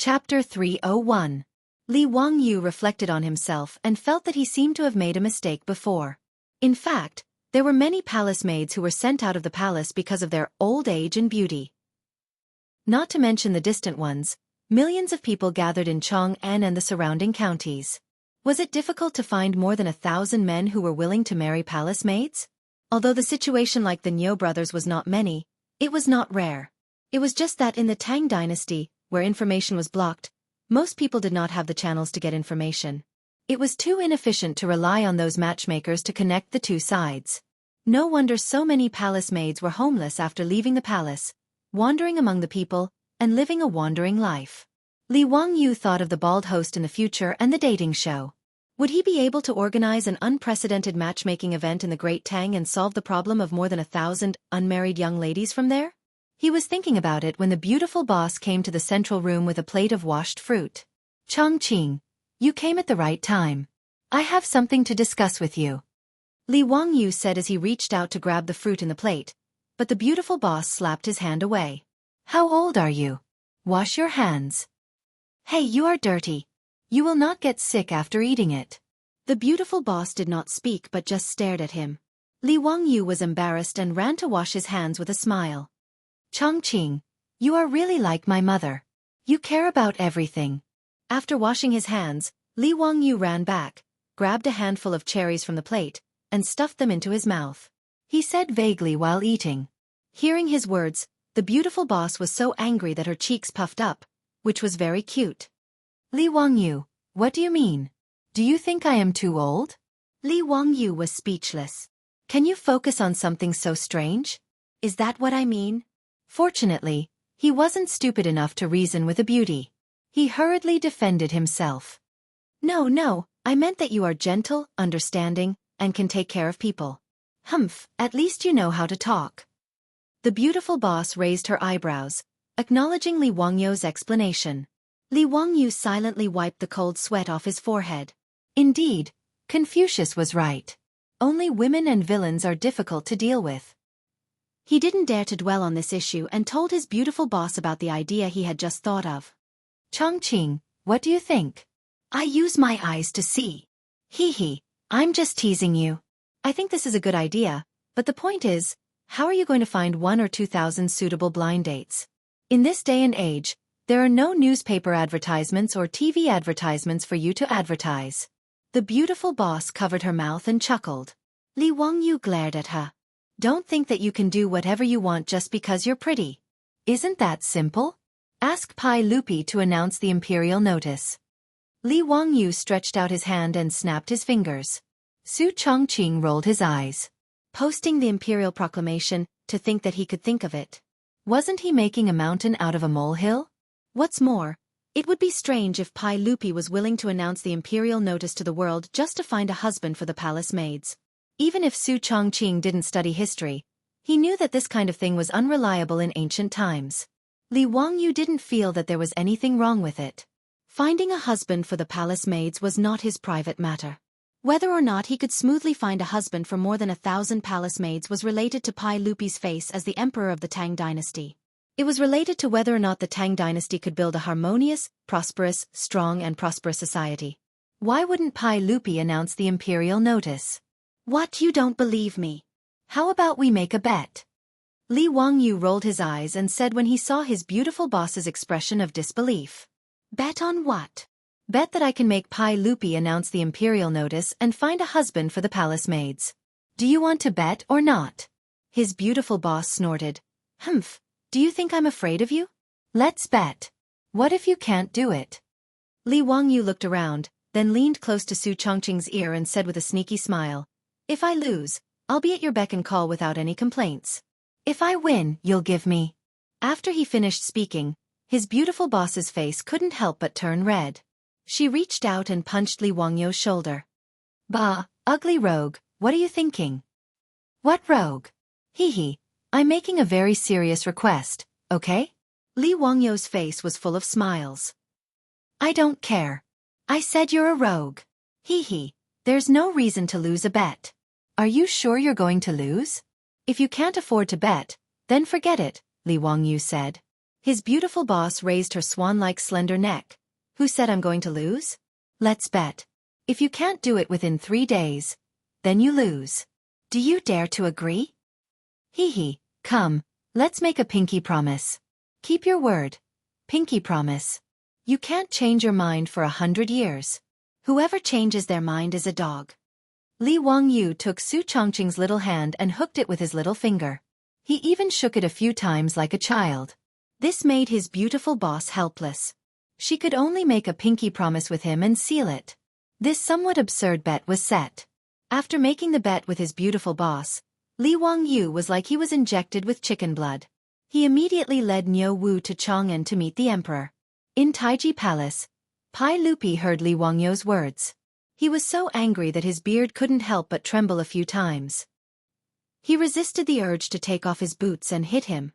Chapter 301. Li Wangyu reflected on himself and felt that he seemed to have made a mistake before. In fact, there were many palace maids who were sent out of the palace because of their old age and beauty. Not to mention the distant ones, millions of people gathered in Chang'an and the surrounding counties. Was it difficult to find more than 1,000 men who were willing to marry palace maids? Although the situation like the Niu brothers was not many, it was not rare. It was just that in the Tang dynasty, where information was blocked, most people did not have the channels to get information. It was too inefficient to rely on those matchmakers to connect the two sides. No wonder so many palace maids were homeless after leaving the palace, wandering among the people, and living a wandering life. Li Wangyu thought of the bald host in the future and the dating show. Would he be able to organize an unprecedented matchmaking event in the Great Tang and solve the problem of more than 1,000 unmarried young ladies from there? He was thinking about it when the beautiful boss came to the central room with a plate of washed fruit. Chongqing, you came at the right time. I have something to discuss with you. Li Wangyu said as he reached out to grab the fruit in the plate, but the beautiful boss slapped his hand away. How old are you? Wash your hands. Hey, you are dirty. You will not get sick after eating it. The beautiful boss did not speak but just stared at him. Li Wangyu was embarrassed and ran to wash his hands with a smile. Chongqing, you are really like my mother. You care about everything. After washing his hands, Li Wangyu ran back, grabbed a handful of cherries from the plate, and stuffed them into his mouth. He said vaguely while eating. Hearing his words, the beautiful boss was so angry that her cheeks puffed up, which was very cute. Li Wangyu, what do you mean? Do you think I am too old? Li Wangyu was speechless. Can you focus on something so strange? Is that what I mean? Fortunately, he wasn't stupid enough to reason with a beauty. He hurriedly defended himself. No, I meant that you are gentle, understanding, and can take care of people. Humph, at least you know how to talk. The beautiful boss raised her eyebrows, acknowledging Li Wangyu's explanation. Li Wangyu silently wiped the cold sweat off his forehead. Indeed, Confucius was right. Only women and villains are difficult to deal with. He didn't dare to dwell on this issue and told his beautiful boss about the idea he had just thought of. Chongqing, what do you think? I use my eyes to see. Hee, I'm just teasing you. I think this is a good idea, but the point is, how are you going to find 1,000 or 2,000 suitable blind dates? In this day and age, there are no newspaper advertisements or TV advertisements for you to advertise. The beautiful boss covered her mouth and chuckled. Li Wangyu glared at her. Don't think that you can do whatever you want just because you're pretty. Isn't that simple? Ask Pai Lupi to announce the imperial notice. Li Wangyu stretched out his hand and snapped his fingers. Su Chongqing rolled his eyes. Posting the imperial proclamation, to think that he could think of it. Wasn't he making a mountain out of a molehill? What's more, it would be strange if Pai Lupi was willing to announce the imperial notice to the world just to find a husband for the palace maids. Even if Su Chongqing didn't study history, he knew that this kind of thing was unreliable in ancient times. Li Wangyu didn't feel that there was anything wrong with it. Finding a husband for the palace maids was not his private matter. Whether or not he could smoothly find a husband for more than 1,000 palace maids was related to Pai Lupi's face as the emperor of the Tang dynasty. It was related to whether or not the Tang dynasty could build a harmonious, prosperous, strong and prosperous society. Why wouldn't Pai Lupi announce the imperial notice? What, you don't believe me? How about we make a bet? Li Wangyu rolled his eyes and said when he saw his beautiful boss's expression of disbelief. Bet on what? Bet that I can make Pai Lupi announce the imperial notice and find a husband for the palace maids. Do you want to bet or not? His beautiful boss snorted. Humph, do you think I'm afraid of you? Let's bet. What if you can't do it? Li Wangyu looked around, then leaned close to Su Chongqing's ear and said with a sneaky smile. If I lose, I'll be at your beck and call without any complaints. If I win, you'll give me. After he finished speaking, his beautiful boss's face couldn't help but turn red. She reached out and punched Li Wangyu's shoulder. Bah, ugly rogue, what are you thinking? What rogue? Hee, I'm making a very serious request, okay? Li Wangyu's face was full of smiles. I don't care. I said you're a rogue. Hee, there's no reason to lose a bet. Are you sure you're going to lose? If you can't afford to bet, then forget it, Li Wangyu said. His beautiful boss raised her swan-like slender neck. Who said I'm going to lose? Let's bet. If you can't do it within 3 days, then you lose. Do you dare to agree? Hee hee, come, let's make a pinky promise. Keep your word. Pinky promise. You can't change your mind for 100 years. Whoever changes their mind is a dog. Li Wangyu took Su Chongqing's little hand and hooked it with his little finger. He even shook it a few times like a child. This made his beautiful boss helpless. She could only make a pinky promise with him and seal it. This somewhat absurd bet was set. After making the bet with his beautiful boss, Li Wangyu was like he was injected with chicken blood. He immediately led Niu Wu to Chang'an to meet the emperor. In Taiji Palace, Pai Lupi heard Li Wangyu's words. He was so angry that his beard couldn't help but tremble a few times. He resisted the urge to take off his boots and hit him.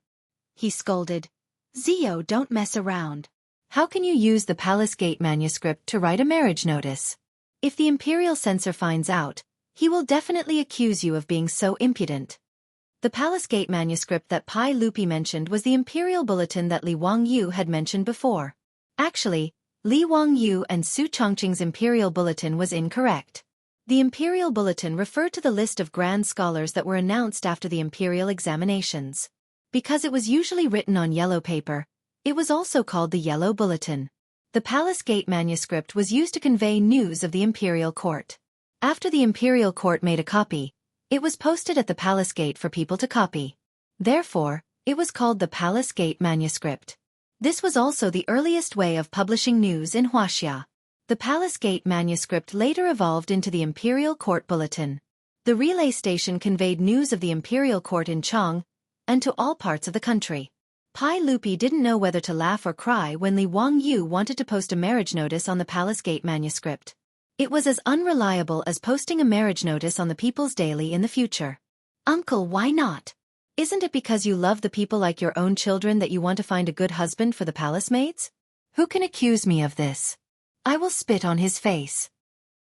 He scolded, "Zio, don't mess around. How can you use the Palace Gate manuscript to write a marriage notice? If the imperial censor finds out, he will definitely accuse you of being so impudent." The Palace Gate manuscript that Pai Lupi mentioned was the imperial bulletin that Li Wangyu had mentioned before. Actually, Li Wangyu and Su Chongqing's imperial bulletin was incorrect. The imperial bulletin referred to the list of grand scholars that were announced after the imperial examinations. Because it was usually written on yellow paper, it was also called the Yellow Bulletin. The Palace Gate manuscript was used to convey news of the imperial court. After the imperial court made a copy, it was posted at the Palace Gate for people to copy. Therefore, it was called the Palace Gate manuscript. This was also the earliest way of publishing news in Huaxia. The Palace Gate manuscript later evolved into the Imperial Court Bulletin. The relay station conveyed news of the Imperial Court in Chang, and to all parts of the country. Pai Lupi didn't know whether to laugh or cry when Li Wangyu wanted to post a marriage notice on the Palace Gate manuscript. It was as unreliable as posting a marriage notice on the People's Daily in the future. Uncle, why not? Isn't it because you love the people like your own children that you want to find a good husband for the palace maids? Who can accuse me of this? I will spit on his face.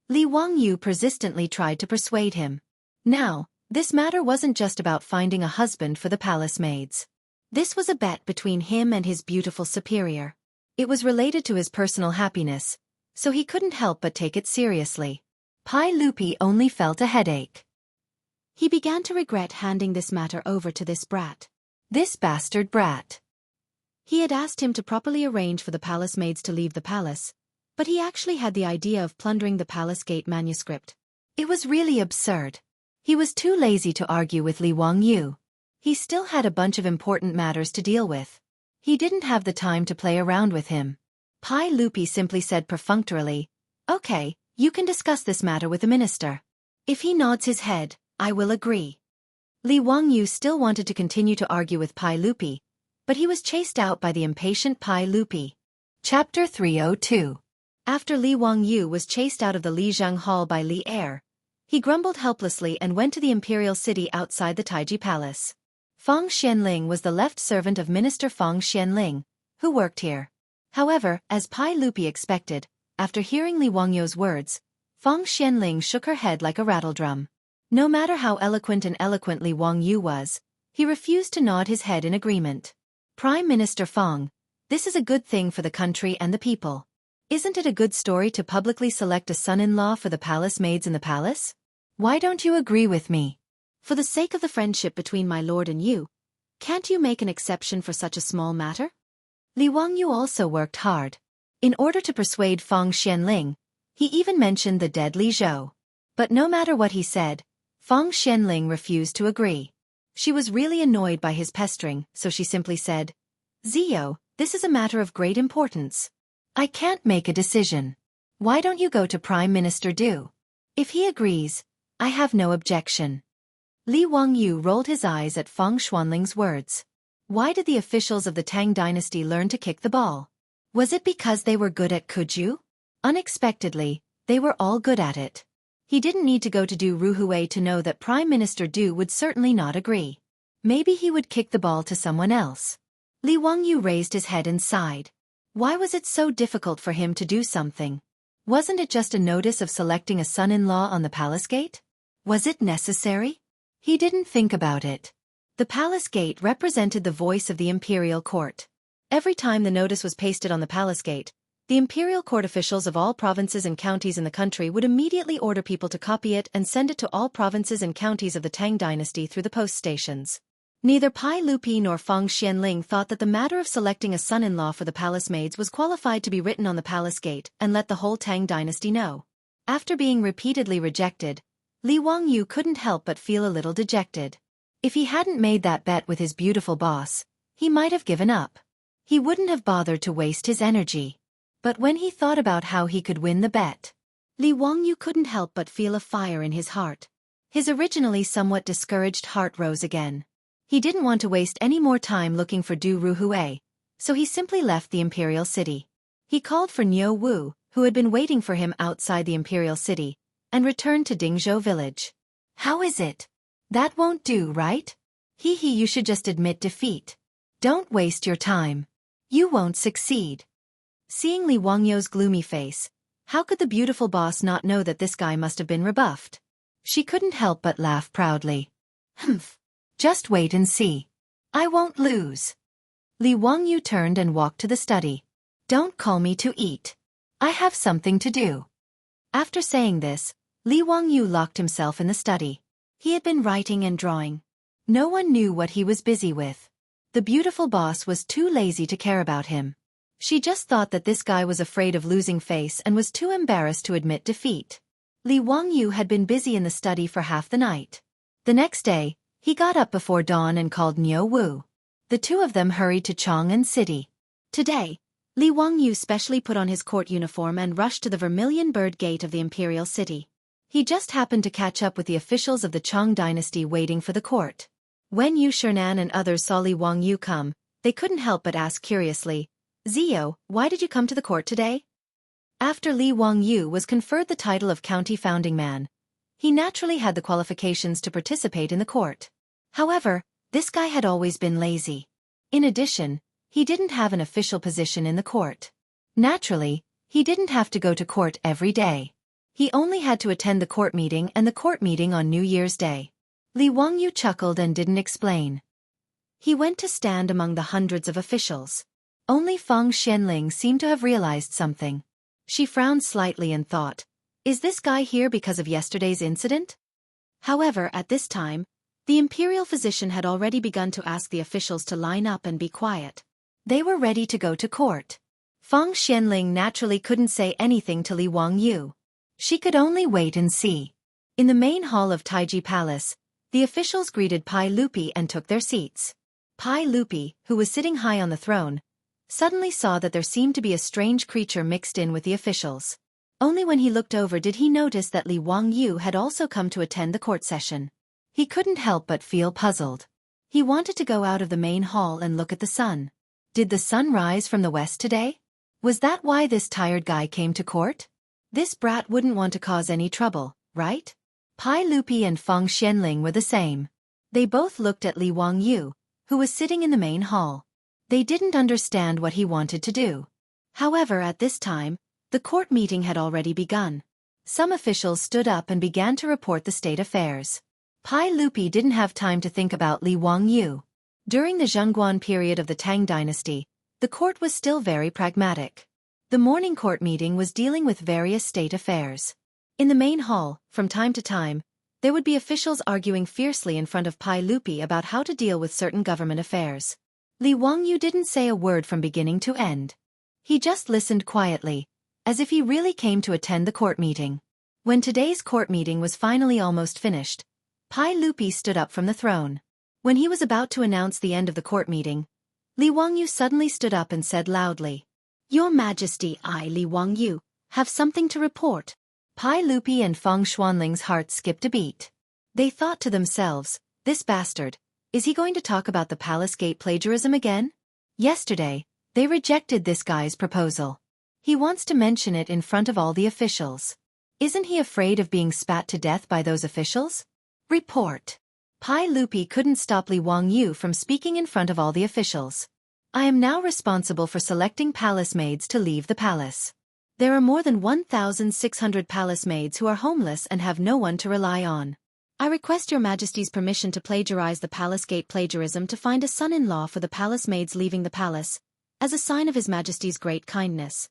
Li Wangyu persistently tried to persuade him. Now, this matter wasn't just about finding a husband for the palace maids. This was a bet between him and his beautiful superior. It was related to his personal happiness, so he couldn't help but take it seriously. Pai Lupi only felt a headache. He began to regret handing this matter over to this brat. This bastard brat. He had asked him to properly arrange for the palace maids to leave the palace, but he actually had the idea of plundering the Palace Gate manuscript. It was really absurd. He was too lazy to argue with Li Wangyu. He still had a bunch of important matters to deal with. He didn't have the time to play around with him. Pai Lupi simply said perfunctorily, "Okay, you can discuss this matter with the minister. If he nods his head, I will agree." Li Wangyu still wanted to continue to argue with Pai Lupi, but he was chased out by the impatient Pai Lupi. Chapter 302. After Li Wangyu was chased out of the Lijiang Hall by Li Er, he grumbled helplessly and went to the imperial city outside the Taiji Palace. Feng Xianling was the left servant of Minister Feng Xianling, who worked here. However, as Pai Lupi expected, after hearing Li Wangyu's words, Feng Xianling shook her head like a rattledrum. No matter how eloquent Li Wangyu was, he refused to nod his head in agreement. Prime Minister Feng, this is a good thing for the country and the people. Isn't it a good story to publicly select a son-in-law for the palace maids in the palace? Why don't you agree with me? For the sake of the friendship between my lord and you, can't you make an exception for such a small matter? Li Wangyu also worked hard. In order to persuade Feng Xianling, he even mentioned the dead Li Zhou. But no matter what he said, Feng Xianling refused to agree. She was really annoyed by his pestering, so she simply said, "Zio, this is a matter of great importance. I can't make a decision. Why don't you go to Prime Minister Du? If he agrees, I have no objection." Li Wangyu rolled his eyes at Feng Xuanling's words. Why did the officials of the Tang dynasty learn to kick the ball? Was it because they were good at Kuju? Unexpectedly, they were all good at it. He didn't need to go to Du Ruhui to know that Prime Minister Du would certainly not agree. Maybe he would kick the ball to someone else. Li Wangyu raised his head and sighed. Why was it so difficult for him to do something? Wasn't it just a notice of selecting a son-in-law on the palace gate? Was it necessary? He didn't think about it. The palace gate represented the voice of the imperial court. Every time the notice was pasted on the palace gate, the imperial court officials of all provinces and counties in the country would immediately order people to copy it and send it to all provinces and counties of the Tang dynasty through the post stations. Neither Pai Lupi nor Feng Xianling thought that the matter of selecting a son-in-law for the palace maids was qualified to be written on the palace gate and let the whole Tang dynasty know. After being repeatedly rejected, Li Wangyu couldn't help but feel a little dejected. If he hadn't made that bet with his beautiful boss, he might have given up. He wouldn't have bothered to waste his energy. But when he thought about how he could win the bet, Li Wangyu couldn't help but feel a fire in his heart. His originally somewhat discouraged heart rose again. He didn't want to waste any more time looking for Du Ruhui, so he simply left the imperial city. He called for Niu Wu, who had been waiting for him outside the imperial city, and returned to Dingzhou village. "How is it? That won't do, right? You should just admit defeat. Don't waste your time. You won't succeed." Seeing Li Wangyu's gloomy face, how could the beautiful boss not know that this guy must have been rebuffed? She couldn't help but laugh proudly. "Humph. Just wait and see. I won't lose." Li Wangyu turned and walked to the study. "Don't call me to eat. I have something to do." After saying this, Li Wangyu locked himself in the study. He had been writing and drawing. No one knew what he was busy with. The beautiful boss was too lazy to care about him. She just thought that this guy was afraid of losing face and was too embarrassed to admit defeat. Li Wangyu had been busy in the study for half the night. The next day, he got up before dawn and called Niu Wu. The two of them hurried to Chang'an City. Today, Li Wangyu specially put on his court uniform and rushed to the Vermilion Bird Gate of the imperial city. He just happened to catch up with the officials of the Chang dynasty waiting for the court. When Yu Shernan and others saw Li Wangyu come, they couldn't help but ask curiously, "Zio, why did you come to the court today?" After Li Wangyu was conferred the title of county founding man, he naturally had the qualifications to participate in the court. However, this guy had always been lazy. In addition, he didn't have an official position in the court. Naturally, he didn't have to go to court every day. He only had to attend the court meeting and the court meeting on New Year's Day. Li Wangyu chuckled and didn't explain. He went to stand among the hundreds of officials. Only Feng Xianling seemed to have realized something. She frowned slightly and thought, "Is this guy here because of yesterday's incident?" However, at this time, the imperial physician had already begun to ask the officials to line up and be quiet. They were ready to go to court. Feng Xianling naturally couldn't say anything to Li Wangyu. She could only wait and see. In the main hall of Taiji Palace, the officials greeted Pai Lupi and took their seats. Pai Lupi, who was sitting high on the throne, suddenly saw that there seemed to be a strange creature mixed in with the officials. Only when he looked over did he notice that Li Wangyu had also come to attend the court session. He couldn't help but feel puzzled. He wanted to go out of the main hall and look at the sun. Did the sun rise from the west today? Was that why this tired guy came to court? This brat wouldn't want to cause any trouble, right? Pai Lupi and Feng Xianling were the same. They both looked at Li Wangyu, who was sitting in the main hall. They didn't understand what he wanted to do. However, at this time, the court meeting had already begun. Some officials stood up and began to report the state affairs. Pai Lupi didn't have time to think about Li Wangyu. During the Zhengguan period of the Tang dynasty, the court was still very pragmatic. The morning court meeting was dealing with various state affairs. In the main hall, from time to time, there would be officials arguing fiercely in front of Pai Lupi about how to deal with certain government affairs. Li Wangyu didn't say a word from beginning to end. He just listened quietly, as if he really came to attend the court meeting. When today's court meeting was finally almost finished, Pai Lupi stood up from the throne. When he was about to announce the end of the court meeting, Li Wangyu suddenly stood up and said loudly, "Your Majesty, I, Li Wangyu, have something to report." Pai Lupi and Feng Xuanling's hearts skipped a beat. They thought to themselves, "This bastard, is he going to talk about the palace gate plagiarism again? Yesterday, they rejected this guy's proposal. He wants to mention it in front of all the officials. Isn't he afraid of being spat to death by those officials?" Report. Pai Lupi couldn't stop Li Wangyu from speaking in front of all the officials. "I am now responsible for selecting palace maids to leave the palace. There are more than 1,600 palace maids who are homeless and have no one to rely on. I request your Majesty's permission to plagiarize the palace gate plagiarism to find a son-in-law for the palace maids leaving the palace, as a sign of His Majesty's great kindness.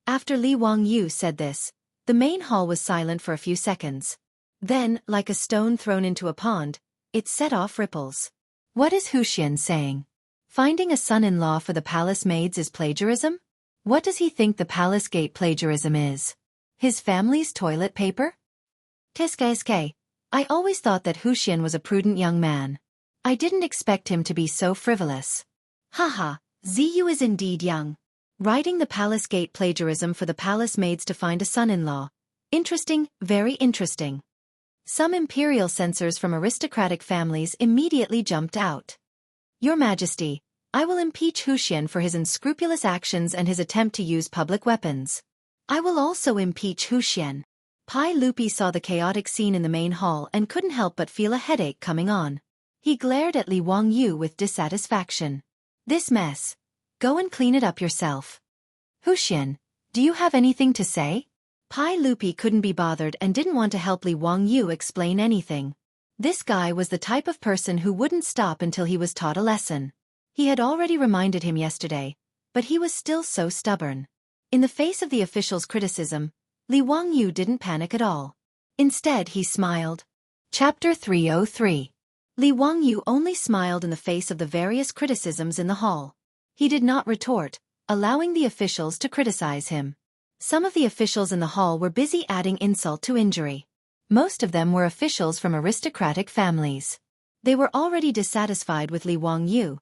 After Li Wangyu said this, the main hall was silent for a few seconds. Then, like a stone thrown into a pond, it set off ripples. What is Huxian saying? Finding a son-in-law for the palace maids is plagiarism? What does he think the palace gate plagiarism is? His family's toilet paper? Tiske, I always thought that Huxian was a prudent young man. I didn't expect him to be so frivolous. Haha, Ziyu is indeed young. Writing the palace gate plagiarism for the palace maids to find a son-in-law. Interesting, very interesting. Some imperial censors from aristocratic families immediately jumped out. Your Majesty, I will impeach Huxian for his unscrupulous actions and his attempt to use public weapons. I will also impeach Huxian. Pai Lupi saw the chaotic scene in the main hall and couldn't help but feel a headache coming on. He glared at Li Wangyu with dissatisfaction. This mess. Go and clean it up yourself. Huxian, do you have anything to say? Pai Lupi couldn't be bothered and didn't want to help Li Wangyu explain anything. This guy was the type of person who wouldn't stop until he was taught a lesson. He had already reminded him yesterday, but he was still so stubborn. In the face of the official's criticism, Li Wangyu didn't panic at all. Instead, he smiled. Chapter 303. Li Wangyu only smiled in the face of the various criticisms in the hall. He did not retort, allowing the officials to criticize him. Some of the officials in the hall were busy adding insult to injury. Most of them were officials from aristocratic families. They were already dissatisfied with Li Wangyu,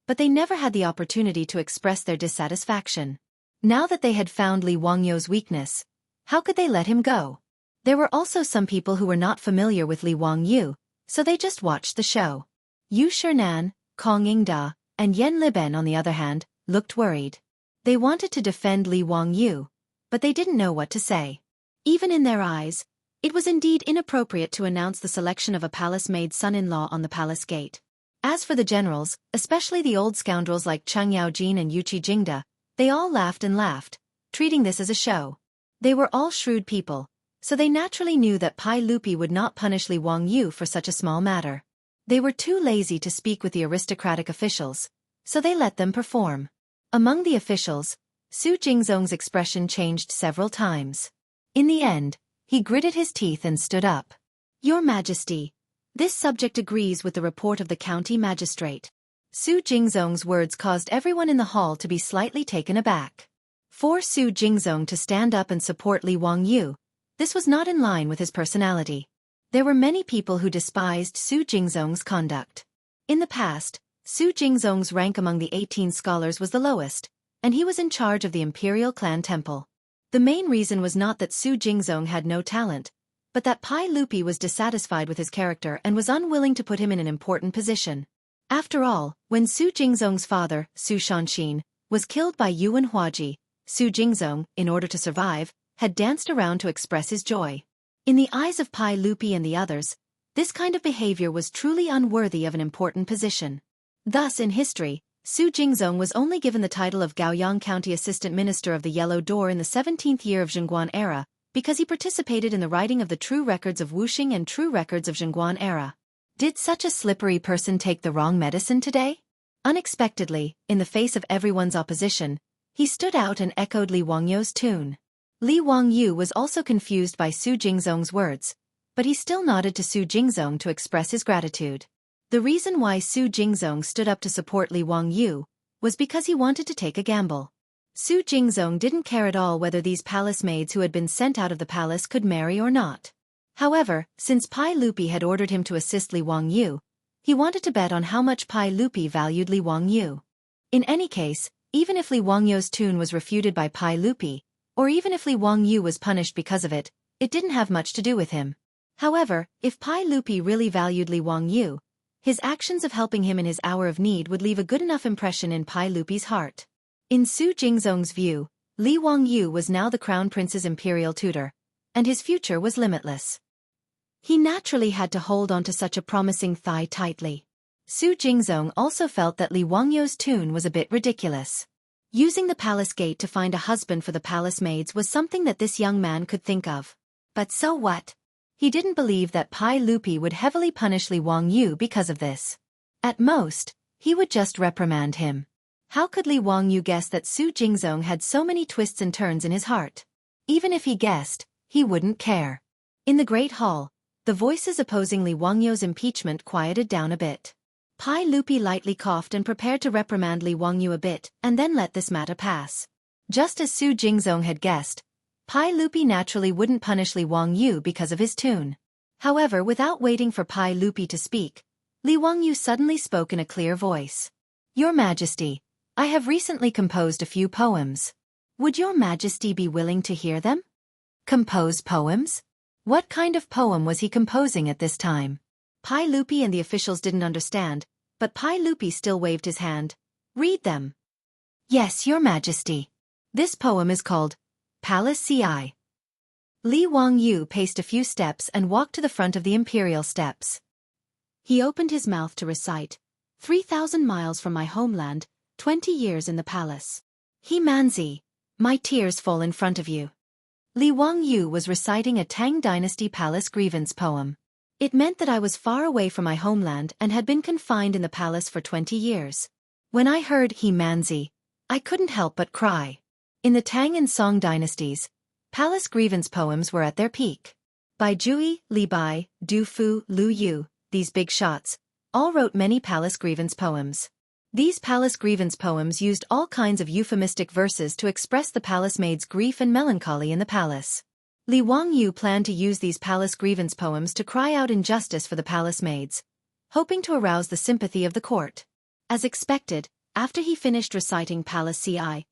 but they never had the opportunity to express their dissatisfaction. Now that they had found Li Wangyu's weakness, how could they let him go? There were also some people who were not familiar with Li Wangyu, so they just watched the show. Yu Shernan, Kong Yingda, and Yen Liben on the other hand, looked worried. They wanted to defend Li Wangyu, but they didn't know what to say. Even in their eyes, it was indeed inappropriate to announce the selection of a palace maid son-in-law on the palace gate. As for the generals, especially the old scoundrels like Cheng Yaojin and Yuqi Jingda, they all laughed and laughed, treating this as a show. They were all shrewd people, so they naturally knew that Pai Lupi would not punish Li Wangyu for such a small matter. They were too lazy to speak with the aristocratic officials, so they let them perform. Among the officials, Su Jingzong's expression changed several times. In the end, he gritted his teeth and stood up. Your Majesty, this subject agrees with the report of the county magistrate. Su Jingzong's words caused everyone in the hall to be slightly taken aback. For Su Jingzong to stand up and support Li Wangyu, this was not in line with his personality. There were many people who despised Su Jingzong's conduct. In the past, Su Jingzong's rank among the 18 scholars was the lowest, and he was in charge of the Imperial Clan Temple. The main reason was not that Su Jingzong had no talent, but that Pai Lupi was dissatisfied with his character and was unwilling to put him in an important position. After all, when Su Jingzong's father, Su Shanxin, was killed by Yuan Huaji, Su Jingzong, in order to survive, had danced around to express his joy. In the eyes of Pai Lupi and the others, this kind of behavior was truly unworthy of an important position. Thus, in history, Su Jingzong was only given the title of Gaoyang County Assistant Minister of the Yellow Door in the 17th year of Zhengguan era, because he participated in the writing of the True Records of Wuxing and True Records of Zhengguan era. Did such a slippery person take the wrong medicine today? Unexpectedly, in the face of everyone's opposition, he stood out and echoed Li Wangyu's tune. Li Wangyu was also confused by Su Jingzong's words, but he still nodded to Su Jingzong to express his gratitude. The reason why Su Jingzong stood up to support Li Wangyu was because he wanted to take a gamble. Su Jingzong didn't care at all whether these palace maids who had been sent out of the palace could marry or not. However, since Pai Lupi had ordered him to assist Li Wangyu, he wanted to bet on how much Pai Lupi valued Li Wangyu. In any case, even if Li Wangyu's tune was refuted by Pai Lupi, or even if Li Wangyu was punished because of it, it didn't have much to do with him. However, if Pai Lupi really valued Li Wangyu, his actions of helping him in his hour of need would leave a good enough impression in Pai Lupi's heart. In Su Jingzong's view, Li Wangyu was now the Crown Prince's imperial tutor, and his future was limitless. He naturally had to hold on to such a promising thigh tightly. Su Jingzong also felt that Li Wangyu's tune was a bit ridiculous. Using the palace gate to find a husband for the palace maids was something that this young man could think of. But so what? He didn't believe that Pai Lupi would heavily punish Li Wangyu because of this. At most, he would just reprimand him. How could Li Wangyu guess that Su Jingzong had so many twists and turns in his heart? Even if he guessed, he wouldn't care. In the Great Hall, the voices opposing Li Wangyu's impeachment quieted down a bit. Pai Lupi lightly coughed and prepared to reprimand Li Wangyu a bit, and then let this matter pass. Just as Su Jingzong had guessed, Pai Lupi naturally wouldn't punish Li Wangyu because of his tune. However, without waiting for Pai Lupi to speak, Li Wangyu suddenly spoke in a clear voice. Your Majesty, I have recently composed a few poems. Would your Majesty be willing to hear them? Compose poems? What kind of poem was he composing at this time? Pai Lupi and the officials didn't understand, but Pai Lupi still waved his hand. Read them. Yes, your Majesty. This poem is called Palace Ci. Li Wangyu paced a few steps and walked to the front of the imperial steps. He opened his mouth to recite, 3,000 miles from my homeland, 20 years in the palace. He Manzi, my tears fall in front of you. Li Wangyu was reciting a Tang dynasty palace grievance poem. It meant that I was far away from my homeland and had been confined in the palace for 20 years. When I heard He Manzi, I couldn't help but cry. In the Tang and Song dynasties, palace grievance poems were at their peak. Bai Jui, Li Bai, Du Fu, Lu Yu, these big shots, all wrote many palace grievance poems. These palace grievance poems used all kinds of euphemistic verses to express the palace maid's grief and melancholy in the palace. Li Wangyu planned to use these palace grievance poems to cry out injustice for the palace maids, hoping to arouse the sympathy of the court. As expected, after he finished reciting Palace Ci,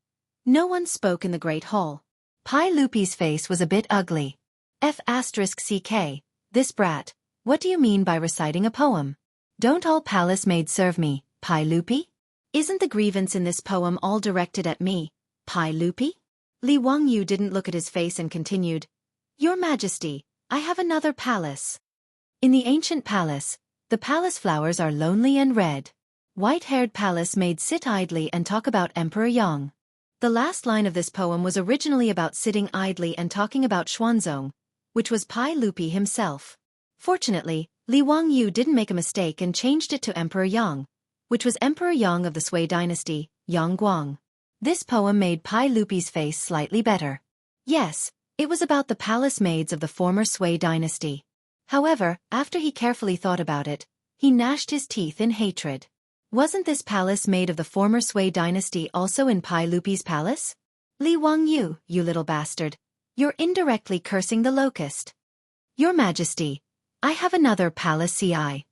no one spoke in the Great Hall. Pai Lupi's face was a bit ugly. F***ck, this brat, what do you mean by reciting a poem? Don't all palace maids serve me, Pai Lupi? Isn't the grievance in this poem all directed at me, Pai Lupi? Li Wangyu didn't look at his face and continued, Your Majesty, I have another palace. In the ancient palace, the palace flowers are lonely and red. White-haired palace maids sit idly and talk about Emperor Yang. The last line of this poem was originally about sitting idly and talking about Xuanzong, which was Pai Lupi himself. Fortunately, Li Wangyu didn't make a mistake and changed it to Emperor Yang, which was Emperor Yang of the Sui dynasty, Yang Guang. This poem made Pai Lupi's face slightly better. Yes, it was about the palace maids of the former Sui dynasty. However, after he carefully thought about it, he gnashed his teeth in hatred. Wasn't this palace maid of the former Sui dynasty also in Pai Lupi's palace? Li Wangyu, you little bastard, you're indirectly cursing the locust. Your Majesty, I have another Palace Ci.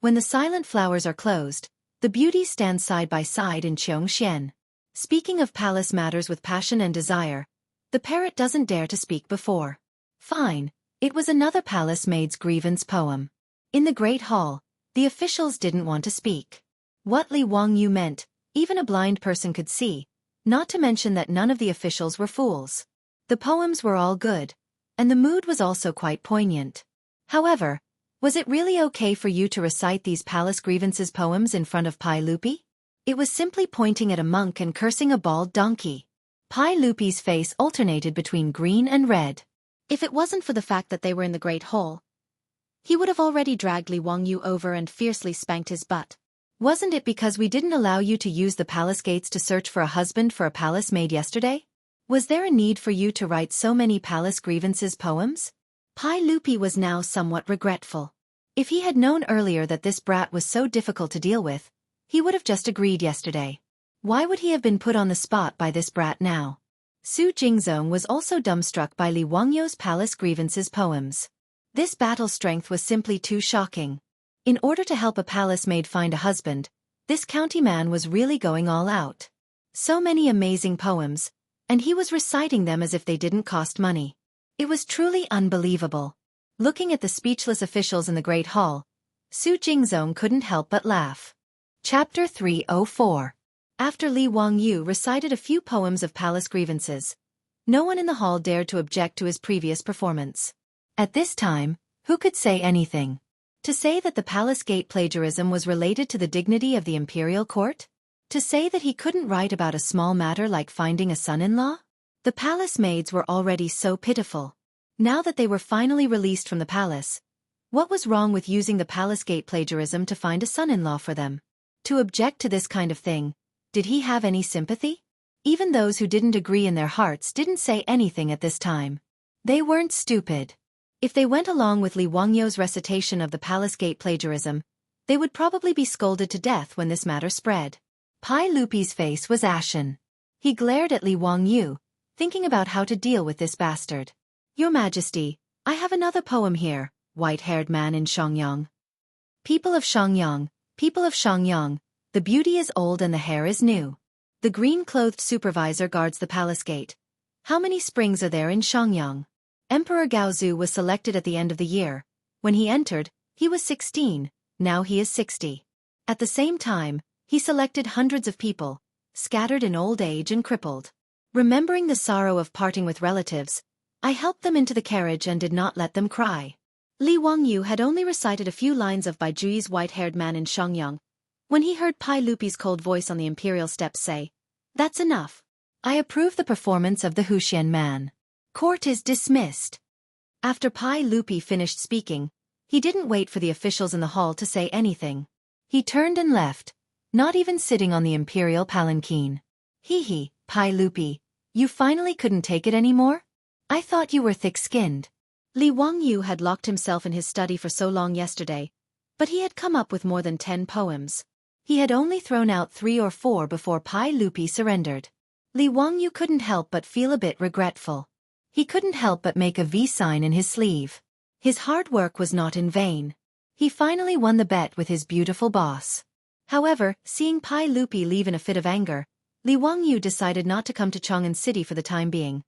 When the silent flowers are closed, the beauties stand side by side in Qiongxian. Speaking of palace matters with passion and desire, the parrot doesn't dare to speak before. Fine, it was another palace maid's grievance poem. In the Great Hall, the officials didn't want to speak. What Li Wangyu meant, even a blind person could see, not to mention that none of the officials were fools. The poems were all good, and the mood was also quite poignant. However, was it really okay for you to recite these palace grievances poems in front of Pai Lupi? It was simply pointing at a monk and cursing a bald donkey. Pai Lupi's face alternated between green and red. If it wasn't for the fact that they were in the Great Hall, he would have already dragged Li Wangyu over and fiercely spanked his butt. Wasn't it because we didn't allow you to use the palace gates to search for a husband for a palace maid yesterday? Was there a need for you to write so many palace grievances poems? Pai Lupi was now somewhat regretful. If he had known earlier that this brat was so difficult to deal with, he would have just agreed yesterday. Why would he have been put on the spot by this brat now? Su Jingzong was also dumbstruck by Li Wangyu's palace grievances poems. This battle strength was simply too shocking. In order to help a palace maid find a husband, this county man was really going all out. So many amazing poems, and he was reciting them as if they didn't cost money. It was truly unbelievable. Looking at the speechless officials in the Great Hall, Su Jingzong couldn't help but laugh. Chapter 304. After Li Wangyu recited a few poems of palace grievances, no one in the hall dared to object to his previous performance. At this time, who could say anything? To say that the palace gate plagiarism was related to the dignity of the imperial court? To say that he couldn't write about a small matter like finding a son-in-law? The palace maids were already so pitiful. Now that they were finally released from the palace, what was wrong with using the palace gate plagiarism to find a son-in-law for them? To object to this kind of thing, Did he have any sympathy? Even those who didn't agree in their hearts didn't say anything at this time. They weren't stupid. If they went along with Li Wangyu's recitation of the palace gate plagiarism, they would probably be scolded to death when this matter spread. Pai Lupi's face was ashen. He glared at Li Wangyu, thinking about how to deal with this bastard. Your Majesty, I have another poem here, white-haired man in Shangyang. People of Shangyang, the beauty is old and the hair is new. The green-clothed supervisor guards the palace gate. How many springs are there in Shangyang? Emperor Gaozu was selected at the end of the year. When he entered, he was 16, now he is 60. At the same time, he selected hundreds of people, scattered in old age and crippled. Remembering the sorrow of parting with relatives, I helped them into the carriage and did not let them cry. Li Wangyu had only recited a few lines of Bai Juyi's white-haired man in Shangyang, when he heard Pai Lupi's cold voice on the imperial steps say, "That's enough. I approve the performance of the Huxian man. Court is dismissed." After Pai Lupi finished speaking, he didn't wait for the officials in the hall to say anything. He turned and left, not even sitting on the imperial palanquin. Hee, Pai Lupi, you finally couldn't take it anymore? I thought you were thick-skinned. Li Wangyu had locked himself in his study for so long yesterday, but he had come up with more than 10 poems. He had only thrown out 3 or 4 before Pai Lupi surrendered. Li Wangyu couldn't help but feel a bit regretful. He couldn't help but make a V sign in his sleeve. His hard work was not in vain. He finally won the bet with his beautiful boss. However, seeing Pai Lupi leave in a fit of anger, Li Wangyu decided not to come to Chang'an City for the time being,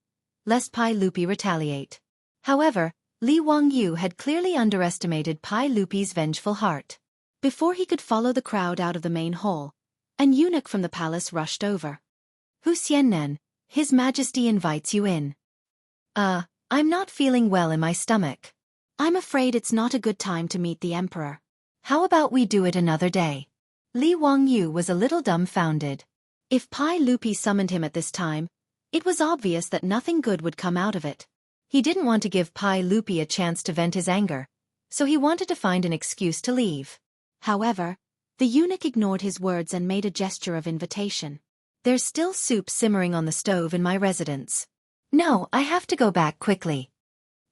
lest Pai Lupi retaliate. However, Li Wangyu had clearly underestimated Pai Lupi's vengeful heart. Before he could follow the crowd out of the main hall, an eunuch from the palace rushed over. "Hu Xiannen, His Majesty invites you in." I'm not feeling well in my stomach. I'm afraid it's not a good time to meet the emperor. How about we do it another day?" Li Wangyu was a little dumbfounded. If Pai Lupi summoned him at this time, it was obvious that nothing good would come out of it. He didn't want to give Pai Lupi a chance to vent his anger, so he wanted to find an excuse to leave. However, the eunuch ignored his words and made a gesture of invitation. "There's still soup simmering on the stove in my residence. No, I have to go back quickly,"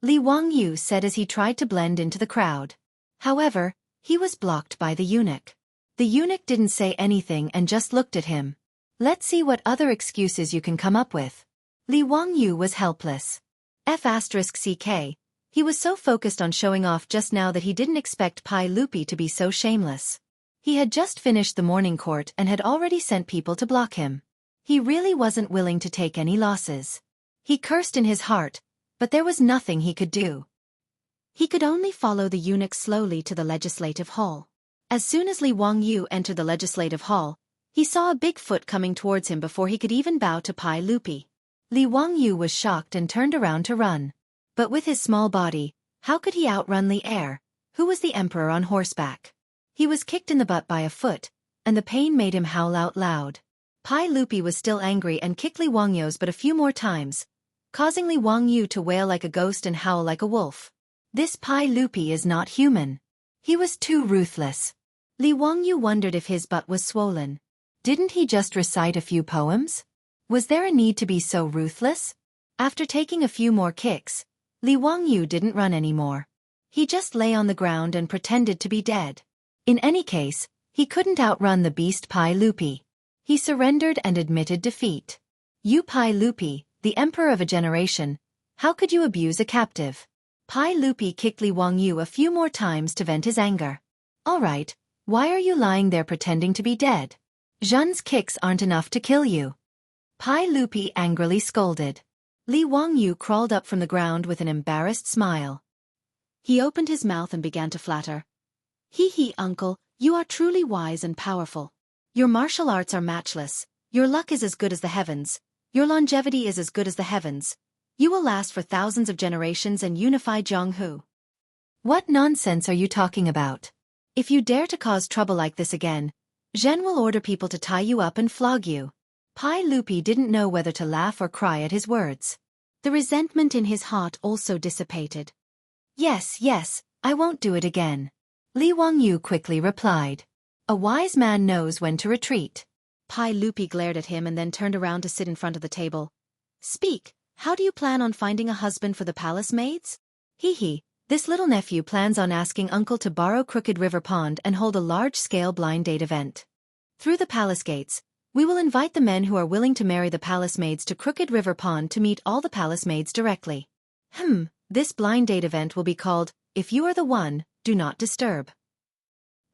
Li Wangyu said as he tried to blend into the crowd. However, he was blocked by the eunuch. The eunuch didn't say anything and just looked at him. "Let's see what other excuses you can come up with." Li Wangyu was helpless. F***ck, he was so focused on showing off just now that he didn't expect Pai Lupi to be so shameless. He had just finished the morning court and had already sent people to block him. He really wasn't willing to take any losses. He cursed in his heart, but there was nothing he could do. He could only follow the eunuch slowly to the legislative hall. As soon as Li Wangyu entered the legislative hall, he saw a big foot coming towards him before he could even bow to Pai Lupi. Li Wangyu was shocked and turned around to run. But with his small body, how could he outrun Li Er, who was the emperor on horseback? He was kicked in the butt by a foot, and the pain made him howl out loud. Pai Lupi was still angry and kicked Li Wangyu's but a few more times, causing Li Wangyu to wail like a ghost and howl like a wolf. This Pai Lupi is not human. He was too ruthless. Li Wangyu wondered if his butt was swollen. Didn't he just recite a few poems? Was there a need to be so ruthless? After taking a few more kicks, Li Wangyu didn't run anymore. He just lay on the ground and pretended to be dead. In any case, he couldn't outrun the beast Pai Lupi. He surrendered and admitted defeat. "You Pai Lupi, the emperor of a generation, how could you abuse a captive?" Pai Lupi kicked Li Wangyu a few more times to vent his anger. "All right, why are you lying there pretending to be dead? Zhen's kicks aren't enough to kill you." Pai Lupi angrily scolded. Li Wangyu crawled up from the ground with an embarrassed smile. He opened his mouth and began to flatter. "Hee, uncle, you are truly wise and powerful. Your martial arts are matchless, your luck is as good as the heavens, your longevity is as good as the heavens. You will last for thousands of generations and unify Jianghu." "What nonsense are you talking about? If you dare to cause trouble like this again, Zhen will order people to tie you up and flog you." Pai Lupi didn't know whether to laugh or cry at his words. The resentment in his heart also dissipated. Yes, I won't do it again," Li Wangyu quickly replied. "A wise man knows when to retreat." Pai Lupi glared at him and then turned around to sit in front of the table. Speak, how do you plan on finding a husband for the palace maids? Hee hee, this little nephew plans on asking uncle to borrow Crooked River Pond and hold a large-scale blind date event. Through the palace gates, we will invite the men who are willing to marry the palace maids to Crooked River Pond to meet all the palace maids directly. This blind date event will be called, If You Are the One, Do Not Disturb.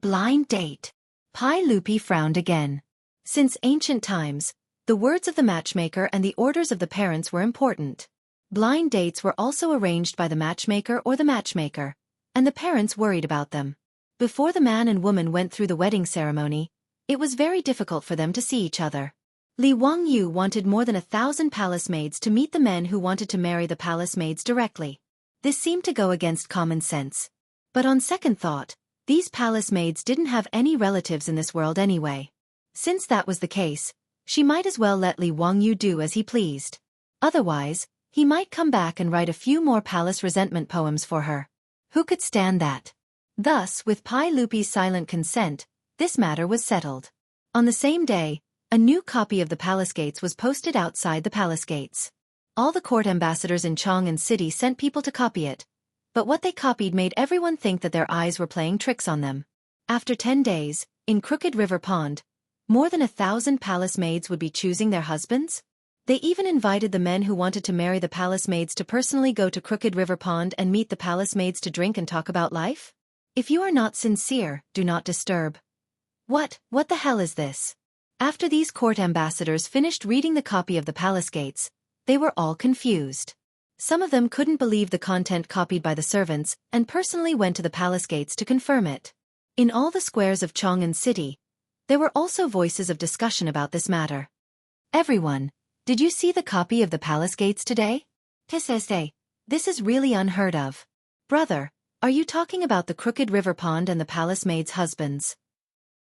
Blind date. Pai Lupi frowned again. Since ancient times, the words of the matchmaker and the orders of the parents were important. Blind dates were also arranged by the matchmaker or the matchmaker, and the parents worried about them. Before the man and woman went through the wedding ceremony, it was very difficult for them to see each other. Li Wangyu wanted more than 1,000 palace maids to meet the men who wanted to marry the palace maids directly. This seemed to go against common sense. But on second thought, these palace maids didn't have any relatives in this world anyway. Since that was the case, she might as well let Li Wangyu do as he pleased. Otherwise, he might come back and write a few more palace resentment poems for her. Who could stand that? Thus, with Pai Lupi's silent consent, this matter was settled. On the same day, a new copy of the palace gates was posted outside the palace gates. All the court ambassadors in Chang'an City sent people to copy it, but what they copied made everyone think that their eyes were playing tricks on them. After 10 days, in Crooked River Pond, more than 1,000 palace maids would be choosing their husbands. They even invited the men who wanted to marry the palace maids to personally go to Crooked River Pond and meet the palace maids to drink and talk about life. If you are not sincere, do not disturb. What the hell is this? After these court ambassadors finished reading the copy of the palace gates, they were all confused. Some of them couldn't believe the content copied by the servants and personally went to the palace gates to confirm it. In all the squares of Chang'an City, there were also voices of discussion about this matter. Everyone, did you see the copy of the palace gates today? This is really unheard of. Brother, are you talking about the Crooked River Pond and the palace maids' husbands?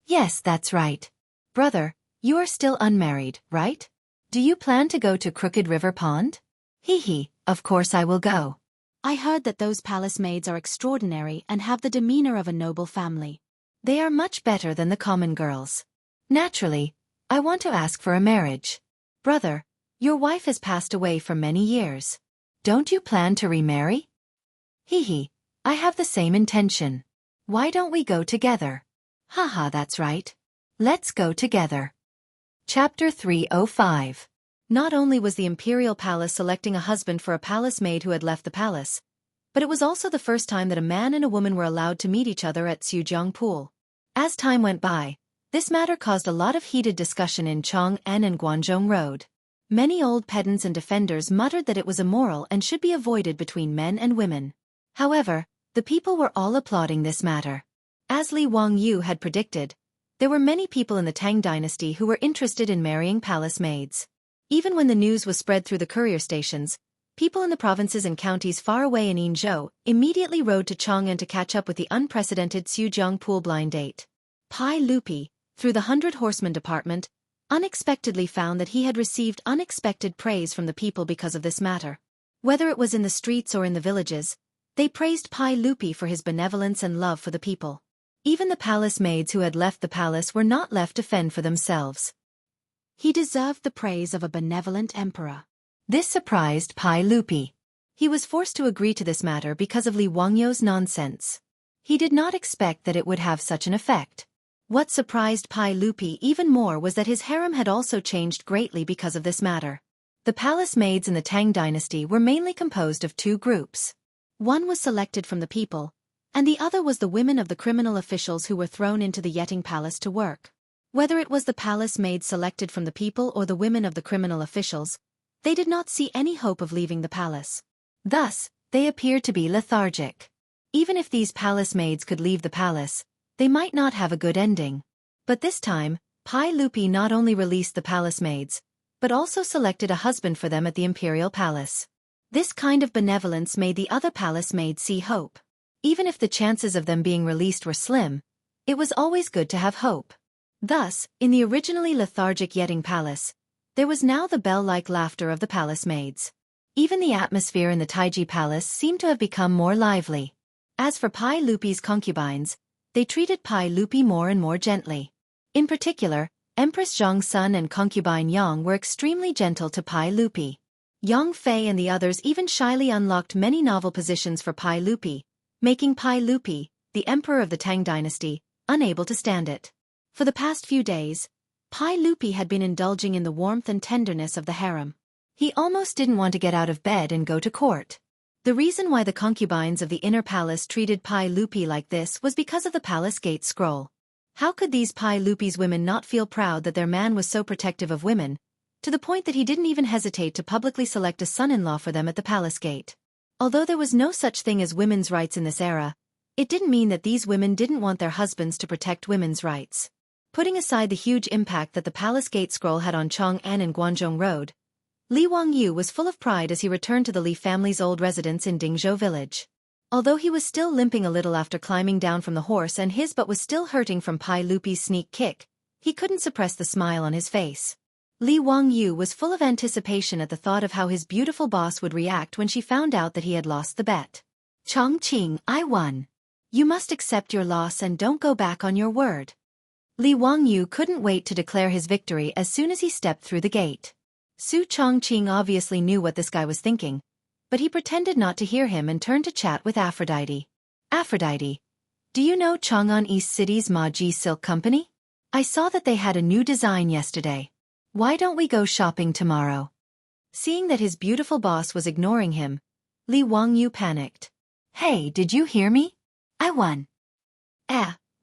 Yes, that's right. Brother, you are still unmarried, right? Do you plan to go to Crooked River Pond? Hee hee, of course I will go. I heard that those palace maids are extraordinary and have the demeanor of a noble family. They are much better than the common girls. Naturally, I want to ask for a marriage. Brother, your wife has passed away for many years. Don't you plan to remarry? Hee hee, I have the same intention. Why don't we go together? Haha, that's right. Let's go together. Chapter 305. Not only was the imperial palace selecting a husband for a palace maid who had left the palace, but it was also the first time that a man and a woman were allowed to meet each other at Sujiang Pool. As time went by, this matter caused a lot of heated discussion in Chang'an and Guanzhong Road. Many old pedants and defenders muttered that it was immoral and should be avoided between men and women. However, the people were all applauding this matter. As Li Wangyu had predicted, there were many people in the Tang dynasty who were interested in marrying palace maids. Even when the news was spread through the courier stations, people in the provinces and counties far away in Yinzhou immediately rode to Chang'an to catch up with the unprecedented Sujiang Pool blind date. Pai Lupi, through the 100 Horsemen department, unexpectedly found that he had received unexpected praise from the people because of this matter. Whether it was in the streets or in the villages, they praised Pai Lupi for his benevolence and love for the people. Even the palace maids who had left the palace were not left to fend for themselves. He deserved the praise of a benevolent emperor. This surprised Pai Lupi. He was forced to agree to this matter because of Li Wangyu's nonsense. He did not expect that it would have such an effect. What surprised Pai Lupi even more was that his harem had also changed greatly because of this matter. The palace maids in the Tang dynasty were mainly composed of two groups. One was selected from the people, and the other was the women of the criminal officials who were thrown into the Yeting Palace to work. Whether it was the palace maids selected from the people or the women of the criminal officials, they did not see any hope of leaving the palace. Thus, they appeared to be lethargic. Even if these palace maids could leave the palace, they might not have a good ending. But this time, Pai Lupi not only released the palace maids, but also selected a husband for them at the imperial palace. This kind of benevolence made the other palace maids see hope. Even if the chances of them being released were slim, it was always good to have hope. Thus, in the originally lethargic Yeting Palace, there was now the bell-like laughter of the palace maids. Even the atmosphere in the Taiji Palace seemed to have become more lively. As for Pai Lupi's concubines, they treated Pai Lupi more and more gently. In particular, Empress Zhong's son and concubine Yang were extremely gentle to Pai Lupi. Yang Fei and the others even shyly unlocked many novel positions for Pai Lupi, making Pai Lupi, the emperor of the Tang dynasty, unable to stand it. For the past few days, Pai Lupi had been indulging in the warmth and tenderness of the harem. He almost didn't want to get out of bed and go to court. The reason why the concubines of the inner palace treated Pai Lupi like this was because of the palace gate scroll. How could these Pai Lupi's women not feel proud that their man was so protective of women, to the point that he didn't even hesitate to publicly select a son-in-law for them at the palace gate? Although there was no such thing as women's rights in this era, it didn't mean that these women didn't want their husbands to protect women's rights. Putting aside the huge impact that the palace gate scroll had on Chang'an and Guanzhong Road, Li Wangyu was full of pride as he returned to the Li family's old residence in Dingzhou village. Although he was still limping a little after climbing down from the horse and his butt was still hurting from Pai Lupi's sneak kick, he couldn't suppress the smile on his face. Li Wangyu was full of anticipation at the thought of how his beautiful boss would react when she found out that he had lost the bet. Chongqing, I won. You must accept your loss and don't go back on your word. Li Wangyu couldn't wait to declare his victory as soon as he stepped through the gate. Su Chongqing obviously knew what this guy was thinking, but he pretended not to hear him and turned to chat with Aphrodite. Aphrodite, do you know Chang'an East City's Ma Ji Silk Company? I saw that they had a new design yesterday. Why don't we go shopping tomorrow? Seeing that his beautiful boss was ignoring him, Li Wangyu panicked. Hey, did you hear me? I won.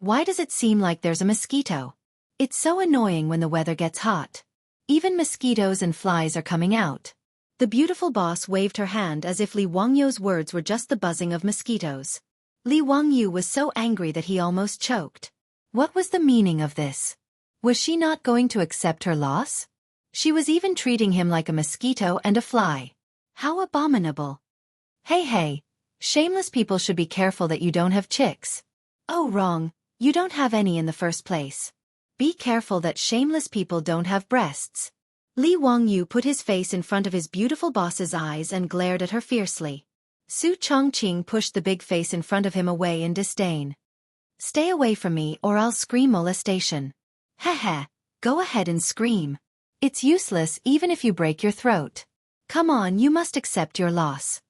Why does it seem like there's a mosquito? It's so annoying when the weather gets hot. Even mosquitoes and flies are coming out. The beautiful boss waved her hand as if Li Wangyu's words were just the buzzing of mosquitoes. Li Wangyu was so angry that he almost choked. What was the meaning of this? Was she not going to accept her loss? She was even treating him like a mosquito and a fly. How abominable. Hey, shameless people should be careful that you don't have chicks. Oh, wrong, you don't have any in the first place. Be careful that shameless people don't have breasts. Li Wangyu put his face in front of his beautiful boss's eyes and glared at her fiercely. Su Chongqing pushed the big face in front of him away in disdain. Stay away from me or I'll scream molestation. Heh, go ahead and scream. It's useless even if you break your throat. Come on, you must accept your loss.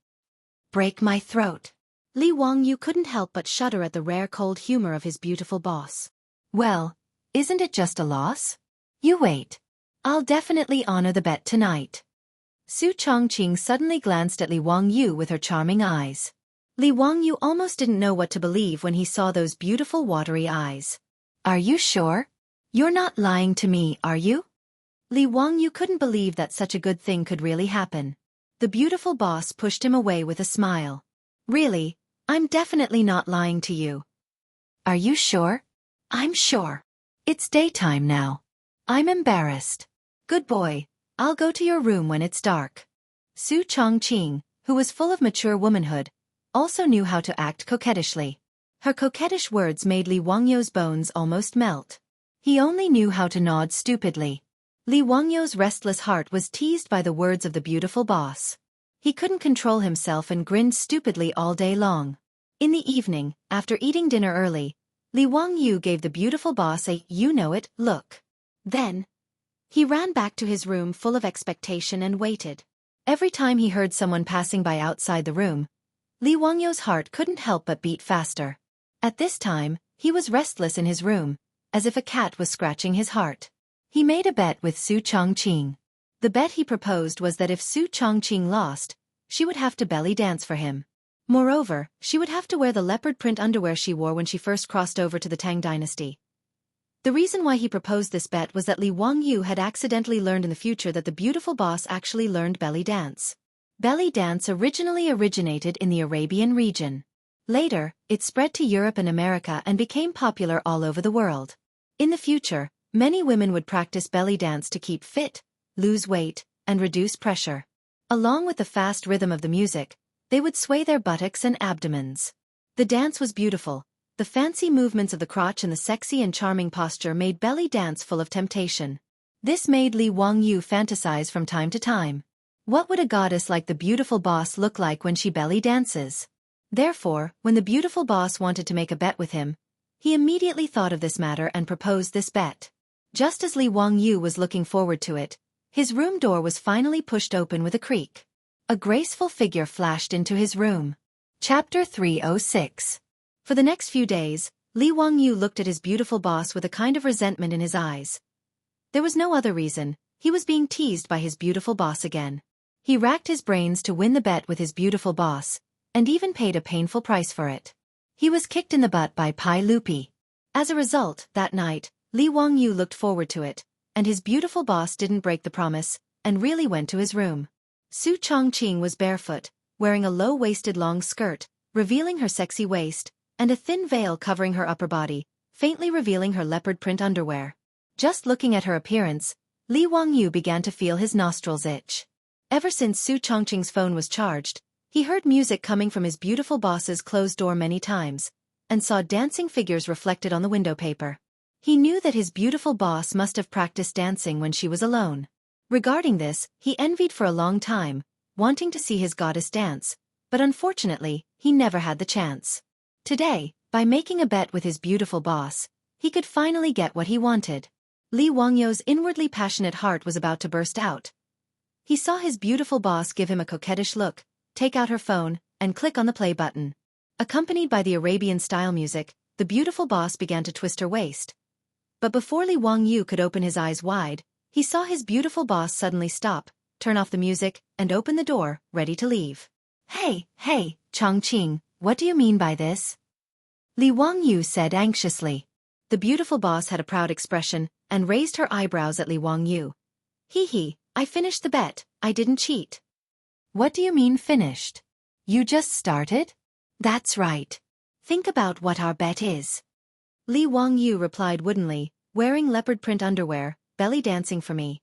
Break my throat. Li Wangyu couldn't help but shudder at the rare cold humor of his beautiful boss. Well, isn't it just a loss? You wait. I'll definitely honor the bet tonight. Su Chongqing suddenly glanced at Li Wangyu with her charming eyes. Li Wangyu almost didn't know what to believe when he saw those beautiful watery eyes. Are you sure? You're not lying to me, are you? Li Wangyu couldn't believe that such a good thing could really happen. The beautiful boss pushed him away with a smile. Really, I'm definitely not lying to you. Are you sure? I'm sure. It's daytime now. I'm embarrassed. Good boy, I'll go to your room when it's dark. Su Chongqing, who was full of mature womanhood, also knew how to act coquettishly. Her coquettish words made Li Wangyu's bones almost melt. He only knew how to nod stupidly. Li Wangyu's restless heart was teased by the words of the beautiful boss. He couldn't control himself and grinned stupidly all day long. In the evening, after eating dinner early, Li Wangyu gave the beautiful boss a you-know-it look. Then, he ran back to his room full of expectation and waited. Every time he heard someone passing by outside the room, Li Wangyu's heart couldn't help but beat faster. At this time, he was restless in his room, as if a cat was scratching his heart. He made a bet with Su Chongqing. The bet he proposed was that if Su Chongqing lost, she would have to belly dance for him. Moreover, she would have to wear the leopard print underwear she wore when she first crossed over to the Tang dynasty. The reason why he proposed this bet was that Li Wangyu had accidentally learned in the future that the beautiful boss actually learned belly dance. Belly dance originally originated in the Arabian region. Later, it spread to Europe and America and became popular all over the world. In the future, many women would practice belly dance to keep fit, lose weight, and reduce pressure. Along with the fast rhythm of the music, they would sway their buttocks and abdomens. The dance was beautiful. The fancy movements of the crotch and the sexy and charming posture made belly dance full of temptation. This made Li Wangyu fantasize from time to time. What would a goddess like the beautiful boss look like when she belly dances? Therefore, when the beautiful boss wanted to make a bet with him, he immediately thought of this matter and proposed this bet. Just as Li Wangyu was looking forward to it, his room door was finally pushed open with a creak. A graceful figure flashed into his room. Chapter 306. For the next few days, Li Wangyu looked at his beautiful boss with a kind of resentment in his eyes. There was no other reason. He was being teased by his beautiful boss again. He racked his brains to win the bet with his beautiful boss, and even paid a painful price for it. He was kicked in the butt by Pai Lupi. As a result, that night, Li Wangyu looked forward to it, and his beautiful boss didn't break the promise, and really went to his room. Su Chongqing was barefoot, wearing a low-waisted long skirt, revealing her sexy waist, and a thin veil covering her upper body, faintly revealing her leopard print underwear. Just looking at her appearance, Li Wangyu began to feel his nostrils itch. Ever since Su Chongqing's phone was charged, he heard music coming from his beautiful boss's closed door many times, and saw dancing figures reflected on the window paper. He knew that his beautiful boss must have practiced dancing when she was alone. Regarding this, he envied for a long time, wanting to see his goddess dance, but unfortunately, he never had the chance. Today, by making a bet with his beautiful boss, he could finally get what he wanted. Li Wangyu's inwardly passionate heart was about to burst out. He saw his beautiful boss give him a coquettish look, take out her phone, and click on the play button. Accompanied by the Arabian-style music, the beautiful boss began to twist her waist. But before Li Wangyu could open his eyes wide, he saw his beautiful boss suddenly stop, turn off the music, and open the door, ready to leave. Hey, Chongqing, what do you mean by this? Li Wangyu said anxiously. The beautiful boss had a proud expression, and raised her eyebrows at Li Wangyu. I finished the bet, I didn't cheat. What do you mean finished? You just started? That's right. Think about what our bet is. Li Wangyu replied woodenly, wearing leopard print underwear, belly dancing for me.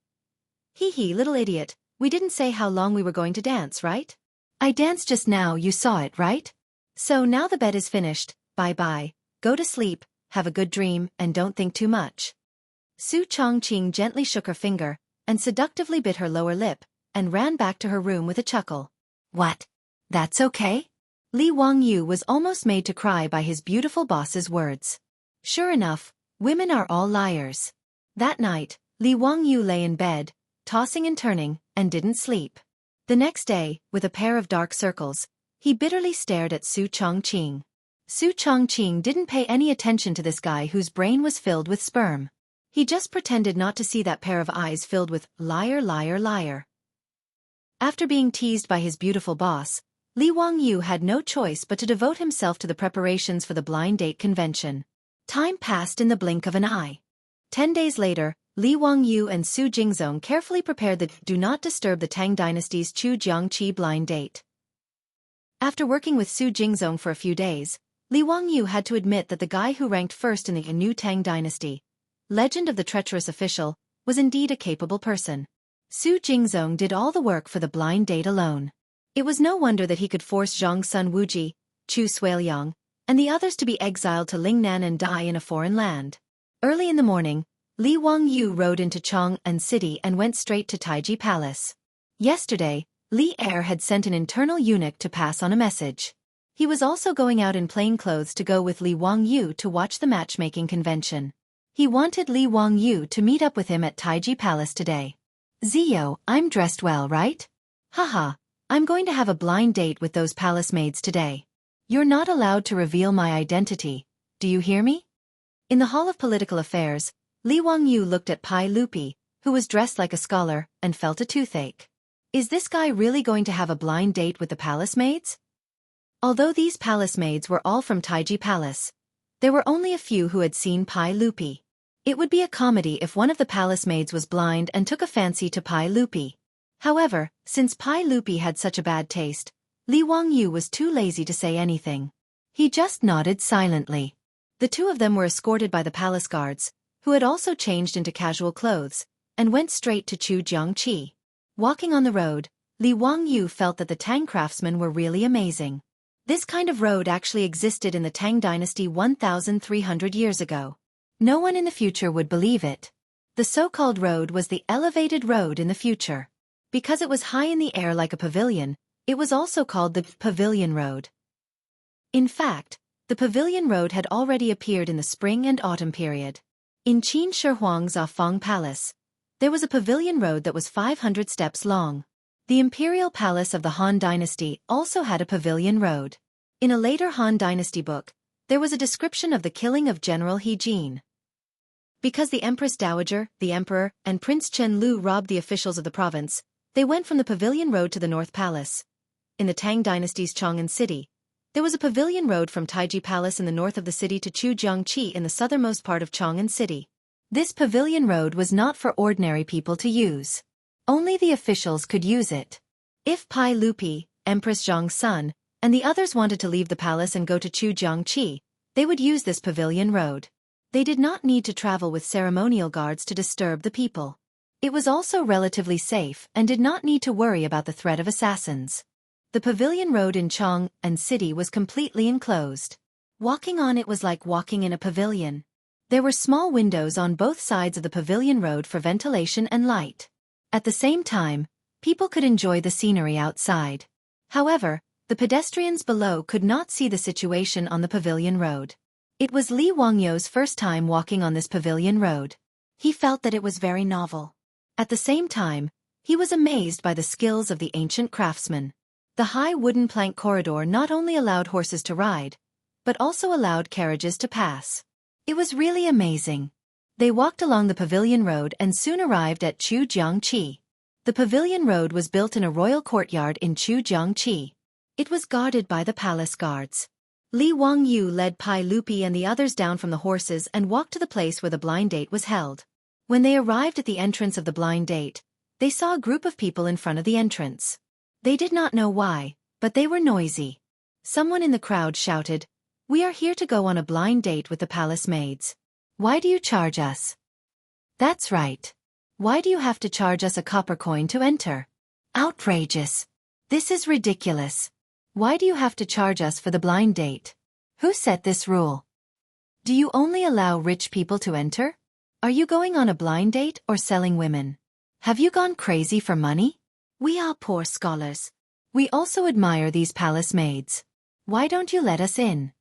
Little idiot, we didn't say how long we were going to dance, right? I danced just now, you saw it, right? So now the bet is finished, bye-bye, go to sleep, have a good dream, and don't think too much. Su Chongqing gently shook her finger, and seductively bit her lower lip, and ran back to her room with a chuckle. What? That's okay? Li Wangyu was almost made to cry by his beautiful boss's words. Sure enough, women are all liars. That night, Li Wangyu lay in bed, tossing and turning, and didn't sleep. The next day, with a pair of dark circles, he bitterly stared at Su Chongqing. Su Chongqing didn't pay any attention to this guy whose brain was filled with sperm. He just pretended not to see that pair of eyes filled with liar, liar, liar. After being teased by his beautiful boss, Li Wangyu had no choice but to devote himself to the preparations for the blind date convention. Time passed in the blink of an eye. 10 days later, Li Wangyu and Su Jingzong carefully prepared the Do Not Disturb the Tang Dynasty's Chu Jiangqi blind date. After working with Su Jingzong for a few days, Li Wangyu had to admit that the guy who ranked first in the new Tang Dynasty, Legend of the Treacherous Official, was indeed a capable person. Su Jingzong did all the work for the blind date alone. It was no wonder that he could force Zhang Sun Wuji, Chu Suiliang, and the others to be exiled to Lingnan and die in a foreign land. Early in the morning, Li Wangyu rode into Chang'an City and went straight to Taiji Palace. Yesterday, Li Er had sent an internal eunuch to pass on a message. He was also going out in plain clothes to go with Li Wangyu to watch the matchmaking convention. He wanted Li Wangyu to meet up with him at Taiji Palace today. Zio, I'm dressed well, right? Haha, I'm going to have a blind date with those palace maids today. You're not allowed to reveal my identity, do you hear me? In the Hall of Political Affairs, Li Wangyu looked at Pai Lupi, who was dressed like a scholar, and felt a toothache. Is this guy really going to have a blind date with the palace maids? Although these palace maids were all from Taiji Palace, there were only a few who had seen Pai Lupi. It would be a comedy if one of the palace maids was blind and took a fancy to Pai Lupi. However, since Pai Lupi had such a bad taste, Li Wangyu was too lazy to say anything. He just nodded silently. The two of them were escorted by the palace guards, who had also changed into casual clothes, and went straight to Chu Jiangqi. Walking on the road, Li Wangyu felt that the Tang craftsmen were really amazing. This kind of road actually existed in the Tang dynasty 1,300 years ago. No one in the future would believe it. The so-called road was the elevated road in the future. Because it was high in the air like a pavilion, it was also called the Pavilion Road. In fact, the Pavilion Road had already appeared in the spring and autumn period. In Qin Shi Huang's Afang Palace, there was a pavilion road that was 500 steps long. The imperial palace of the Han Dynasty also had a pavilion road. In a later Han Dynasty book, there was a description of the killing of General He Jin. Because the Empress Dowager, the Emperor, and Prince Chen Lu robbed the officials of the province, they went from the pavilion road to the North Palace. In the Tang Dynasty's Chang'an City, there was a pavilion road from Taiji Palace in the north of the city to Chujiangqi in the southernmost part of Chang'an City. This pavilion road was not for ordinary people to use. Only the officials could use it. If Pai Lupi, Empress Zhang's son, and the others wanted to leave the palace and go to Chujiangqi, they would use this pavilion road. They did not need to travel with ceremonial guards to disturb the people. It was also relatively safe and did not need to worry about the threat of assassins. The pavilion road in Chang'an City was completely enclosed. Walking on it was like walking in a pavilion. There were small windows on both sides of the pavilion road for ventilation and light. At the same time, people could enjoy the scenery outside. However, the pedestrians below could not see the situation on the pavilion road. It was Li Wangyo's first time walking on this pavilion road. He felt that it was very novel. At the same time, he was amazed by the skills of the ancient craftsmen. The high wooden plank corridor not only allowed horses to ride, but also allowed carriages to pass. It was really amazing. They walked along the pavilion road and soon arrived at Chujiangqi. The pavilion road was built in a royal courtyard in Chujiangqi. It was guarded by the palace guards. Li Wangyu led Pai Lupi and the others down from the horses and walked to the place where the blind date was held. When they arrived at the entrance of the blind date, they saw a group of people in front of the entrance. They did not know why, but they were noisy. Someone in the crowd shouted, "We are here to go on a blind date with the palace maids. Why do you charge us?" "That's right. Why do you have to charge us a copper coin to enter? Outrageous. This is ridiculous. Why do you have to charge us for the blind date? Who set this rule? Do you only allow rich people to enter? Are you going on a blind date or selling women? Have you gone crazy for money? We are poor scholars. We also admire these palace maids. Why don't you let us in?"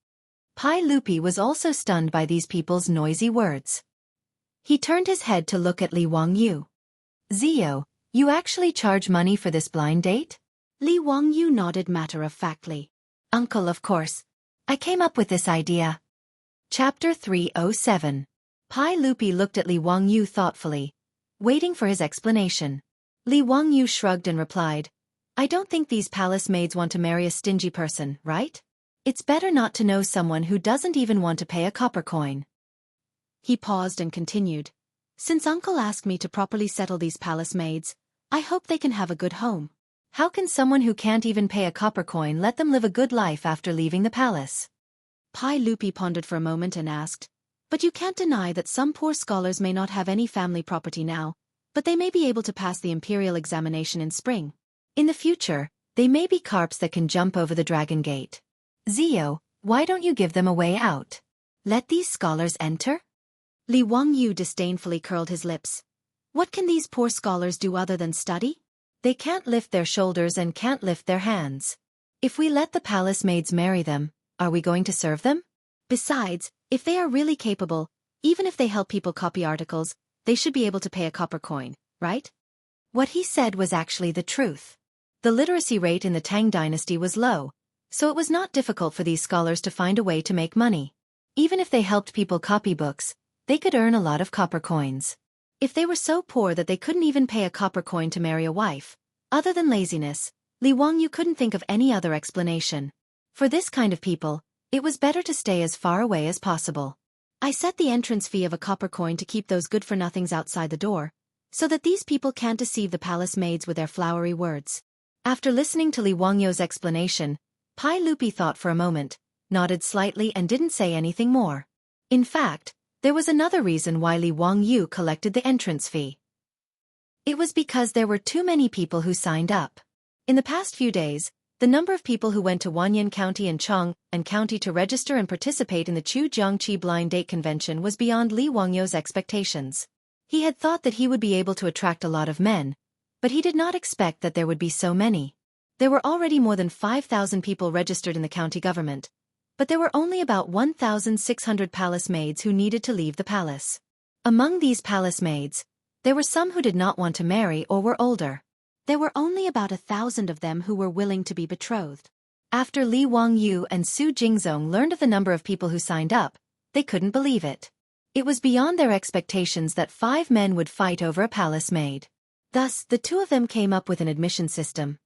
Pai Lupi was also stunned by these people's noisy words. He turned his head to look at Li Wangyu. "Zio, you actually charge money for this blind date?" Li Wangyu nodded matter-of-factly. "Uncle, of course. I came up with this idea." Chapter 307. Pai Lupi looked at Li Wangyu thoughtfully, waiting for his explanation. Li Wangyu shrugged and replied, "I don't think these palace maids want to marry a stingy person, right? It's better not to know someone who doesn't even want to pay a copper coin." He paused and continued, "Since Uncle asked me to properly settle these palace maids, I hope they can have a good home. How can someone who can't even pay a copper coin let them live a good life after leaving the palace?" Pai Lupi pondered for a moment and asked, "But you can't deny that some poor scholars may not have any family property now, but they may be able to pass the imperial examination in spring. In the future, they may be carps that can jump over the dragon gate. Zio, why don't you give them a way out? Let these scholars enter?" Li Wangyu disdainfully curled his lips. "What can these poor scholars do other than study? They can't lift their shoulders and can't lift their hands. If we let the palace maids marry them, are we going to serve them? Besides, if they are really capable, even if they help people copy articles, they should be able to pay a copper coin, right?" What he said was actually the truth. The literacy rate in the Tang dynasty was low, so it was not difficult for these scholars to find a way to make money. Even if they helped people copy books, they could earn a lot of copper coins. If they were so poor that they couldn't even pay a copper coin to marry a wife, other than laziness, Li Wangyu couldn't think of any other explanation. For this kind of people, it was better to stay as far away as possible. "I set the entrance fee of a copper coin to keep those good-for-nothings outside the door, so that these people can't deceive the palace maids with their flowery words." After listening to Li Wangyu's explanation, Pai Lupi thought for a moment, nodded slightly and didn't say anything more. In fact, there was another reason why Li Wangyu collected the entrance fee. It was because there were too many people who signed up. In the past few days, the number of people who went to Wanyan County and Chang'an County to register and participate in the Chujiangqi Blind Date Convention was beyond Li Wangyu's expectations. He had thought that he would be able to attract a lot of men, but he did not expect that there would be so many. There were already more than 5,000 people registered in the county government, but there were only about 1,600 palace maids who needed to leave the palace. Among these palace maids, there were some who did not want to marry or were older. There were only about 1,000 of them who were willing to be betrothed. After Li Wangyu and Su Jingzong learned of the number of people who signed up, they couldn't believe it. It was beyond their expectations that 5 men would fight over a palace maid. Thus, the 2 of them came up with an admission system.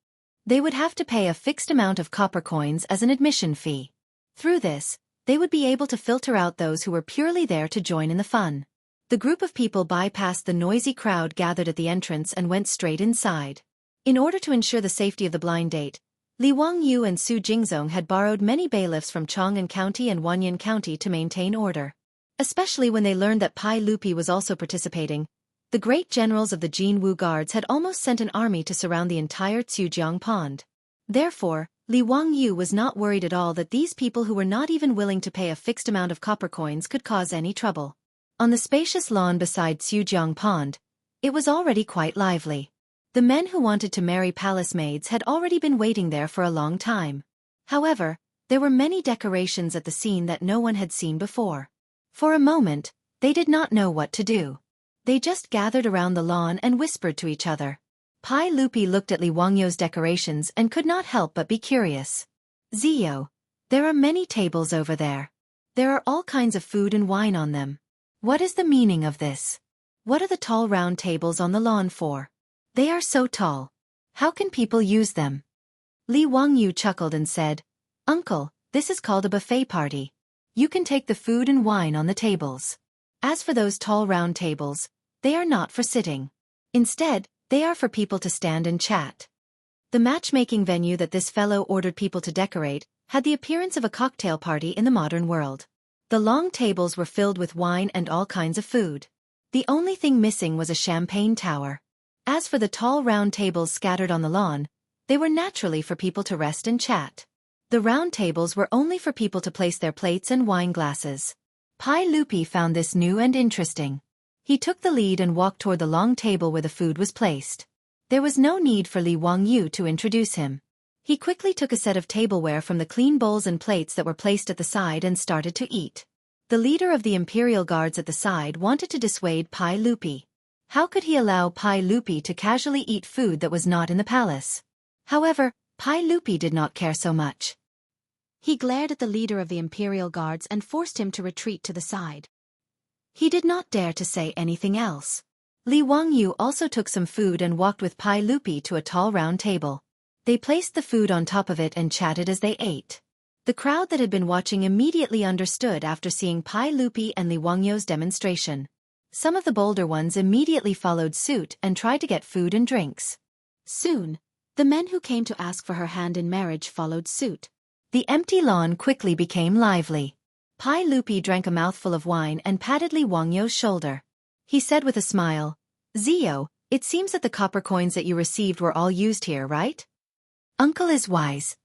They would have to pay a fixed amount of copper coins as an admission fee. Through this, they would be able to filter out those who were purely there to join in the fun. The group of people bypassed the noisy crowd gathered at the entrance and went straight inside. In order to ensure the safety of the blind date, Li Wangyu and Su Jingzong had borrowed many bailiffs from Chang'an County and Wanyan County to maintain order. Especially when they learned that Pai Lupi was also participating, the great generals of the Jinwu Guards had almost sent an army to surround the entire Tsujiang Pond. Therefore, Li Wangyu was not worried at all that these people who were not even willing to pay a fixed amount of copper coins could cause any trouble. On the spacious lawn beside Tsujiang Pond, it was already quite lively. The men who wanted to marry palace maids had already been waiting there for a long time. However, there were many decorations at the scene that no one had seen before. For a moment, they did not know what to do. They just gathered around the lawn and whispered to each other. Pai Lupi looked at Li Wangyu's decorations and could not help but be curious. Zio, there are many tables over there. There are all kinds of food and wine on them. What is the meaning of this? What are the tall round tables on the lawn for? They are so tall. How can people use them? Li Wangyu chuckled and said, Uncle, this is called a buffet party. You can take the food and wine on the tables. As for those tall round tables, they are not for sitting. Instead, they are for people to stand and chat. The matchmaking venue that this fellow ordered people to decorate had the appearance of a cocktail party in the modern world. The long tables were filled with wine and all kinds of food. The only thing missing was a champagne tower. As for the tall round tables scattered on the lawn, they were naturally for people to rest and chat. The round tables were only for people to place their plates and wine glasses. Pai Lupi found this new and interesting. He took the lead and walked toward the long table where the food was placed. There was no need for Li Wangyu to introduce him. He quickly took a set of tableware from the clean bowls and plates that were placed at the side and started to eat. The leader of the Imperial Guards at the side wanted to dissuade Pai Lupi. How could he allow Pai Lupi to casually eat food that was not in the palace? However, Pai Lupi did not care so much. He glared at the leader of the Imperial Guards and forced him to retreat to the side. He did not dare to say anything else. Li Wangyu also took some food and walked with Pai Lupi to a tall round table. They placed the food on top of it and chatted as they ate. The crowd that had been watching immediately understood after seeing Pai Lupi and Li Wangyu's demonstration. Some of the bolder ones immediately followed suit and tried to get food and drinks. Soon, the men who came to ask for her hand in marriage followed suit. The empty lawn quickly became lively. Pai Lupi drank a mouthful of wine and patted Li Wangyu's shoulder. He said with a smile, Zio, it seems that the copper coins that you received were all used here, right? Uncle is wise.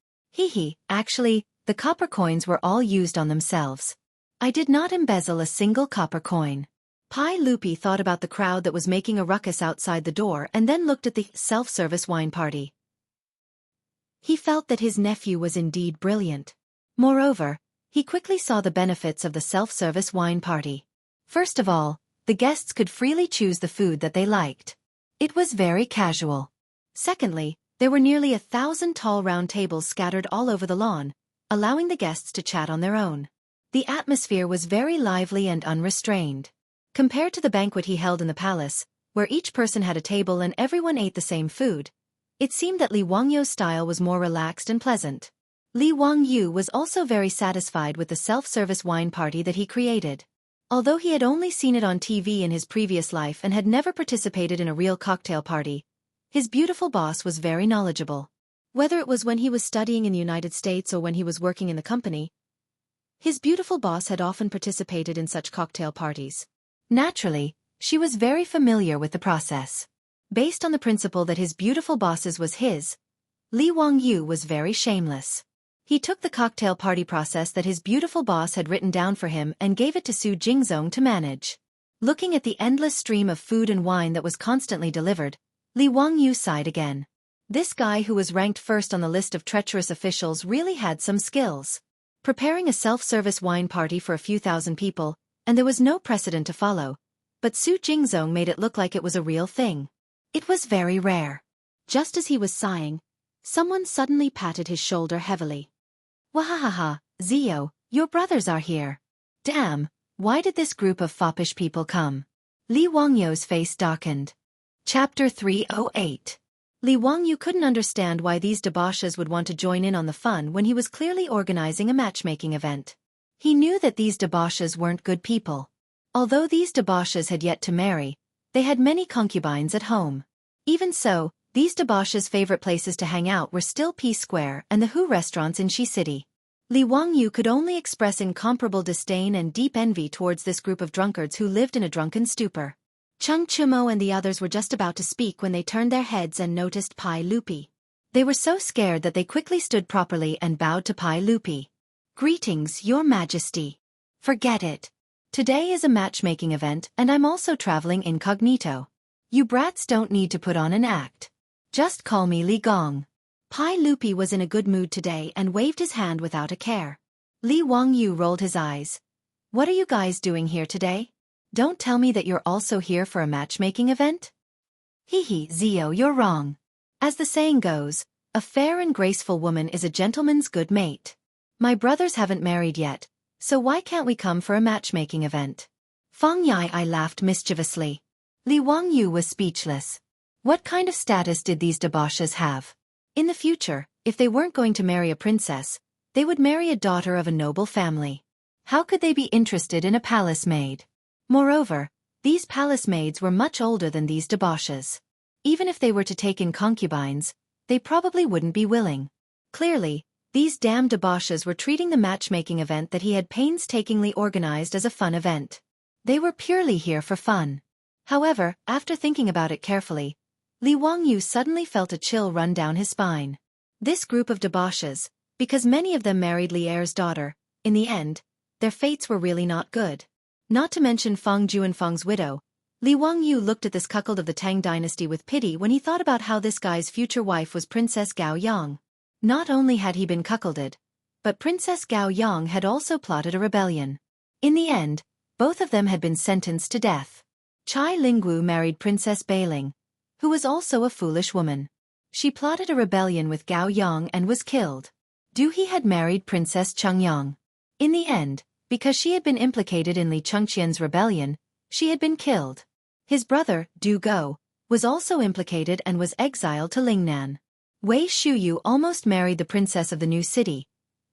Actually, the copper coins were all used on themselves. I did not embezzle a single copper coin. Pai Lupi thought about the crowd that was making a ruckus outside the door and then looked at the self-service wine party. He felt that his nephew was indeed brilliant. Moreover, he quickly saw the benefits of the self-service wine party. First of all, the guests could freely choose the food that they liked. It was very casual. Secondly, there were nearly 1,000 tall round tables scattered all over the lawn, allowing the guests to chat on their own. The atmosphere was very lively and unrestrained. Compared to the banquet he held in the palace, where each person had a table and everyone ate the same food, it seemed that Li Wangyu's style was more relaxed and pleasant. Li Wangyu was also very satisfied with the self-service wine party that he created. Although he had only seen it on TV in his previous life and had never participated in a real cocktail party, his beautiful boss was very knowledgeable. Whether it was when he was studying in the United States or when he was working in the company, his beautiful boss had often participated in such cocktail parties. Naturally, she was very familiar with the process. Based on the principle that his beautiful boss's was his, Li Wangyu was very shameless. He took the cocktail party process that his beautiful boss had written down for him and gave it to Su Jingzong to manage. Looking at the endless stream of food and wine that was constantly delivered, Li Wangyu sighed again. This guy who was ranked first on the list of treacherous officials really had some skills. Preparing a self-service wine party for a few thousand people, and there was no precedent to follow, but Su Jingzong made it look like it was a real thing. It was very rare. Just as he was sighing, someone suddenly patted his shoulder heavily. Wahahaha, Zio, your brothers are here. Damn, why did this group of foppish people come? Li Wangyu's face darkened. Chapter 308. Li Wangyu couldn't understand why these debauches would want to join in on the fun when he was clearly organizing a matchmaking event. He knew that these debauches weren't good people. Although these debauches had yet to marry, they had many concubines at home. Even so, these debauches' favorite places to hang out were still Peace Square and the Hu restaurants in Shi City. Li Wangyu could only express incomparable disdain and deep envy towards this group of drunkards who lived in a drunken stupor. Chung Chumo and the others were just about to speak when they turned their heads and noticed Pai Lupi. They were so scared that they quickly stood properly and bowed to Pai Lupi. Greetings, Your Majesty. Forget it. Today is a matchmaking event and I'm also traveling incognito. You brats don't need to put on an act. Just call me Li Gong. Pai Lupi was in a good mood today and waved his hand without a care. Li Wangyu rolled his eyes. What are you guys doing here today? Don't tell me that you're also here for a matchmaking event? Hee, Zio, you're wrong. As the saying goes, a fair and graceful woman is a gentleman's good mate. My brothers haven't married yet, so why can't we come for a matchmaking event? Feng Yai laughed mischievously. Li Wangyu was speechless. What kind of status did these debauches have? In the future, if they weren't going to marry a princess, they would marry a daughter of a noble family. How could they be interested in a palace maid? Moreover, these palace maids were much older than these debauches. Even if they were to take in concubines, they probably wouldn't be willing. Clearly, these damned debauches were treating the matchmaking event that he had painstakingly organized as a fun event. They were purely here for fun. However, after thinking about it carefully, Li Wangyu suddenly felt a chill run down his spine. This group of debauches, because many of them married Li Er's daughter, in the end, their fates were really not good. Not to mention Feng Juanfeng's widow, Li Wangyu looked at this cuckold of the Tang dynasty with pity when he thought about how this guy's future wife was Princess Gao Yang. Not only had he been cuckolded, but Princess Gao Yang had also plotted a rebellion. In the end, both of them had been sentenced to death. Chai Lingwu married Princess Beiling, who was also a foolish woman. She plotted a rebellion with Gao Yang and was killed. Du He had married Princess Chongyang. In the end, because she had been implicated in Li Chengqian's rebellion, she had been killed. His brother, Du Go, was also implicated and was exiled to Lingnan. Wei Shuyu almost married the princess of the new city,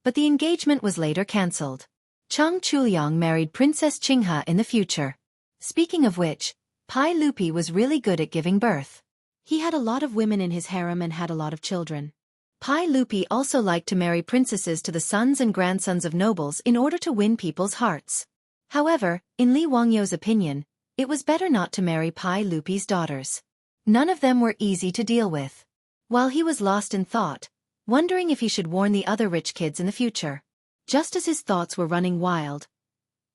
but the engagement was later cancelled. Chang Chuliang married Princess Qinghe in the future. Speaking of which, Pai Lupi was really good at giving birth. He had a lot of women in his harem and had a lot of children. Pai Lupi also liked to marry princesses to the sons and grandsons of nobles in order to win people's hearts. However, in Li Wangyu's opinion, it was better not to marry Pai Lupi's daughters. None of them were easy to deal with. While he was lost in thought, wondering if he should warn the other rich kids in the future. Just as his thoughts were running wild,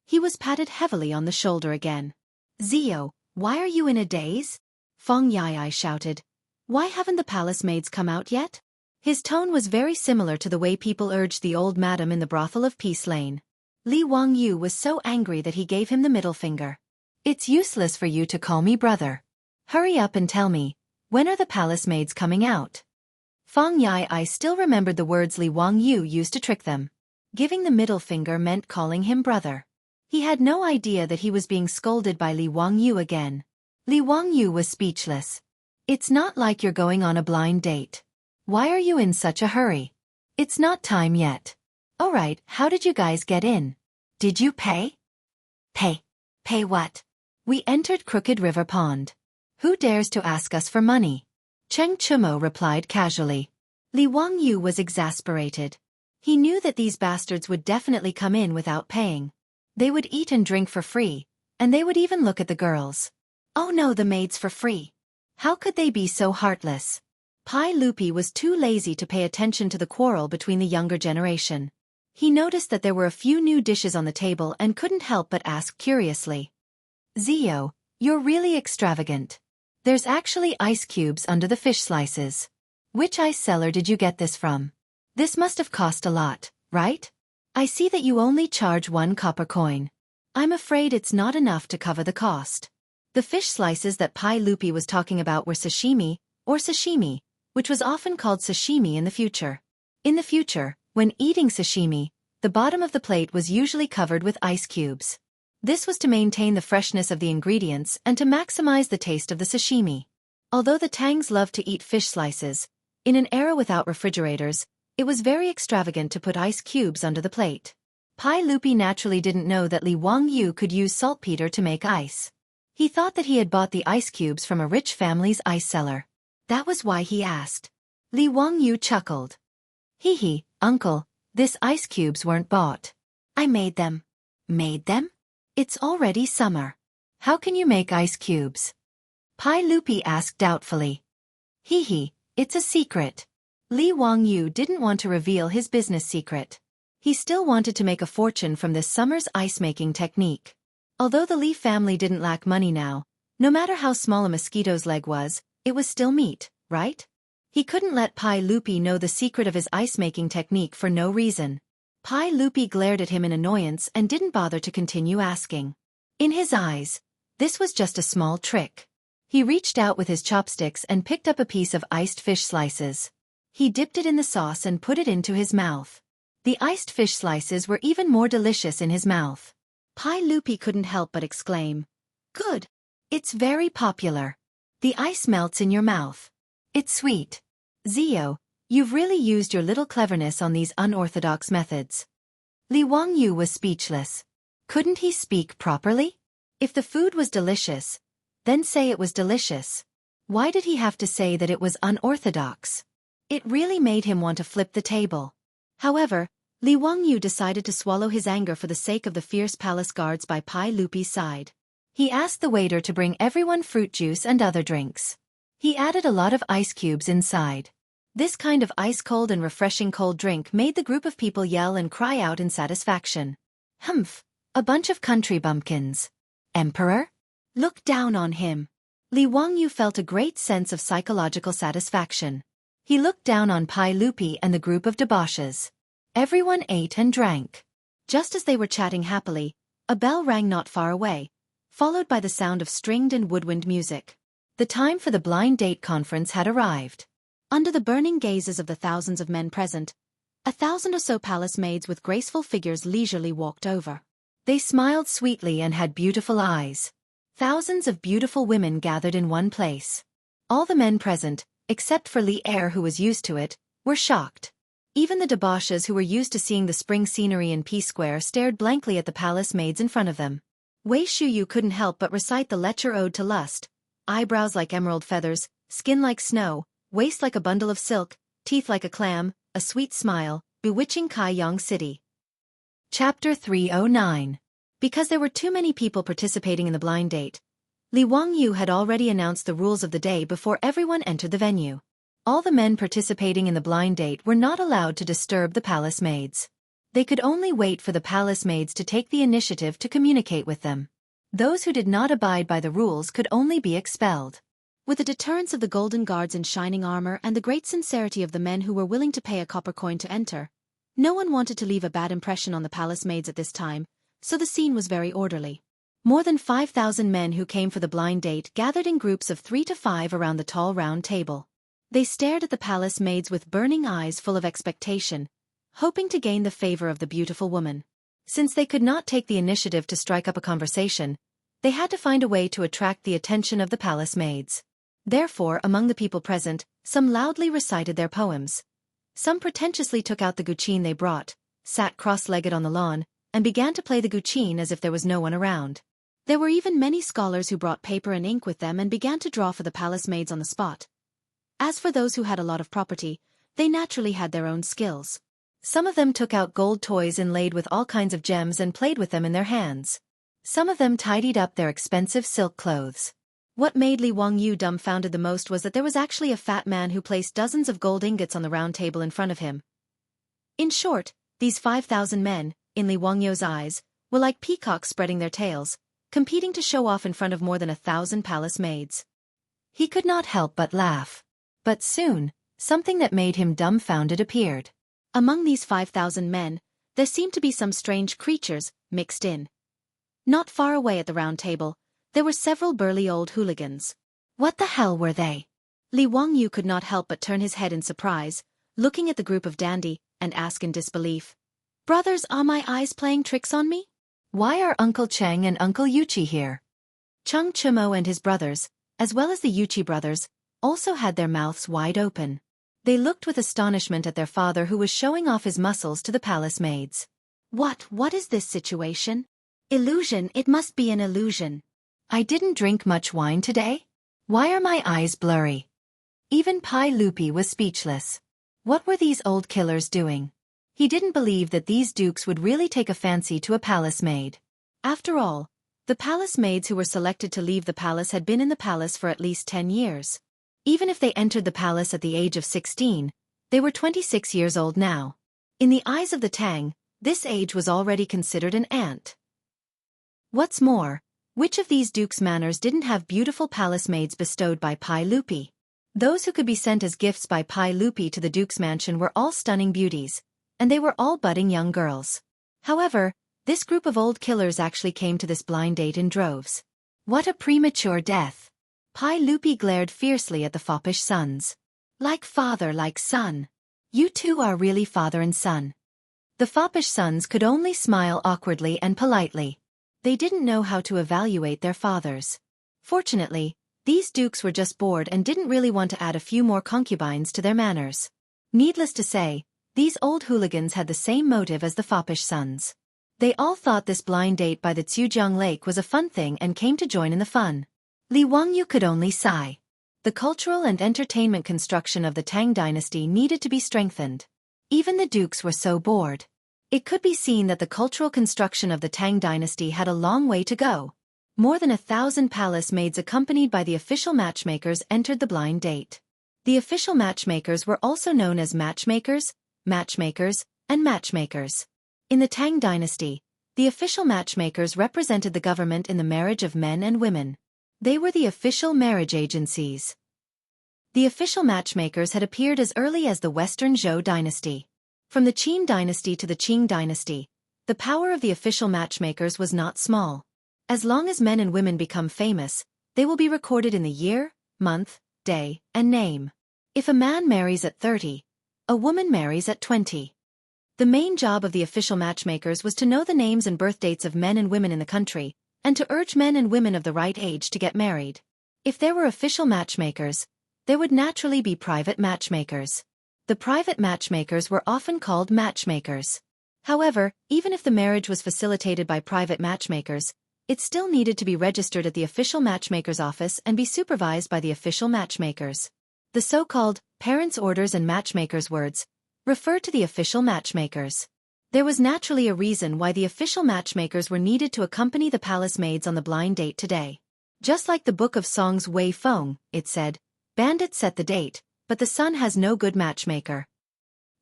he was patted heavily on the shoulder again. Zio, why are you in a daze? Feng Yai shouted. Why haven't the palace maids come out yet? His tone was very similar to the way people urged the old madam in the brothel of Peace Lane. Li Wangyu was so angry that he gave him the middle finger. It's useless for you to call me brother. Hurry up and tell me, when are the palace maids coming out? Feng Yai still remembered the words Li Wangyu used to trick them. Giving the middle finger meant calling him brother. He had no idea that he was being scolded by Li Wangyu again. Li Wangyu was speechless. It's not like you're going on a blind date. Why are you in such a hurry? It's not time yet. Alright, how did you guys get in? Did you pay? Pay? Pay what? We entered Crooked River Pond. Who dares to ask us for money? Cheng Chumo replied casually. Li Wangyu was exasperated. He knew that these bastards would definitely come in without paying. They would eat and drink for free, and they would even look at the girls. Oh no, the maids for free. How could they be so heartless? Pai Lupi was too lazy to pay attention to the quarrel between the younger generation. He noticed that there were a few new dishes on the table and couldn't help but ask curiously. Zio, you're really extravagant. There's actually ice cubes under the fish slices. Which ice cellar did you get this from? This must have cost a lot, right? I see that you only charge 1 copper coin. I'm afraid it's not enough to cover the cost. The fish slices that Pai Lupi was talking about were sashimi, or sashimi, which was often called sashimi in the future. In the future, when eating sashimi, the bottom of the plate was usually covered with ice cubes. This was to maintain the freshness of the ingredients and to maximize the taste of the sashimi. Although the Tangs loved to eat fish slices, in an era without refrigerators, it was very extravagant to put ice cubes under the plate. Pai Lupi naturally didn't know that Li Wangyu could use saltpeter to make ice. He thought that he had bought the ice cubes from a rich family's ice cellar. That was why he asked. Li Wangyu chuckled. Hee hee, uncle, this ice cubes weren't bought. I made them. Made them? It's already summer. How can you make ice cubes? Pai Lupi asked doubtfully. Hee hee, it's a secret. Li Wangyu didn't want to reveal his business secret. He still wanted to make a fortune from this summer's ice-making technique. Although the Li family didn't lack money now, no matter how small a mosquito's leg was, it was still meat, right? He couldn't let Pai Lupi know the secret of his ice-making technique for no reason. Pai Lupi glared at him in annoyance and didn't bother to continue asking. In his eyes, this was just a small trick. He reached out with his chopsticks and picked up a piece of iced fish slices. He dipped it in the sauce and put it into his mouth. The iced fish slices were even more delicious in his mouth. Pai Lupi couldn't help but exclaim, "Good! It's very popular. The ice melts in your mouth. It's sweet. Zio, you've really used your little cleverness on these unorthodox methods." Li Wangyu was speechless. Couldn't he speak properly? If the food was delicious, then say it was delicious. Why did he have to say that it was unorthodox? It really made him want to flip the table. However, Li Wangyu decided to swallow his anger for the sake of the fierce palace guards by Pai Lupi's side. He asked the waiter to bring everyone fruit juice and other drinks. He added a lot of ice cubes inside. This kind of ice-cold and refreshing cold drink made the group of people yell and cry out in satisfaction. Humph! A bunch of country bumpkins. Emperor? Look down on him. Li Wangyu felt a great sense of psychological satisfaction. He looked down on Pai Lupi and the group of debauches. Everyone ate and drank. Just as they were chatting happily, a bell rang not far away, followed by the sound of stringed and woodwind music. The time for the blind date conference had arrived. Under the burning gazes of the thousands of men present, 1,000 or so palace maids with graceful figures leisurely walked over. They smiled sweetly and had beautiful eyes. Thousands of beautiful women gathered in one place. All the men present, except for Li Er who was used to it, were shocked. Even the debauches who were used to seeing the spring scenery in P Square stared blankly at the palace maids in front of them. Wei Shuyu couldn't help but recite the lecture ode to lust. Eyebrows like emerald feathers, skin like snow, waist like a bundle of silk, teeth like a clam, a sweet smile, bewitching Kaiyang City. Chapter 309. Because there were too many people participating in the blind date, Li Wangyu had already announced the rules of the day before everyone entered the venue. All the men participating in the blind date were not allowed to disturb the palace maids. They could only wait for the palace maids to take the initiative to communicate with them. Those who did not abide by the rules could only be expelled. With the deterrence of the golden guards in shining armor and the great sincerity of the men who were willing to pay a copper coin to enter, no one wanted to leave a bad impression on the palace maids at this time, so the scene was very orderly. More than 5,000 men who came for the blind date gathered in groups of 3 to 5 around the tall round table. They stared at the palace maids with burning eyes full of expectation, hoping to gain the favor of the beautiful woman. Since they could not take the initiative to strike up a conversation, they had to find a way to attract the attention of the palace maids. Therefore, among the people present, some loudly recited their poems. Some pretentiously took out the guqin they brought, sat cross-legged on the lawn, and began to play the guqin as if there was no one around. There were even many scholars who brought paper and ink with them and began to draw for the palace maids on the spot. As for those who had a lot of property, they naturally had their own skills. Some of them took out gold toys inlaid with all kinds of gems and played with them in their hands. Some of them tidied up their expensive silk clothes. What made Li Wangyu dumbfounded the most was that there was actually a fat man who placed dozens of gold ingots on the round table in front of him. In short, these 5,000 men, in Li Wangyu's eyes, were like peacocks spreading their tails, competing to show off in front of more than 1,000 palace maids. He could not help but laugh. But soon, something that made him dumbfounded appeared. Among these 5,000 men, there seemed to be some strange creatures mixed in. Not far away at the round table, there were several burly old hooligans. What the hell were they? Li Wangyu could not help but turn his head in surprise, looking at the group of dandy, and ask in disbelief. Brothers, are my eyes playing tricks on me? Why are Uncle Cheng and Uncle Yuchi here? Chung Chimo and his brothers, as well as the Yuchi brothers, also had their mouths wide open. They looked with astonishment at their father, who was showing off his muscles to the palace maids. What is this situation? Illusion, it must be an illusion. I didn't drink much wine today. Why are my eyes blurry? Even Pai Lupi was speechless. What were these old killers doing? He didn't believe that these dukes would really take a fancy to a palace maid. After all, the palace maids who were selected to leave the palace had been in the palace for at least 10 years. Even if they entered the palace at the age of 16, they were 26 years old now. In the eyes of the Tang, this age was already considered an ant. What's more, which of these dukes' manors didn't have beautiful palace maids bestowed by Pai Lupi? Those who could be sent as gifts by Pai Lupi to the duke's mansion were all stunning beauties, and they were all budding young girls. However, this group of old killers actually came to this blind date in droves. What a premature death! Pai Lupi glared fiercely at the foppish sons. Like father, like son. You two are really father and son. The foppish sons could only smile awkwardly and politely. They didn't know how to evaluate their fathers. Fortunately, these dukes were just bored and didn't really want to add a few more concubines to their manors. Needless to say, these old hooligans had the same motive as the foppish sons. They all thought this blind date by the Tsujiang Lake was a fun thing and came to join in the fun. Li Wangyu could only sigh. The cultural and entertainment construction of the Tang dynasty needed to be strengthened. Even the dukes were so bored. It could be seen that the cultural construction of the Tang dynasty had a long way to go. More than 1,000 palace maids accompanied by the official matchmakers entered the blind date. The official matchmakers were also known as matchmakers, and matchmakers. In the Tang dynasty, the official matchmakers represented the government in the marriage of men and women. They were the official marriage agencies. The official matchmakers had appeared as early as the Western Zhou dynasty. From the Qin dynasty to the Qing dynasty, the power of the official matchmakers was not small. As long as men and women become famous, they will be recorded in the year, month, day, and name. If a man marries at 30, a woman marries at 20. The main job of the official matchmakers was to know the names and birth dates of men and women in the country, and to urge men and women of the right age to get married. If there were official matchmakers, there would naturally be private matchmakers. The private matchmakers were often called matchmakers. However, even if the marriage was facilitated by private matchmakers, it still needed to be registered at the official matchmaker's office and be supervised by the official matchmakers. The so-called parents' orders and matchmakers' words refer to the official matchmakers. There was naturally a reason why the official matchmakers were needed to accompany the palace maids on the blind date today. Just like the Book of Songs Wei Feng, it said, bandits set the date, but the sun has no good matchmaker.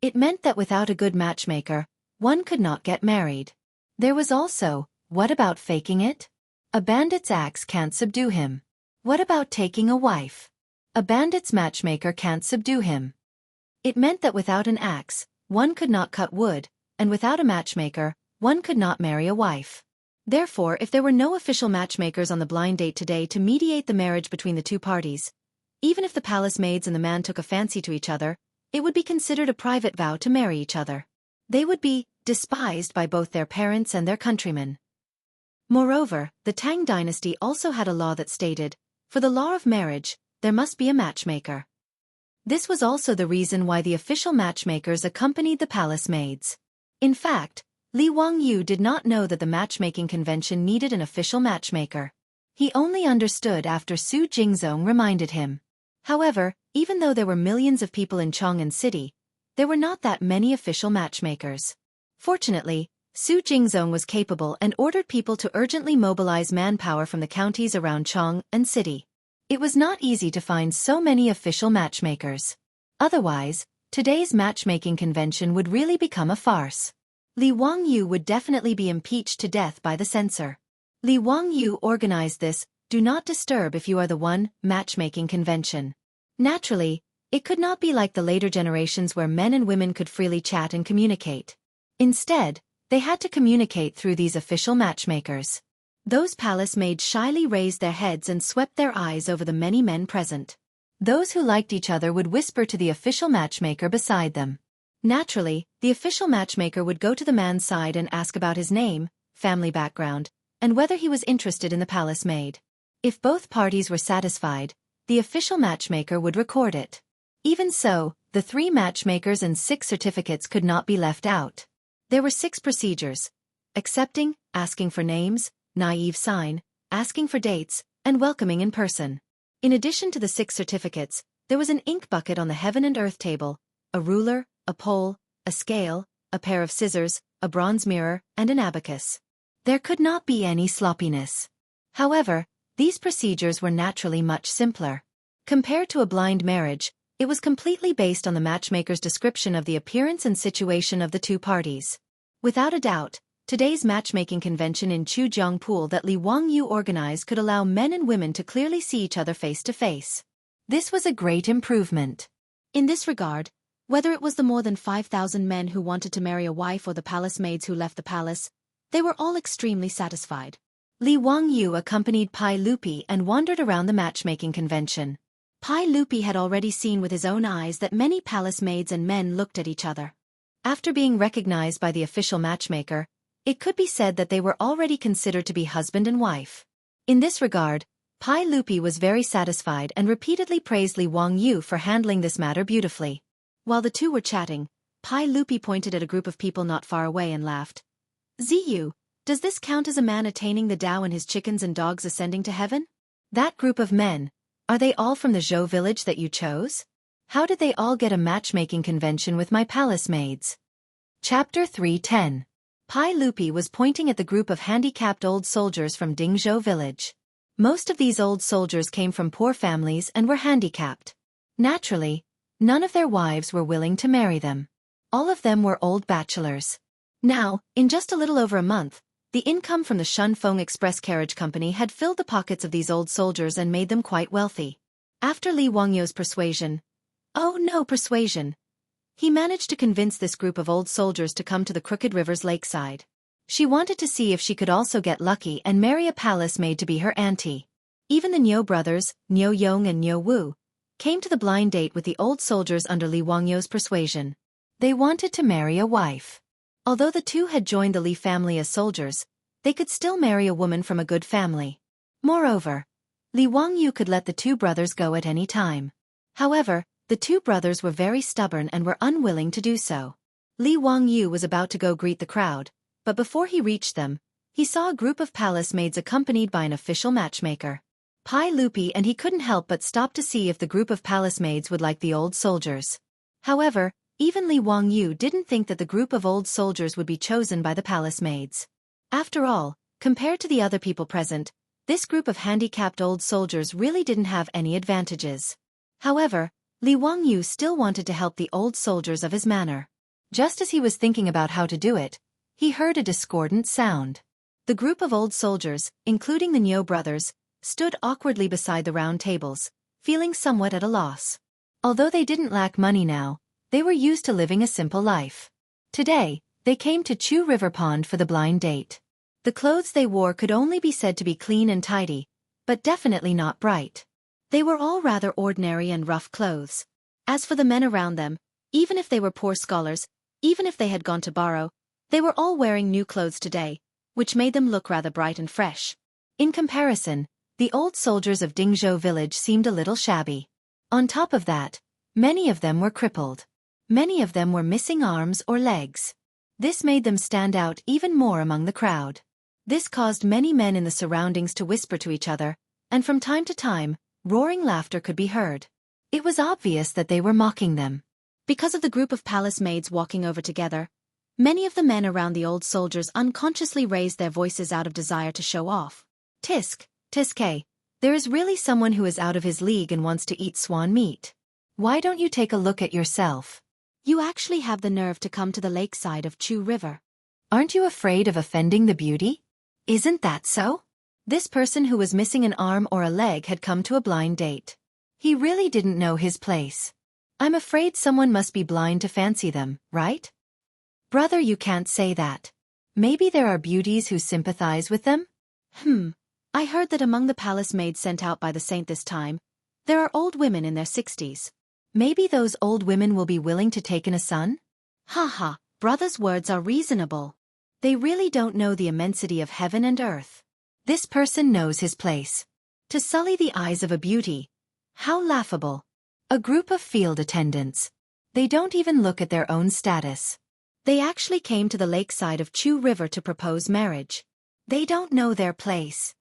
It meant that without a good matchmaker, one could not get married. There was also, what about faking it? A bandit's axe can't subdue him. What about taking a wife? A bandit's matchmaker can't subdue him. It meant that without an axe, one could not cut wood, and without a matchmaker, one could not marry a wife. Therefore, if there were no official matchmakers on the blind date today to mediate the marriage between the two parties, even if the palace maids and the man took a fancy to each other, it would be considered a private vow to marry each other. They would be despised by both their parents and their countrymen. Moreover, the Tang dynasty also had a law that stated, for the law of marriage, there must be a matchmaker. This was also the reason why the official matchmakers accompanied the palace maids. In fact, Li Wangyu did not know that the matchmaking convention needed an official matchmaker. He only understood after Su Jingzong reminded him. However, even though there were millions of people in Chang'an City, there were not that many official matchmakers. Fortunately, Su Jingzong was capable and ordered people to urgently mobilize manpower from the counties around Chang'an City. It was not easy to find so many official matchmakers. Otherwise, today's matchmaking convention would really become a farce. Li Wangyu would definitely be impeached to death by the censor. Li Wangyu organized this "do not disturb if you are the one" matchmaking convention. Naturally, it could not be like the later generations where men and women could freely chat and communicate. Instead, they had to communicate through these official matchmakers. Those palace maids shyly raised their heads and swept their eyes over the many men present. Those who liked each other would whisper to the official matchmaker beside them. Naturally, the official matchmaker would go to the man's side and ask about his name, family background, and whether he was interested in the palace maid. If both parties were satisfied, the official matchmaker would record it. Even so, the 3 matchmakers and 6 certificates could not be left out. There were 6 procedures: accepting, asking for names, naive sign, asking for dates, and welcoming in person. In addition to the 6 certificates, there was an ink bucket on the heaven and earth table, a ruler, a pole, a scale, a pair of scissors, a bronze mirror, and an abacus. There could not be any sloppiness. However, these procedures were naturally much simpler. Compared to a blind marriage, it was completely based on the matchmaker's description of the appearance and situation of the 2 parties. Without a doubt, today's matchmaking convention in Chujiangpool that Li Wangyu organized could allow men and women to clearly see each other face to face. This was a great improvement. In this regard, whether it was the more than 5,000 men who wanted to marry a wife or the palace maids who left the palace, they were all extremely satisfied. Li Wangyu accompanied Pai Lupi and wandered around the matchmaking convention. Pai Lupi had already seen with his own eyes that many palace maids and men looked at each other. After being recognized by the official matchmaker, it could be said that they were already considered to be husband and wife. In this regard, Pai Lupi was very satisfied and repeatedly praised Li Wangyu for handling this matter beautifully. While the two were chatting, Pai Lupi pointed at a group of people not far away and laughed. "Ziyu, does this count as a man attaining the Tao and his chickens and dogs ascending to heaven? That group of men, are they all from the Zhou village that you chose? How did they all get a matchmaking convention with my palace maids?" Chapter 310. Pai Lupi was pointing at the group of handicapped old soldiers from Dingzhou village. Most of these old soldiers came from poor families and were handicapped. Naturally, none of their wives were willing to marry them. All of them were old bachelors. Now, in just a little over a month, the income from the Shunfeng Express Carriage Company had filled the pockets of these old soldiers and made them quite wealthy. After Li Wangyu's persuasion, he managed to convince this group of old soldiers to come to the Crooked River's lakeside. She wanted to see if she could also get lucky and marry a palace maid to be her auntie. Even the Niu brothers, Niu Yong and Niu Wu, came to the blind date with the old soldiers under Li Wangyu's persuasion. They wanted to marry a wife. Although the two had joined the Li family as soldiers, they could still marry a woman from a good family. Moreover, Li Wangyu could let the 2 brothers go at any time. However, the 2 brothers were very stubborn and were unwilling to do so. Li Wangyu was about to go greet the crowd, but before he reached them, he saw a group of palace maids accompanied by an official matchmaker. Pai Lupi and he couldn't help but stop to see if the group of palace maids would like the old soldiers. However, even Li Wangyu didn't think that the group of old soldiers would be chosen by the palace maids. After all, compared to the other people present, this group of handicapped old soldiers really didn't have any advantages. However, Li Wangyu still wanted to help the old soldiers of his manor. Just as he was thinking about how to do it, he heard a discordant sound. The group of old soldiers, including the Niu brothers, stood awkwardly beside the round tables, feeling somewhat at a loss. Although they didn't lack money now, they were used to living a simple life. Today, they came to Chu River Pond for the blind date. The clothes they wore could only be said to be clean and tidy, but definitely not bright. They were all rather ordinary and rough clothes. As for the men around them, even if they were poor scholars, even if they had gone to borrow, they were all wearing new clothes today, which made them look rather bright and fresh. In comparison, the old soldiers of Dingzhou village seemed a little shabby. On top of that, many of them were crippled. Many of them were missing arms or legs. This made them stand out even more among the crowd. This caused many men in the surroundings to whisper to each other, and from time to time, roaring laughter could be heard. It was obvious that they were mocking them. Because of the group of palace maids walking over together, many of the men around the old soldiers unconsciously raised their voices out of desire to show off. Tisk, Tiske, there is really someone who is out of his league and wants to eat swan meat. Why don't you take a look at yourself? You actually have the nerve to come to the lakeside of Chu River. Aren't you afraid of offending the beauty? Isn't that so? This person who was missing an arm or a leg had come to a blind date. He really didn't know his place. I'm afraid someone must be blind to fancy them, right? Brother, you can't say that. Maybe there are beauties who sympathize with them? I heard that among the palace maids sent out by the saint this time, there are old women in their 60s. Maybe those old women will be willing to take in a son? Ha, brother's words are reasonable. They really don't know the immensity of heaven and earth. This person knows his place. To sully the eyes of a beauty. How laughable. A group of field attendants. They don't even look at their own status. They actually came to the lakeside of Chu River to propose marriage. They don't know their place.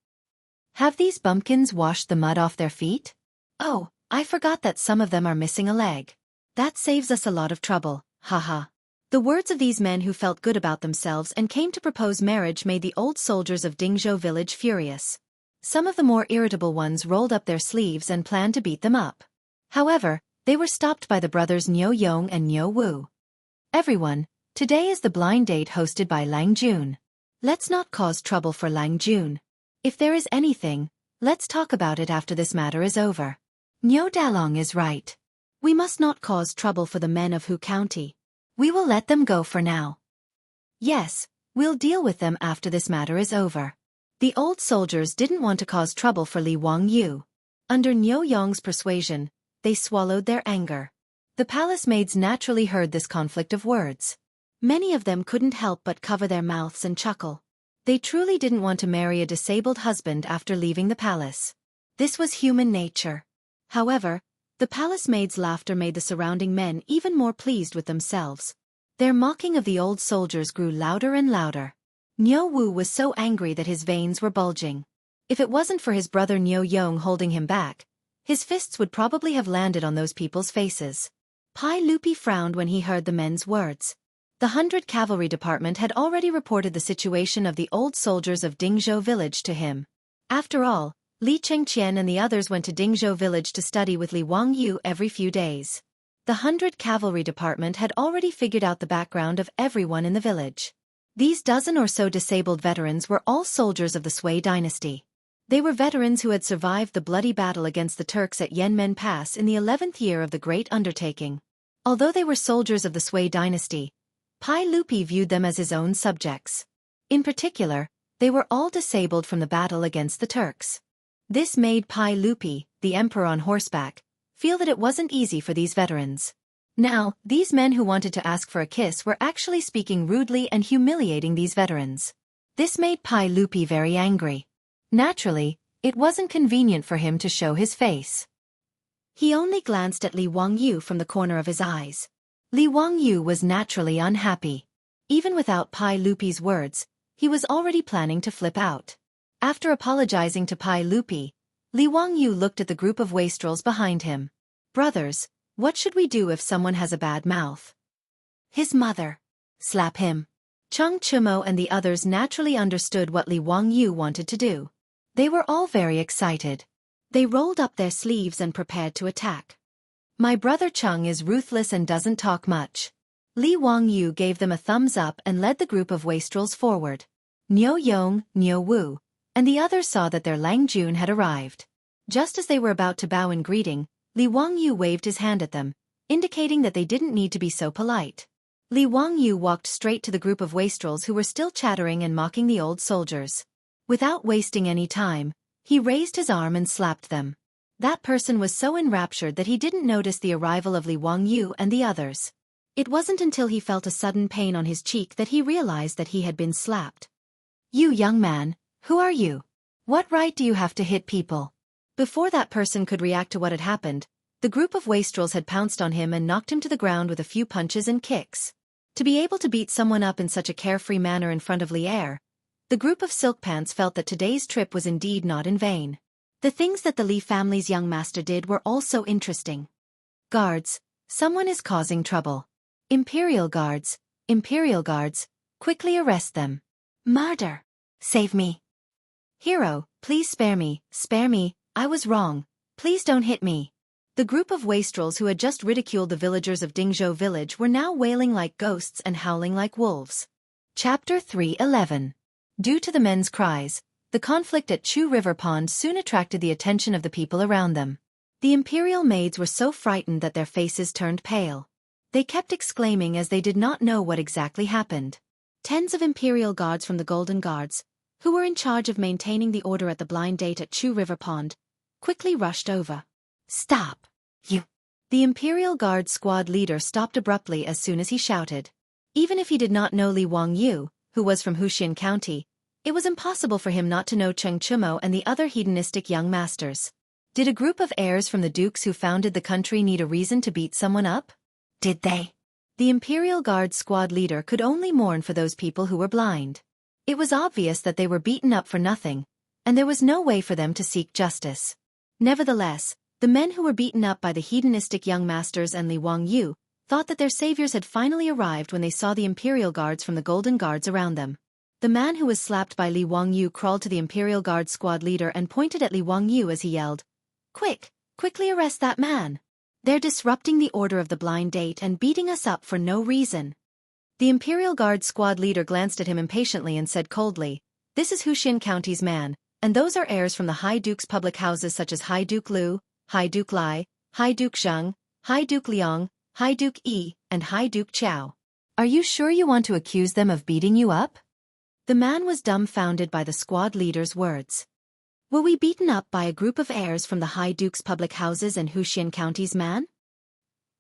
Have these bumpkins washed the mud off their feet? Oh, I forgot that some of them are missing a leg. That saves us a lot of trouble, haha. The words of these men who felt good about themselves and came to propose marriage made the old soldiers of Dingzhou village furious. Some of the more irritable ones rolled up their sleeves and planned to beat them up. However, they were stopped by the brothers Niu Yong and Niu Wu. Everyone, today is the blind date hosted by Lang Jun. Let's not cause trouble for Lang Jun. If there is anything, let's talk about it after this matter is over. Niu Dalong is right. We must not cause trouble for the men of Hu County. We will let them go for now. Yes, we'll deal with them after this matter is over. The old soldiers didn't want to cause trouble for Li Wangyu. Under Niu Yong's persuasion, they swallowed their anger. The palace maids naturally heard this conflict of words. Many of them couldn't help but cover their mouths and chuckle. They truly didn't want to marry a disabled husband after leaving the palace. This was human nature. However, the palace maids' laughter made the surrounding men even more pleased with themselves. Their mocking of the old soldiers grew louder and louder. Niu Wu was so angry that his veins were bulging. If it wasn't for his brother Niu Yong holding him back, his fists would probably have landed on those people's faces. Pai Lupi frowned when he heard the men's words. The 100 Cavalry Department had already reported the situation of the old soldiers of Dingzhou village to him. After all, Li Chengqian and the others went to Dingzhou village to study with Li Wangyu every few days. The 100 Cavalry Department had already figured out the background of everyone in the village. These dozen or so disabled veterans were all soldiers of the Sui dynasty. They were veterans who had survived the bloody battle against the Turks at Yanmen Pass in the 11th year of the Great Undertaking. Although they were soldiers of the Sui dynasty, Pai Lupi viewed them as his own subjects. In particular, they were all disabled from the battle against the Turks. This made Pai Lupi, the emperor on horseback, feel that it wasn't easy for these veterans. Now, these men who wanted to ask for a kiss were actually speaking rudely and humiliating these veterans. This made Pai Lupi very angry. Naturally, it wasn't convenient for him to show his face. He only glanced at Li Wangyu from the corner of his eyes. Li Wangyu was naturally unhappy. Even without Pai Lupi's words, he was already planning to flip out. After apologizing to Pai Lupi, Li Wangyu looked at the group of wastrels behind him. Brothers, what should we do if someone has a bad mouth? His mother. Slap him. Cheng Chumo and the others naturally understood what Li Wangyu wanted to do. They were all very excited. They rolled up their sleeves and prepared to attack. My brother Cheng is ruthless and doesn't talk much. Li Wangyu gave them a thumbs up and led the group of wastrels forward. Niu Yong, Niu Wu, and the others saw that their Lang Jun had arrived. Just as they were about to bow in greeting, Li Wangyu waved his hand at them, indicating that they didn't need to be so polite. Li Wangyu walked straight to the group of wastrels who were still chattering and mocking the old soldiers. Without wasting any time, he raised his arm and slapped them. That person was so enraptured that he didn't notice the arrival of Li Wangyu and the others. It wasn't until he felt a sudden pain on his cheek that he realized that he had been slapped. You young man, who are you? What right do you have to hit people? Before that person could react to what had happened, the group of wastrels had pounced on him and knocked him to the ground with a few punches and kicks. To be able to beat someone up in such a carefree manner in front of Li Er, the group of Silk Pants felt that today's trip was indeed not in vain. The things that the Li family's young master did were also interesting. Guards, someone is causing trouble. Imperial guards, quickly arrest them. Murder! Save me. Hero, please spare me, I was wrong. Please don't hit me. The group of wastrels who had just ridiculed the villagers of Dingzhou village were now wailing like ghosts and howling like wolves. Chapter 3:11. Due to the men's cries, the conflict at Chu River Pond soon attracted the attention of the people around them. The imperial maids were so frightened that their faces turned pale. They kept exclaiming as they did not know what exactly happened. Tens of imperial guards from the Golden Guards, who were in charge of maintaining the order at the blind date at Chu River Pond, quickly rushed over. "Stop! You!" The Imperial Guard squad leader stopped abruptly as soon as he shouted. Even if he did not know Li Wangyu, who was from Huxian County, it was impossible for him not to know Cheng Chumo and the other hedonistic young masters. Did a group of heirs from the dukes who founded the country need a reason to beat someone up? Did they? The Imperial Guard squad leader could only mourn for those people who were blind. It was obvious that they were beaten up for nothing, and there was no way for them to seek justice. Nevertheless, the men who were beaten up by the hedonistic young masters and Li Wangyu thought that their saviors had finally arrived when they saw the Imperial Guards from the Golden Guards around them. The man who was slapped by Li Wangyu crawled to the Imperial Guard squad leader and pointed at Li Wangyu as he yelled, Quickly arrest that man! They're disrupting the order of the blind date and beating us up for no reason." The Imperial Guard squad leader glanced at him impatiently and said coldly, "This is Huxian County's man, and those are heirs from the High Duke's public houses such as High Duke Lu, High Duke Lai, High Duke Zheng, High Duke Liang, High Duke Yi, and High Duke Chao. Are you sure you want to accuse them of beating you up?" The man was dumbfounded by the squad leader's words. "Were we beaten up by a group of heirs from the High Duke's public houses and Huxian County's man?"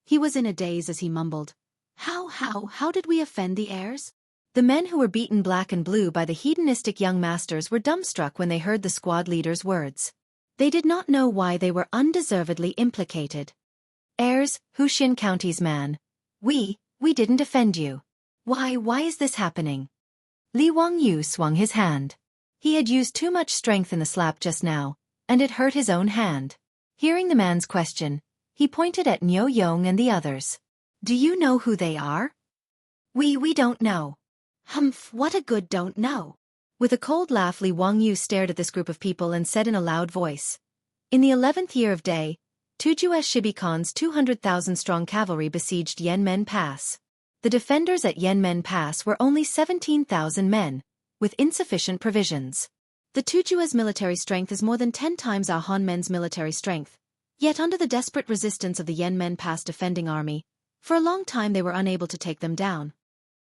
He was in a daze as he mumbled, How did we offend the heirs?" The men who were beaten black and blue by the hedonistic young masters were dumbstruck when they heard the squad leader's words. They did not know why they were undeservedly implicated. "Heirs, Huxian County's man. We didn't offend you. Why is this happening?" Li Wangyu swung his hand. He had used too much strength in the slap just now, and it hurt his own hand. Hearing the man's question, he pointed at Niu Yong and the others. "Do you know who they are?" We don't know." "Humph, what a good don't know." With a cold laugh, Li Wangyu stared at this group of people and said in a loud voice, "In the 11th year of day, Tuju's Shibi Khan's 200,000-strong cavalry besieged Yanmen Pass. The defenders at Yanmen Pass were only 17,000 men, with insufficient provisions. The Tuju's military strength is more than 10 times our Hanmen's military strength, yet under the desperate resistance of the Yanmen Pass defending army, for a long time they were unable to take them down."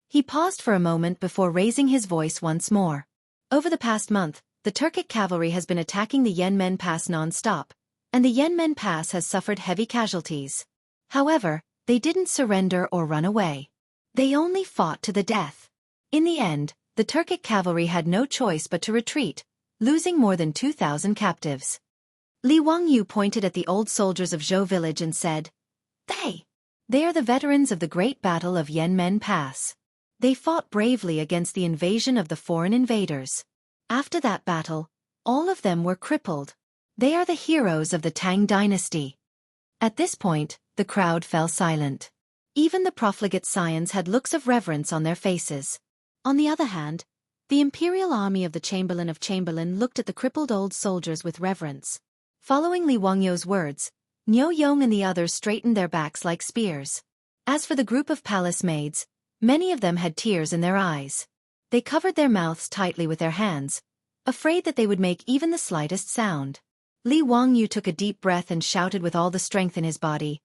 He paused for a moment before raising his voice once more. "Over the past month, the Turkic cavalry has been attacking the Yanmen Pass non-stop, and the Yanmen Pass has suffered heavy casualties. However, they didn't surrender or run away. They only fought to the death. In the end, the Turkic cavalry had no choice but to retreat, losing more than 2,000 captives." Li Wangyu pointed at the old soldiers of Zhou village and said, They are the veterans of the Great Battle of Yanmen Pass. They fought bravely against the invasion of the foreign invaders. After that battle, all of them were crippled. They are the heroes of the Tang dynasty." At this point, the crowd fell silent. Even the profligate scions had looks of reverence on their faces. On the other hand, the imperial army of the Chamberlain of Chamberlain looked at the crippled old soldiers with reverence. Following Li Wangyu's words, Niu Yong and the others straightened their backs like spears. As for the group of palace maids, many of them had tears in their eyes. They covered their mouths tightly with their hands, afraid that they would make even the slightest sound. Li Wangyu took a deep breath and shouted with all the strength in his body,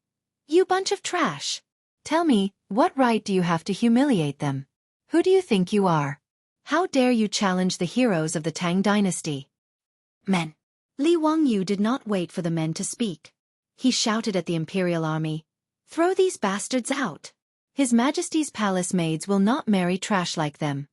"You bunch of trash! Tell me, what right do you have to humiliate them? Who do you think you are? How dare you challenge the heroes of the Tang dynasty?" "Men!" Li Wangyu did not wait for the men to speak. He shouted at the imperial army, "Throw these bastards out! His Majesty's palace maids will not marry trash like them."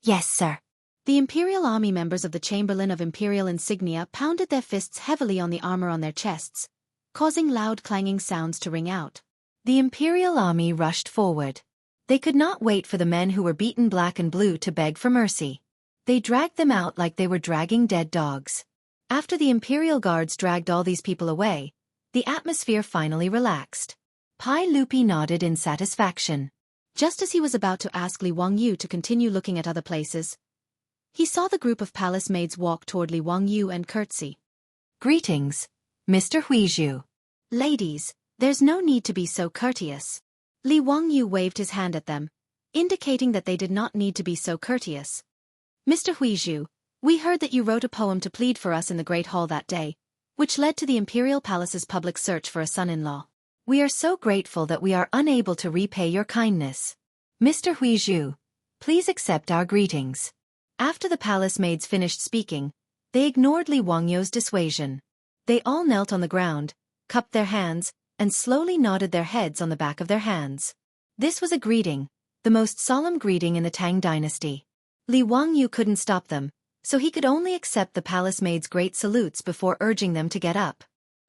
"Yes, sir." The imperial army members of the Chamberlain of Imperial Insignia pounded their fists heavily on the armor on their chests, causing loud clanging sounds to ring out. The imperial army rushed forward. They could not wait for the men who were beaten black and blue to beg for mercy. They dragged them out like they were dragging dead dogs. After the imperial guards dragged all these people away, the atmosphere finally relaxed. Pai Lupi nodded in satisfaction. Just as he was about to ask Li Wangyu to continue looking at other places, he saw the group of palace maids walk toward Li Wangyu and curtsy. "Greetings, Mr. Huizhu." "Ladies, there's no need to be so courteous." Li Wangyu waved his hand at them, indicating that they did not need to be so courteous. "Mr. Huizhu, we heard that you wrote a poem to plead for us in the Great Hall that day, which led to the Imperial Palace's public search for a son-in-law. We are so grateful that we are unable to repay your kindness. Mr. Huizhu, please accept our greetings." After the palace maids finished speaking, they ignored Li Wangyou's dissuasion. They all knelt on the ground, cupped their hands, and slowly nodded their heads on the back of their hands. This was a greeting, the most solemn greeting in the Tang dynasty. Li Wangyou couldn't stop them, so he could only accept the palace maids' great salutes before urging them to get up.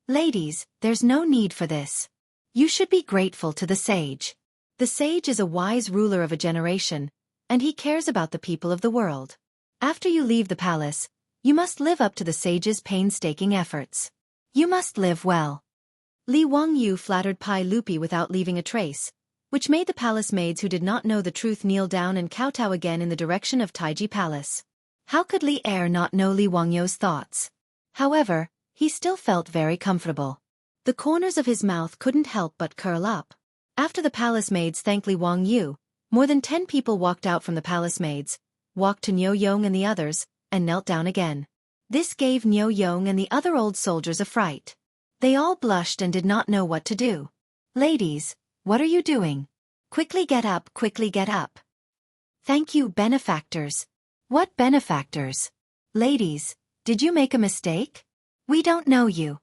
Ladies, there's no need for this. You should be grateful to the sage. The sage is a wise ruler of a generation, and he cares about the people of the world. After you leave the palace, you must live up to the sage's painstaking efforts. You must live well. Li Wangyou flattered Pai Lupi without leaving a trace, which made the palace maids who did not know the truth kneel down and kowtow again in the direction of Taiji Palace. How could Li Er not know Li Wangyou's thoughts? However, he still felt very comfortable. The corners of his mouth couldn't help but curl up. After the palace maids thanked Li Wangyou, more than 10 people walked out from the palace maids, walked to Niu Yong and the others, and knelt down again. This gave Niu Yong and the other old soldiers a fright. They all blushed and did not know what to do. Ladies, what are you doing? Quickly get up, quickly get up. Thank you, benefactors. What benefactors? Ladies, did you make a mistake? We don't know you.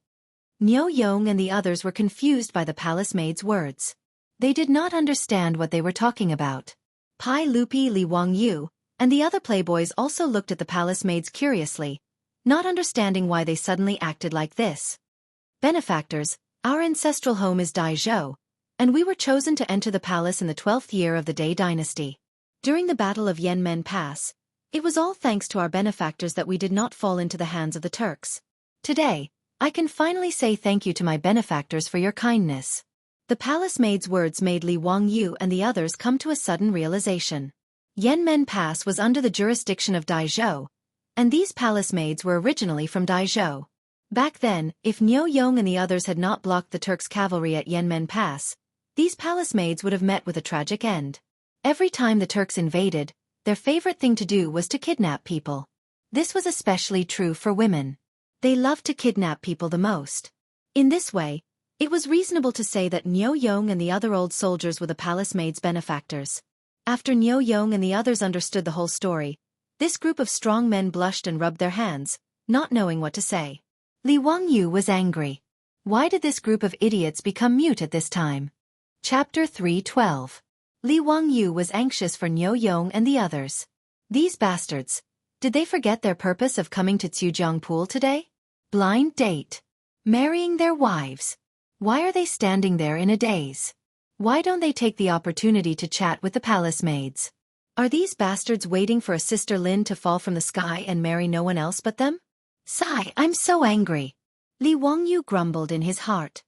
Niu Yong and the others were confused by the palace maid's words. They did not understand what they were talking about. Pai Lupi, Li Wangyou, and the other playboys also looked at the palace maids curiously, not understanding why they suddenly acted like this. Benefactors, our ancestral home is Daizhou, and we were chosen to enter the palace in the 12th year of the Dai dynasty. During the Battle of Yanmen Pass, it was all thanks to our benefactors that we did not fall into the hands of the Turks. Today, I can finally say thank you to my benefactors for your kindness. The palace maid's words made Li Wangyou and the others come to a sudden realization. Yanmen Pass was under the jurisdiction of Daizhou, and these palace maids were originally from Daizhou. Back then, if Niu Yong and the others had not blocked the Turks' cavalry at Yanmen Pass, these palace maids would have met with a tragic end. Every time the Turks invaded, their favorite thing to do was to kidnap people. This was especially true for women. They loved to kidnap people the most. In this way, it was reasonable to say that Niu Yong and the other old soldiers were the palace maids' benefactors. After Niu Yong and the others understood the whole story, this group of strong men blushed and rubbed their hands, not knowing what to say. Li Wangyou was angry. Why did this group of idiots become mute at this time? Chapter 3:12. Li Wangyou was anxious for Niu Yong and the others. These bastards. Did they forget their purpose of coming to Tsujiang Pool today? Blind date. Marrying their wives. Why are they standing there in a daze? Why don't they take the opportunity to chat with the palace maids? Are these bastards waiting for a sister Lin to fall from the sky and marry no one else but them? Sigh, I'm so angry. Li Wangyou grumbled in his heart.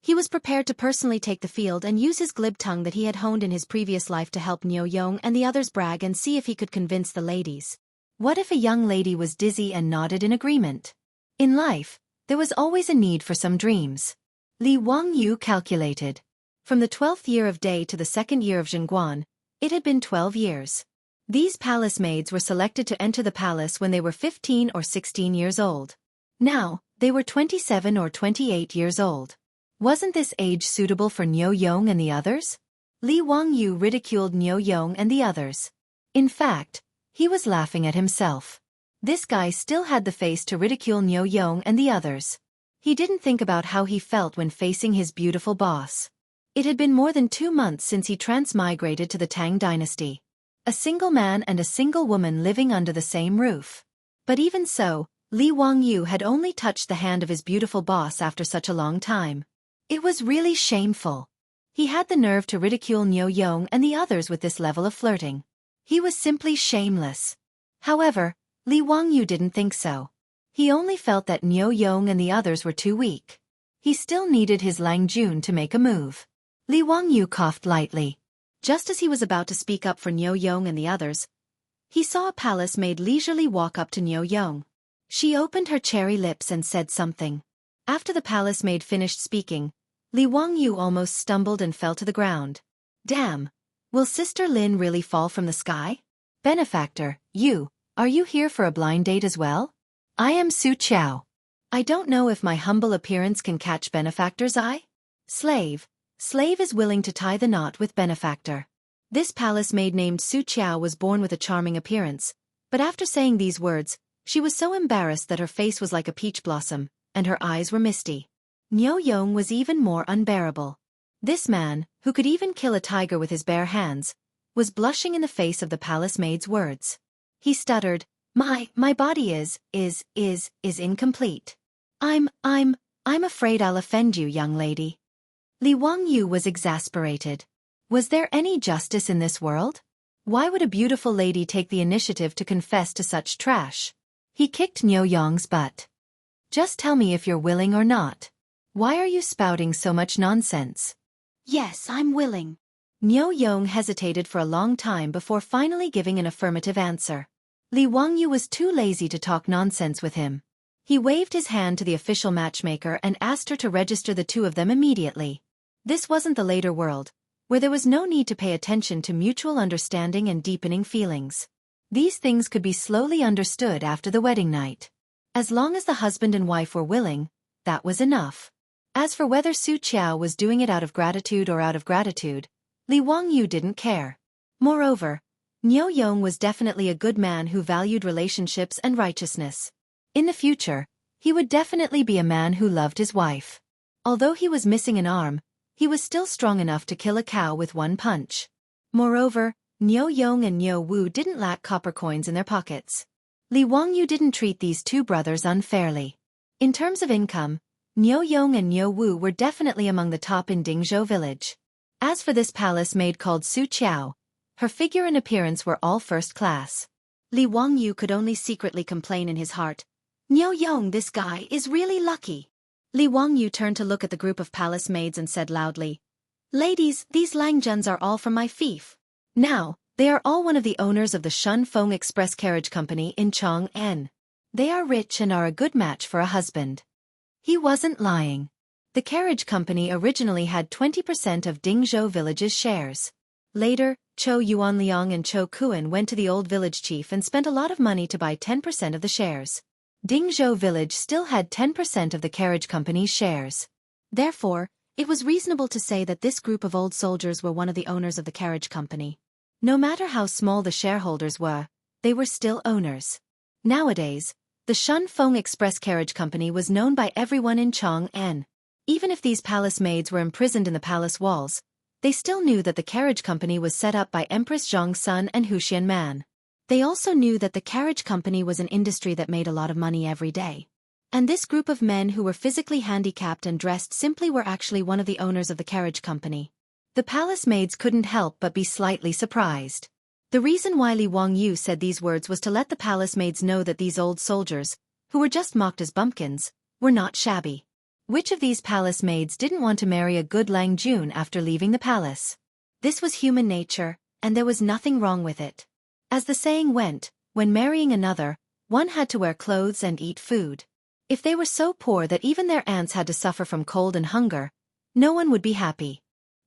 He was prepared to personally take the field and use his glib tongue that he had honed in his previous life to help Niu Yong and the others brag and see if he could convince the ladies. What if a young lady was dizzy and nodded in agreement? In life, there was always a need for some dreams. Li Wangyou calculated. From the 12th year of Dai to the 2nd year of Zhengguan, it had been 12 years. These palace maids were selected to enter the palace when they were 15 or 16 years old. Now, they were 27 or 28 years old. Wasn't this age suitable for Niu Yong and the others? Li Wangyou ridiculed Niu Yong and the others. In fact, he was laughing at himself. This guy still had the face to ridicule Niu Yong and the others. He didn't think about how he felt when facing his beautiful boss. It had been more than 2 months since he transmigrated to the Tang dynasty. A single man and a single woman living under the same roof. But even so, Li Wangyou had only touched the hand of his beautiful boss after such a long time. It was really shameful. He had the nerve to ridicule Niu Yong and the others with this level of flirting. He was simply shameless. However, Li Wangyou didn't think so. He only felt that Niu Yong and the others were too weak. He still needed his Lang Jun to make a move. Li Wangyou coughed lightly. Just as he was about to speak up for Niu Yong and the others, he saw a palace maid leisurely walk up to Niu Yong. She opened her cherry lips and said something. After the palace maid finished speaking, Li Wangyou almost stumbled and fell to the ground. Damn! Will Sister Lin really fall from the sky? Benefactor, are you here for a blind date as well? I am Su Qiao. I don't know if my humble appearance can catch Benefactor's eye. Slave is willing to tie the knot with Benefactor. This palace maid named Su Qiao was born with a charming appearance, But after saying these words, she was so embarrassed that her face was like a peach blossom, and her eyes were misty. Nyo Yong was even more unbearable. This man, who could even kill a tiger with his bare hands, was blushing in the face of the palace maid's words. He stuttered, My body is incomplete. I'm afraid I'll offend you, young lady." Li Wangyu was exasperated. Was there any justice in this world? Why would a beautiful lady take the initiative to confess to such trash? He kicked Nyo Yong's butt. "Just tell me if you're willing or not. Why are you spouting so much nonsense?" "Yes, I'm willing." Nyo Yong hesitated for a long time before finally giving an affirmative answer. Li Wangyu was too lazy to talk nonsense with him. He waved his hand to the official matchmaker and asked her to register the two of them immediately. This wasn't the later world, where there was no need to pay attention to mutual understanding and deepening feelings. These things could be slowly understood after the wedding night. As long as the husband and wife were willing, that was enough. As for whether Su Qiao was doing it out of gratitude or out of gratitude, Li Wangyu didn't care. Moreover, Nyo Yong was definitely a good man who valued relationships and righteousness. In the future, he would definitely be a man who loved his wife. Although he was missing an arm, he was still strong enough to kill a cow with one punch. Moreover, Nyo Yong and Nyo Wu didn't lack copper coins in their pockets. Li Wangyu didn't treat these two brothers unfairly. In terms of income, Nyo Yong and Nyo Wu were definitely among the top in Dingzhou village. As for this palace maid called Su Qiao, her figure and appearance were all first class. Li Wangyu could only secretly complain in his heart, "Nyo Yong, this guy is really lucky." Li Wangyu turned to look at the group of palace maids and said loudly, "Ladies, these Langjuns are all from my fief. Now, they are all one of the owners of the Shunfeng Express Carriage Company in Chong'an. They are rich and are a good match for a husband." He wasn't lying. The carriage company originally had 20% of Dingzhou village's shares. Later, Cho Yuanliang and Cho Kuan went to the old village chief and spent a lot of money to buy 10% of the shares. Dingzhou village still had 10% of the carriage company's shares. Therefore, it was reasonable to say that this group of old soldiers were one of the owners of the carriage company. No matter how small the shareholders were, they were still owners. Nowadays, the Shunfeng Express Carriage Company was known by everyone in Chong'an. Even if these palace maids were imprisoned in the palace walls, they still knew that the carriage company was set up by Empress Zhong's son and Huxian Man. They also knew that the carriage company was an industry that made a lot of money every day. And this group of men who were physically handicapped and dressed simply were actually one of the owners of the carriage company. The palace maids couldn't help but be slightly surprised. The reason why Li Wangyu said these words was to let the palace maids know that these old soldiers, who were just mocked as bumpkins, were not shabby. Which of these palace maids didn't want to marry a good Lang Jun after leaving the palace? This was human nature, and there was nothing wrong with it. As the saying went, when marrying another, one had to wear clothes and eat food. If they were so poor that even their aunts had to suffer from cold and hunger, no one would be happy.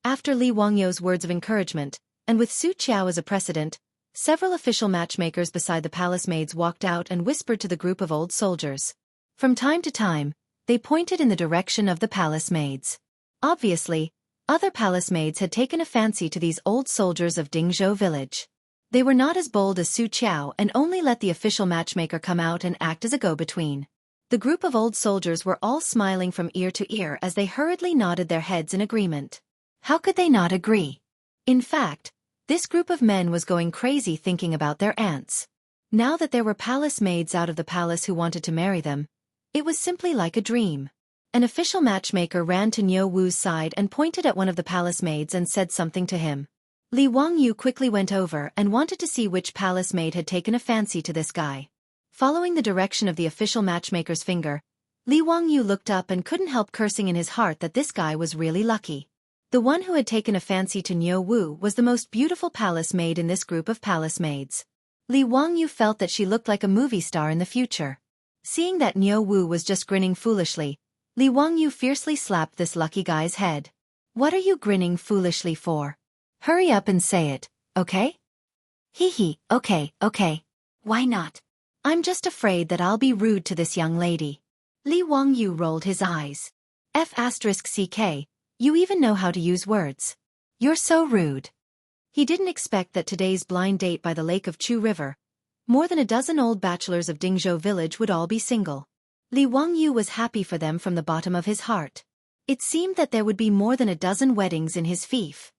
After Li Wangyu's words of encouragement, and with Su Qiao as a precedent, several official matchmakers beside the palace maids walked out and whispered to the group of old soldiers. From time to time, they pointed in the direction of the palace maids. Obviously, other palace maids had taken a fancy to these old soldiers of Dingzhou village. They were not as bold as Su Qiao and only let the official matchmaker come out and act as a go-between. The group of old soldiers were all smiling from ear to ear as they hurriedly nodded their heads in agreement. How could they not agree? In fact, this group of men was going crazy thinking about their aunts. Now that there were palace maids out of the palace who wanted to marry them, it was simply like a dream. An official matchmaker ran to Nyo Wu's side and pointed at one of the palace maids and said something to him. Li Wangyu quickly went over and wanted to see which palace maid had taken a fancy to this guy. Following the direction of the official matchmaker's finger, Li Wangyu looked up and couldn't help cursing in his heart that this guy was really lucky. The one who had taken a fancy to Nyo Wu was the most beautiful palace maid in this group of palace maids. Li Wangyu felt that she looked like a movie star in the future. Seeing that Nyo Wu was just grinning foolishly, Li Wangyu fiercely slapped this lucky guy's head. "What are you grinning foolishly for? Hurry up and say it, okay?" "Hee, okay. Why not? I'm just afraid that I'll be rude to this young lady." Li Wangyu rolled his eyes. F***ck, you even know how to use words. You're so rude. He didn't expect that today's blind date by the lake of Chu River, More than a dozen old bachelors of Dingzhou village would all be single. Li Wangyu was happy for them from the bottom of his heart. It seemed that there would be more than a dozen weddings in his fief.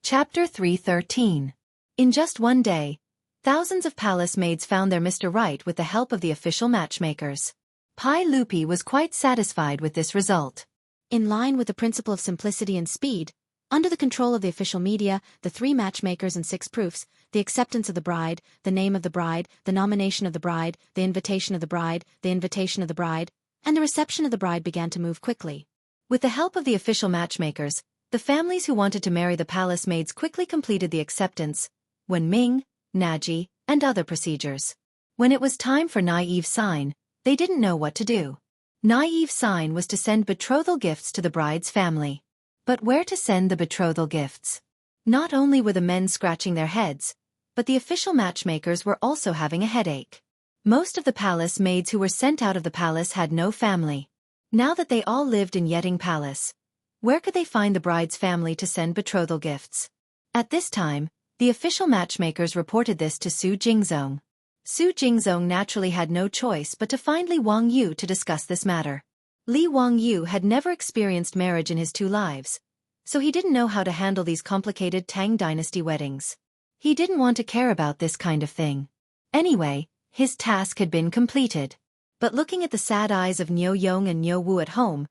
Chapter 313. In just one day, thousands of palace maids found their Mr. Right with the help of the official matchmakers. Pai Lupi was quite satisfied with this result. In line with the principle of simplicity and speed, under the control of the official media, the 3 matchmakers and 6 proofs, the acceptance of the bride, the name of the bride, the nomination of the bride, the invitation of the bride, the invitation of the bride, and the reception of the bride began to move quickly. With the help of the official matchmakers, the families who wanted to marry the palace maids quickly completed the acceptance, Wenming, Naji, and other procedures. When it was time for naive sign, they didn't know what to do. Naive sign was to send betrothal gifts to the bride's family. But where to send the betrothal gifts? Not only were the men scratching their heads, but the official matchmakers were also having a headache. Most of the palace maids who were sent out of the palace had no family. Now that they all lived in Yeting Palace, where could they find the bride's family to send betrothal gifts? At this time, the official matchmakers reported this to Su Jingzong. Su Jingzong naturally had no choice but to find Li Wangyu to discuss this matter. Li Wangyu had never experienced marriage in his 2 lives, so he didn't know how to handle these complicated Tang dynasty weddings. He didn't want to care about this kind of thing. Anyway, his task had been completed. But looking at the sad eyes of Niu Yong and Niu Wu at home,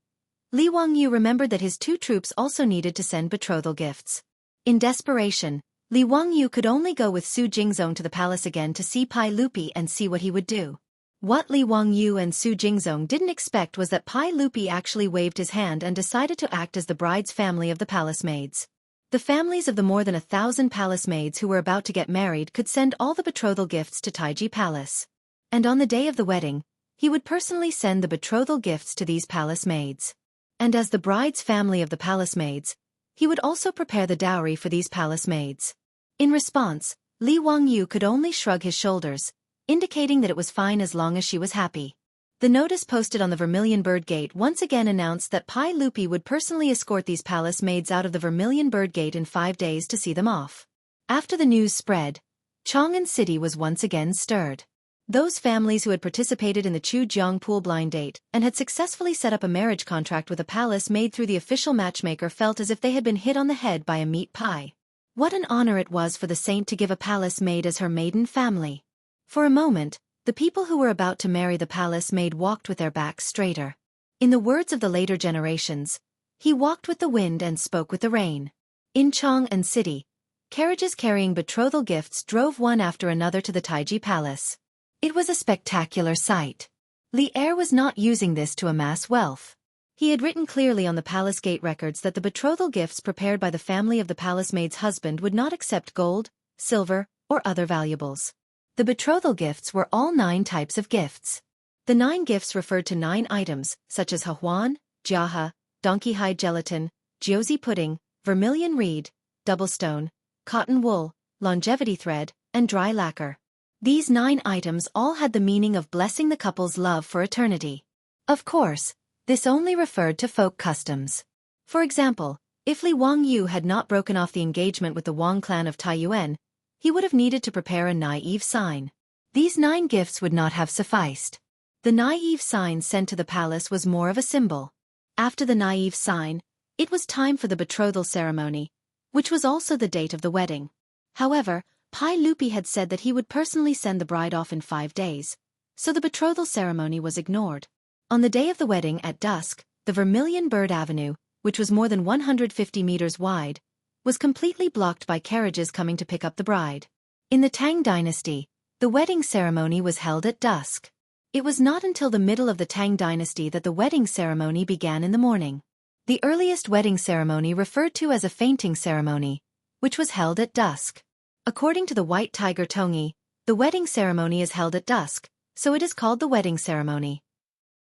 Li Wangyu remembered that his 2 troops also needed to send betrothal gifts. In desperation, Li Wangyu could only go with Su Jingzong to the palace again to see Pai Lupi and see what he would do. What Li Wangyu and Su Jingzong didn't expect was that Pai Lupi actually waved his hand and decided to act as the bride's family of the palace maids. The families of the more than 1,000 palace maids who were about to get married could send all the betrothal gifts to Taiji Palace. And on the day of the wedding, he would personally send the betrothal gifts to these palace maids. And as the bride's family of the palace maids, he would also prepare the dowry for these palace maids. In response, Li Wangyu could only shrug his shoulders, indicating that it was fine as long as she was happy. The notice posted on the Vermilion Bird Gate once again announced that Pai Lupi would personally escort these palace maids out of the Vermilion Bird Gate in 5 days to see them off. After the news spread, Chang'an City was once again stirred. Those families who had participated in the Chujiang Pool blind date and had successfully set up a marriage contract with a palace maid through the official matchmaker felt as if they had been hit on the head by a meat pie. What an honor it was for the saint to give a palace maid as her maiden family. For a moment, the people who were about to marry the palace maid walked with their backs straighter. In the words of the later generations, he walked with the wind and spoke with the rain. In Chang'an City, carriages carrying betrothal gifts drove one after another to the Taiji Palace. It was a spectacular sight. Li Er was not using this to amass wealth. He had written clearly on the palace gate records that the betrothal gifts prepared by the family of the palace maid's husband would not accept gold, silver, or other valuables. The betrothal gifts were all 9 types of gifts. The 9 gifts referred to 9 items, such as hahuan, jiaha, donkey hide gelatin, jiuzi pudding, vermilion reed, double stone, cotton wool, longevity thread, and dry lacquer. These 9 items all had the meaning of blessing the couple's love for eternity. Of course, this only referred to folk customs. For example, if Li Wangyu had not broken off the engagement with the Wang clan of Taiyuan, he would have needed to prepare a naive sign. These 9 gifts would not have sufficed. The naive sign sent to the palace was more of a symbol. After the naive sign, it was time for the betrothal ceremony, which was also the date of the wedding. However, Pai Lupi had said that he would personally send the bride off in 5 days, so the betrothal ceremony was ignored. On the day of the wedding at dusk, the Vermilion Bird Avenue, which was more than 150 meters wide, was completely blocked by carriages coming to pick up the bride. In the Tang dynasty, the wedding ceremony was held at dusk. It was not until the middle of the Tang dynasty that the wedding ceremony began in the morning. The earliest wedding ceremony referred to as a fainting ceremony, which was held at dusk. According to the White Tiger Tongyi, the wedding ceremony is held at dusk, so it is called the wedding ceremony.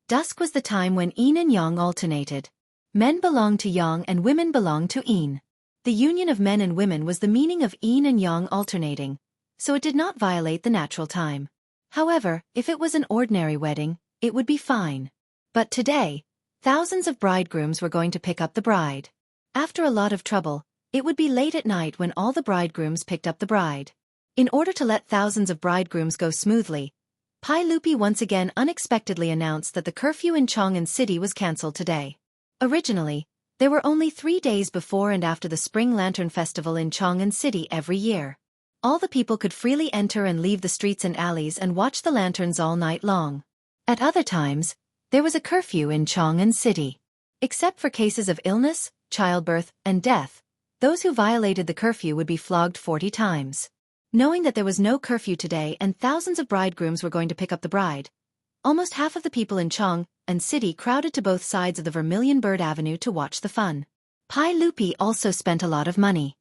Dusk was the time when yin and yang alternated. Men belonged to yang and women belonged to yin. The union of men and women was the meaning of yin and yang alternating, so it did not violate the natural time. However, if it was an ordinary wedding, it would be fine. But today, thousands of bridegrooms were going to pick up the bride. After a lot of trouble, it would be late at night when all the bridegrooms picked up the bride. In order to let thousands of bridegrooms go smoothly, Pai Lupi once again unexpectedly announced that the curfew in Chang'an City was cancelled today. Originally, there were only 3 days before and after the Spring Lantern Festival in Chang'an City every year. All the people could freely enter and leave the streets and alleys and watch the lanterns all night long. At other times, there was a curfew in Chang'an City. Except for cases of illness, childbirth, and death, those who violated the curfew would be flogged 40 times. Knowing that there was no curfew today and thousands of bridegrooms were going to pick up the bride, almost half of the people in Chang'an City crowded to both sides of the Vermilion Bird Avenue to watch the fun. Pai Lupi also spent a lot of money.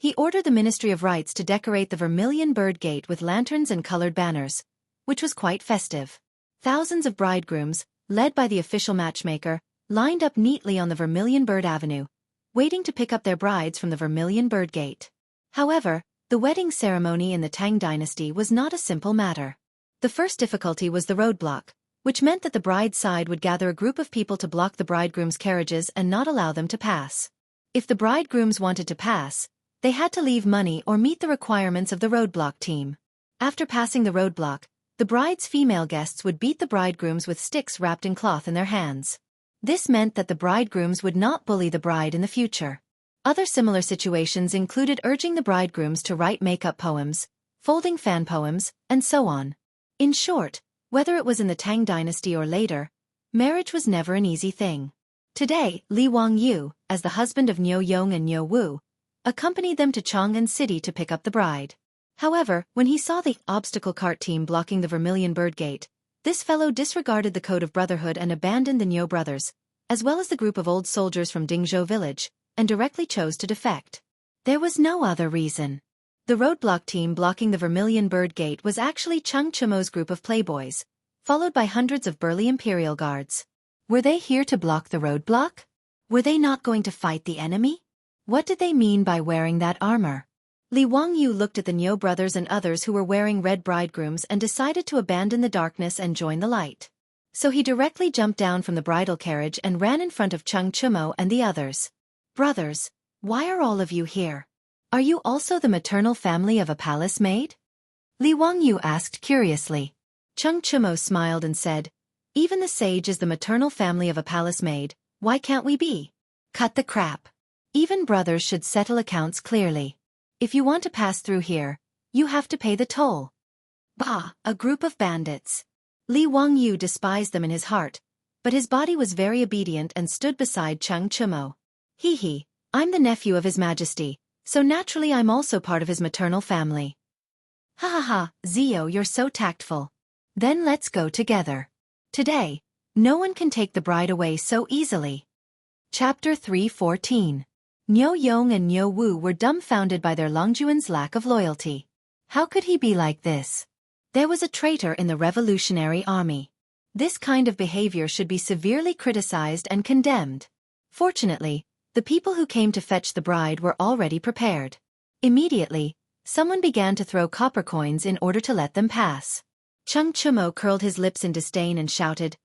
He ordered the Ministry of Rites to decorate the Vermilion Bird Gate with lanterns and colored banners, which was quite festive. Thousands of bridegrooms, led by the official matchmaker, lined up neatly on the Vermilion Bird Avenue, waiting to pick up their brides from the Vermilion Bird Gate. However, the wedding ceremony in the Tang dynasty was not a simple matter. The first difficulty was the roadblock, which meant that the bride's side would gather a group of people to block the bridegroom's carriages and not allow them to pass. If the bridegrooms wanted to pass, they had to leave money or meet the requirements of the roadblock team. After passing the roadblock, the bride's female guests would beat the bridegrooms with sticks wrapped in cloth in their hands. This meant that the bridegrooms would not bully the bride in the future. Other similar situations included urging the bridegrooms to write make-up poems, folding fan poems, and so on. In short, whether it was in the Tang dynasty or later, marriage was never an easy thing. Today, Li Wangyu, as the husband of Niu Yong and Niu Wu, accompanied them to Chang'an City to pick up the bride. However, when he saw the obstacle cart team blocking the Vermilion Bird Gate, this fellow disregarded the code of brotherhood and abandoned the Niu brothers, as well as the group of old soldiers from Dingzhou village, and directly chose to defect. There was no other reason. The roadblock team blocking the Vermilion Bird Gate was actually Chung Chumo's group of playboys, followed by hundreds of burly imperial guards. Were they here to block the roadblock? Were they not going to fight the enemy? What did they mean by wearing that armor? Li Wangyu looked at the Niu brothers and others who were wearing red bridegrooms and decided to abandon the darkness and join the light. So he directly jumped down from the bridal carriage and ran in front of Chung Chumo and the others. Brothers, why are all of you here? Are you also the maternal family of a palace maid? Li Wangyu asked curiously. Chung Chumo smiled and said, even the sage is the maternal family of a palace maid, why can't we be? Cut the crap. Even brothers should settle accounts clearly. If you want to pass through here, you have to pay the toll. Bah, a group of bandits. Li Wangyu despised them in his heart, but his body was very obedient and stood beside Chung Chumo. Hee, I'm the nephew of His Majesty, so naturally I'm also part of his maternal family. Ha ha ha, Zio, you're so tactful. Then let's go together. Today, no one can take the bride away so easily. Chapter 3:14. Niu Yong and Niu Wu were dumbfounded by their Longjuan's lack of loyalty. How could he be like this? There was a traitor in the Revolutionary Army. This kind of behavior should be severely criticized and condemned. Fortunately, the people who came to fetch the bride were already prepared. Immediately, someone began to throw copper coins in order to let them pass. Chung Chumo curled his lips in disdain and shouted,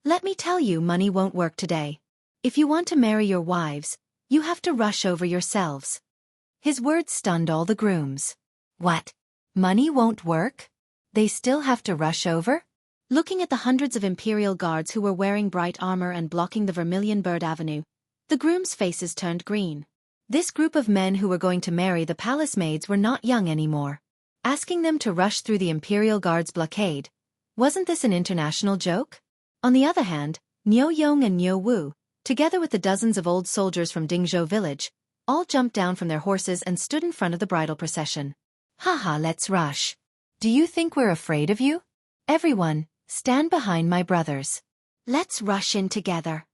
let me tell you, money won't work today. If you want to marry your wives, you have to rush over yourselves. His words stunned all the grooms. What? Money won't work? They still have to rush over? Looking at the hundreds of imperial guards who were wearing bright armor and blocking the Vermilion Bird Avenue, the grooms' faces turned green. This group of men who were going to marry the palace maids were not young anymore. Asking them to rush through the imperial guards' blockade, wasn't this an international joke? On the other hand, Niu Yong and Niu Wu, together with the dozens of old soldiers from Dingzhou village, all jumped down from their horses and stood in front of the bridal procession. Haha, let's rush. Do you think we're afraid of you? Everyone, stand behind my brothers. Let's rush in together.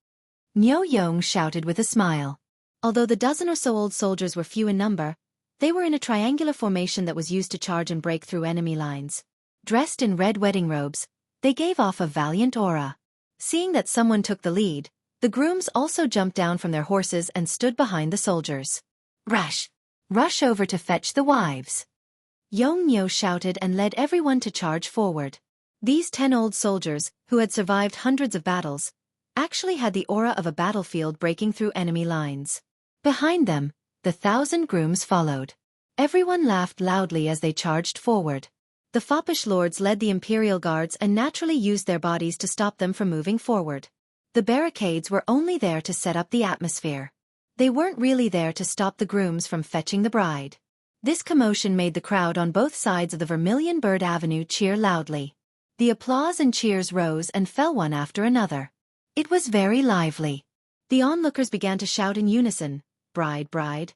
Niu Yong shouted with a smile. Although the dozen or so old soldiers were few in number, they were in a triangular formation that was used to charge and break through enemy lines. Dressed in red wedding robes, they gave off a valiant aura. Seeing that someone took the lead, the grooms also jumped down from their horses and stood behind the soldiers. Rush! Rush over to fetch the wives! Yong Niu shouted and led everyone to charge forward. These 10 old soldiers, who had survived hundreds of battles, actually had the aura of a battlefield breaking through enemy lines. Behind them, the 1,000 grooms followed. Everyone laughed loudly as they charged forward. The foppish lords led the imperial guards and naturally used their bodies to stop them from moving forward. The barricades were only there to set up the atmosphere. They weren't really there to stop the grooms from fetching the bride. This commotion made the crowd on both sides of the Vermilion Bird Avenue cheer loudly. The applause and cheers rose and fell one after another. It was very lively. The onlookers began to shout in unison, "Bride, bride."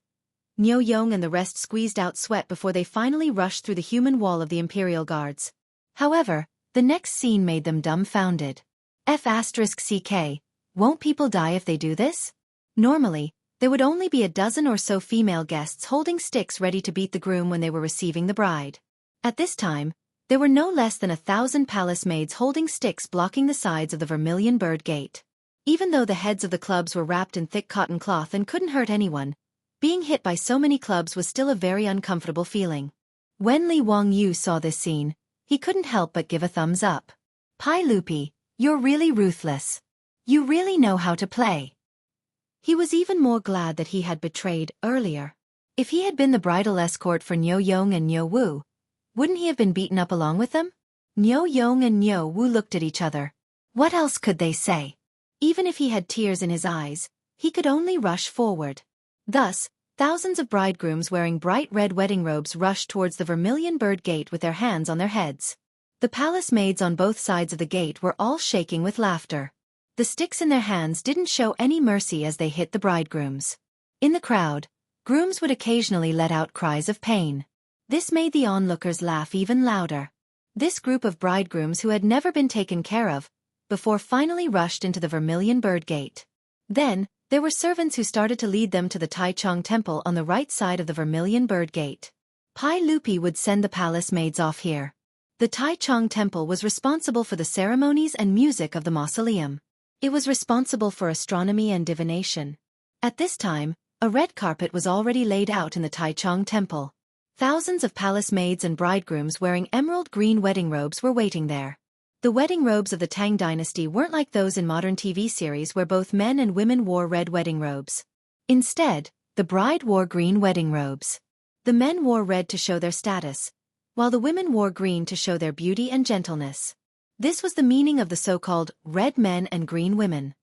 Nyo Young and the rest squeezed out sweat before they finally rushed through the human wall of the Imperial Guards. However, the next scene made them dumbfounded. F***CK, won't people die if they do this? Normally, there would only be a dozen or so female guests holding sticks ready to beat the groom when they were receiving the bride. At this time, there were no less than 1,000 palace maids holding sticks blocking the sides of the Vermilion Bird Gate. Even though the heads of the clubs were wrapped in thick cotton cloth and couldn't hurt anyone, being hit by so many clubs was still a very uncomfortable feeling. When Li Wangyu saw this scene, he couldn't help but give a thumbs up. "Pai Lupi, you're really ruthless. You really know how to play." He was even more glad that he had betrayed earlier. If he had been the bridal escort for Nyo Young and Nyo Wu, wouldn't he have been beaten up along with them? Nyo Young and Nyo Wu looked at each other. What else could they say? Even if he had tears in his eyes, he could only rush forward. Thus, thousands of bridegrooms wearing bright red wedding robes rushed towards the Vermilion Bird Gate with their hands on their heads. The palace maids on both sides of the gate were all shaking with laughter. The sticks in their hands didn't show any mercy as they hit the bridegrooms. In the crowd, grooms would occasionally let out cries of pain. This made the onlookers laugh even louder. This group of bridegrooms who had never been taken care of before finally rushed into the Vermilion Bird Gate. Then, there were servants who started to lead them to the Taichung Temple on the right side of the Vermilion Bird Gate. Pai Lupi would send the palace maids off here. The Taichung Temple was responsible for the ceremonies and music of the mausoleum. It was responsible for astronomy and divination. At this time, a red carpet was already laid out in the Taichung Temple. Thousands of palace maids and bridegrooms wearing emerald green wedding robes were waiting there. The wedding robes of the Tang dynasty weren't like those in modern TV series where both men and women wore red wedding robes. Instead, the bride wore green wedding robes. The men wore red to show their status, while the women wore green to show their beauty and gentleness. This was the meaning of the so-called red men and green women.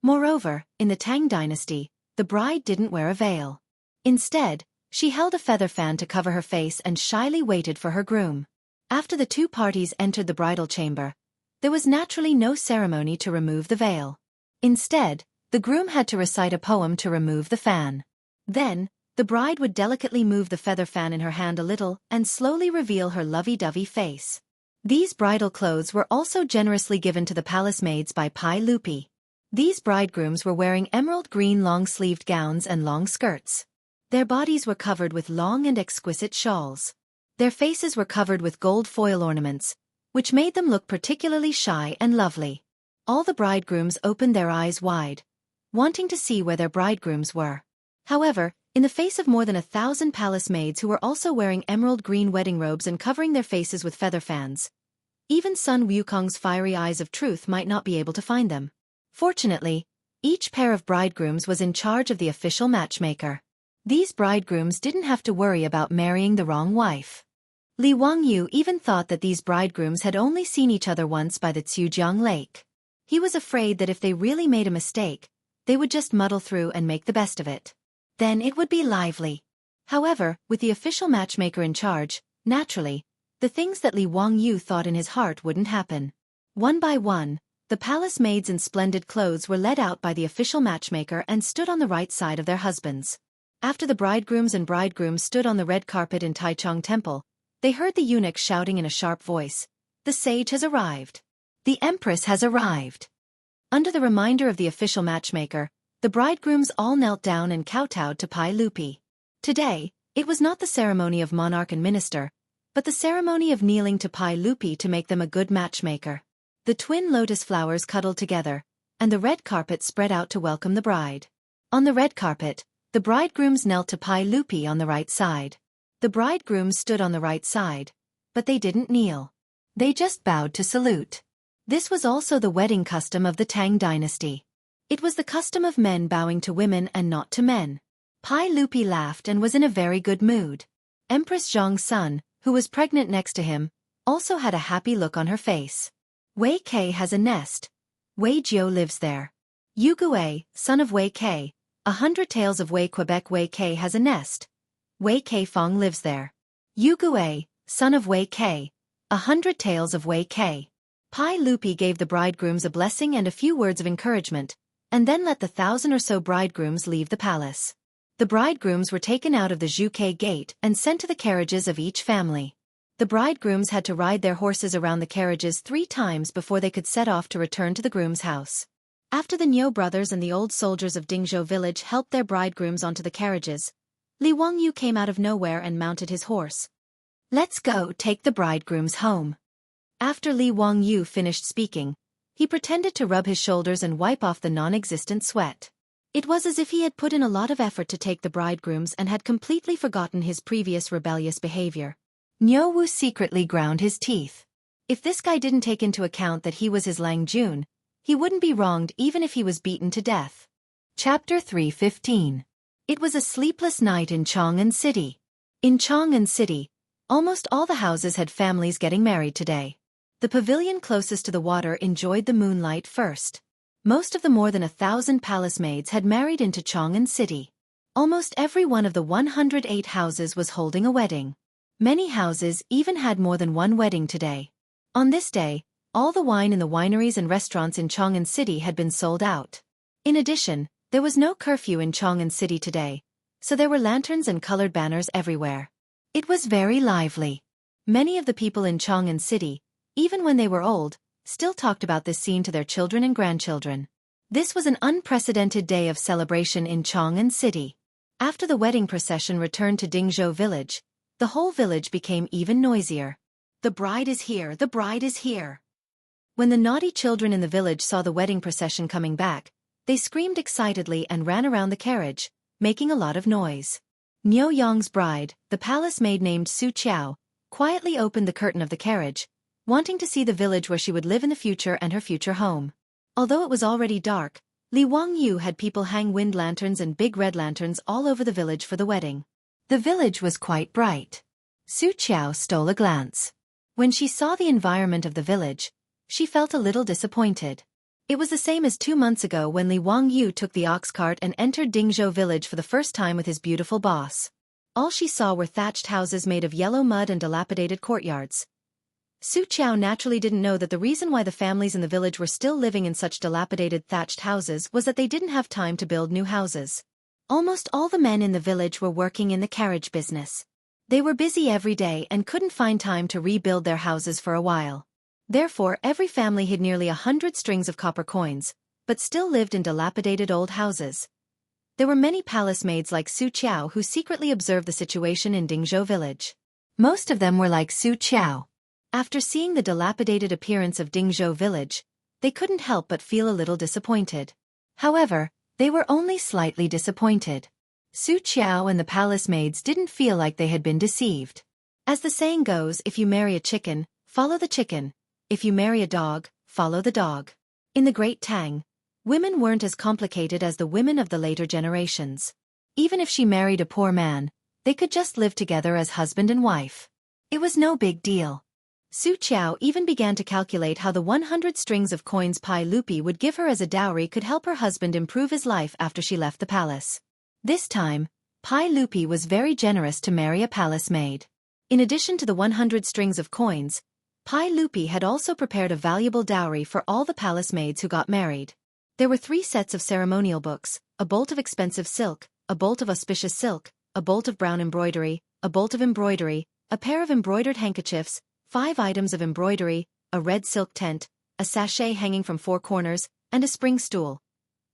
Moreover, in the Tang dynasty, the bride didn't wear a veil. Instead, she held a feather fan to cover her face and shyly waited for her groom. After the two parties entered the bridal chamber, there was naturally no ceremony to remove the veil. Instead, the groom had to recite a poem to remove the fan. Then, the bride would delicately move the feather fan in her hand a little and slowly reveal her lovey-dovey face. These bridal clothes were also generously given to the palace maids by Pai Lupi. These bridegrooms were wearing emerald green long-sleeved gowns and long skirts. Their bodies were covered with long and exquisite shawls. Their faces were covered with gold foil ornaments, which made them look particularly shy and lovely. All the bridegrooms opened their eyes wide, wanting to see where their bridegrooms were. However, in the face of more than 1,000 palace maids who were also wearing emerald green wedding robes and covering their faces with feather fans, even Sun Wukong's fiery eyes of truth might not be able to find them. Fortunately, each pair of bridegrooms was in charge of the official matchmaker. These bridegrooms didn't have to worry about marrying the wrong wife. Li Wangyu even thought that these bridegrooms had only seen each other once by the Tsujiang Lake. He was afraid that if they really made a mistake, they would just muddle through and make the best of it. Then it would be lively. However, with the official matchmaker in charge, naturally, the things that Li Wangyu thought in his heart wouldn't happen. One by one, the palace maids in splendid clothes were led out by the official matchmaker and stood on the right side of their husbands. After the bridegrooms and bridegrooms stood on the red carpet in Taichung Temple, they heard the eunuch shouting in a sharp voice, "The sage has arrived. The empress has arrived." Under the reminder of the official matchmaker, the bridegrooms all knelt down and kowtowed to Pai Lupi. Today, it was not the ceremony of monarch and minister, but the ceremony of kneeling to Pai Lupi to make them a good matchmaker. The twin lotus flowers cuddled together, and the red carpet spread out to welcome the bride. On the red carpet, the bridegrooms knelt to Pai Lupi on the right side. The bridegrooms stood on the right side, but they didn't kneel. They just bowed to salute. This was also the wedding custom of the Tang dynasty. It was the custom of men bowing to women and not to men. Pai Lupi laughed and was in a very good mood. Empress Zhang's son, who was pregnant next to him, also had a happy look on her face. Wei Kei has a nest. Wei Jiu lives there. Yu Gui, son of Wei Kei, 100 Tales of Wei Quebec. Wei Kei has a nest. Wei Kei Fong lives there. Yu Gui, son of Wei Kei, 100 Tales of Wei Kei. Pai Lupi gave the bridegrooms a blessing and a few words of encouragement, and then let the 1,000 or so bridegrooms leave the palace. The bridegrooms were taken out of the Zhuke gate and sent to the carriages of each family. The bridegrooms had to ride their horses around the carriages 3 times before they could set off to return to the groom's house. After the Niu brothers and the old soldiers of Dingzhou village helped their bridegrooms onto the carriages, Li Wangyu came out of nowhere and mounted his horse. "Let's go take the bridegrooms home." After Li Wangyu finished speaking, he pretended to rub his shoulders and wipe off the non-existent sweat. It was as if he had put in a lot of effort to take the bridegrooms and had completely forgotten his previous rebellious behavior. Niu Wu secretly ground his teeth. If this guy didn't take into account that he was his Lang Jun, he wouldn't be wronged even if he was beaten to death. Chapter 315. It was a sleepless night in Chang'an City. In Chang'an City, almost all the houses had families getting married today. The pavilion closest to the water enjoyed the moonlight first. Most of the more than 1,000 palace maids had married into Chang'an City. Almost every one of the 108 houses was holding a wedding. Many houses even had more than one wedding today. On this day, all the wine in the wineries and restaurants in Chang'an City had been sold out. In addition, there was no curfew in Chang'an City today, so there were lanterns and colored banners everywhere. It was very lively. Many of the people in Chang'an City, even when they were old, still talked about this scene to their children and grandchildren. This was an unprecedented day of celebration in Chang'an City. After the wedding procession returned to Dingzhou village, the whole village became even noisier. "The bride is here, the bride is here." When the naughty children in the village saw the wedding procession coming back, they screamed excitedly and ran around the carriage, making a lot of noise. Niu Yang's bride, the palace maid named Su Qiao, quietly opened the curtain of the carriage, wanting to see the village where she would live in the future and her future home. Although it was already dark, Li Wangyu had people hang wind lanterns and big red lanterns all over the village for the wedding. The village was quite bright. Su Qiao stole a glance. When she saw the environment of the village, she felt a little disappointed. It was the same as 2 months ago when Li Wangyu took the ox cart and entered Dingzhou village for the first time with his beautiful boss. All she saw were thatched houses made of yellow mud and dilapidated courtyards. Su Qiao naturally didn't know that the reason why the families in the village were still living in such dilapidated thatched houses was that they didn't have time to build new houses. Almost all the men in the village were working in the carriage business. They were busy every day and couldn't find time to rebuild their houses for a while. Therefore, every family hid nearly 100 strings of copper coins, but still lived in dilapidated old houses. There were many palace maids like Su Qiao who secretly observed the situation in Dingzhou village. Most of them were like Su Qiao. After seeing the dilapidated appearance of Dingzhou village, they couldn't help but feel a little disappointed. However, they were only slightly disappointed. Su Qiao and the palace maids didn't feel like they had been deceived. As the saying goes, if you marry a chicken, follow the chicken. If you marry a dog, follow the dog. In the Great Tang, women weren't as complicated as the women of the later generations. Even if she married a poor man, they could just live together as husband and wife. It was no big deal. Su Qiao even began to calculate how the 100 strings of coins Pai Lupi would give her as a dowry could help her husband improve his life after she left the palace. This time, Pai Lupi was very generous to marry a palace maid. In addition to the 100 strings of coins, Pai Lupi had also prepared a valuable dowry for all the palace maids who got married. There were 3 sets of ceremonial books, a bolt of expensive silk, a bolt of auspicious silk, a bolt of brown embroidery, a bolt of embroidery, a pair of embroidered handkerchiefs, 5 items of embroidery, a red silk tent, a sachet hanging from 4 corners, and a spring stool.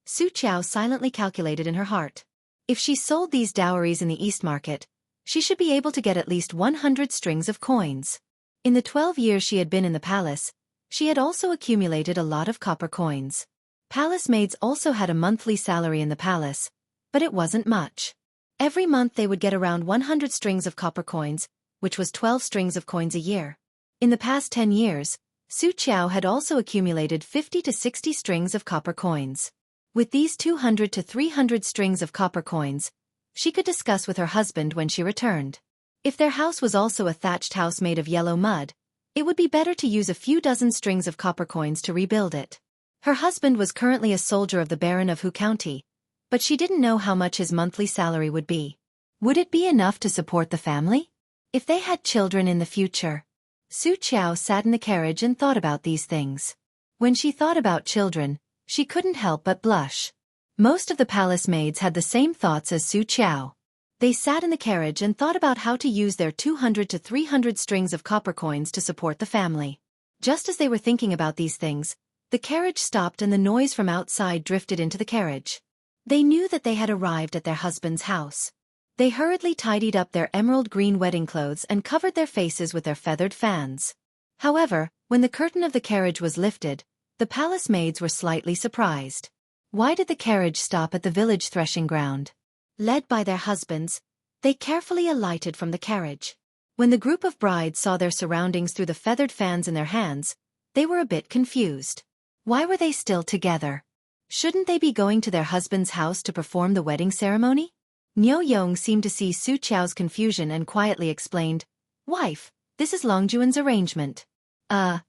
Su Qiao silently calculated in her heart. If she sold these dowries in the East Market, she should be able to get at least 100 strings of coins. In the 12 years she had been in the palace, she had also accumulated a lot of copper coins. Palace maids also had a monthly salary in the palace, but it wasn't much. Every month they would get around 100 strings of copper coins, which was 12 strings of coins a year. In the past 10 years, Su Qiao had also accumulated 50 to 60 strings of copper coins. With these 200 to 300 strings of copper coins, she could discuss with her husband when she returned. If their house was also a thatched house made of yellow mud, it would be better to use a few dozen strings of copper coins to rebuild it. Her husband was currently a soldier of the Baron of Hu County, but she didn't know how much his monthly salary would be. Would it be enough to support the family? If they had children in the future? Su Qiao sat in the carriage and thought about these things. When she thought about children, she couldn't help but blush. Most of the palace maids had the same thoughts as Su Qiao. They sat in the carriage and thought about how to use their 200 to 300 strings of copper coins to support the family. Just as they were thinking about these things, the carriage stopped and the noise from outside drifted into the carriage. They knew that they had arrived at their husband's house. They hurriedly tidied up their emerald green wedding clothes and covered their faces with their feathered fans. However, when the curtain of the carriage was lifted, the palace maids were slightly surprised. Why did the carriage stop at the village threshing ground? Led by their husbands, they carefully alighted from the carriage. When the group of brides saw their surroundings through the feathered fans in their hands, they were a bit confused. Why were they still together? Shouldn't they be going to their husband's house to perform the wedding ceremony? Niu Yong seemed to see Su Qiao's confusion and quietly explained, "Wife, this is Long Juan's arrangement."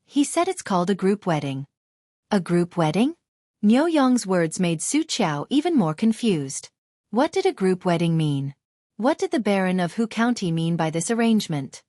He said it's called a group wedding." A group wedding? Niu Yong's words made Su Qiao even more confused. What did a group wedding mean? What did the Baron of Hu County mean by this arrangement?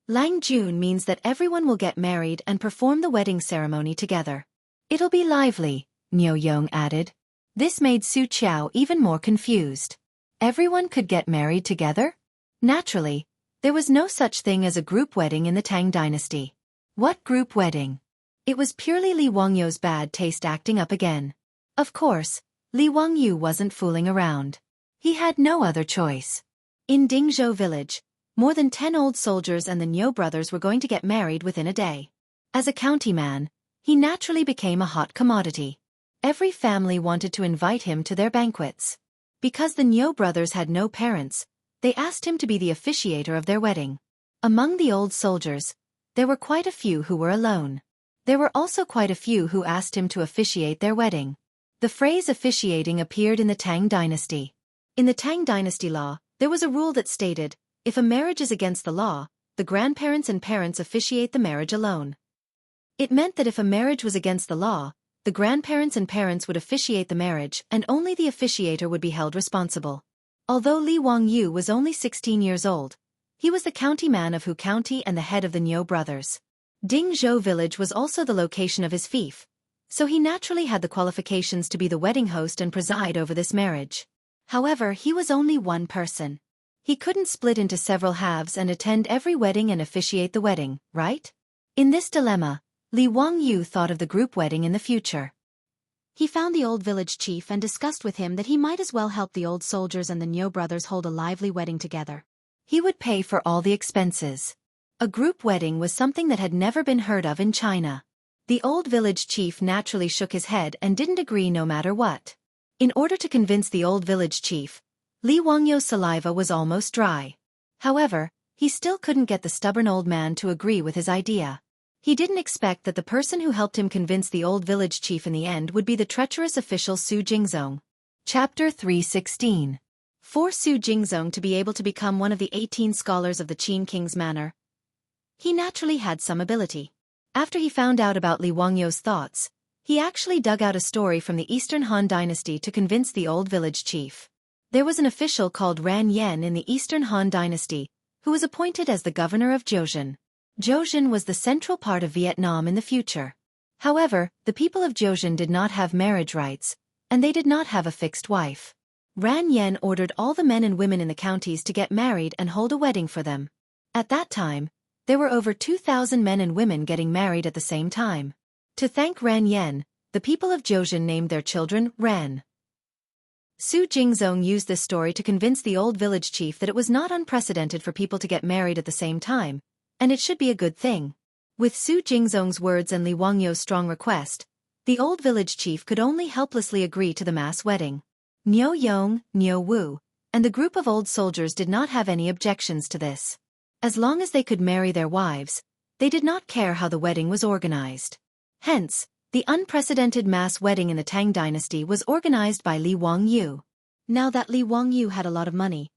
Lang Jun means that everyone will get married and perform the wedding ceremony together. It'll be lively, Niu Yong added. This made Su Qiao even more confused. Everyone could get married together? Naturally, there was no such thing as a group wedding in the Tang dynasty. What group wedding? It was purely Li Wangyu's bad taste acting up again. Of course, Li Wangyu wasn't fooling around. He had no other choice. In Dingzhou village, more than 10 old soldiers and the Niu brothers were going to get married within a day. As a county man, he naturally became a hot commodity. Every family wanted to invite him to their banquets. Because the Niu brothers had no parents, they asked him to be the officiator of their wedding. Among the old soldiers, there were quite a few who were alone. There were also quite a few who asked him to officiate their wedding. The phrase officiating appeared in the Tang dynasty. In the Tang dynasty law, there was a rule that stated, if a marriage is against the law, the grandparents and parents officiate the marriage alone. It meant that if a marriage was against the law, the grandparents and parents would officiate the marriage and only the officiator would be held responsible. Although Li Wangyu was only 16 years old, he was the county man of Hu County and the head of the Niu brothers. Dingzhou village was also the location of his fief, so he naturally had the qualifications to be the wedding host and preside over this marriage. However, he was only one person. He couldn't split into several halves and attend every wedding and officiate the wedding, right? In this dilemma, Li Wangyu thought of the group wedding in the future. He found the old village chief and discussed with him that he might as well help the old soldiers and the Niu brothers hold a lively wedding together. He would pay for all the expenses. A group wedding was something that had never been heard of in China. The old village chief naturally shook his head and didn't agree no matter what. In order to convince the old village chief, Li Wangyu's saliva was almost dry. However, he still couldn't get the stubborn old man to agree with his idea. He didn't expect that the person who helped him convince the old village chief in the end would be the treacherous official Su Jingzong. Chapter 316. For Su Jingzong to be able to become one of the 18 scholars of the Qin King's manor, he naturally had some ability. After he found out about Li Wangyu's thoughts, he actually dug out a story from the Eastern Han Dynasty to convince the old village chief. There was an official called Ran Yen in the Eastern Han Dynasty, who was appointed as the governor of Zhoushan. Zhoushan was the central part of Vietnam in the future. However, the people of Zhoushan did not have marriage rights, and they did not have a fixed wife. Ran Yen ordered all the men and women in the counties to get married and hold a wedding for them. At that time, there were over 2,000 men and women getting married at the same time. To thank Ran Yen, the people of Zhoushan named their children Ran. Su Jingzong used this story to convince the old village chief that it was not unprecedented for people to get married at the same time, and it should be a good thing. With Su Jingzong's words and Li Wangyu's strong request, the old village chief could only helplessly agree to the mass wedding. Niu Yong, Niu Wu, and the group of old soldiers did not have any objections to this. As long as they could marry their wives, they did not care how the wedding was organized. Hence, the unprecedented mass wedding in the Tang dynasty was organized by Li Wangyu. Now that Li Wangyu had a lot of money,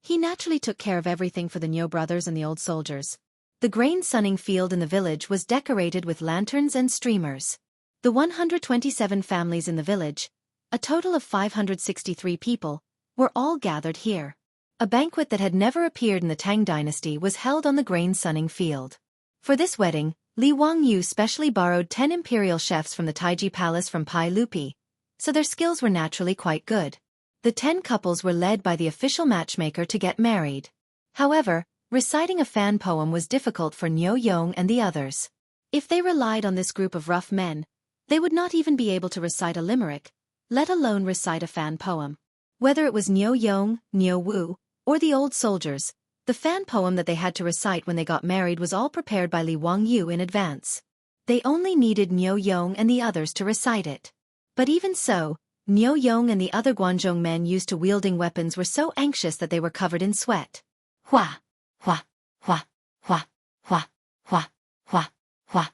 he naturally took care of everything for the Niu brothers and the old soldiers. The grain sunning field in the village was decorated with lanterns and streamers. The 127 families in the village, a total of 563 people, were all gathered here. A banquet that had never appeared in the Tang dynasty was held on the grain sunning field. For this wedding, Li Wangyu specially borrowed 10 imperial chefs from the Taiji Palace from Pai Lupi, so their skills were naturally quite good. The 10 couples were led by the official matchmaker to get married. However, reciting a fan poem was difficult for Niu Yong and the others. If they relied on this group of rough men, they would not even be able to recite a limerick, let alone recite a fan poem. Whether it was Niu Yong, Niu Wu, or the old soldiers, the fan poem that they had to recite when they got married was all prepared by Li Wangyu in advance. They only needed Niu Yong and the others to recite it. But even so, Niu Yong and the other Guangzhong men used to wielding weapons were so anxious that they were covered in sweat. Hua, hua, hua, hua, hua, hua, hua, hua,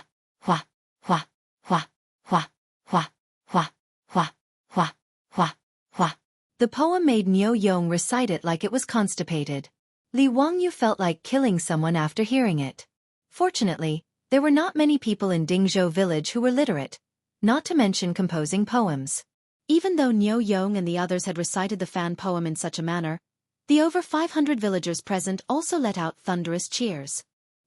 hua, hua, hua, hua, hua, hua, hua, hua, hua, hua, hua. The poem made Niu Yong recite it like it was constipated. Li Wangyu felt like killing someone after hearing it. Fortunately, there were not many people in Dingzhou village who were literate, not to mention composing poems. Even though Niu Yong and the others had recited the fan poem in such a manner, the over 500 villagers present also let out thunderous cheers.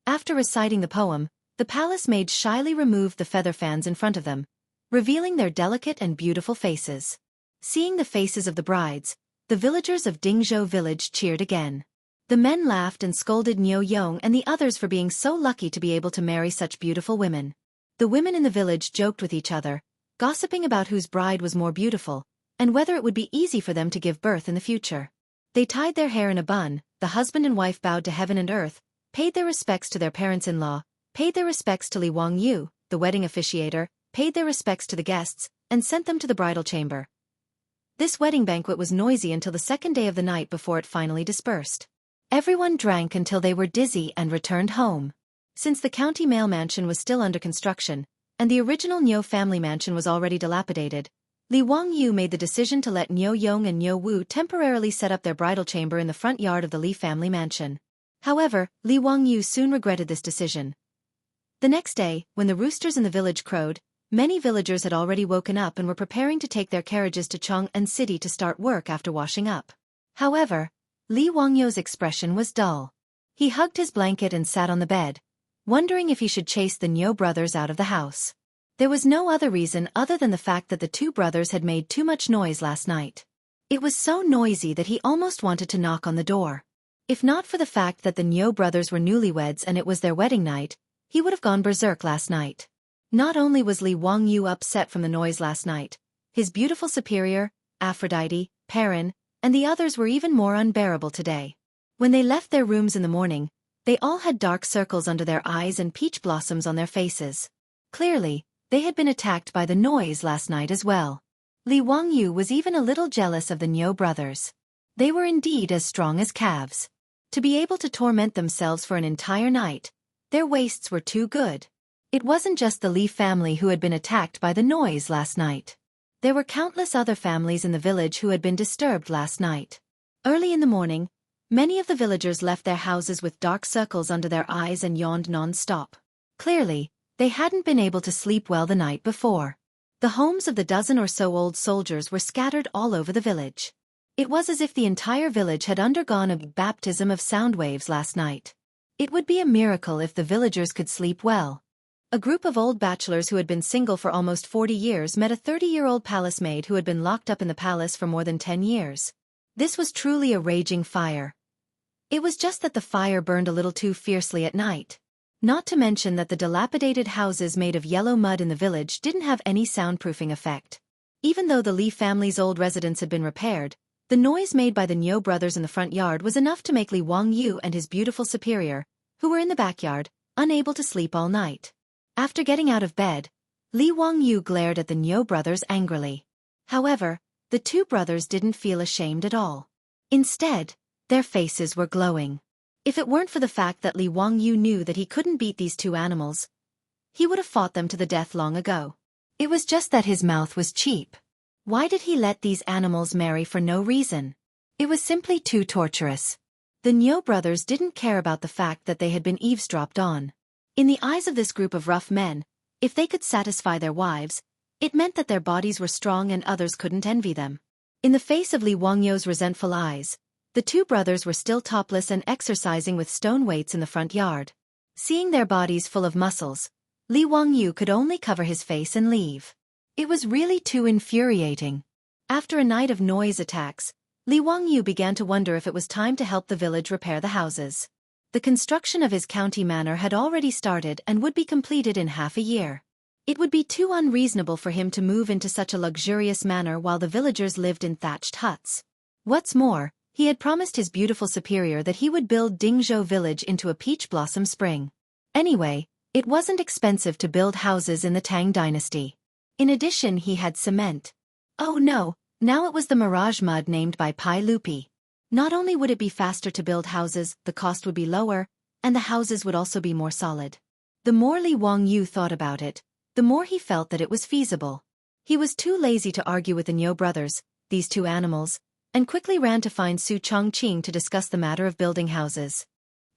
After reciting the poem, the palace maid shyly removed the feather fans in front of them, revealing their delicate and beautiful faces. Seeing the faces of the brides, the villagers of Dingzhou village cheered again. The men laughed and scolded Niu Yong and the others for being so lucky to be able to marry such beautiful women. The women in the village joked with each other, gossiping about whose bride was more beautiful, and whether it would be easy for them to give birth in the future. They tied their hair in a bun, the husband and wife bowed to heaven and earth, paid their respects to their parents-in-law, paid their respects to Li Wangyu, the wedding officiator, paid their respects to the guests, and sent them to the bridal chamber. This wedding banquet was noisy until the second day of the night before it finally dispersed. Everyone drank until they were dizzy and returned home. Since the county mail mansion was still under construction, and the original Niu family mansion was already dilapidated, Li Wangyu made the decision to let Niu Yong and Niu Wu temporarily set up their bridal chamber in the front yard of the Li family mansion. However, Li Wangyu soon regretted this decision. The next day, when the roosters in the village crowed, many villagers had already woken up and were preparing to take their carriages to Chang'an City to start work after washing up. However, Li Wangyu's expression was dull. He hugged his blanket and sat on the bed, wondering if he should chase the Niu brothers out of the house. There was no other reason other than the fact that the two brothers had made too much noise last night. It was so noisy that he almost wanted to knock on the door. If not for the fact that the Niu brothers were newlyweds and it was their wedding night, he would have gone berserk last night. Not only was Li Wangyu upset from the noise last night, his beautiful superior, Aphrodite, Perrin, and the others were even more unbearable today. When they left their rooms in the morning, they all had dark circles under their eyes and peach blossoms on their faces. Clearly, they had been attacked by the noise last night as well. Li Wangyu was even a little jealous of the Niu brothers. They were indeed as strong as calves. To be able to torment themselves for an entire night, their waists were too good. It wasn't just the Li family who had been attacked by the noise last night. There were countless other families in the village who had been disturbed last night. Early in the morning, many of the villagers left their houses with dark circles under their eyes and yawned non-stop. Clearly, they hadn't been able to sleep well the night before. The homes of the dozen or so old soldiers were scattered all over the village. It was as if the entire village had undergone a baptism of sound waves last night. It would be a miracle if the villagers could sleep well. A group of old bachelors who had been single for almost 40 years met a 30-year-old palace maid who had been locked up in the palace for more than 10 years. This was truly a raging fire. It was just that the fire burned a little too fiercely at night. Not to mention that the dilapidated houses made of yellow mud in the village didn't have any soundproofing effect. Even though the Li family's old residence had been repaired, the noise made by the Niu brothers in the front yard was enough to make Li Wangyu and his beautiful superior, who were in the backyard, unable to sleep all night. After getting out of bed, Li Wangyu glared at the Niu brothers angrily. However, the two brothers didn't feel ashamed at all. Instead, their faces were glowing. If it weren't for the fact that Li Wangyu knew that he couldn't beat these two animals, he would have fought them to the death long ago. It was just that his mouth was cheap. Why did he let these animals marry for no reason? It was simply too torturous. The Nyo brothers didn't care about the fact that they had been eavesdropped on. In the eyes of this group of rough men, if they could satisfy their wives, it meant that their bodies were strong and others couldn't envy them. In the face of Li Wangyo's resentful eyes, the two brothers were still topless and exercising with stone weights in the front yard. Seeing their bodies full of muscles, Li Wangyu could only cover his face and leave. It was really too infuriating. After a night of noise attacks, Li Wangyu began to wonder if it was time to help the village repair the houses. The construction of his county manor had already started and would be completed in half a year. It would be too unreasonable for him to move into such a luxurious manor while the villagers lived in thatched huts. What's more, he had promised his beautiful superior that he would build Dingzhou village into a peach blossom spring. Anyway, it wasn't expensive to build houses in the Tang dynasty. In addition, he had cement. Oh no, now it was the mirage mud named by Pai Lupi. Not only would it be faster to build houses, the cost would be lower, and the houses would also be more solid. The more Li Wangyu thought about it, the more he felt that it was feasible. He was too lazy to argue with the Nyo brothers, these two animals, and quickly ran to find Su Chongqing to discuss the matter of building houses.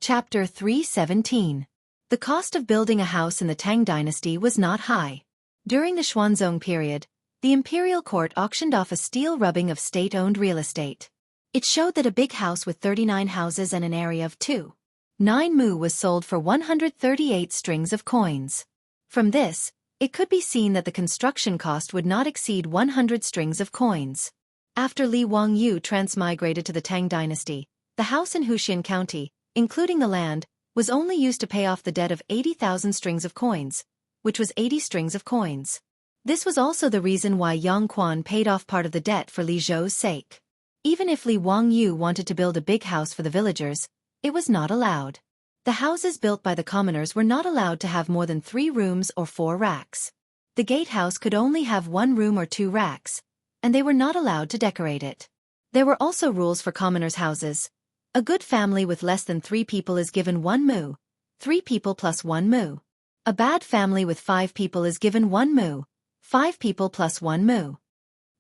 Chapter 317. The cost of building a house in the Tang dynasty was not high. During the Xuanzong period, the imperial court auctioned off a steel rubbing of state-owned real estate. It showed that a big house with 39 houses and an area of 2.9 mu was sold for 138 strings of coins. From this, it could be seen that the construction cost would not exceed 100 strings of coins. After Li Wangyu transmigrated to the Tang dynasty, the house in Huxian County, including the land, was only used to pay off the debt of 80,000 strings of coins, which was 80 strings of coins. This was also the reason why Yang Quan paid off part of the debt for Li Zhou's sake. Even if Li Wangyu wanted to build a big house for the villagers, it was not allowed. The houses built by the commoners were not allowed to have more than 3 rooms or 4 racks. The gatehouse could only have 1 room or 2 racks, and they were not allowed to decorate it. There were also rules for commoners' houses. A good family with less than 3 people is given 1 mu, 3 people plus 1 mu. A bad family with 5 people is given 1 mu, 5 people plus 1 mu.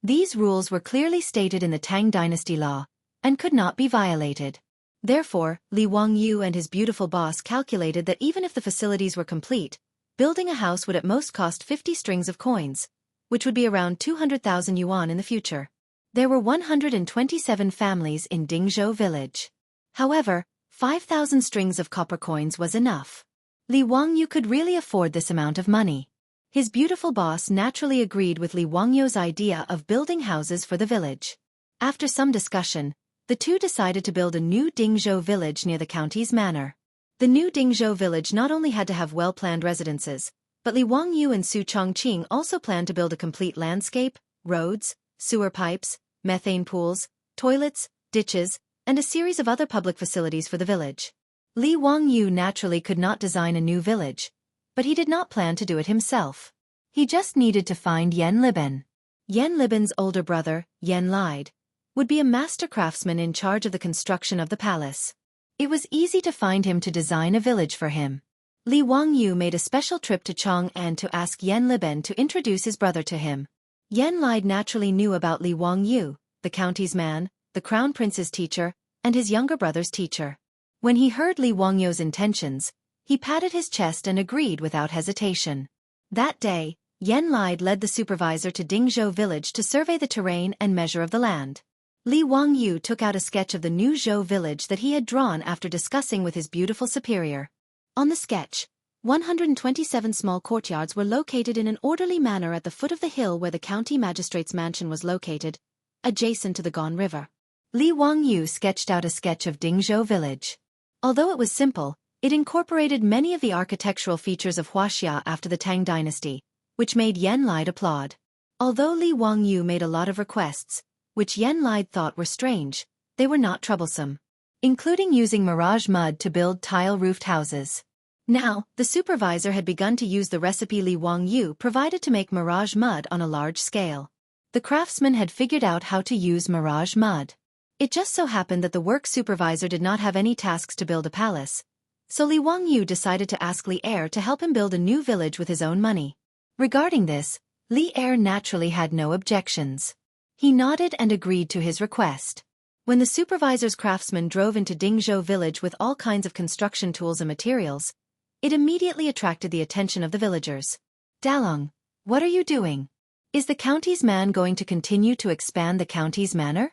These rules were clearly stated in the Tang dynasty law, and could not be violated. Therefore, Li Wangyu and his beautiful boss calculated that even if the facilities were complete, building a house would at most cost 50 strings of coins, which would be around 200,000 yuan in the future. There were 127 families in Dingzhou village. However, 5,000 strings of copper coins was enough. Li Wangyu could really afford this amount of money. His beautiful boss naturally agreed with Li Wangyu's idea of building houses for the village. After some discussion, the two decided to build a new Dingzhou village near the county's manor. The new Dingzhou village not only had to have well-planned residences, but Li Wangyu and Su Chongqing also planned to build a complete landscape, roads, sewer pipes, methane pools, toilets, ditches, and a series of other public facilities for the village. Li Wangyu naturally could not design a new village, but he did not plan to do it himself. He just needed to find Yan Liben. Yan Liben's older brother, Yan Lide, would be a master craftsman in charge of the construction of the palace. It was easy to find him to design a village for him. Li Wangyu made a special trip to Chang'an to ask Yan Liben to introduce his brother to him. Yan Lide naturally knew about Li Wangyu, the county's man, the crown prince's teacher, and his younger brother's teacher. When he heard Li Wangyu's intentions, he patted his chest and agreed without hesitation. That day, Yan Lide led the supervisor to Dingzhou village to survey the terrain and measure of the land. Li Wangyu took out a sketch of the new Zhou village that he had drawn after discussing with his beautiful superior. On the sketch, 127 small courtyards were located in an orderly manner at the foot of the hill where the county magistrate's mansion was located, adjacent to the Gone River. Li Wangyu sketched out a sketch of Dingzhou village. Although it was simple, it incorporated many of the architectural features of Huaxia after the Tang dynasty, which made Yan Lide applaud. Although Li Wangyu made a lot of requests, which Yan Lide thought were strange, they were not troublesome, including using mirage mud to build tile-roofed houses. Now, the supervisor had begun to use the recipe Li Wangyu provided to make mirage mud on a large scale. The craftsman had figured out how to use mirage mud. It just so happened that the work supervisor did not have any tasks to build a palace, so Li Wangyu decided to ask Li Er to help him build a new village with his own money. Regarding this, Li Er naturally had no objections. He nodded and agreed to his request. When the supervisor's craftsman drove into Dingzhou village with all kinds of construction tools and materials, it immediately attracted the attention of the villagers. Dalong, what are you doing? Is the county's man going to continue to expand the county's manor?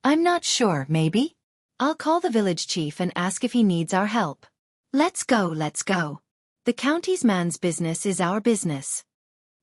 I'm not sure, maybe? I'll call the village chief and ask if he needs our help. Let's go, let's go. The county's man's business is our business.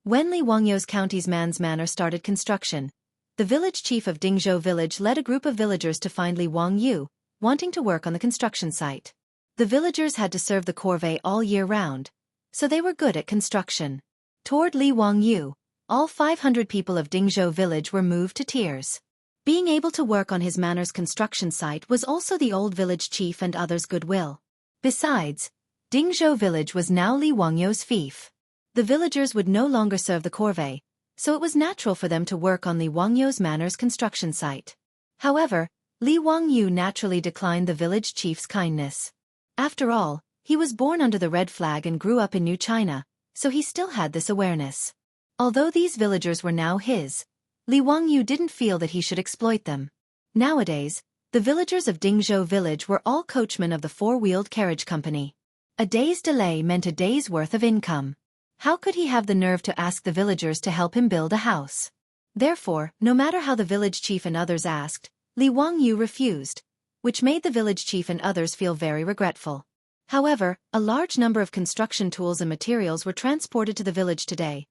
When Li Wangyou's county's man's manor started construction, the village chief of Dingzhou village led a group of villagers to find Li Wangyou, wanting to work on the construction site. The villagers had to serve the corvée all year round, so they were good at construction. Toward Li Wangyou, all 500 people of Dingzhou village were moved to tears. Being able to work on his manor's construction site was also the old village chief and others' goodwill. Besides, Dingzhou village was now Li Wangyou's fief. The villagers would no longer serve the corvée, so it was natural for them to work on Li Wangyou's manor's construction site. However, Li Wangyou naturally declined the village chief's kindness. After all, he was born under the red flag and grew up in New China, so he still had this awareness. Although these villagers were now his, Li Wangyou didn't feel that he should exploit them. Nowadays, the villagers of Dingzhou village were all coachmen of the four-wheeled carriage company. A day's delay meant a day's worth of income. How could he have the nerve to ask the villagers to help him build a house? Therefore, no matter how the village chief and others asked, Li Wangyou refused, which made the village chief and others feel very regretful. However, a large number of construction tools and materials were transported to the village today,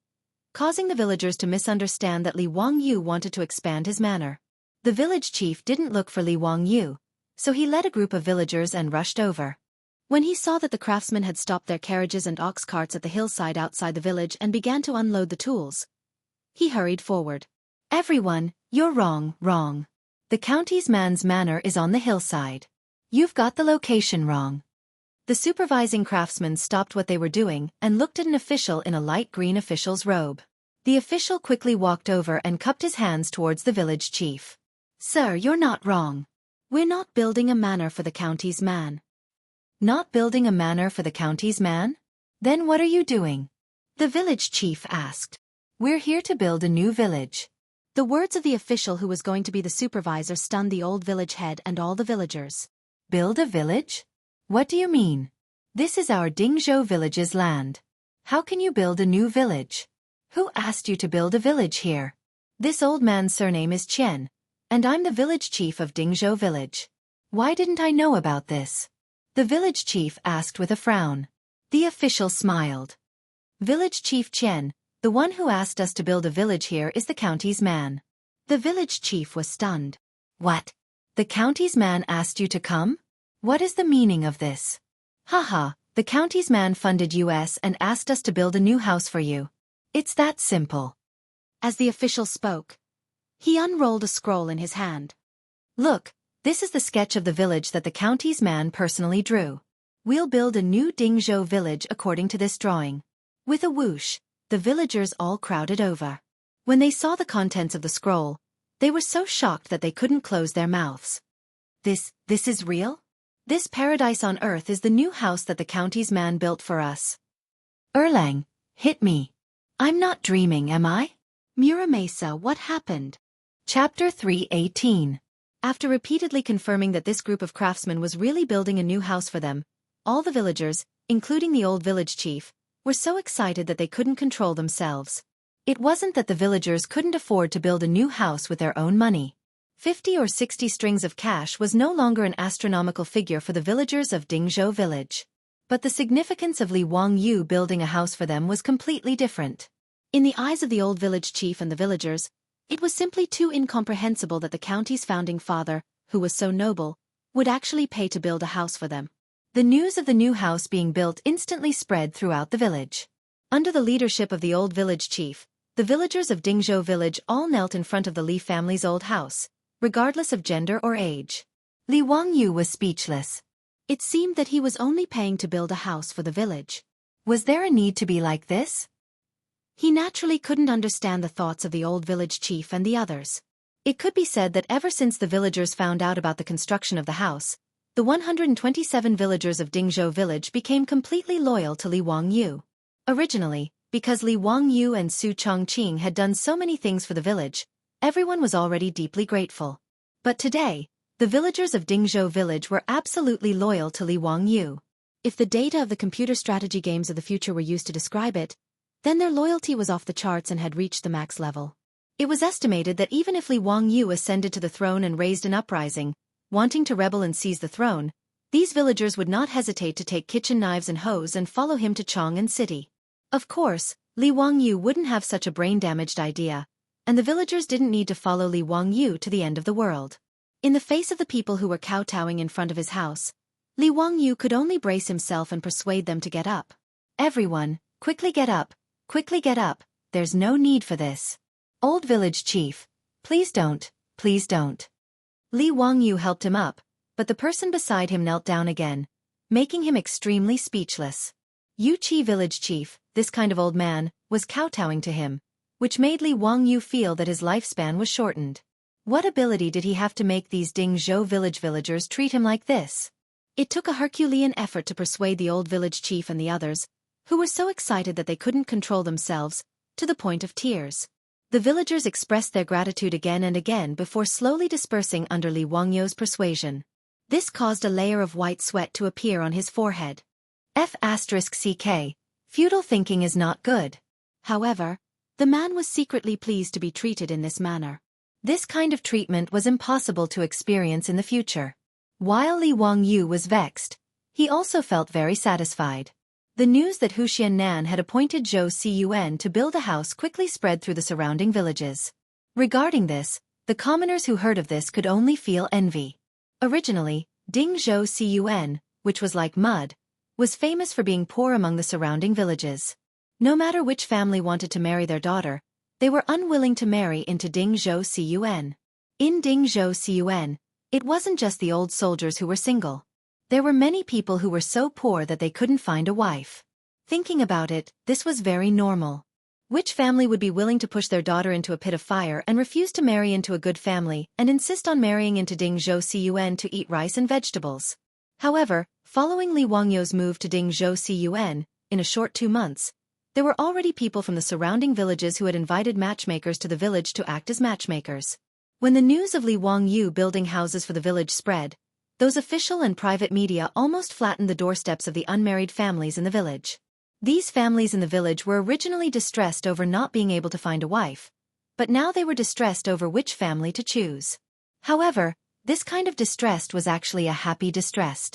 causing the villagers to misunderstand that Li Wangyou wanted to expand his manor. The village chief didn't look for Li Wangyou, so he led a group of villagers and rushed over. When he saw that the craftsmen had stopped their carriages and ox carts at the hillside outside the village and began to unload the tools, he hurried forward. Everyone, you're wrong. The county's man's manor is on the hillside. You've got the location wrong. The supervising craftsmen stopped what they were doing and looked at an official in a light green official's robe. The official quickly walked over and cupped his hands towards the village chief. Sir, you're not wrong. We're not building a manor for the county's man. Not building a manor for the county's man? Then what are you doing? The village chief asked. We're here to build a new village. The words of the official who was going to be the supervisor stunned the old village head and all the villagers. Build a village? What do you mean? This is our Dingzhou village's land. How can you build a new village? Who asked you to build a village here? This old man's surname is Qian, and I'm the village chief of Dingzhou village. Why didn't I know about this? The village chief asked with a frown. The official smiled. Village chief Qian, the one who asked us to build a village here is the county's man. The village chief was stunned. What? The county's man asked you to come? What is the meaning of this? Haha, the county's man funded us and asked us to build a new house for you. It's that simple. As the official spoke, he unrolled a scroll in his hand. Look, this is the sketch of the village that the county's man personally drew. We'll build a new Dingzhou village according to this drawing. With a whoosh, the villagers all crowded over. When they saw the contents of the scroll, they were so shocked that they couldn't close their mouths. This is real? This paradise on earth is the new house that the county's man built for us. Erlang, hit me. I'm not dreaming, am I? Muramasa, what happened? Chapter 3:18. After repeatedly confirming that this group of craftsmen was really building a new house for them, all the villagers, including the old village chief, were so excited that they couldn't control themselves. It wasn't that the villagers couldn't afford to build a new house with their own money. 50 or 60 strings of cash was no longer an astronomical figure for the villagers of Dingzhou village. But the significance of Li Wangyou building a house for them was completely different. In the eyes of the old village chief and the villagers, it was simply too incomprehensible that the county's founding father, who was so noble, would actually pay to build a house for them. The news of the new house being built instantly spread throughout the village. Under the leadership of the old village chief, the villagers of Dingzhou village all knelt in front of the Li family's old house, regardless of gender or age. Li Wangyou was speechless. It seemed that he was only paying to build a house for the village. Was there a need to be like this? He naturally couldn't understand the thoughts of the old village chief and the others. It could be said that ever since the villagers found out about the construction of the house, the 127 villagers of Dingzhou village became completely loyal to Li Wangyou. Originally, because Li Wangyou and Su Chongqing had done so many things for the village, everyone was already deeply grateful. But today, the villagers of Dingzhou village were absolutely loyal to Li Wangyu. If the data of the computer strategy games of the future were used to describe it, then their loyalty was off the charts and had reached the max level. It was estimated that even if Li Wangyu ascended to the throne and raised an uprising, wanting to rebel and seize the throne, these villagers would not hesitate to take kitchen knives and hoes and follow him to Chang'an City. Of course, Li Wangyu wouldn't have such a brain-damaged idea, and the villagers didn't need to follow Li Wangyu to the end of the world. In the face of the people who were kowtowing in front of his house, Li Wangyu could only brace himself and persuade them to get up. Everyone, quickly get up, there's no need for this. Old village chief, please don't, please don't. Li Wangyu helped him up, but the person beside him knelt down again, making him extremely speechless. Yuqi village chief, this kind of old man, was kowtowing to him, which made Li Wangyu feel that his lifespan was shortened. What ability did he have to make these Dingzhou village villagers treat him like this? It took a Herculean effort to persuade the old village chief and the others, who were so excited that they couldn't control themselves, to the point of tears. The villagers expressed their gratitude again and again before slowly dispersing under Li Wangyu's persuasion. This caused a layer of white sweat to appear on his forehead. F***ck, feudal thinking is not good. However, the man was secretly pleased to be treated in this manner. This kind of treatment was impossible to experience in the future. While Li Wangyu was vexed, he also felt very satisfied. The news that Hu Xiannan had appointed Zhou Cun to build a house quickly spread through the surrounding villages. Regarding this, the commoners who heard of this could only feel envy. Originally, Dingzhou Cun, which was like mud, was famous for being poor among the surrounding villages. No matter which family wanted to marry their daughter, they were unwilling to marry into Dingzhou Cun. In Dingzhou Cun, it wasn't just the old soldiers who were single. There were many people who were so poor that they couldn't find a wife. Thinking about it, this was very normal. Which family would be willing to push their daughter into a pit of fire and refuse to marry into a good family and insist on marrying into Dingzhou Cun to eat rice and vegetables? However, following Li Wangyu's move to Dingzhou Cun, in a short 2 months, there were already people from the surrounding villages who had invited matchmakers to the village to act as matchmakers. When the news of Li Wangyu building houses for the village spread, those official and private media almost flattened the doorsteps of the unmarried families in the village. These families in the village were originally distressed over not being able to find a wife, but now they were distressed over which family to choose. However, this kind of distress was actually a happy distress.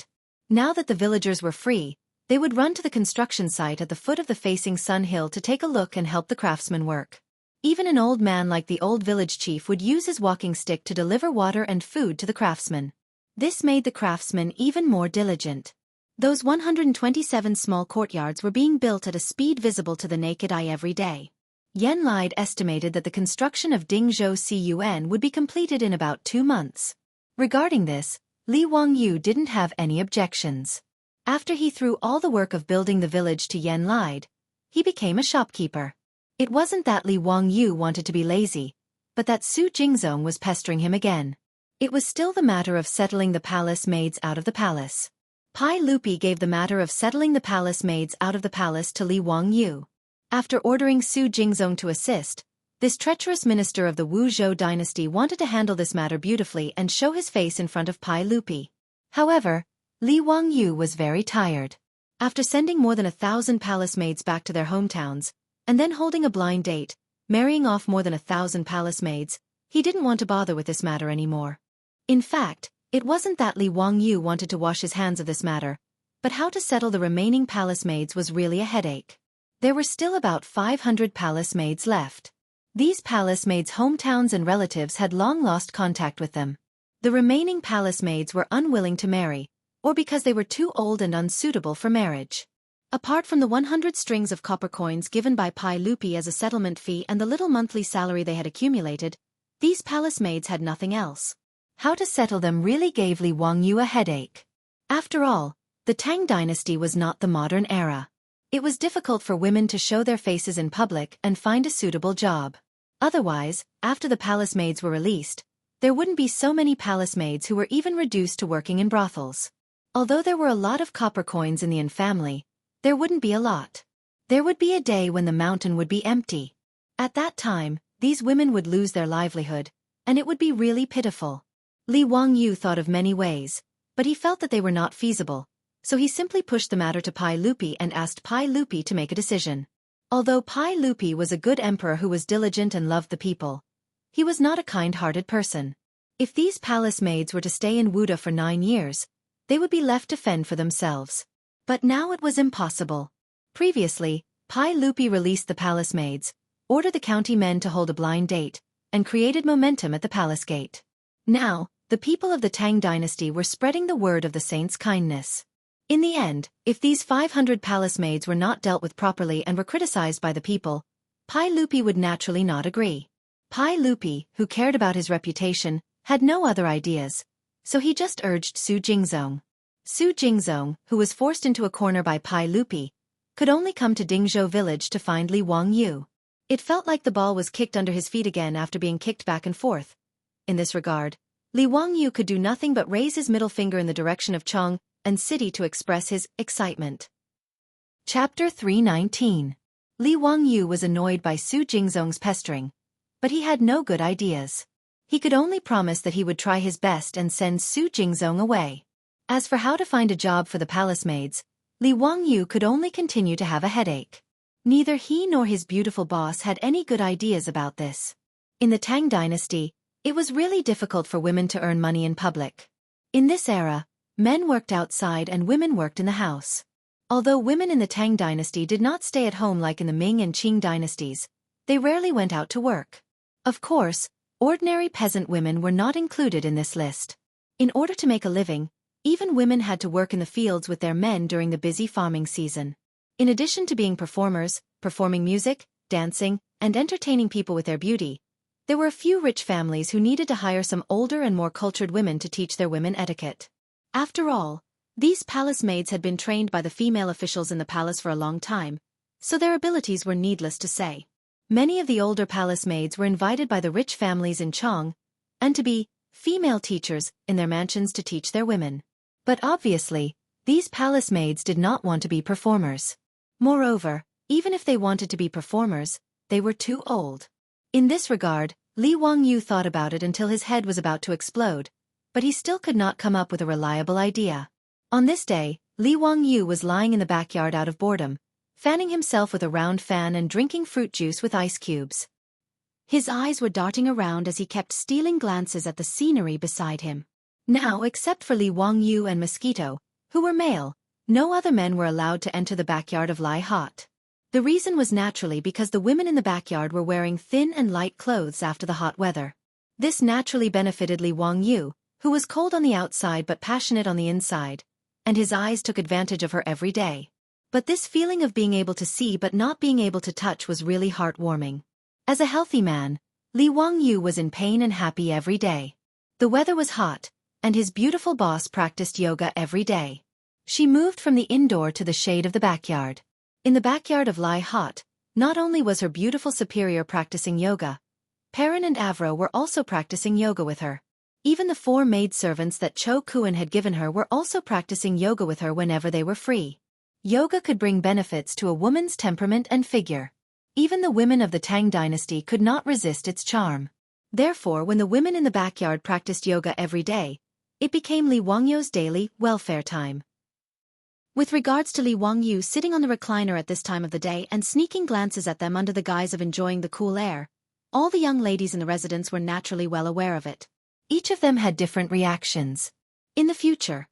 Now that the villagers were free, they would run to the construction site at the foot of the facing sun hill to take a look and help the craftsmen work. Even an old man like the old village chief would use his walking stick to deliver water and food to the craftsmen. This made the craftsmen even more diligent. Those 127 small courtyards were being built at a speed visible to the naked eye every day. Yan Lide estimated that the construction of Dingzhou Cun would be completed in about 2 months. Regarding this, Li Wangyu didn't have any objections. After he threw all the work of building the village to Yan Lide, he became a shopkeeper. It wasn't that Li Wangyu wanted to be lazy, but that Su Jingzong was pestering him again. It was still the matter of settling the palace maids out of the palace. Pai Lupi gave the matter of settling the palace maids out of the palace to Li Wangyu. After ordering Su Jingzong to assist, this treacherous minister of the Wu Zhou dynasty wanted to handle this matter beautifully and show his face in front of Pai Lupi. However, Li Wangyu was very tired. After sending more than 1,000 palace maids back to their hometowns, and then holding a blind date, marrying off more than 1,000 palace maids, he didn't want to bother with this matter anymore. In fact, it wasn't that Li Wangyu wanted to wash his hands of this matter, but how to settle the remaining palace maids was really a headache. There were still about 500 palace maids left. These palace maids' hometowns and relatives had long lost contact with them. The remaining palace maids were unwilling to marry, or because they were too old and unsuitable for marriage. Apart from the 100 strings of copper coins given by Pai Lupi as a settlement fee and the little monthly salary they had accumulated, these palace maids had nothing else. How to settle them really gave Li Wangyu a headache. After all, the Tang dynasty was not the modern era. It was difficult for women to show their faces in public and find a suitable job. Otherwise, after the palace maids were released, there wouldn't be so many palace maids who were even reduced to working in brothels. Although there were a lot of copper coins in the Yin family, there wouldn't be a lot. There would be a day when the mountain would be empty. At that time, these women would lose their livelihood, and it would be really pitiful. Li Wangyu thought of many ways, but he felt that they were not feasible, so he simply pushed the matter to Pai Lupi and asked Pai Lupi to make a decision. Although Pai Lupi was a good emperor who was diligent and loved the people, he was not a kind-hearted person. If these palace maids were to stay in Wuda for 9 years, they would be left to fend for themselves. But now it was impossible. Previously, Pai Lupi released the palace maids, ordered the county men to hold a blind date, and created momentum at the palace gate. Now, the people of the Tang dynasty were spreading the word of the saint's kindness. In the end, if these 500 palace maids were not dealt with properly and were criticized by the people, Pai Lupi would naturally not agree. Pai Lupi, who cared about his reputation, had no other ideas, so he just urged Su Jingzong. Su Jingzong, who was forced into a corner by Pai Lupi, could only come to Dingzhou village to find Li Wangyu. It felt like the ball was kicked under his feet again after being kicked back and forth. In this regard, Li Wangyu could do nothing but raise his middle finger in the direction of Cheng and city to express his excitement. Chapter 319. Li Wangyu was annoyed by Su Jingzong's pestering, but he had no good ideas. He could only promise that he would try his best and send Su Jingzong away. As for how to find a job for the palace maids, Li Wangyu could only continue to have a headache. Neither he nor his beautiful boss had any good ideas about this. In the Tang dynasty, it was really difficult for women to earn money in public. In this era, men worked outside and women worked in the house. Although women in the Tang dynasty did not stay at home like in the Ming and Qing dynasties, they rarely went out to work. Of course, ordinary peasant women were not included in this list. In order to make a living, even women had to work in the fields with their men during the busy farming season. In addition to being performers, performing music, dancing, and entertaining people with their beauty, there were a few rich families who needed to hire some older and more cultured women to teach their women etiquette. After all, these palace maids had been trained by the female officials in the palace for a long time, so their abilities were needless to say. Many of the older palace maids were invited by the rich families in Chang, and to be female teachers in their mansions to teach their women. But obviously, these palace maids did not want to be performers. Moreover, even if they wanted to be performers, they were too old. In this regard, Li Wangyu thought about it until his head was about to explode, but he still could not come up with a reliable idea. On this day, Li Wangyu was lying in the backyard out of boredom, fanning himself with a round fan and drinking fruit juice with ice cubes. His eyes were darting around as he kept stealing glances at the scenery beside him. Now, except for Li Wangyu and Mosquito, who were male, no other men were allowed to enter the backyard of Lai Hot. The reason was naturally because the women in the backyard were wearing thin and light clothes after the hot weather. This naturally benefited Li Wangyu, who was cold on the outside but passionate on the inside, and his eyes took advantage of her every day. But this feeling of being able to see but not being able to touch was really heartwarming. As a healthy man, Li Wangyu was in pain and happy every day. The weather was hot, and his beautiful boss practiced yoga every day. She moved from the indoor to the shade of the backyard. In the backyard of Lai Hot, not only was her beautiful superior practicing yoga, Perrin and Avro were also practicing yoga with her. Even the 4 maidservants that Cho Kuan had given her were also practicing yoga with her whenever they were free. Yoga could bring benefits to a woman's temperament and figure. Even the women of the Tang dynasty could not resist its charm. Therefore, when the women in the backyard practiced yoga every day, it became Li Wangyu's daily welfare time. With regards to Li Wangyu sitting on the recliner at this time of the day and sneaking glances at them under the guise of enjoying the cool air, all the young ladies in the residence were naturally well aware of it. Each of them had different reactions. In the future,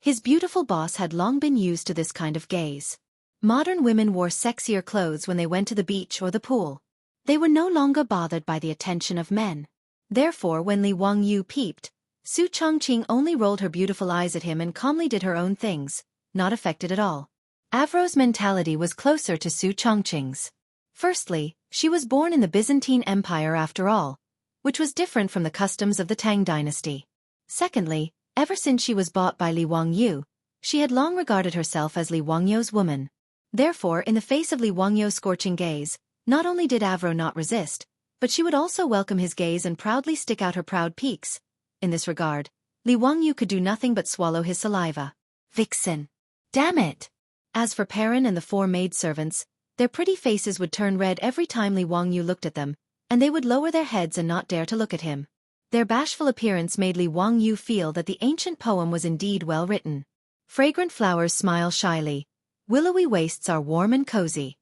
his beautiful boss had long been used to this kind of gaze. Modern women wore sexier clothes when they went to the beach or the pool. They were no longer bothered by the attention of men. Therefore, when Li Wangyu peeped, Su Chongqing only rolled her beautiful eyes at him and calmly did her own things, not affected at all. Avro's mentality was closer to Su Chongqing's. Firstly, she was born in the Byzantine Empire after all, which was different from the customs of the Tang dynasty. Secondly, ever since she was bought by Li Wangyu, she had long regarded herself as Li Wangyu's woman. Therefore, in the face of Li Wangyu's scorching gaze, not only did Avro not resist, but she would also welcome his gaze and proudly stick out her proud peaks. In this regard, Li Wangyu could do nothing but swallow his saliva. Vixen! Damn it! As for Perrin and the 4 maidservants, their pretty faces would turn red every time Li Wangyu looked at them, and they would lower their heads and not dare to look at him. Their bashful appearance made Li Wangyu feel that the ancient poem was indeed well written. Fragrant flowers smile shyly. Willowy wastes are warm and cozy.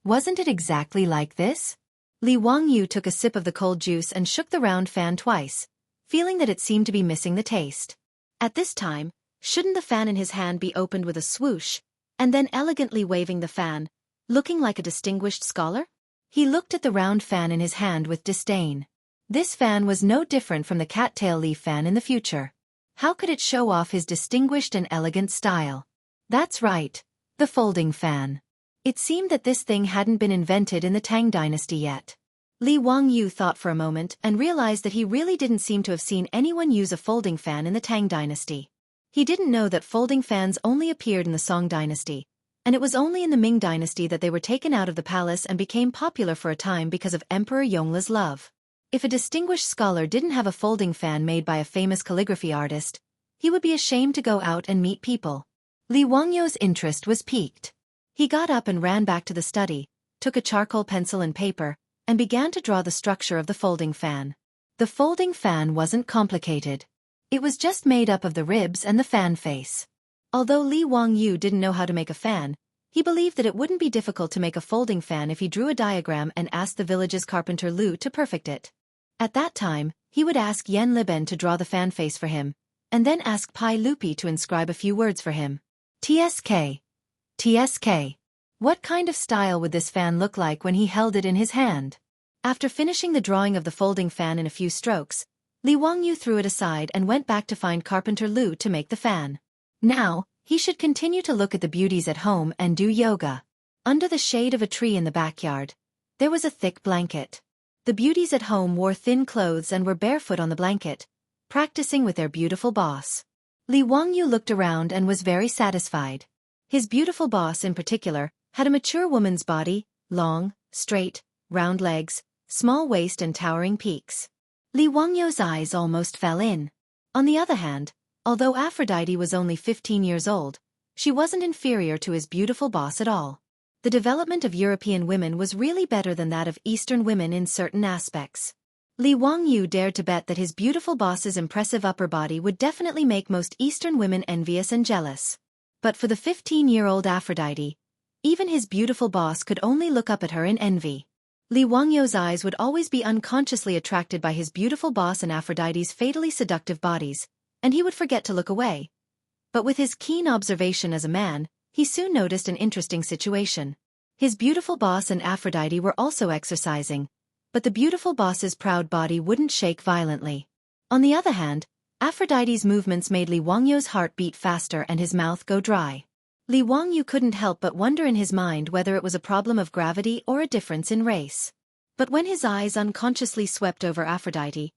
Wasn't it exactly like this? Li Wangyu took a sip of the cold juice and shook the round fan twice, feeling that it seemed to be missing the taste. At this time, shouldn't the fan in his hand be opened with a swoosh, and then elegantly waving the fan, looking like a distinguished scholar? He looked at the round fan in his hand with disdain. This fan was no different from the cattail leaf fan in the future. How could it show off his distinguished and elegant style? That's right, the folding fan. It seemed that this thing hadn't been invented in the Tang dynasty yet. Li Wangyu thought for a moment and realized that he really didn't seem to have seen anyone use a folding fan in the Tang dynasty. He didn't know that folding fans only appeared in the Song dynasty, and it was only in the Ming dynasty that they were taken out of the palace and became popular for a time because of Emperor Yongl's love. If a distinguished scholar didn't have a folding fan made by a famous calligraphy artist, he would be ashamed to go out and meet people. Li Wangyu's interest was piqued. He got up and ran back to the study, took a charcoal pencil and paper, and began to draw the structure of the folding fan. The folding fan wasn't complicated. It was just made up of the ribs and the fan face. Although Li Wangyu didn't know how to make a fan, he believed that it wouldn't be difficult to make a folding fan if he drew a diagram and asked the village's carpenter Lu to perfect it. At that time, he would ask Yen Liben to draw the fan face for him, and then ask Pai Lupi to inscribe a few words for him. TSK. TSK. What kind of style would this fan look like when he held it in his hand? After finishing the drawing of the folding fan in a few strokes, Li Wangyu threw it aside and went back to find Carpenter Lu to make the fan. Now, he should continue to look at the beauties at home and do yoga. Under the shade of a tree in the backyard, there was a thick blanket. The beauties at home wore thin clothes and were barefoot on the blanket, practicing with their beautiful boss. Li Wangyu looked around and was very satisfied. His beautiful boss in particular had a mature woman's body, long, straight, round legs, small waist and towering peaks. Li Wangyu's eyes almost fell in. On the other hand, although Aphrodite was only 15 years old, she wasn't inferior to his beautiful boss at all. The development of European women was really better than that of Eastern women in certain aspects. Li Wangyu dared to bet that his beautiful boss's impressive upper body would definitely make most Eastern women envious and jealous. But for the 15-year-old Aphrodite, even his beautiful boss could only look up at her in envy. Li Wangyu's eyes would always be unconsciously attracted by his beautiful boss and Aphrodite's fatally seductive bodies, and he would forget to look away. But with his keen observation as a man, he soon noticed an interesting situation. His beautiful boss and Aphrodite were also exercising, but the beautiful boss's proud body wouldn't shake violently. On the other hand, Aphrodite's movements made Li Wangyu's heart beat faster and his mouth go dry. Li Wangyu couldn't help but wonder in his mind whether it was a problem of gravity or a difference in race. But when his eyes unconsciously swept over Aphrodite,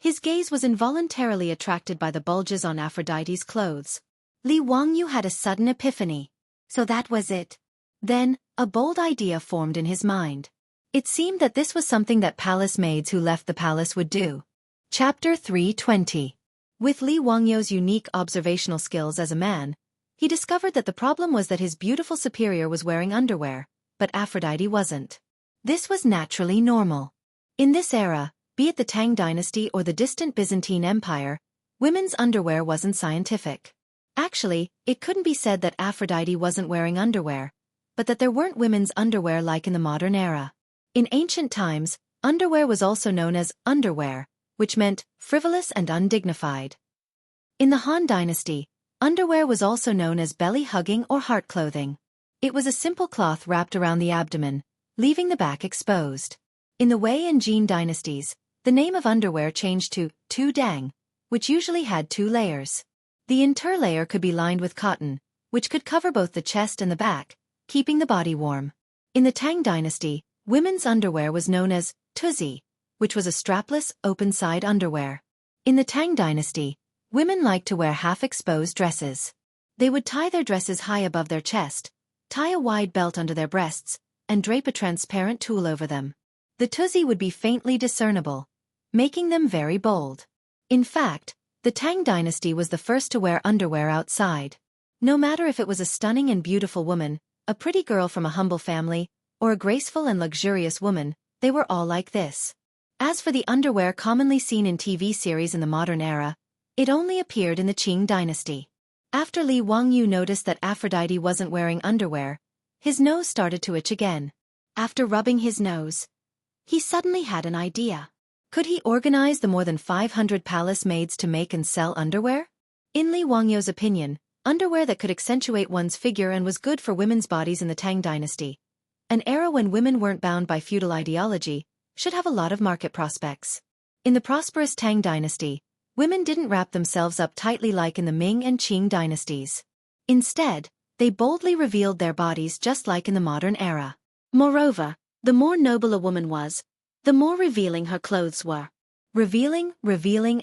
his gaze was involuntarily attracted by the bulges on Aphrodite's clothes. Li Wangyu had a sudden epiphany. So that was it. Then, a bold idea formed in his mind. It seemed that this was something that palace maids who left the palace would do. Chapter 320. With Li Wangyu's unique observational skills as a man, he discovered that the problem was that his beautiful superior was wearing underwear, but Aphrodite wasn't. This was naturally normal. In this era, be it the Tang dynasty or the distant Byzantine Empire, women's underwear wasn't scientific. Actually, it couldn't be said that Aphrodite wasn't wearing underwear, but that there weren't women's underwear like in the modern era. In ancient times, underwear was also known as underwear, which meant frivolous and undignified. In the Han dynasty, underwear was also known as belly-hugging or heart clothing. It was a simple cloth wrapped around the abdomen, leaving the back exposed. In the Wei and Jin dynasties, the name of underwear changed to tu dang, which usually had 2 layers. The interlayer could be lined with cotton, which could cover both the chest and the back, keeping the body warm. In the Tang dynasty, women's underwear was known as tuzi, which was a strapless, open-side underwear. In the Tang dynasty, women liked to wear half-exposed dresses. They would tie their dresses high above their chest, tie a wide belt under their breasts, and drape a transparent tulle over them. The tuzi would be faintly discernible, making them very bold. In fact, the Tang dynasty was the first to wear underwear outside. No matter if it was a stunning and beautiful woman, a pretty girl from a humble family, or a graceful and luxurious woman, they were all like this. As for the underwear commonly seen in TV series in the modern era, it only appeared in the Qing dynasty. After Li Wangyu noticed that Aphrodite wasn't wearing underwear, his nose started to itch again. After rubbing his nose, he suddenly had an idea. Could he organize the more than 500 palace maids to make and sell underwear? In Li Wangyu's opinion, underwear that could accentuate one's figure and was good for women's bodies in the Tang dynasty, an era when women weren't bound by feudal ideology, should have a lot of market prospects. In the prosperous Tang dynasty, women didn't wrap themselves up tightly like in the Ming and Qing dynasties. Instead, they boldly revealed their bodies just like in the modern era. Moreover, the more noble a woman was, the more revealing her clothes were. Revealing,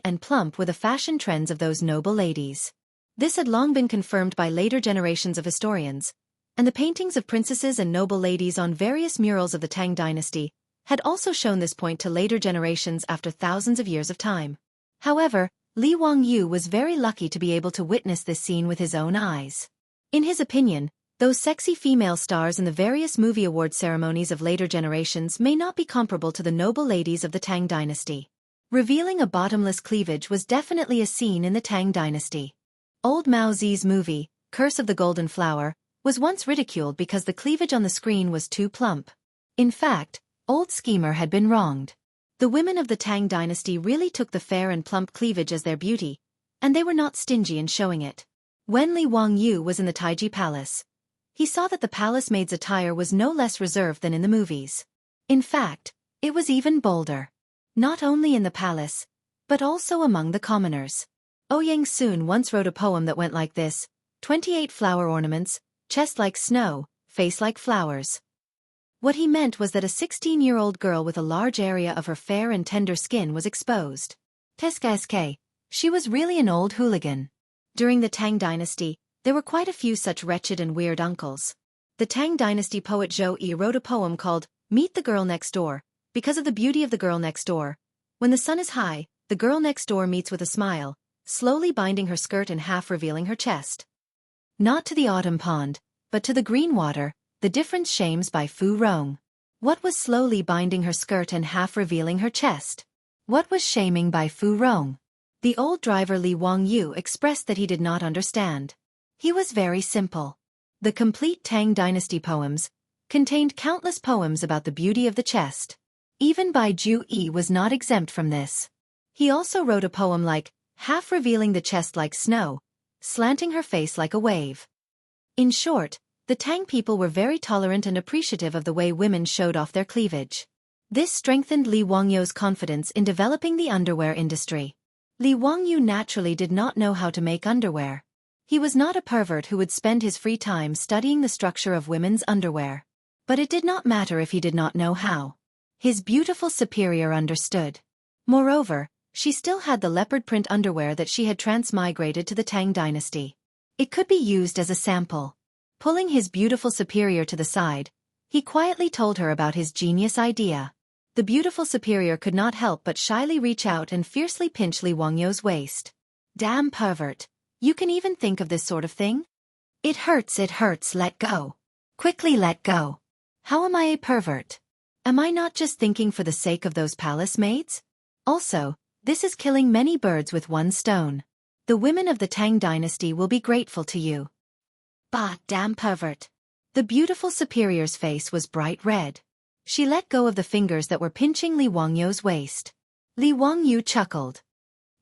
and plump were the fashion trends of those noble ladies. This had long been confirmed by later generations of historians, and the paintings of princesses and noble ladies on various murals of the Tang dynasty had also shown this point to later generations after thousands of years of time. However, Li Wangyu was very lucky to be able to witness this scene with his own eyes. In his opinion, those sexy female stars in the various movie award ceremonies of later generations may not be comparable to the noble ladies of the Tang dynasty. Revealing a bottomless cleavage was definitely a scene in the Tang dynasty. Old Mao Zi's movie, Curse of the Golden Flower, was once ridiculed because the cleavage on the screen was too plump. In fact, old Schemer had been wronged. The women of the Tang dynasty really took the fair and plump cleavage as their beauty, and they were not stingy in showing it. When Li Wangyu was in the Taiji Palace, he saw that the palace maid's attire was no less reserved than in the movies. In fact, it was even bolder. Not only in the palace, but also among the commoners. Ouyang Sun once wrote a poem that went like this: 28 flower ornaments, chest like snow, face like flowers. What he meant was that a 16-year-old girl with a large area of her fair and tender skin was exposed. Tescaske, she was really an old hooligan. During the Tang dynasty, there were quite a few such wretched and weird uncles. The Tang dynasty poet Zhou Yi wrote a poem called Meet the Girl Next Door, because of the beauty of the girl next door. When the sun is high, the girl next door meets with a smile, slowly binding her skirt and half revealing her chest. Not to the autumn pond, but to the green water, the difference shames by Fu Rong. What was slowly binding her skirt and half revealing her chest? What was shaming by Fu Rong? The old driver Li Wangyu expressed that he did not understand. He was very simple. The complete Tang dynasty poems contained countless poems about the beauty of the chest. Even Bai Ju Yi was not exempt from this. He also wrote a poem like, half revealing the chest like snow, slanting her face like a wave. In short, the Tang people were very tolerant and appreciative of the way women showed off their cleavage. This strengthened Li Wangyu's confidence in developing the underwear industry. Li Wangyu naturally did not know how to make underwear. He was not a pervert who would spend his free time studying the structure of women's underwear. But it did not matter if he did not know how. His beautiful superior understood. Moreover, she still had the leopard print underwear that she had transmigrated to the Tang dynasty. It could be used as a sample. Pulling his beautiful superior to the side, he quietly told her about his genius idea. The beautiful superior could not help but shyly reach out and fiercely pinch Li Wangyu's waist. Damn pervert. You can even think of this sort of thing? It hurts, let go. Quickly let go. How am I a pervert? Am I not just thinking for the sake of those palace maids? Also, this is killing many birds with one stone. The women of the Tang dynasty will be grateful to you. Bah, damn pervert. The beautiful superior's face was bright red. She let go of the fingers that were pinching Li Wangyu's waist. Li Wangyu chuckled.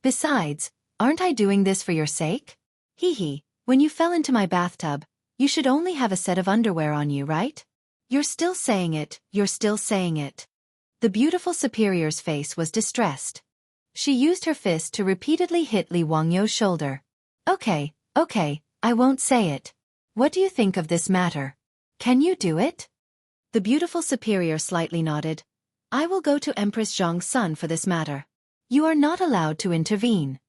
Besides, aren't I doing this for your sake? Hee hee, when you fell into my bathtub, you should only have a set of underwear on you, right? You're still saying it. The beautiful superior's face was distressed. She used her fist to repeatedly hit Li Wangyu's shoulder. Okay, I won't say it. What do you think of this matter? Can you do it? The beautiful superior slightly nodded. I will go to Empress Zhong's son for this matter. You are not allowed to intervene.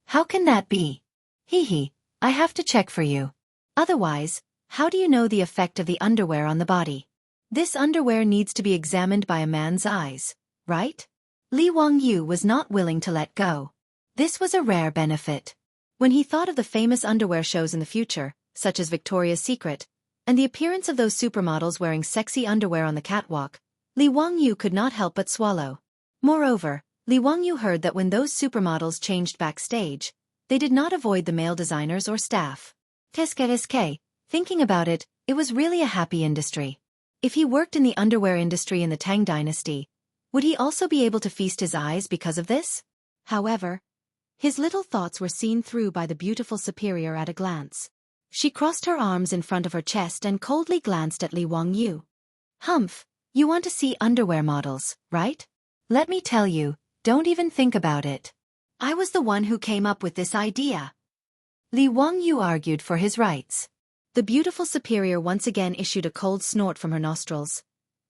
How can that be? Hee hee, I have to check for you. Otherwise, how do you know the effect of the underwear on the body? This underwear needs to be examined by a man's eyes, right? Li Wangyu was not willing to let go. This was a rare benefit. When he thought of the famous underwear shows in the future, such as Victoria's Secret, and the appearance of those supermodels wearing sexy underwear on the catwalk, Li Wangyu could not help but swallow. Moreover, Li Wangyu heard that when those supermodels changed backstage, they did not avoid the male designers or staff. Thinking about it, it was really a happy industry. If he worked in the underwear industry in the Tang dynasty, would he also be able to feast his eyes because of this? However, his little thoughts were seen through by the beautiful superior at a glance. She crossed her arms in front of her chest and coldly glanced at Li Wangyu. Humph, you want to see underwear models, right? Let me tell you, don't even think about it. I was the one who came up with this idea. Li Wangyu argued for his rights. The beautiful superior once again issued a cold snort from her nostrils.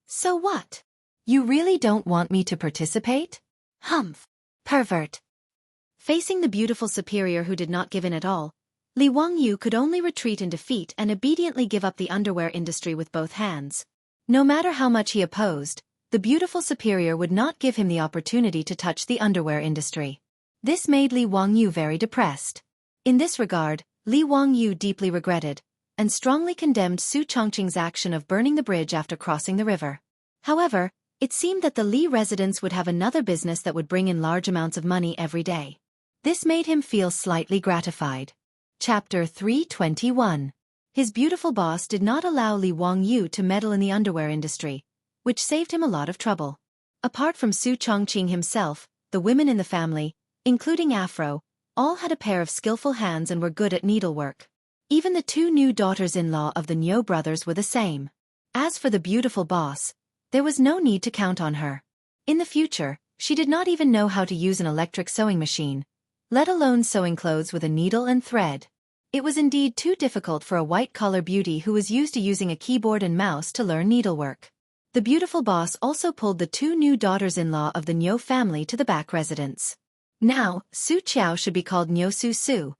So what? You really don't want me to participate? Humph, pervert. Facing the beautiful superior who did not give in at all, Li Wangyu could only retreat in defeat and obediently give up the underwear industry with both hands. No matter how much he opposed, the beautiful superior would not give him the opportunity to touch the underwear industry. This made Li Wangyu very depressed. In this regard, Li Wangyu deeply regretted and strongly condemned Su Chongqing's action of burning the bridge after crossing the river. However, it seemed that the Li residents would have another business that would bring in large amounts of money every day. This made him feel slightly gratified. Chapter 321. His beautiful boss did not allow Li Wangyu to meddle in the underwear industry, which saved him a lot of trouble. Apart from Su Chongqing himself, the women in the family, including Afro, all had a pair of skillful hands and were good at needlework. Even the two new daughters-in-law of the Niu brothers were the same. As for the beautiful boss, there was no need to count on her. In the future, she did not even know how to use an electric sewing machine, let alone sewing clothes with a needle and thread. It was indeed too difficult for a white-collar beauty who was used to using a keyboard and mouse to learn needlework. The beautiful boss also pulled the two new daughters-in-law of the Niu family to the back residence. Now, Su Qiao should be called Niu Su Su,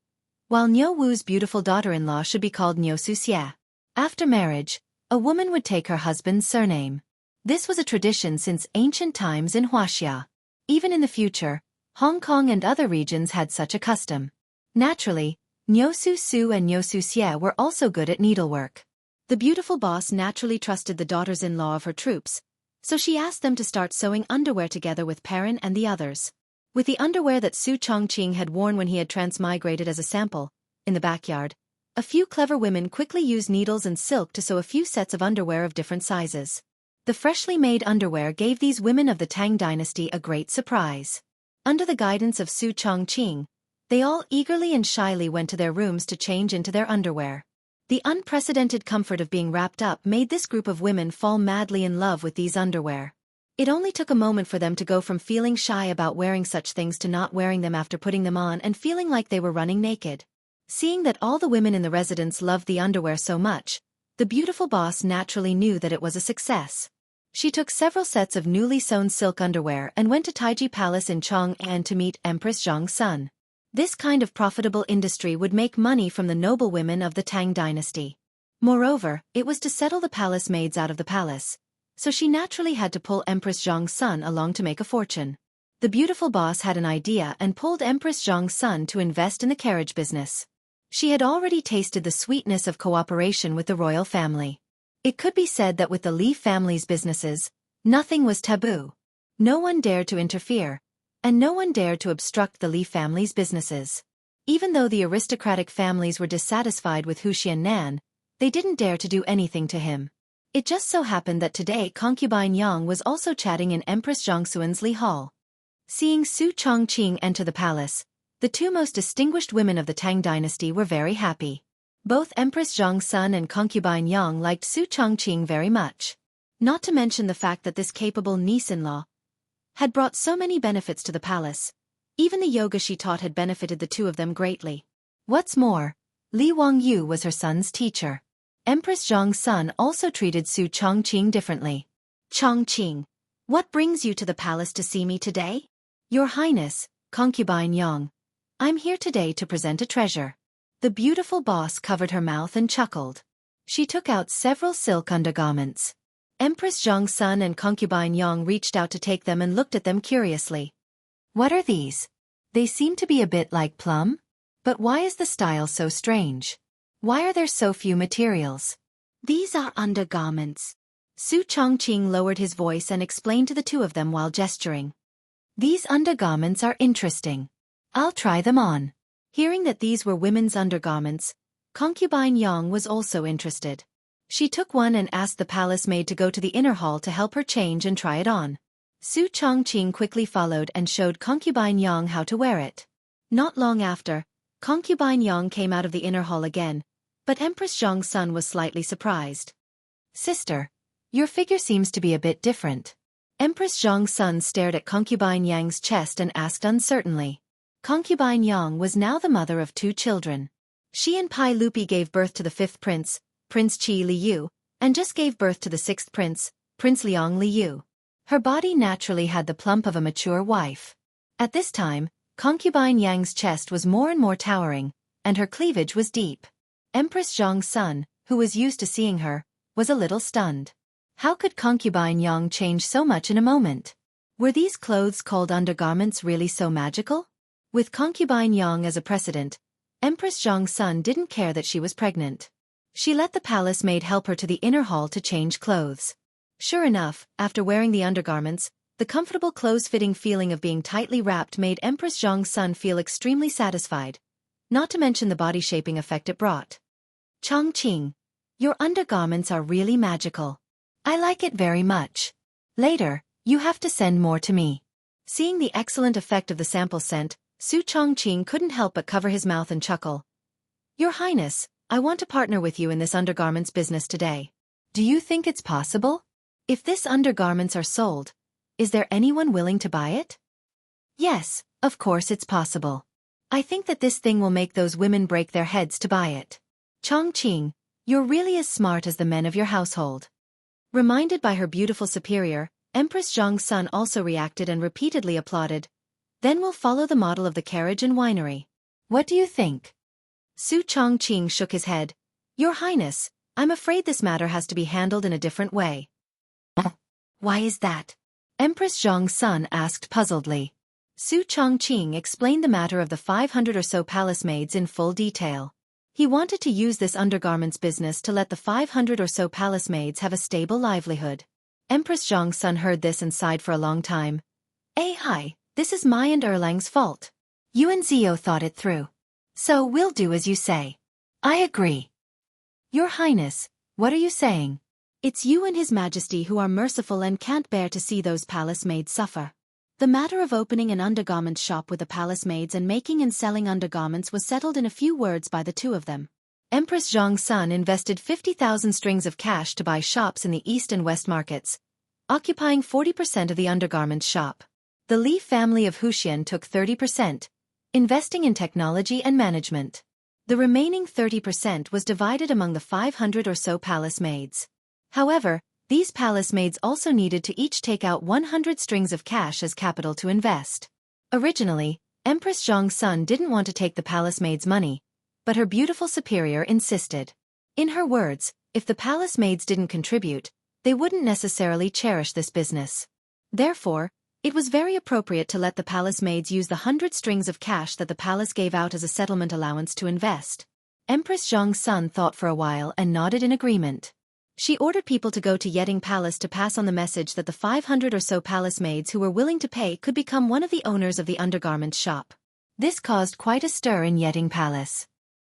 while Niu Wu's beautiful daughter-in-law should be called Niu Su Xie. After marriage, a woman would take her husband's surname. This was a tradition since ancient times in Huaxia. Even in the future, Hong Kong and other regions had such a custom. Naturally, Niu Su Su and Niu Su Xie were also good at needlework. The beautiful boss naturally trusted the daughters-in-law of her troops, so she asked them to start sewing underwear together with Perrin and the others. With the underwear that Su Chongqing had worn when he had transmigrated as a sample, in the backyard, a few clever women quickly used needles and silk to sew a few sets of underwear of different sizes. The freshly made underwear gave these women of the Tang dynasty a great surprise. Under the guidance of Su Chongqing, they all eagerly and shyly went to their rooms to change into their underwear. The unprecedented comfort of being wrapped up made this group of women fall madly in love with these underwear. It only took a moment for them to go from feeling shy about wearing such things to not wearing them after putting them on and feeling like they were running naked. Seeing that all the women in the residence loved the underwear so much, the beautiful boss naturally knew that it was a success. She took several sets of newly sewn silk underwear and went to Taiji Palace in Chang'an to meet Empress Zhang's son. This kind of profitable industry would make money from the noble women of the Tang dynasty. Moreover, it was to settle the palace maids out of the palace, so she naturally had to pull Empress Zhang's son along to make a fortune. The beautiful boss had an idea and pulled Empress Zhang's son to invest in the carriage business. She had already tasted the sweetness of cooperation with the royal family. It could be said that with the Li family's businesses, nothing was taboo. No one dared to interfere, and no one dared to obstruct the Li family's businesses. Even though the aristocratic families were dissatisfied with Hu Xiannan, they didn't dare to do anything to him. It just so happened that today concubine Yang was also chatting in Empress Zhangxuan's Li Hall. Seeing Su Chongqing enter the palace, the two most distinguished women of the Tang dynasty were very happy. Both Empress Zhang's son and concubine Yang liked Su Chongqing very much. Not to mention the fact that this capable niece-in-law had brought so many benefits to the palace. Even the yoga she taught had benefited the two of them greatly. What's more, Li Wangyu was her son's teacher. Empress Zhang's son also treated Su Chongqing differently. Chongqing, what brings you to the palace to see me today? Your Highness, concubine Yang, I'm here today to present a treasure. The beautiful boss covered her mouth and chuckled. She took out several silk undergarments. Empress Zhang's son and concubine Yang reached out to take them and looked at them curiously. What are these? They seem to be a bit like plum. But why is the style so strange? Why are there so few materials? These are undergarments. Su Chongqing lowered his voice and explained to the two of them while gesturing. These undergarments are interesting. I'll try them on. Hearing that these were women's undergarments, concubine Yang was also interested. She took one and asked the palace maid to go to the inner hall to help her change and try it on. Su Chongqing quickly followed and showed concubine Yang how to wear it. Not long after, concubine Yang came out of the inner hall again, but Empress Zhang's son was slightly surprised. Sister, your figure seems to be a bit different. Empress Zhang's son stared at concubine Yang's chest and asked uncertainly. Concubine Yang was now the mother of 2 children. She and Pai Lupi gave birth to the 5th prince, Prince Qi Liu, and just gave birth to the 6th prince, Prince Liang Liu. Her body naturally had the plump of a mature wife. At this time, concubine Yang's chest was more and more towering, and her cleavage was deep. Empress Zhang's son, who was used to seeing her, was a little stunned. How could concubine Yang change so much in a moment? Were these clothes called undergarments really so magical? With concubine Yang as a precedent, Empress Zhang's son didn't care that she was pregnant. She let the palace maid help her to the inner hall to change clothes. Sure enough, after wearing the undergarments, the comfortable clothes-fitting feeling of being tightly wrapped made Empress Zhang's son feel extremely satisfied, not to mention the body-shaping effect it brought. Chongqing, your undergarments are really magical. I like it very much. Later, you have to send more to me. Seeing the excellent effect of the sample sent, Su Chongqing couldn't help but cover his mouth and chuckle. Your Highness, I want to partner with you in this undergarments business today. Do you think it's possible? If this undergarments are sold, is there anyone willing to buy it? Yes, of course it's possible. I think that this thing will make those women break their heads to buy it. Chongqing, you're really as smart as the men of your household. Reminded by her beautiful superior, Empress Zhang's son also reacted and repeatedly applauded. Then we'll follow the model of the carriage and winery. What do you think? Su Chongqing shook his head. Your Highness, I'm afraid this matter has to be handled in a different way. Why is that? Empress Zhang's son asked puzzledly. Su Chongqing explained the matter of the 500 or so palace maids in full detail. He wanted to use this undergarments business to let the 500 or so palace maids have a stable livelihood. Empress Zhang's son heard this and sighed for a long time. Hi, this is my and Erlang's fault. You and Zio thought it through. So we'll do as you say. I agree. Your Highness, what are you saying? It's you and His Majesty who are merciful and can't bear to see those palace maids suffer. The matter of opening an undergarment shop with the palace maids and making and selling undergarments was settled in a few words by the two of them. Empress Zhang's son invested 50,000 strings of cash to buy shops in the east and west markets, occupying 40% of the undergarments shop. The Li family of Huxian took 30%, investing in technology and management. The remaining 30% was divided among the 500 or so palace maids. However, these palace maids also needed to each take out 100 strings of cash as capital to invest. Originally, Empress Zhang's son didn't want to take the palace maids' money, but her beautiful superior insisted. In her words, if the palace maids didn't contribute, they wouldn't necessarily cherish this business. Therefore, it was very appropriate to let the palace maids use the 100 strings of cash that the palace gave out as a settlement allowance to invest. Empress Zhang's son thought for a while and nodded in agreement. She ordered people to go to Yeding Palace to pass on the message that the 500 or so palace maids who were willing to pay could become one of the owners of the undergarments shop. This caused quite a stir in Yeding Palace.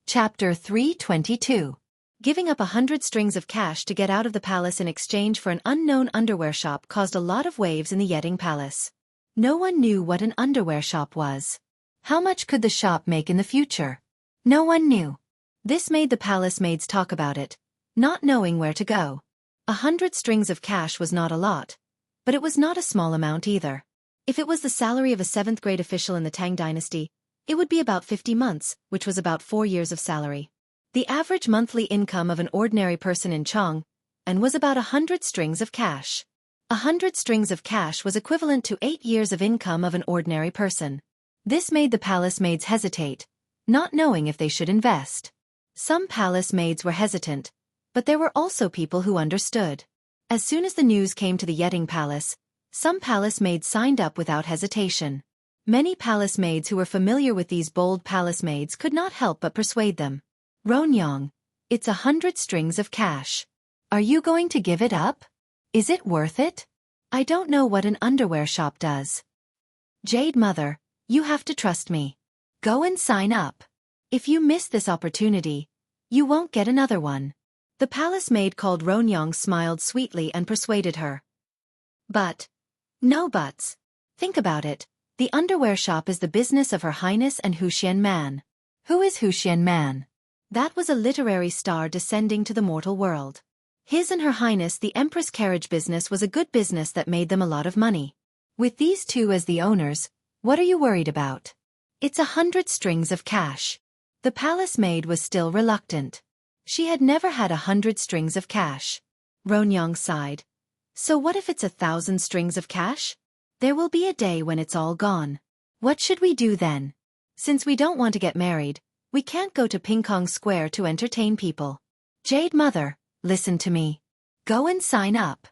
Chapter 322. Giving up 100 strings of cash to get out of the palace in exchange for an unknown underwear shop caused a lot of waves in the Yeding Palace. No one knew what an underwear shop was. How much could the shop make in the future? No one knew. This made the palace maids talk about it, not knowing where to go. 100 strings of cash was not a lot, but it was not a small amount either. If it was the salary of a 7th grade official in the Tang dynasty, it would be about 50 months, which was about 4 years of salary. The average monthly income of an ordinary person in Chang was about 100 strings of cash. 100 strings of cash was equivalent to 8 years of income of an ordinary person. This made the palace maids hesitate, not knowing if they should invest. Some palace maids were hesitant, but there were also people who understood. As soon as the news came to the Yeding Palace, some palace maids signed up without hesitation. Many palace maids who were familiar with these bold palace maids could not help but persuade them. Ronyang, it's 100 strings of cash. Are you going to give it up? Is it worth it? I don't know what an underwear shop does. Jade Mother, you have to trust me. Go and sign up. If you miss this opportunity, you won't get another one. The palace maid called Ronyang smiled sweetly and persuaded her. But, no buts. Think about it. The underwear shop is the business of Her Highness and Huxian Man. Who is Huxian Man? That was a literary star descending to the mortal world. His and Her Highness the Empress carriage business was a good business that made them a lot of money. With these two as the owners, what are you worried about? It's 100 strings of cash. The palace maid was still reluctant. She had never had 100 strings of cash. Ronyang sighed. So what if it's 1,000 strings of cash? There will be a day when it's all gone. What should we do then? Since we don't want to get married, we can't go to Pingkong Square to entertain people. Jade Mother, listen to me. Go and sign up.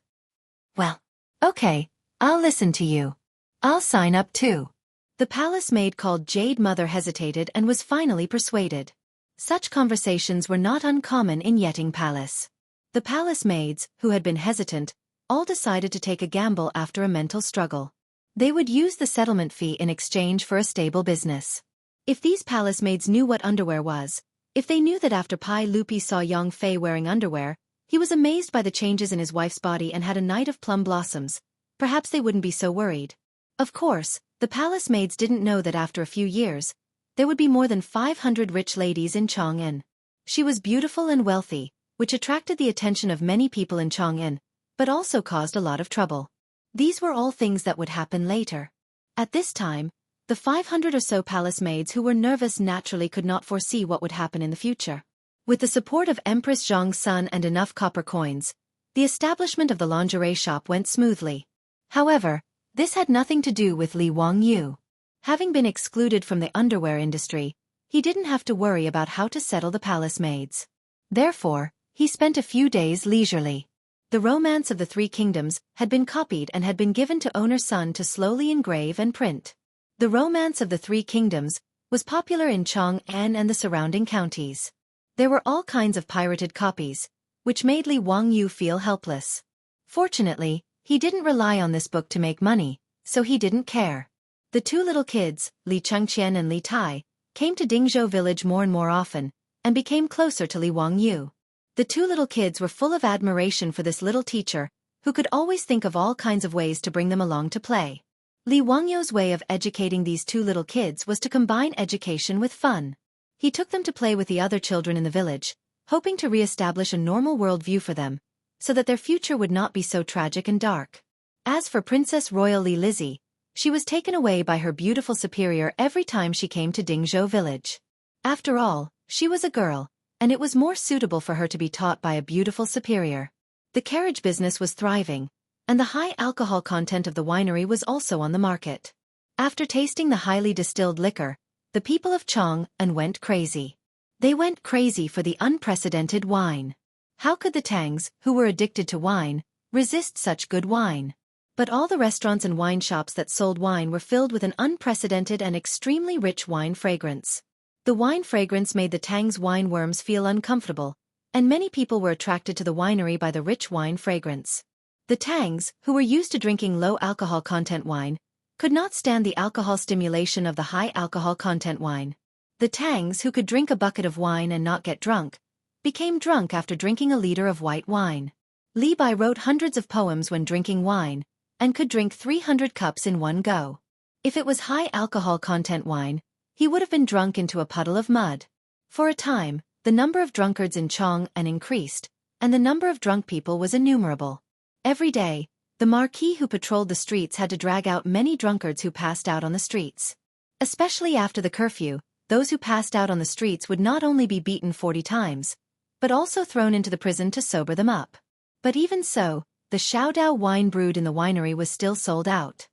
Well, okay, I'll listen to you. I'll sign up too. The palace maid called Jade Mother hesitated and was finally persuaded. Such conversations were not uncommon in Yeting Palace. The palace maids, who had been hesitant, all decided to take a gamble after a mental struggle. They would use the settlement fee in exchange for a stable business. If these palace maids knew what underwear was, if they knew that after Pai Lupi saw Yang Fei wearing underwear, he was amazed by the changes in his wife's body and had a night of plum blossoms, perhaps they wouldn't be so worried. Of course, the palace maids didn't know that after a few years, there would be more than 500 rich ladies in Chang'an. She was beautiful and wealthy, which attracted the attention of many people in Chang'an, but also caused a lot of trouble. These were all things that would happen later. At this time, the 500 or so palace maids who were nervous naturally could not foresee what would happen in the future. With the support of Empress Zhang's son and enough copper coins, the establishment of the lingerie shop went smoothly. However, this had nothing to do with Li Wangyu. Having been excluded from the underwear industry, he didn't have to worry about how to settle the palace maids. Therefore, he spent a few days leisurely. The Romance of the Three Kingdoms had been copied and had been given to owner Sun to slowly engrave and print. The Romance of the Three Kingdoms was popular in Chang'an and the surrounding counties. There were all kinds of pirated copies, which made Li Wangyu feel helpless. Fortunately, he didn't rely on this book to make money, so he didn't care. The two little kids, Li Chengqian and Li Tai, came to Dingzhou village more and more often, and became closer to Li Wangyu. The two little kids were full of admiration for this little teacher, who could always think of all kinds of ways to bring them along to play. Li Wangyu's way of educating these two little kids was to combine education with fun. He took them to play with the other children in the village, hoping to re-establish a normal worldview for them, so that their future would not be so tragic and dark. As for Princess Royal Li Lizzie, she was taken away by her beautiful superior every time she came to Dingzhou village. After all, she was a girl, and it was more suitable for her to be taught by a beautiful superior. The carriage business was thriving, and the high alcohol content of the winery was also on the market. After tasting the highly distilled liquor, the people of Chang'an went crazy. They went crazy for the unprecedented wine. How could the Tangs, who were addicted to wine, resist such good wine? But all the restaurants and wine shops that sold wine were filled with an unprecedented and extremely rich wine fragrance. The wine fragrance made the Tang's wine worms feel uncomfortable, and many people were attracted to the winery by the rich wine fragrance. The Tangs, who were used to drinking low alcohol content wine, could not stand the alcohol stimulation of the high alcohol content wine. The Tangs, who could drink a bucket of wine and not get drunk, became drunk after drinking a liter of white wine. Li Bai wrote hundreds of poems when drinking wine, and could drink 300 cups in one go. If it was high alcohol content wine, he would have been drunk into a puddle of mud. For a time, the number of drunkards in Chang'an increased, and the number of drunk people was innumerable. Every day, the marquis who patrolled the streets had to drag out many drunkards who passed out on the streets. Especially after the curfew, those who passed out on the streets would not only be beaten 40 times, but also thrown into the prison to sober them up. But even so, the Shaodao wine brewed in the winery was still sold out.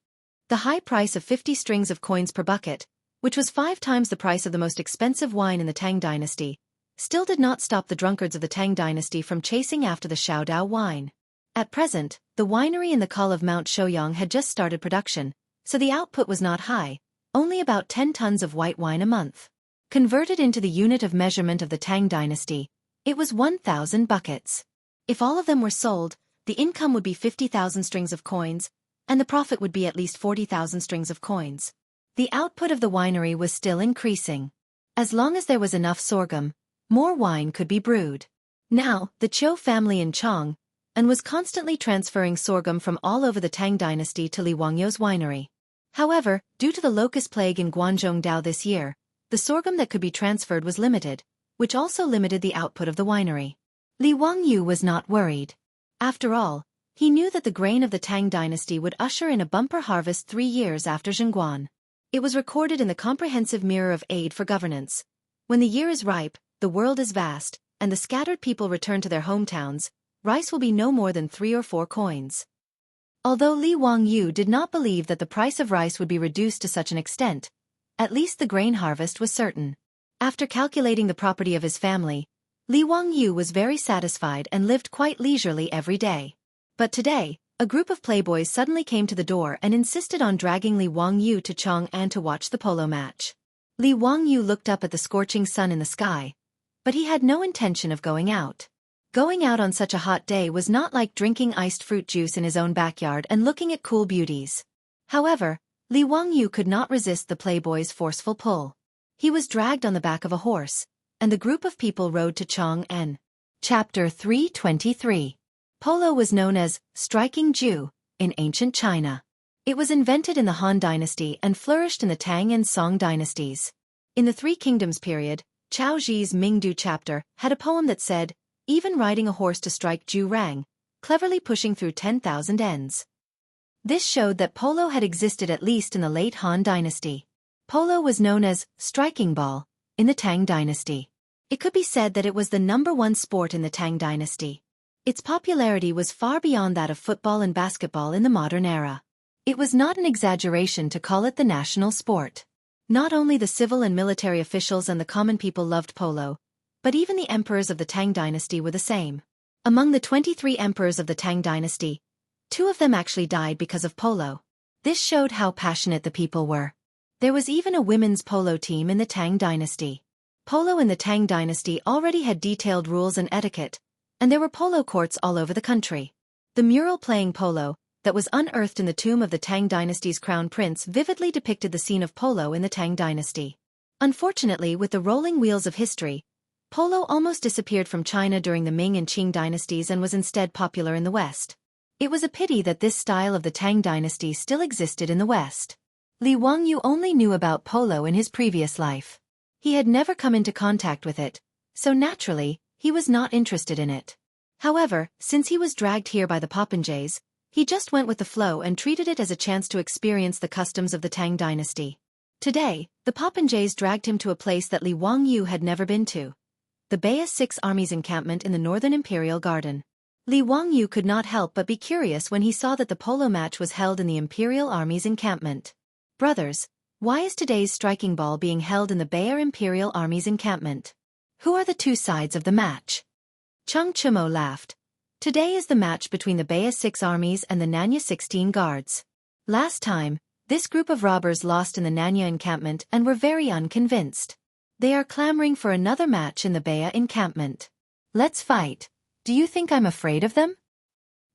The high price of 50 strings of coins per bucket, which was 5 times the price of the most expensive wine in the Tang dynasty, still did not stop the drunkards of the Tang dynasty from chasing after the Shaodao wine. At present, the winery in the Call of Mount Shouyang had just started production, so the output was not high, only about 10 tons of white wine a month. Converted into the unit of measurement of the Tang dynasty, it was 1,000 buckets. If all of them were sold, the income would be 50,000 strings of coins, and the profit would be at least 40,000 strings of coins. The output of the winery was still increasing. As long as there was enough sorghum, more wine could be brewed. Now, the Qiu family in Chang and was constantly transferring sorghum from all over the Tang dynasty to Li Wangyou's winery. However, due to the locust plague in Guangzhou this year, the sorghum that could be transferred was limited, which also limited the output of the winery. Li Wangyou was not worried. After all, he knew that the grain of the Tang dynasty would usher in a bumper harvest 3 years after Zhengguan. It was recorded in the comprehensive mirror of aid for governance. When the year is ripe, the world is vast, and the scattered people return to their hometowns, rice will be no more than 3 or 4 coins. Although Li Wangyou did not believe that the price of rice would be reduced to such an extent, at least the grain harvest was certain. After calculating the property of his family, Li Wangyou was very satisfied and lived quite leisurely every day. But today, a group of playboys suddenly came to the door and insisted on dragging Li Wangyou to Chang'an to watch the polo match. Li Wangyou looked up at the scorching sun in the sky, but he had no intention of going out. Going out on such a hot day was not like drinking iced fruit juice in his own backyard and looking at cool beauties. However, Li Wangyou could not resist the playboy's forceful pull. He was dragged on the back of a horse, and the group of people rode to Chang'an. Chapter 323. Polo was known as striking Jew in ancient China. It was invented in the Han dynasty and flourished in the Tang and Song dynasties. In the Three Kingdoms period, Chao Zhi's Mingdu chapter had a poem that said, "Even riding a horse to strike Ju Rang, cleverly pushing through 10,000 ends." This showed that polo had existed at least in the late Han dynasty. Polo was known as striking ball in the Tang dynasty. It could be said that it was the #1 sport in the Tang dynasty. Its popularity was far beyond that of football and basketball in the modern era. It was not an exaggeration to call it the national sport. Not only the civil and military officials and the common people loved polo, but even the emperors of the Tang dynasty were the same. Among the 23 emperors of the Tang dynasty, 2 of them actually died because of polo. This showed how passionate the people were. There was even a women's polo team in the Tang dynasty. Polo in the Tang dynasty already had detailed rules and etiquette, and there were polo courts all over the country. The mural playing polo, that was unearthed in the tomb of the Tang dynasty's crown prince, vividly depicted the scene of polo in the Tang dynasty. Unfortunately, with the rolling wheels of history, polo almost disappeared from China during the Ming and Qing dynasties and was instead popular in the West. It was a pity that this style of the Tang dynasty still existed in the West. Li Wangyou only knew about polo in his previous life. He had never come into contact with it, so naturally, he was not interested in it. However, since he was dragged here by the popinjays, he just went with the flow and treated it as a chance to experience the customs of the Tang dynasty. Today, the popinjays dragged him to a place that Li Wangyou had never been to. The Baya 6 Army's encampment in the Northern Imperial Garden. Li Wangyou could not help but be curious when he saw that the polo match was held in the Imperial Army's encampment. Brothers, why is today's striking ball being held in the Baya Imperial Army's encampment? Who are the 2 sides of the match? Chung Chimo laughed. Today is the match between the Baya 6 armies and the Nanya 16 guards. Last time, this group of robbers lost in the Nanya encampment and were very unconvinced. They are clamoring for another match in the Baya encampment. Let's fight. Do you think I'm afraid of them?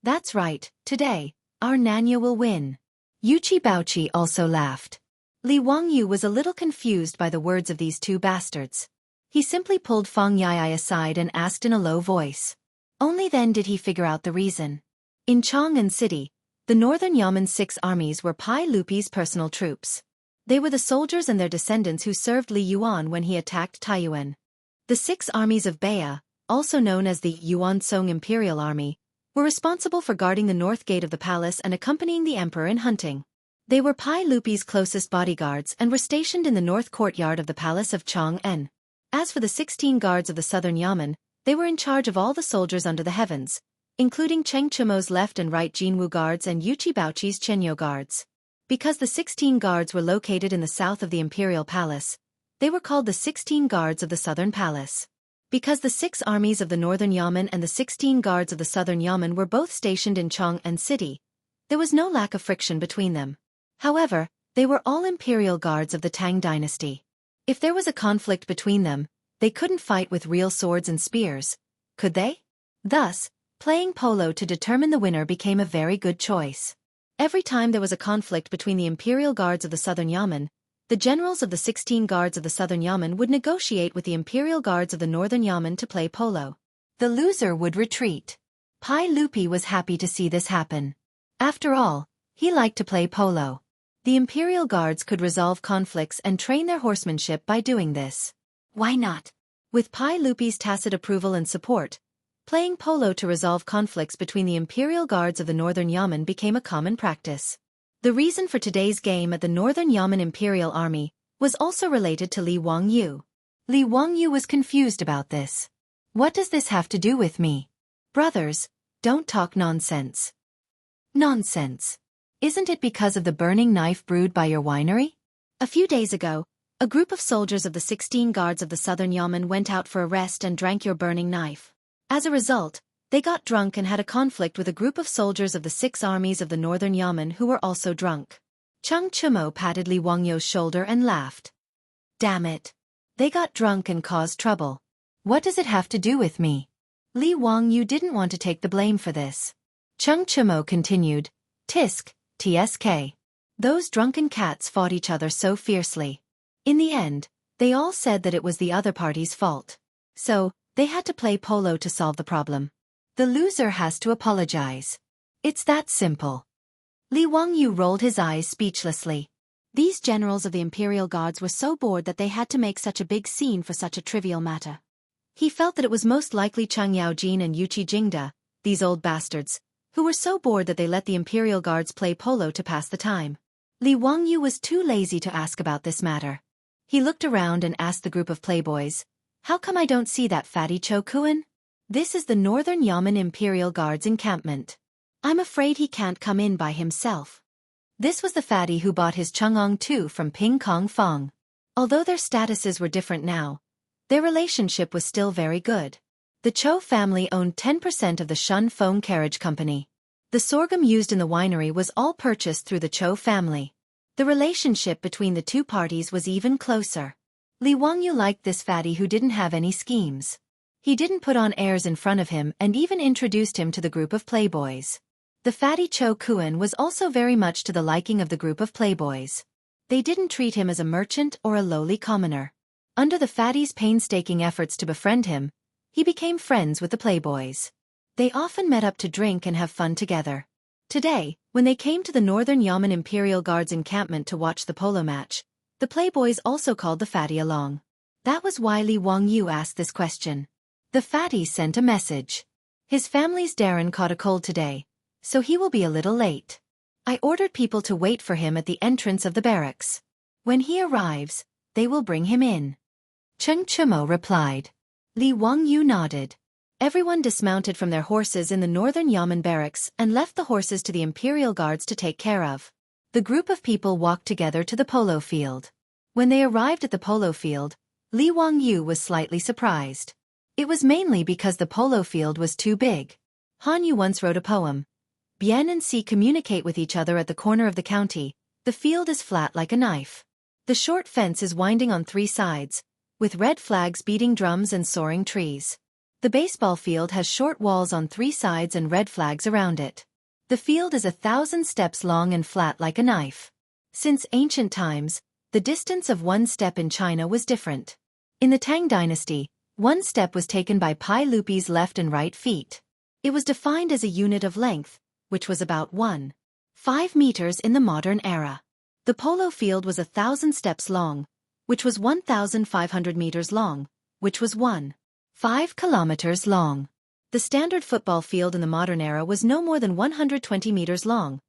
That's right, today, our Nanya will win. Yuchi Baochi also laughed. Li Wangyou was a little confused by the words of these 2 bastards. He simply pulled Fang Yai aside and asked in a low voice. Only then did he figure out the reason. In Chang'an City, the Northern Yamen's 6 armies were Pai Lupi's personal troops. They were the soldiers and their descendants who served Li Yuan when he attacked Taiyuan. The 6 armies of Baya, also known as the Yuan-Song Imperial Army, were responsible for guarding the north gate of the palace and accompanying the emperor in hunting. They were Pai Lupi's closest bodyguards and were stationed in the north courtyard of the palace of Chang'an. As for the 16 guards of the southern Yamen, they were in charge of all the soldiers under the heavens, including Cheng Chimo's left and right Jinwu guards and Yuchi Baochi's Chenyo guards. Because the 16 guards were located in the south of the imperial palace, they were called the 16 guards of the southern palace. Because the 6 armies of the northern Yamen and the 16 guards of the southern Yamen were both stationed in Chang'an City, there was no lack of friction between them. However, they were all imperial guards of the Tang dynasty. If there was a conflict between them, they couldn't fight with real swords and spears, could they? Thus, Playing polo to determine the winner became a very good choice. Every time there was a conflict between the Imperial Guards of the Southern Yamen, the generals of the 16 Guards of the Southern Yamen would negotiate with the Imperial Guards of the Northern Yamen to play polo. The loser would retreat. Pai Lupi was happy to see this happen. After all, he liked to play polo. The Imperial Guards could resolve conflicts and train their horsemanship by doing this. Why not? With Pai Lupi's tacit approval and support, playing polo to resolve conflicts between the Imperial Guards of the Northern Yamen became a common practice. The reason for today's game at the Northern Yamen Imperial Army was also related to Li Wangyu. Li Wangyu was confused about this. What does this have to do with me? Brothers, don't talk nonsense. Nonsense. Isn't it because of the burning knife brewed by your winery? A few days ago, a group of soldiers of the 16 Guards of the Southern Yamen went out for a rest and drank your burning knife. As a result, they got drunk and had a conflict with a group of soldiers of the 6 armies of the Northern Yamen who were also drunk. Chung Chumo patted Li Wangyu's shoulder and laughed. Damn it. They got drunk and caused trouble. What does it have to do with me? Li Wangyu didn't want to take the blame for this. Chung Chumo continued, Tisk, TSK. Those drunken cats fought each other so fiercely. In the end, they all said that it was the other party's fault. So, they had to play polo to solve the problem. The loser has to apologize. It's that simple. Li Wangyu rolled his eyes speechlessly. These generals of the Imperial Guards were so bored that they had to make such a big scene for such a trivial matter. He felt that it was most likely Chang Yaojin and Yuqi Jingda, these old bastards, who were so bored that they let the Imperial Guards play polo to pass the time. Li Wangyu was too lazy to ask about this matter. He looked around and asked the group of playboys, How come I don't see that fatty Cho Kuan? This is the Northern Yamen Imperial Guards encampment. I'm afraid he can't come in by himself. This was the fatty who bought his Chang'ong Tu from Ping Kong Fong. Although their statuses were different now, their relationship was still very good. The Cho family owned 10% of the Shun Fong Carriage Company. The sorghum used in the winery was all purchased through the Cho family. The relationship between the two parties was even closer. Li Wangyu liked this fatty who didn't have any schemes. He didn't put on airs in front of him and even introduced him to the group of playboys. The fatty Cho Kuan was also very much to the liking of the group of playboys. They didn't treat him as a merchant or a lowly commoner. Under the fatty's painstaking efforts to befriend him, he became friends with the playboys. They often met up to drink and have fun together. Today, when they came to the Northern Yamen Imperial Guards encampment to watch the polo match, the playboys also called the fatty along. That was why Li Wangyu asked this question. The fatty sent a message. His family's Darren caught a cold today, so he will be a little late. I ordered people to wait for him at the entrance of the barracks. When he arrives, they will bring him in. Chung Chumo replied. Li Wangyu nodded. Everyone dismounted from their horses in the Northern Yamen barracks and left the horses to the Imperial Guards to take care of. The group of people walked together to the polo field. When they arrived at the polo field, Li Wangyu was slightly surprised. It was mainly because the polo field was too big. Han Yu once wrote a poem. Bien and Si communicate with each other at the corner of the county. The field is flat like a knife. The short fence is winding on 3 sides, with red flags beating drums and soaring trees. The baseball field has short walls on 3 sides and red flags around it. The field is 1,000 steps long and flat like a knife. Since ancient times, the distance of 1 step in China was different. In the Tang dynasty, 1 step was taken by Pai Lupi's left and right feet. It was defined as a unit of length, which was about 1.5 meters in the modern era. The polo field was 1,000 steps long, which was 1,500 meters long, which was 1.5 kilometers long. The standard football field in the modern era was no more than 120 meters long,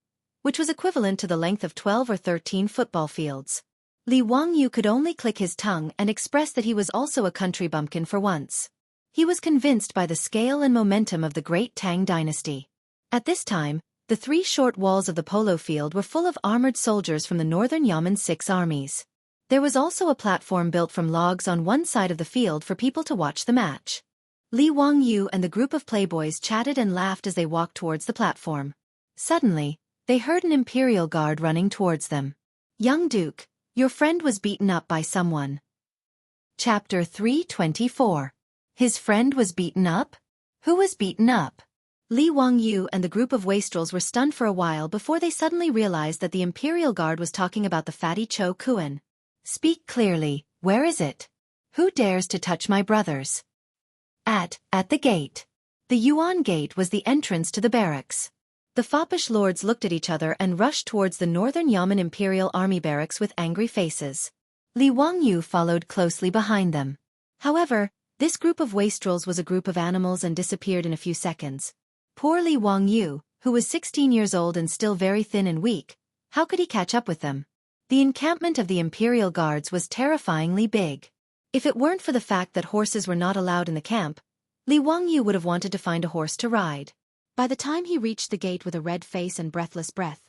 which was equivalent to the length of 12 or 13 football fields. Li Wangyu could only click his tongue and express that he was also a country bumpkin for once. He was convinced by the scale and momentum of the great Tang dynasty. At this time, the 3 short walls of the polo field were full of armored soldiers from the Northern Yamen's 6 armies. There was also a platform built from logs on one side of the field for people to watch the match. Li Wangyu and the group of playboys chatted and laughed as they walked towards the platform. Suddenly, they heard an Imperial Guard running towards them. Young Duke, your friend was beaten up by someone. Chapter 324. His friend was beaten up? Who was beaten up? Li Wangyu and the group of wastrels were stunned for a while before they suddenly realized that the Imperial Guard was talking about the fatty Cho Kuan. "Speak clearly, where is it? Who dares to touch my brothers?" At the gate. The Yuan Gate was the entrance to the barracks. The foppish lords looked at each other and rushed towards the Northern Yamen Imperial Army barracks with angry faces. Li Wangyu followed closely behind them. However, this group of wastrels was a group of animals and disappeared in a few seconds. Poor Li Wangyu, who was 16 years old and still very thin and weak, how could he catch up with them? The encampment of the Imperial Guards was terrifyingly big. If it weren't for the fact that horses were not allowed in the camp, Li Wangyu would have wanted to find a horse to ride. By the time he reached the gate with a red face and breathless breath,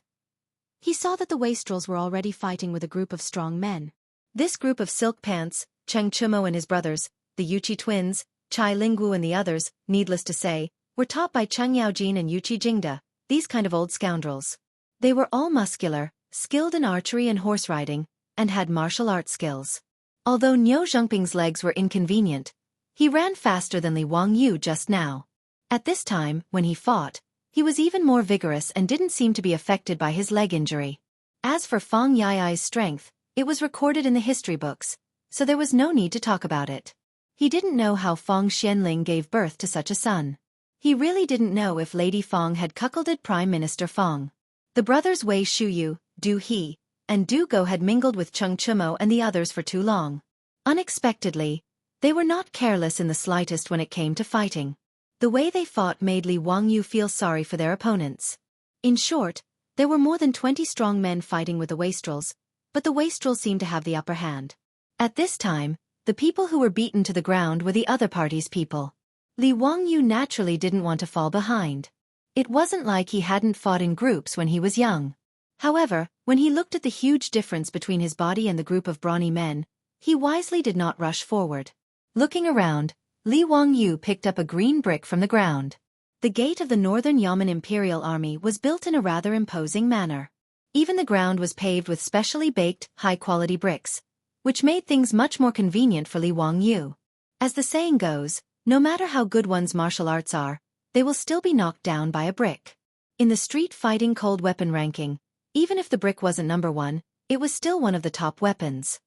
he saw that the wastrels were already fighting with a group of strong men. This group of Silk Pants, Cheng Chumo and his brothers, the Yuchi twins, Chai Lingwu and the others, needless to say, were taught by Cheng Yaojin and Yuchi Jingda, these kind of old scoundrels. They were all muscular, skilled in archery and horse riding, and had martial arts skills. Although Niu Zhongping's legs were inconvenient, he ran faster than Li Wangyu just now. At this time, when he fought, he was even more vigorous and didn't seem to be affected by his leg injury. As for Fang Yai's strength, it was recorded in the history books, so there was no need to talk about it. He didn't know how Fang Xianling gave birth to such a son. He really didn't know if Lady Fang had cuckolded Prime Minister Fang. The brothers Wei Shuyu, Du He, and Du Go had mingled with Cheng Chumo and the others for too long. Unexpectedly, they were not careless in the slightest when it came to fighting. The way they fought made Li Wangyu feel sorry for their opponents. In short, there were more than 20 strong men fighting with the wastrels, but the wastrels seemed to have the upper hand. At this time, the people who were beaten to the ground were the other party's people. Li Wangyu naturally didn't want to fall behind. It wasn't like he hadn't fought in groups when he was young. However, when he looked at the huge difference between his body and the group of brawny men, he wisely did not rush forward. Looking around, Li Wangyu picked up a green brick from the ground. The gate of the Northern Yamen Imperial Army was built in a rather imposing manner. Even the ground was paved with specially baked, high-quality bricks, which made things much more convenient for Li Wangyu. As the saying goes, no matter how good one's martial arts are, they will still be knocked down by a brick. In the street fighting cold weapon ranking, even if the brick wasn't number 1, it was still one of the top weapons.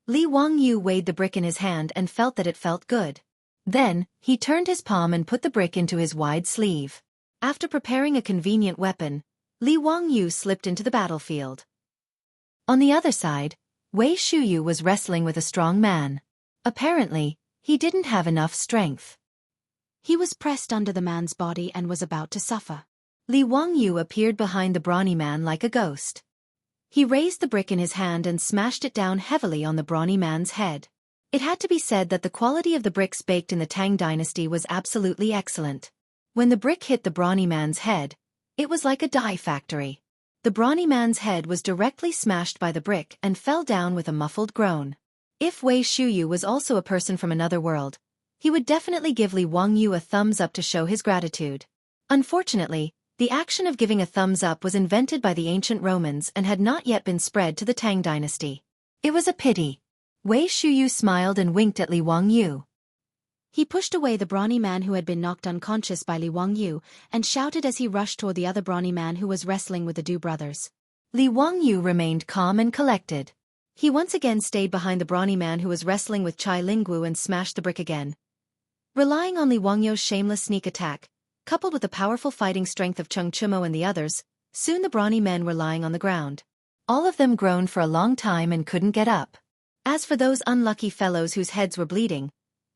Li Wangyu weighed the brick in his hand and felt that it felt good. Then, he turned his palm and put the brick into his wide sleeve. After preparing a convenient weapon, Li Wangyu slipped into the battlefield. On the other side, Wei Shuyu was wrestling with a strong man. Apparently, he didn't have enough strength. He was pressed under the man's body and was about to suffer. Li Wangyu appeared behind the brawny man like a ghost. He raised the brick in his hand and smashed it down heavily on the brawny man's head. It had to be said that the quality of the bricks baked in the Tang dynasty was absolutely excellent. When the brick hit the brawny man's head, it was like a die factory. The brawny man's head was directly smashed by the brick and fell down with a muffled groan. If Wei Shuyu was also a person from another world, he would definitely give Li Wangyu a thumbs up to show his gratitude. Unfortunately, the action of giving a thumbs up was invented by the ancient Romans and had not yet been spread to the Tang dynasty. It was a pity. Wei Shuyu smiled and winked at Li Wangyu. He pushed away the brawny man who had been knocked unconscious by Li Wangyu and shouted as he rushed toward the other brawny man who was wrestling with the Du brothers. Li Wangyu remained calm and collected. He once again stayed behind the brawny man who was wrestling with Chai Lingwu and smashed the brick again. Relying on Li Wangyu's shameless sneak attack, coupled with the powerful fighting strength of Cheng Chumo and the others, soon the brawny men were lying on the ground. All of them groaned for a long time and couldn't get up. As for those unlucky fellows whose heads were bleeding,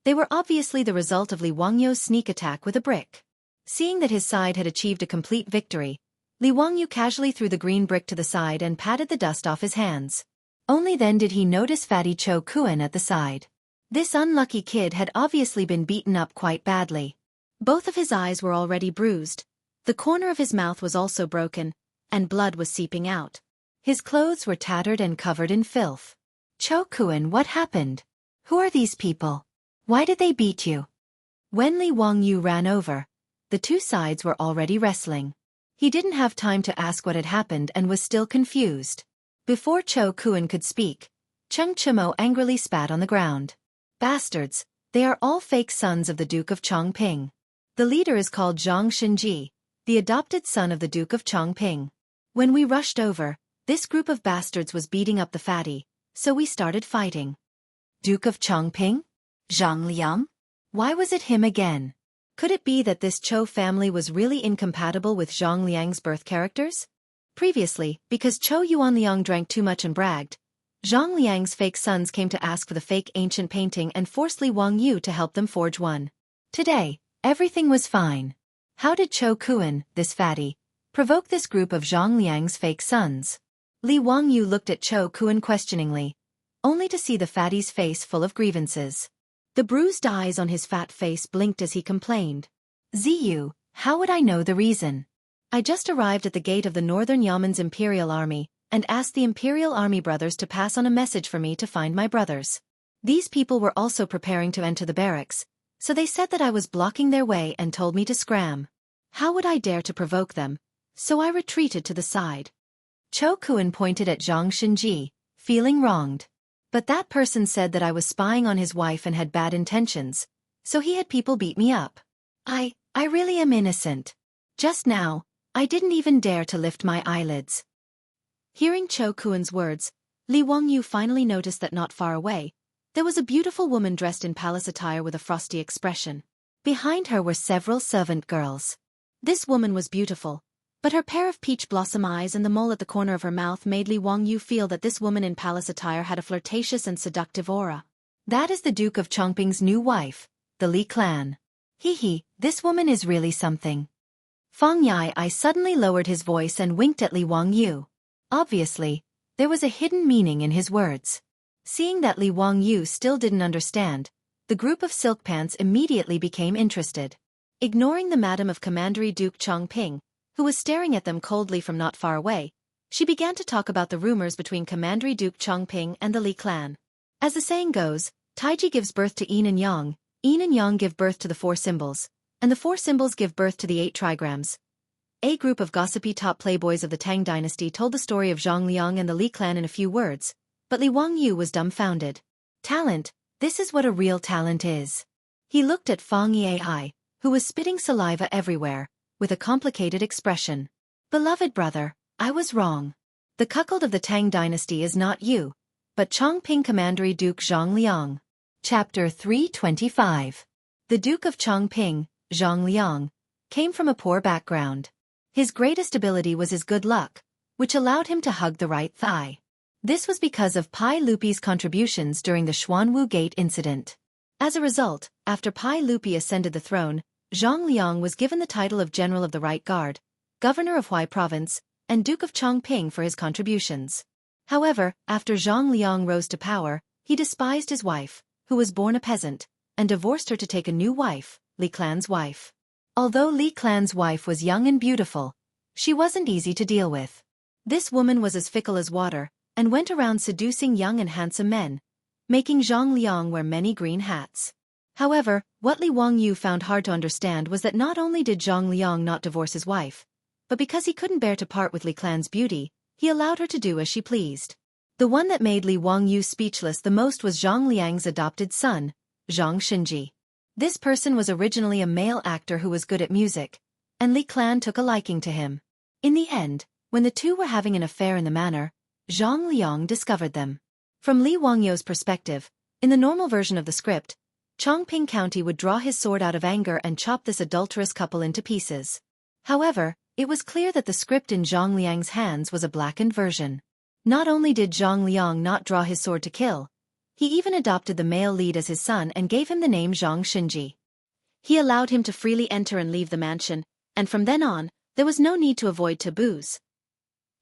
they were obviously the result of Li Wangyu's sneak attack with a brick. Seeing that his side had achieved a complete victory, Li Wangyu casually threw the green brick to the side and patted the dust off his hands. Only then did he notice fatty Cho Kuan at the side. This unlucky kid had obviously been beaten up quite badly. Both of his eyes were already bruised, the corner of his mouth was also broken, and blood was seeping out. His clothes were tattered and covered in filth. Cho Kuan, what happened? Who are these people? Why did they beat you? When Li Wangyu ran over, the two sides were already wrestling. He didn't have time to ask what had happened and was still confused. Before Cho Kuan could speak, Cheng Chumo angrily spat on the ground. Bastards, they are all fake sons of the Duke of Chongping. The leader is called Zhang Xinji, the adopted son of the Duke of Chongping. When we rushed over, this group of bastards was beating up the fatty, so we started fighting. Duke of Chongping? Zhang Liang? Why was it him again? Could it be that this Chou family was really incompatible with Zhang Liang's birth characters? Previously, because Chou Yuanliang drank too much and bragged, Zhang Liang's fake sons came to ask for the fake ancient painting and forced Li Wangyu to help them forge one. Today, everything was fine. How did Chou Kuan, this fatty, provoke this group of Zhang Liang's fake sons? Li Wangyu looked at Chou Kuan questioningly, only to see the fatty's face full of grievances. The bruised eyes on his fat face blinked as he complained. Ziyu, how would I know the reason? I just arrived at the gate of the Northern Yaman's Imperial Army, and asked the Imperial Army brothers to pass on a message for me to find my brothers. These people were also preparing to enter the barracks, so they said that I was blocking their way and told me to scram. How would I dare to provoke them? So I retreated to the side. Chou Kuan pointed at Zhang Xinji, feeling wronged. But that person said that I was spying on his wife and had bad intentions, so he had people beat me up. I really am innocent. Just now, I didn't even dare to lift my eyelids. Hearing Chou Kuan's words, Li Wangyu finally noticed that not far away, there was a beautiful woman dressed in palace attire with a frosty expression. Behind her were several servant girls. This woman was beautiful, but her pair of peach blossom eyes and the mole at the corner of her mouth made Li Wangyu feel that this woman in palace attire had a flirtatious and seductive aura. That is the Duke of Chongping's new wife, the Li clan. This woman is really something. Fang Yai suddenly lowered his voice and winked at Li Wangyu. Obviously, there was a hidden meaning in his words. Seeing that Li Wangyu still didn't understand, the group of silk pants immediately became interested. Ignoring the madam of Commandery Duke Chongping, who was staring at them coldly from not far away, she began to talk about the rumors between Commandery Duke Chongping and the Li clan. As the saying goes, Taiji gives birth to yin and yang give birth to the four symbols, and the four symbols give birth to the 8 trigrams. A group of gossipy top playboys of the Tang dynasty told the story of Zhang Liang and the Li clan in a few words, but Li Wangyu was dumbfounded. Talent, this is what a real talent is. He looked at Fang Yai, who was spitting saliva everywhere, with a complicated expression. Beloved brother, I was wrong. The cuckold of the Tang dynasty is not you, but Chongping Commandery Duke Zhang Liang. Chapter 325. The Duke of Chongping, Zhang Liang, came from a poor background. His greatest ability was his good luck, which allowed him to hug the right thigh. This was because of Pai Lupi's contributions during the Xuanwu Gate incident. As a result, after Pai Lupi ascended the throne, Zhang Liang was given the title of General of the Right Guard, Governor of Huai Province, and Duke of Chongping for his contributions. However, after Zhang Liang rose to power, he despised his wife, who was born a peasant, and divorced her to take a new wife, Li clan's wife. Although Li clan's wife was young and beautiful, she wasn't easy to deal with. This woman was as fickle as water, and went around seducing young and handsome men, making Zhang Liang wear many green hats. However, what Li Wangyu found hard to understand was that not only did Zhang Liang not divorce his wife, but because he couldn't bear to part with Li clan's beauty, he allowed her to do as she pleased. The one that made Li Wangyu speechless the most was Zhang Liang's adopted son, Zhang Xinji. This person was originally a male actor who was good at music, and Li clan took a liking to him. In the end, when the two were having an affair in the manor, Zhang Liang discovered them. From Li Wangyu's perspective, in the normal version of the script, Chongping County would draw his sword out of anger and chop this adulterous couple into pieces. However, it was clear that the script in Zhang Liang's hands was a blackened version. Not only did Zhang Liang not draw his sword to kill, he even adopted the male lead as his son and gave him the name Zhang Xinji. He allowed him to freely enter and leave the mansion, and from then on, there was no need to avoid taboos.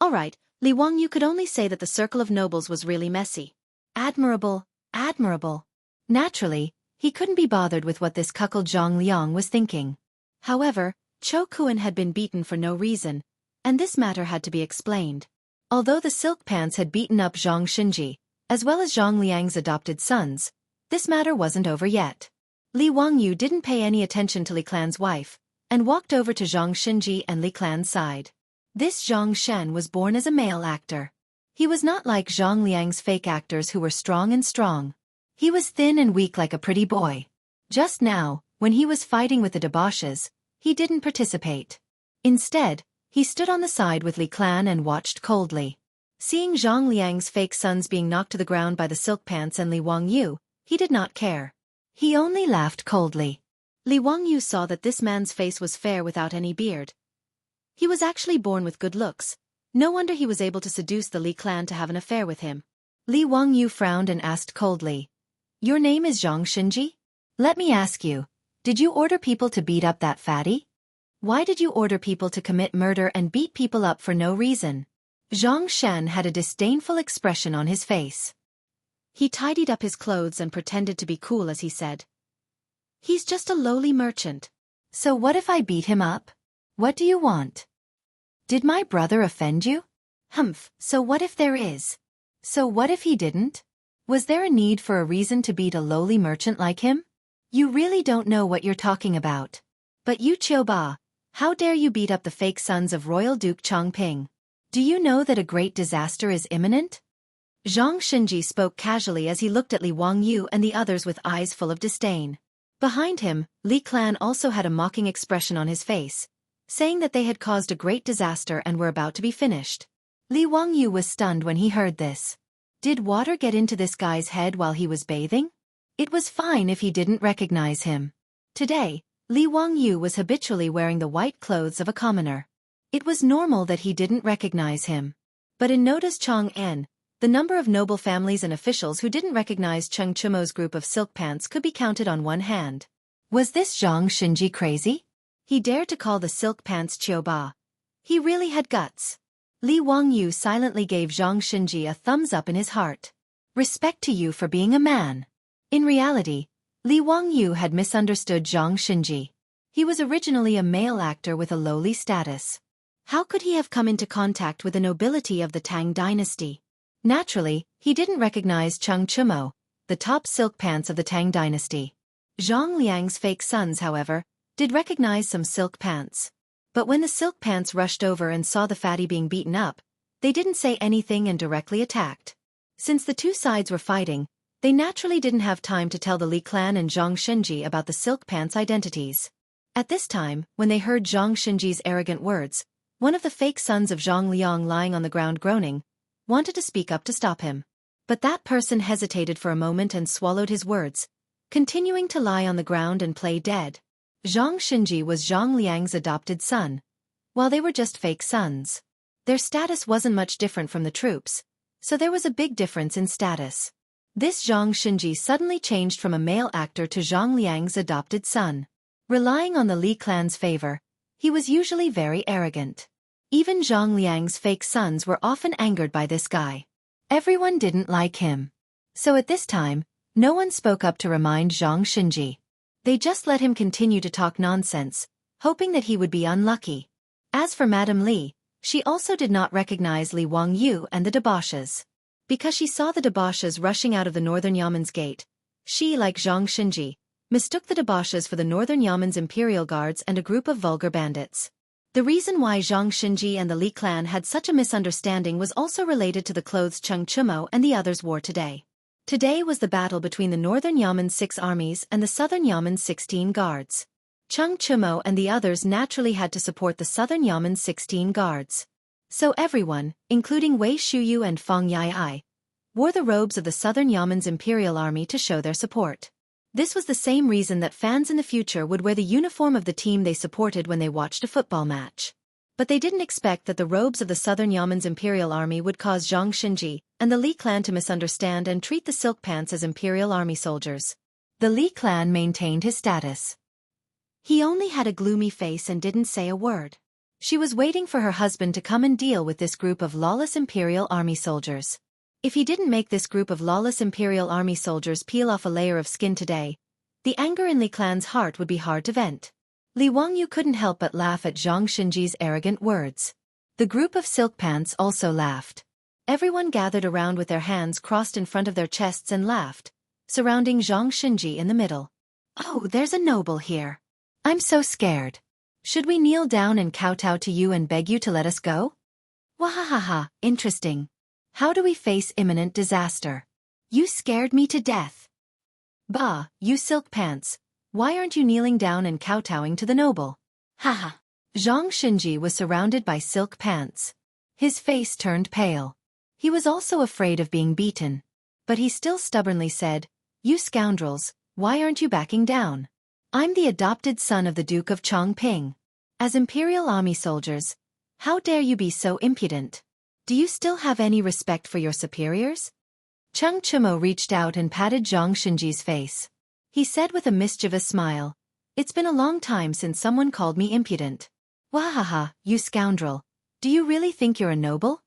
Alright, Li Wangyu could only say that the circle of nobles was really messy. Admirable, admirable. Naturally, he couldn't be bothered with what this cuckold Zhang Liang was thinking. However, Chou Kuan had been beaten for no reason, and this matter had to be explained. Although the silk pants had beaten up Zhang Xinji, as well as Zhang Liang's adopted sons, this matter wasn't over yet. Li Wangyu didn't pay any attention to Li clan's wife, and walked over to Zhang Xinji and Li clan's side. This Zhang Shen was born as a male actor. He was not like Zhang Liang's fake actors who were strong and strong. He was thin and weak like a pretty boy. Just now, when he was fighting with the debauches, he didn't participate. Instead, he stood on the side with Li Clan and watched coldly. Seeing Zhang Liang's fake sons being knocked to the ground by the silk pants and Li Wangyu, he did not care. He only laughed coldly. Li Wangyu saw that this man's face was fair without any beard. He was actually born with good looks. No wonder he was able to seduce the Li clan to have an affair with him. Li Wangyu frowned and asked coldly, "Your name is Zhang Xinji? Let me ask you, did you order people to beat up that fatty? Why did you order people to commit murder and beat people up for no reason?" Zhang Shen had a disdainful expression on his face. He tidied up his clothes and pretended to be cool as he said, "He's just a lowly merchant." "So what if I beat him up? What do you want? Did my brother offend you? Humph, so what if there is? So what if he didn't? Was there a need for a reason to beat a lowly merchant like him? You really don't know what you're talking about. But you Qiu Ba, how dare you beat up the fake sons of Royal Duke Chongping? Do you know that a great disaster is imminent?" Zhang Xinji spoke casually as he looked at Li Wangyu and the others with eyes full of disdain. Behind him, Li Clan also had a mocking expression on his face, saying that they had caused a great disaster and were about to be finished. Li Wangyu was stunned when he heard this. Did water get into this guy's head while he was bathing? It was fine if he didn't recognize him. Today, Li Wangyu was habitually wearing the white clothes of a commoner. It was normal that he didn't recognize him. But in Noda's Chang'an, the number of noble families and officials who didn't recognize Cheng Chumo's group of silk pants could be counted on one hand. Was this Zhang Xinji crazy? He dared to call the silk pants Qiu Ba. He really had guts. Li Wangyu silently gave Zhang Xinji a thumbs up in his heart. Respect to you for being a man. In reality, Li Wangyu had misunderstood Zhang Xinji. He was originally a male actor with a lowly status. How could he have come into contact with the nobility of the Tang dynasty? Naturally, he didn't recognize Cheng Chumo, the top silk pants of the Tang dynasty. Zhang Liang's fake sons, however, did recognize some silk pants. But when the silk pants rushed over and saw the fatty being beaten up, they didn't say anything and directly attacked. Since the two sides were fighting, they naturally didn't have time to tell the Li clan and Zhang Xinji about the silk pants' identities. At this time, when they heard Zhang Xinji's arrogant words, one of the fake sons of Zhang Liang lying on the ground groaning, wanted to speak up to stop him. But that person hesitated for a moment and swallowed his words, continuing to lie on the ground and play dead. Zhang Xinji was Zhang Liang's adopted son, while they were just fake sons. Their status wasn't much different from the troops, so there was a big difference in status. This Zhang Xinji suddenly changed from a male actor to Zhang Liang's adopted son. Relying on the Li clan's favor, he was usually very arrogant. Even Zhang Liang's fake sons were often angered by this guy. Everyone didn't like him. So at this time, no one spoke up to remind Zhang Xinji. They just let him continue to talk nonsense, hoping that he would be unlucky. As for Madame Li, she also did not recognize Li Wangyu and the debauches. Because she saw the debauches rushing out of the Northern Yaman's gate, she, like Zhang Xinji, mistook the debauches for the Northern Yaman's imperial guards and a group of vulgar bandits. The reason why Zhang Xinji and the Li clan had such a misunderstanding was also related to the clothes Cheng Chumo and the others wore today. Today was the battle between the Northern Yaman's 6 armies and the Southern Yaman's 16 guards. Cheng Chumo and the others naturally had to support the Southern Yaman's 16 guards. So everyone, including Wei Shuyu and Fang Yai, wore the robes of the Southern Yaman's imperial army to show their support. This was the same reason that fans in the future would wear the uniform of the team they supported when they watched a football match. But they didn't expect that the robes of the Southern Yaman's imperial army would cause Zhang Xinji and the Li clan to misunderstand and treat the silk pants as imperial army soldiers. The Li clan maintained his status. He only had a gloomy face and didn't say a word. She was waiting for her husband to come and deal with this group of lawless imperial army soldiers. If he didn't make this group of lawless imperial army soldiers peel off a layer of skin today, the anger in Li clan's heart would be hard to vent. Li Wangyu couldn't help but laugh at Zhang Xinji's arrogant words. The group of silk pants also laughed. Everyone gathered around with their hands crossed in front of their chests and laughed, surrounding Zhang Xinji in the middle. "Oh, there's a noble here. I'm so scared. Should we kneel down and kowtow to you and beg you to let us go? Wahahaha, interesting. How do we face imminent disaster? You scared me to death. Bah, you silk pants, why aren't you kneeling down and kowtowing to the noble? Haha. Zhang Xinji was surrounded by silk pants. His face turned pale. He was also afraid of being beaten. But he still stubbornly said, "You scoundrels, why aren't you backing down? I'm the adopted son of the Duke of Chongping. As Imperial Army soldiers, how dare you be so impudent? Do you still have any respect for your superiors?" Cheng Chumo reached out and patted Zhang Xinji's face. He said with a mischievous smile, "It's been a long time since someone called me impudent. Wahaha, you scoundrel. Do you really think you're a noble?"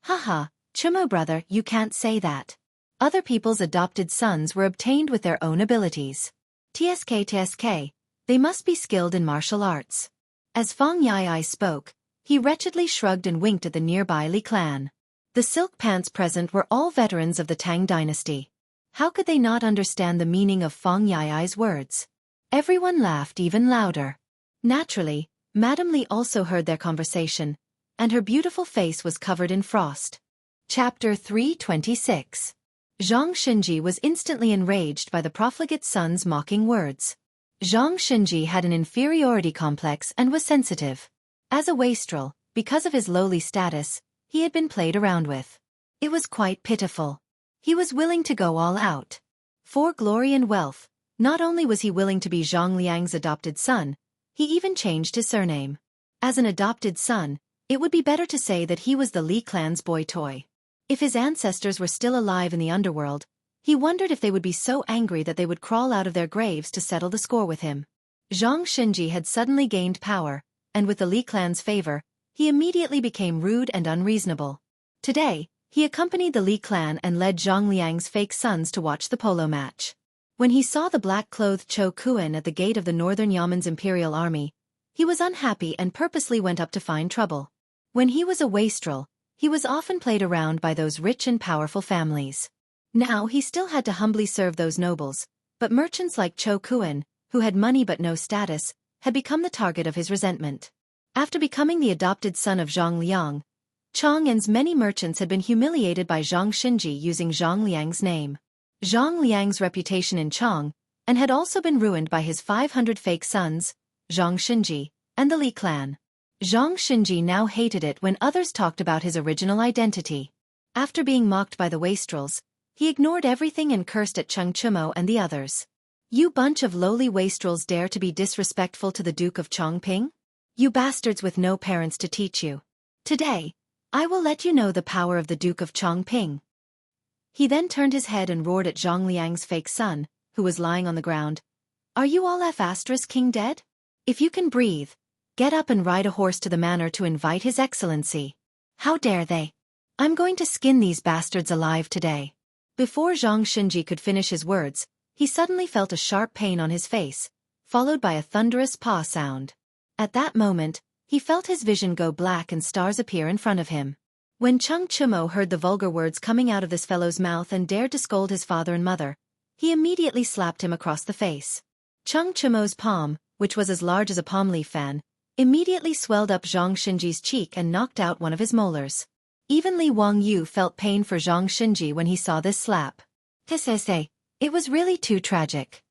"Haha, Chumo brother, you can't say that. Other people's adopted sons were obtained with their own abilities. TSK, they must be skilled in martial arts." As Fang Yai spoke, he wretchedly shrugged and winked at the nearby Li clan. The silk pants present were all veterans of the Tang dynasty. How could they not understand the meaning of Fang Yai's words? Everyone laughed even louder. Naturally, Madame Li also heard their conversation, and her beautiful face was covered in frost. Chapter 326. Zhang Xinji was instantly enraged by the profligate son's mocking words. Zhang Xinji had an inferiority complex and was sensitive. As a wastrel, because of his lowly status, he had been played around with. It was quite pitiful. He was willing to go all out. For glory and wealth, not only was he willing to be Zhang Liang's adopted son, he even changed his surname. As an adopted son, it would be better to say that he was the Li clan's boy toy. If his ancestors were still alive in the underworld, he wondered if they would be so angry that they would crawl out of their graves to settle the score with him. Zhang Xinji had suddenly gained power, and with the Li clan's favor, he immediately became rude and unreasonable. Today, he accompanied the Li clan and led Zhang Liang's fake sons to watch the polo match. When he saw the black-clothed Cho Kuan at the gate of the Northern Yamen's imperial army, he was unhappy and purposely went up to find trouble. When he was a wastrel, he was often played around by those rich and powerful families. Now he still had to humbly serve those nobles, but merchants like Cho Kuan, who had money but no status, had become the target of his resentment. After becoming the adopted son of Zhang Liang, Chang'an's many merchants had been humiliated by Zhang Xinji using Zhang Liang's name. Zhang Liang's reputation in Chang, and had also been ruined by his 500 fake sons, Zhang Xinji, and the Li clan. Zhang Xinji now hated it when others talked about his original identity. After being mocked by the wastrels, he ignored everything and cursed at Cheng Chumo and the others. "You bunch of lowly wastrels dare to be disrespectful to the Duke of Chongping? You bastards with no parents to teach you. Today, I will let you know the power of the Duke of Chongping." He then turned his head and roared at Zhang Liang's fake son, who was lying on the ground. "Are you all King dead? If you can breathe, get up and ride a horse to the manor to invite His Excellency. How dare they? I'm going to skin these bastards alive today." Before Zhang Xinji could finish his words, he suddenly felt a sharp pain on his face, followed by a thunderous paw sound. At that moment, he felt his vision go black and stars appear in front of him. When Cheng Chumo heard the vulgar words coming out of this fellow's mouth and dared to scold his father and mother, he immediately slapped him across the face. Cheng Chumo's palm, which was as large as a palm leaf fan, immediately swelled up Zhang Xinji's cheek and knocked out one of his molars. Even Li Wangyu felt pain for Zhang Xinji when he saw this slap. It was really too tragic.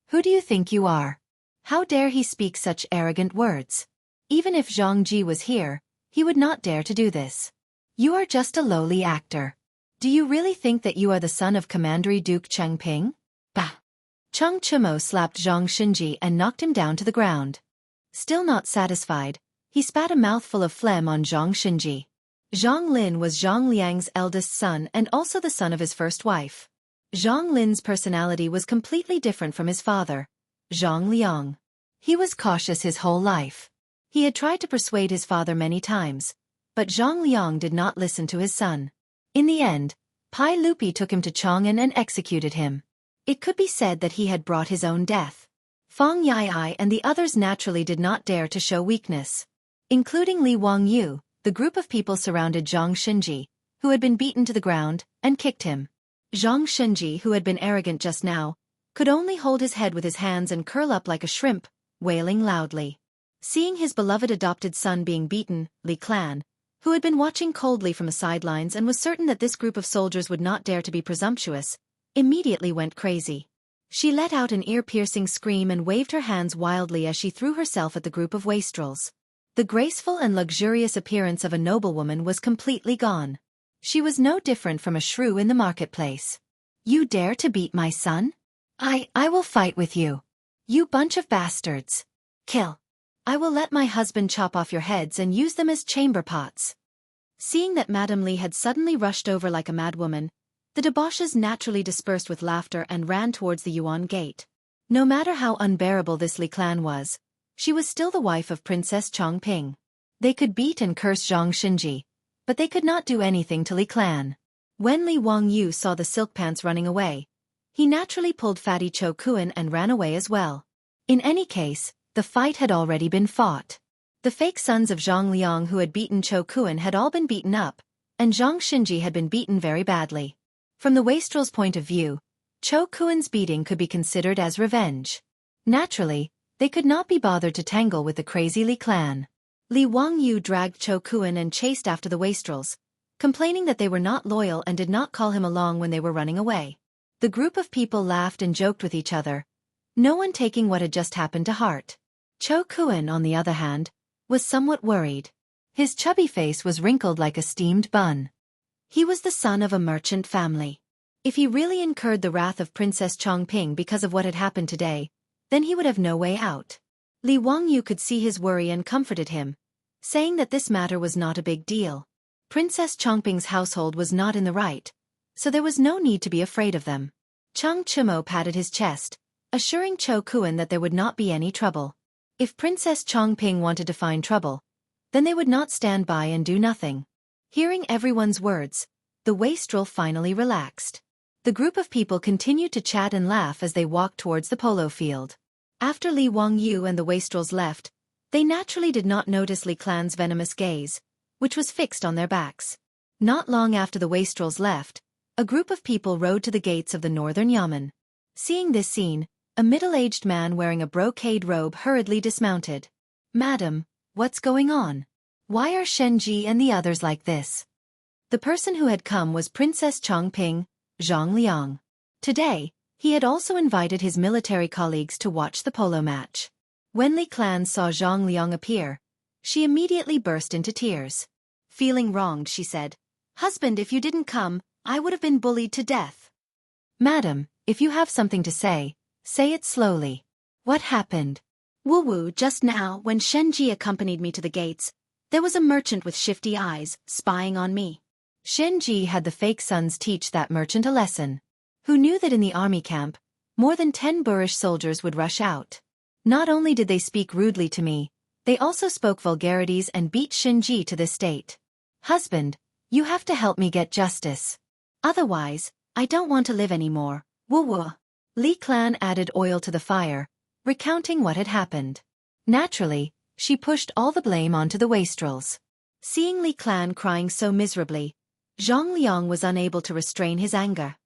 Who do you think you are? How dare he speak such arrogant words? Even if Zhang Ji was here, he would not dare to do this. You are just a lowly actor. Do you really think that you are the son of Commandery Duke Chengping? Bah! Cheng Chumo slapped Zhang Xinji and knocked him down to the ground. Still not satisfied, he spat a mouthful of phlegm on Zhang Xinji. Zhang Lin was Zhang Liang's eldest son and also the son of his first wife. Zhang Lin's personality was completely different from his father, Zhang Liang. He was cautious his whole life. He had tried to persuade his father many times, but Zhang Liang did not listen to his son. In the end, Pai Lupi took him to Chang'an and executed him. It could be said that he had brought his own death. Fang Yai and the others naturally did not dare to show weakness. Including Li Wangyu, the group of people surrounded Zhang Xinji, who had been beaten to the ground, and kicked him. Zhang Xinji, who had been arrogant just now, could only hold his head with his hands and curl up like a shrimp, wailing loudly. Seeing his beloved adopted son being beaten, Li Clan, who had been watching coldly from the sidelines and was certain that this group of soldiers would not dare to be presumptuous, immediately went crazy. She let out an ear-piercing scream and waved her hands wildly as she threw herself at the group of wastrels. The graceful and luxurious appearance of a noblewoman was completely gone. She was no different from a shrew in the marketplace. "You dare to beat my son? I will fight with you. You bunch of bastards. Kill. I will let my husband chop off your heads and use them as chamber pots." Seeing that Madame Li had suddenly rushed over like a madwoman, the debauches naturally dispersed with laughter and ran towards the Yuan gate. No matter how unbearable this Li clan was, she was still the wife of Princess Chongping. They could beat and curse Zhang Xinji, but they could not do anything to Li clan. When Li Wangyu saw the silk pants running away, he naturally pulled Fatty Cho Kuan and ran away as well. In any case, the fight had already been fought. The fake sons of Zhang Liang who had beaten Cho Kuan had all been beaten up, and Zhang Xinji had been beaten very badly. From the wastrel's point of view, Cho Kuan's beating could be considered as revenge. Naturally, they could not be bothered to tangle with the crazy Li clan. Li Wangyu dragged Cho Kuan and chased after the wastrels, complaining that they were not loyal and did not call him along when they were running away. The group of people laughed and joked with each other, no one taking what had just happened to heart. Cho Kuan, on the other hand, was somewhat worried. His chubby face was wrinkled like a steamed bun. He was the son of a merchant family. If he really incurred the wrath of Princess Chongping because of what had happened today, then he would have no way out. Li Wangyu could see his worry and comforted him, saying that this matter was not a big deal. Princess Chongping's household was not in the right, so there was no need to be afraid of them. Chang Chimo patted his chest, assuring Cho Kuan that there would not be any trouble. If Princess Chongping wanted to find trouble, then they would not stand by and do nothing. Hearing everyone's words, the wastrel finally relaxed. The group of people continued to chat and laugh as they walked towards the polo field. After Li Wangyu and the wastrels left, they naturally did not notice Li clan's venomous gaze, which was fixed on their backs. Not long after the wastrels left, a group of people rode to the gates of the northern yamen. Seeing this scene, a middle-aged man wearing a brocade robe hurriedly dismounted. "Madam, what's going on? Why are Shenji and the others like this?" The person who had come was Princess Chongping, Zhang Liang. Today, he had also invited his military colleagues to watch the polo match. When Li clan saw Zhang Liang appear, she immediately burst into tears. Feeling wronged, she said, "Husband, if you didn't come, I would have been bullied to death." "Madam, if you have something to say it slowly. What happened?" "Woo-woo, just now, when Shenji accompanied me to the gates, there was a merchant with shifty eyes, spying on me." Shenji had the fake sons teach that merchant a lesson. Who knew that in the army camp, more than 10 boorish soldiers would rush out. Not only did they speak rudely to me, they also spoke vulgarities and beat Shenji to this state. "Husband, you have to help me get justice. Otherwise, I don't want to live anymore. Woo-woo." Li clan added oil to the fire, recounting what had happened. Naturally, she pushed all the blame onto the wastrels. Seeing Li clan crying so miserably, Zhang Liang was unable to restrain his anger.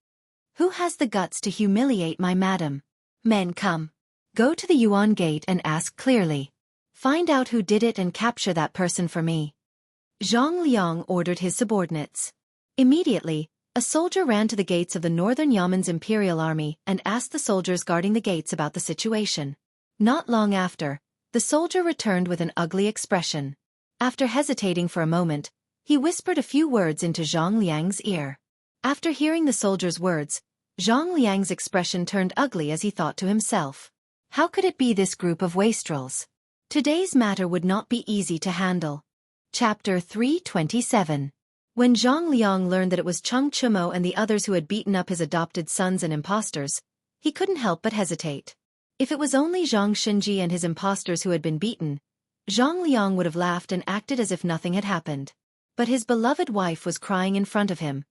"Who has the guts to humiliate my madam? Men, come. Go to the Yuan gate and ask clearly. Find out who did it and capture that person for me." Zhang Liang ordered his subordinates. Immediately, a soldier ran to the gates of the northern Yamen's imperial army and asked the soldiers guarding the gates about the situation. Not long after, the soldier returned with an ugly expression. After hesitating for a moment, he whispered a few words into Zhang Liang's ear. After hearing the soldier's words, Zhang Liang's expression turned ugly as he thought to himself. How could it be this group of wastrels? Today's matter would not be easy to handle. Chapter 327. When Zhang Liang learned that it was Cheng Chumo and the others who had beaten up his adopted sons and impostors, he couldn't help but hesitate. If it was only Zhang Xinji and his impostors who had been beaten, Zhang Liang would have laughed and acted as if nothing had happened. But his beloved wife was crying in front of him,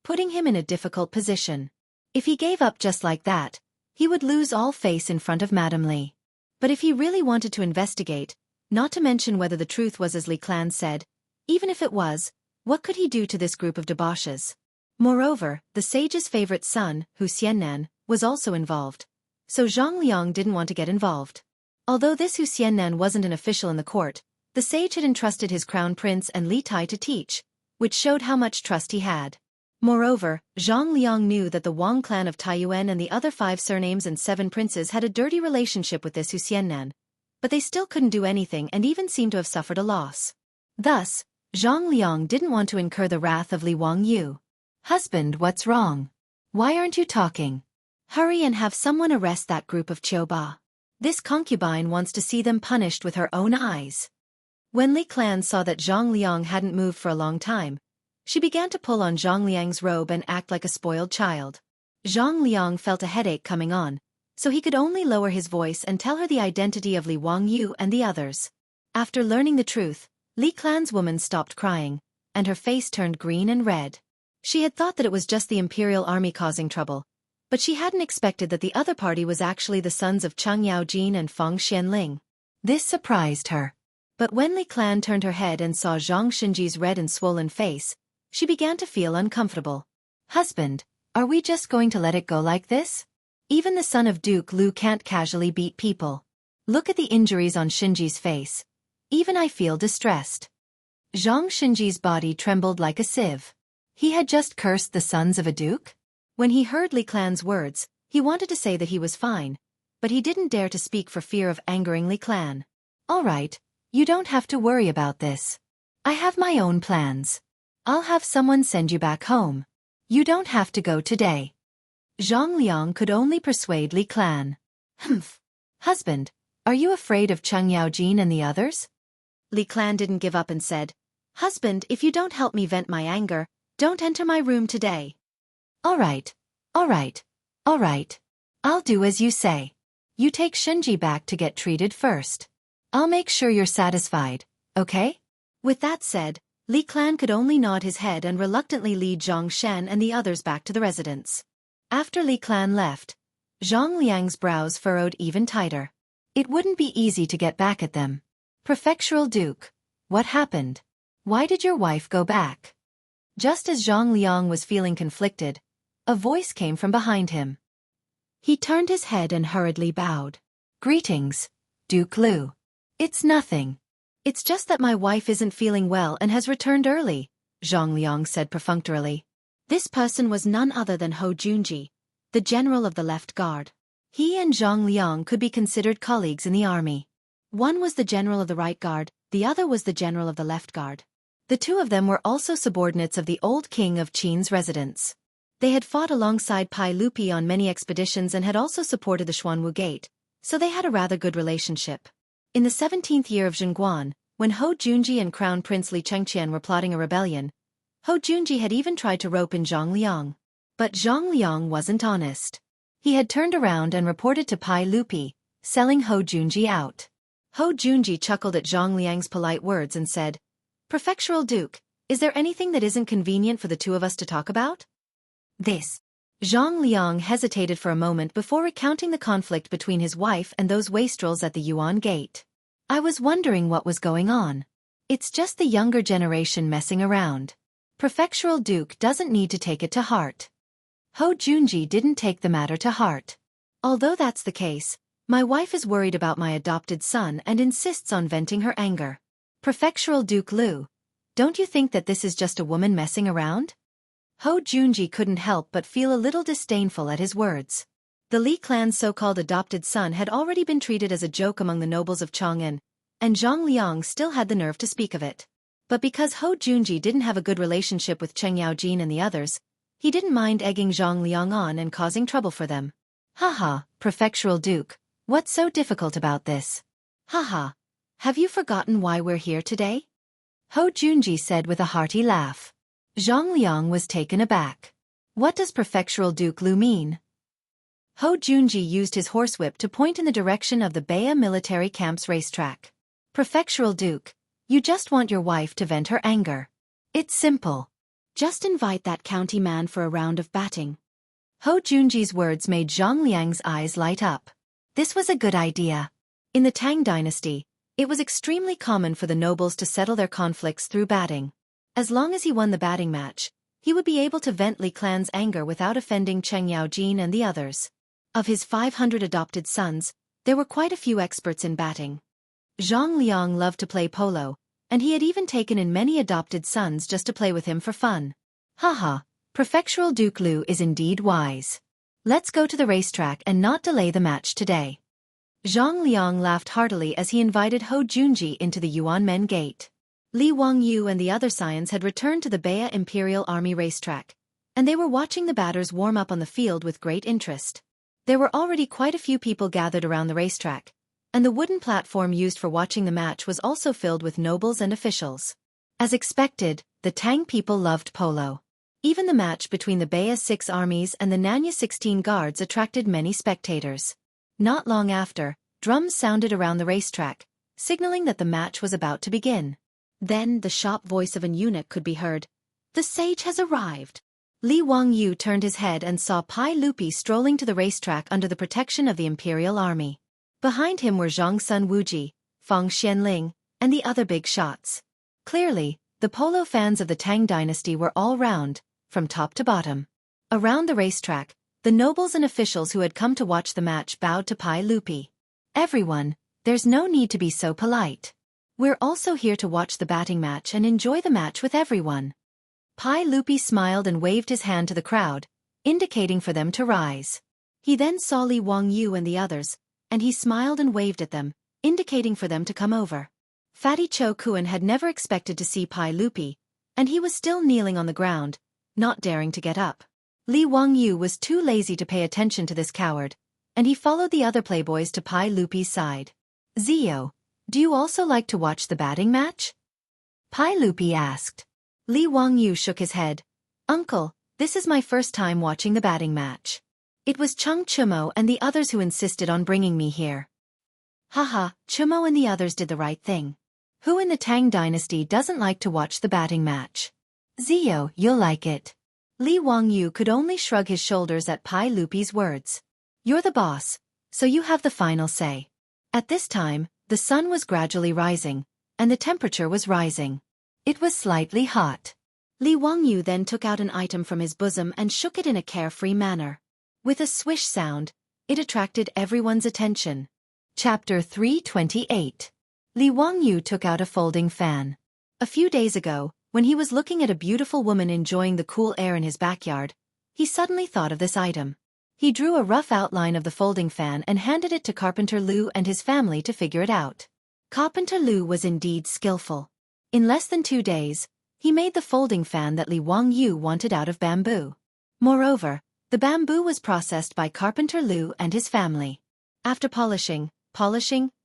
putting him in a difficult position. If he gave up just like that, he would lose all face in front of Madame Li. But if he really wanted to investigate, not to mention whether the truth was as Li clan said, even if it was, what could he do to this group of debauches? Moreover, the sage's favorite son, Hu Xiannan, was also involved. So Zhang Liang didn't want to get involved. Although this Hu Xiannan wasn't an official in the court, the sage had entrusted his crown prince and Li Tai to teach, which showed how much trust he had. Moreover, Zhang Liang knew that the Wang clan of Taiyuan and the other 5 surnames and 7 princes had a dirty relationship with this Hu Xiannan, but they still couldn't do anything and even seemed to have suffered a loss. Thus, Zhang Liang didn't want to incur the wrath of Li Wangyu. "Husband, what's wrong? Why aren't you talking? Hurry and have someone arrest that group of Qiuba. This concubine wants to see them punished with her own eyes." When Li Clan saw that Zhang Liang hadn't moved for a long time, she began to pull on Zhang Liang's robe and act like a spoiled child. Zhang Liang felt a headache coming on, so he could only lower his voice and tell her the identity of Li Wangyu and the others. After learning the truth, Li Clan's woman stopped crying, and her face turned green and red. She had thought that it was just the imperial army causing trouble, but she hadn't expected that the other party was actually the sons of Cheng Yaojin and Feng Xianling. This surprised her. But when Li Clan turned her head and saw Zhang Xinji's red and swollen face, she began to feel uncomfortable. "Husband, are we just going to let it go like this? Even the son of Duke Lu can't casually beat people. Look at the injuries on Xinji's face. Even I feel distressed." Zhang Xinji's body trembled like a sieve. He had just cursed the sons of a duke? When he heard Li Clan's words, he wanted to say that he was fine, but he didn't dare to speak for fear of angering Li Clan. "All right, you don't have to worry about this. I have my own plans. I'll have someone send you back home. You don't have to go today." Zhang Liang could only persuade Li Clan. "Humph. Husband, are you afraid of Cheng Yaojin and the others?" Li Clan didn't give up and said, "Husband, if you don't help me vent my anger, don't enter my room today." All right. I'll do as you say. You take Xinji back to get treated first. I'll make sure you're satisfied, okay?" With that said, Li Clan could only nod his head and reluctantly lead Zhang Shen and the others back to the residence. After Li Clan left, Zhang Liang's brows furrowed even tighter. It wouldn't be easy to get back at them. "Prefectural Duke, what happened? Why did your wife go back?" Just as Zhang Liang was feeling conflicted, a voice came from behind him. He turned his head and hurriedly bowed. "Greetings, Duke Lu. It's nothing. It's just that my wife isn't feeling well and has returned early," Zhang Liang said perfunctorily. This person was none other than Hou Junji, the general of the left guard. He and Zhang Liang could be considered colleagues in the army. One was the general of the right guard, the other was the general of the left guard. The two of them were also subordinates of the old king of Qin's residence. They had fought alongside Pai Lupi on many expeditions and had also supported the Xuanwu Gate, so they had a rather good relationship. In the 17th year of Zhengguan, when Hou Junji and Crown Prince Li Chengqian were plotting a rebellion, Hou Junji had even tried to rope in Zhang Liang. But Zhang Liang wasn't honest. He had turned around and reported to Pai Lupi, selling Hou Junji out. Hou Junji chuckled at Zhang Liang's polite words and said, "Prefectural Duke, is there anything that isn't convenient for the two of us to talk about?" This. Zhang Liang hesitated for a moment before recounting the conflict between his wife and those wastrels at the Yuan Gate. "I was wondering what was going on. It's just the younger generation messing around. Prefectural Duke doesn't need to take it to heart." Hou Junji didn't take the matter to heart. "Although that's the case, my wife is worried about my adopted son and insists on venting her anger. Prefectural Duke Lu, don't you think that this is just a woman messing around?" Hou Junji couldn't help but feel a little disdainful at his words. The Li clan's so-called adopted son had already been treated as a joke among the nobles of Chang'an, and Zhang Liang still had the nerve to speak of it. But because Hou Junji didn't have a good relationship with Cheng Yaojin and the others, he didn't mind egging Zhang Liang on and causing trouble for them. "Haha, Prefectural Duke, what's so difficult about this? Haha, have you forgotten why we're here today?" Hou Junji said with a hearty laugh. Zhang Liang was taken aback. "What does Prefectural Duke Lu mean?" Hou Junji used his horsewhip to point in the direction of the Baya military camp's racetrack. "Prefectural Duke, you just want your wife to vent her anger. It's simple. Just invite that county man for a round of batting." Hou Junji's words made Zhang Liang's eyes light up. This was a good idea. In the Tang dynasty, it was extremely common for the nobles to settle their conflicts through batting. As long as he won the batting match, he would be able to vent Li clan's anger without offending Cheng Yaojin and the others. Of his 500 adopted sons, there were quite a few experts in batting. Zhang Liang loved to play polo, and he had even taken in many adopted sons just to play with him for fun. "Haha, Prefectural Duke Lu is indeed wise. Let's go to the racetrack and not delay the match today." Zhang Liang laughed heartily as he invited Ho Junji into the Yuanmen Gate. Li Wangyu and the other scions had returned to the Baya Imperial Army racetrack, and they were watching the batters warm up on the field with great interest. There were already quite a few people gathered around the racetrack, and the wooden platform used for watching the match was also filled with nobles and officials. As expected, the Tang people loved polo. Even the match between the Baya 6 armies and the Nanya 16 guards attracted many spectators. Not long after, drums sounded around the racetrack, signaling that the match was about to begin. Then the sharp voice of an eunuch could be heard. "The sage has arrived." Li Wangyu turned his head and saw Pai Lupi strolling to the racetrack under the protection of the Imperial Army. Behind him were Zhang Sun Wuji, Fang Xianling, and the other big shots. Clearly, the polo fans of the Tang dynasty were all round, from top to bottom. Around the racetrack, the nobles and officials who had come to watch the match bowed to Pai Lupi. "Everyone, there's no need to be so polite. We're also here to watch the batting match and enjoy the match with everyone." Pai Lupi smiled and waved his hand to the crowd, indicating for them to rise. He then saw Li Wangyu and the others, and he smiled and waved at them, indicating for them to come over. Fatty Cho Kuan had never expected to see Pai Lupi, and he was still kneeling on the ground, not daring to get up. Li Wangyu was too lazy to pay attention to this coward, and he followed the other playboys to Pai Lupi's side. "Zio, do you also like to watch the batting match?" Pai Lupi asked. Li Wangyu shook his head. "Uncle, this is my first time watching the batting match. It was Chung Chumo and the others who insisted on bringing me here." "Haha, Chumo and the others did the right thing. Who in the Tang dynasty doesn't like to watch the batting match? Zio, you'll like it." Li Wangyu could only shrug his shoulders at Pai Lupi's words. "You're the boss, so you have the final say." At this time, the sun was gradually rising, and the temperature was rising. It was slightly hot. Li Wangyu then took out an item from his bosom and shook it in a carefree manner. With a swish sound, it attracted everyone's attention. Chapter 328. Li Wangyu took out a folding fan. A few days ago, when he was looking at a beautiful woman enjoying the cool air in his backyard, he suddenly thought of this item. He drew a rough outline of the folding fan and handed it to Carpenter Lu and his family to figure it out. Carpenter Lu was indeed skillful. In less than 2 days, he made the folding fan that Li Wangyu wanted out of bamboo. Moreover, the bamboo was processed by Carpenter Lu and his family. After polishing,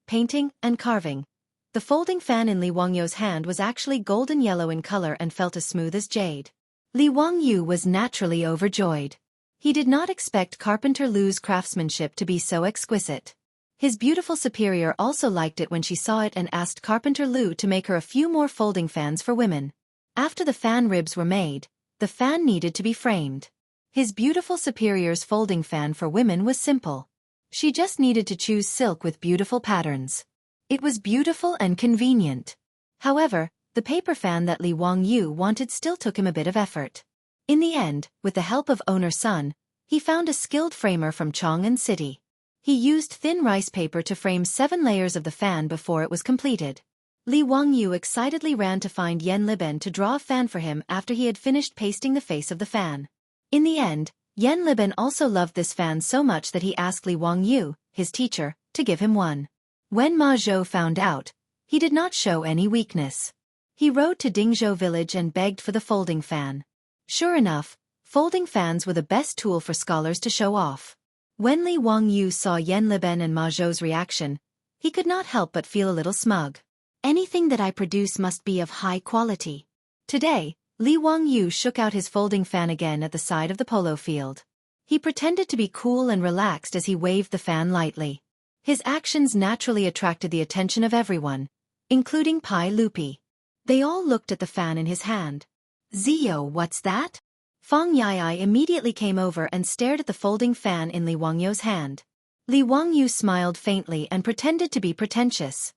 painting, and carving, the folding fan in Li Wangyu's hand was actually golden yellow in color and felt as smooth as jade. Li Wangyu was naturally overjoyed. He did not expect Carpenter Lu's craftsmanship to be so exquisite. His beautiful superior also liked it when she saw it and asked Carpenter Lu to make her a few more folding fans for women. After the fan ribs were made, the fan needed to be framed. His beautiful superior's folding fan for women was simple. She just needed to choose silk with beautiful patterns. It was beautiful and convenient. However, the paper fan that Li Wangyu wanted still took him a bit of effort. In the end, with the help of owner Sun, he found a skilled framer from Chang'an City. He used thin rice paper to frame 7 layers of the fan before it was completed. Li Wangyu excitedly ran to find Yen Liben to draw a fan for him after he had finished pasting the face of the fan. In the end, Yen Liben also loved this fan so much that he asked Li Wangyu, his teacher, to give him one. When Ma Zhou found out, he did not show any weakness. He rode to Dingzhou village and begged for the folding fan. Sure enough, folding fans were the best tool for scholars to show off. When Li Wangyu saw Yen Liben and Ma Zhou's reaction, he could not help but feel a little smug. Anything that I produce must be of high quality. Today, Li Wangyu shook out his folding fan again at the side of the polo field. He pretended to be cool and relaxed as he waved the fan lightly. His actions naturally attracted the attention of everyone, including Pai Lupi. They all looked at the fan in his hand. "Zio, what's that?" Fang Yai immediately came over and stared at the folding fan in Li Wangyu's hand. Li Wangyu smiled faintly and pretended to be pretentious.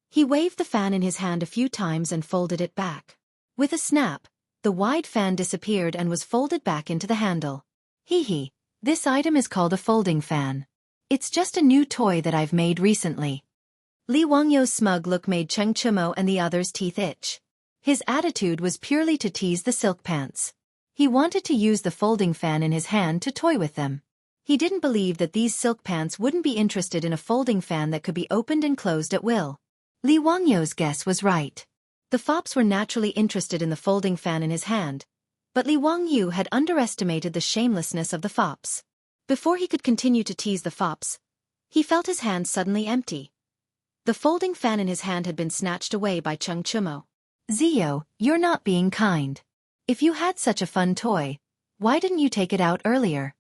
He waved the fan in his hand a few times and folded it back. With a snap, the wide fan disappeared and was folded back into the handle. Hee, this item is called a folding fan. It's just a new toy that I've made recently. Li Wangyu's smug look made Cheng Chumo and the others' teeth itch. His attitude was purely to tease the silk pants. He wanted to use the folding fan in his hand to toy with them. He didn't believe that these silk pants wouldn't be interested in a folding fan that could be opened and closed at will. Li Wangyu's guess was right. The fops were naturally interested in the folding fan in his hand, but Li Wangyu had underestimated the shamelessness of the fops. Before he could continue to tease the fops, he felt his hand suddenly empty. The folding fan in his hand had been snatched away by Cheng Chumo. Zio, you're not being kind. If you had such a fun toy, why didn't you take it out earlier?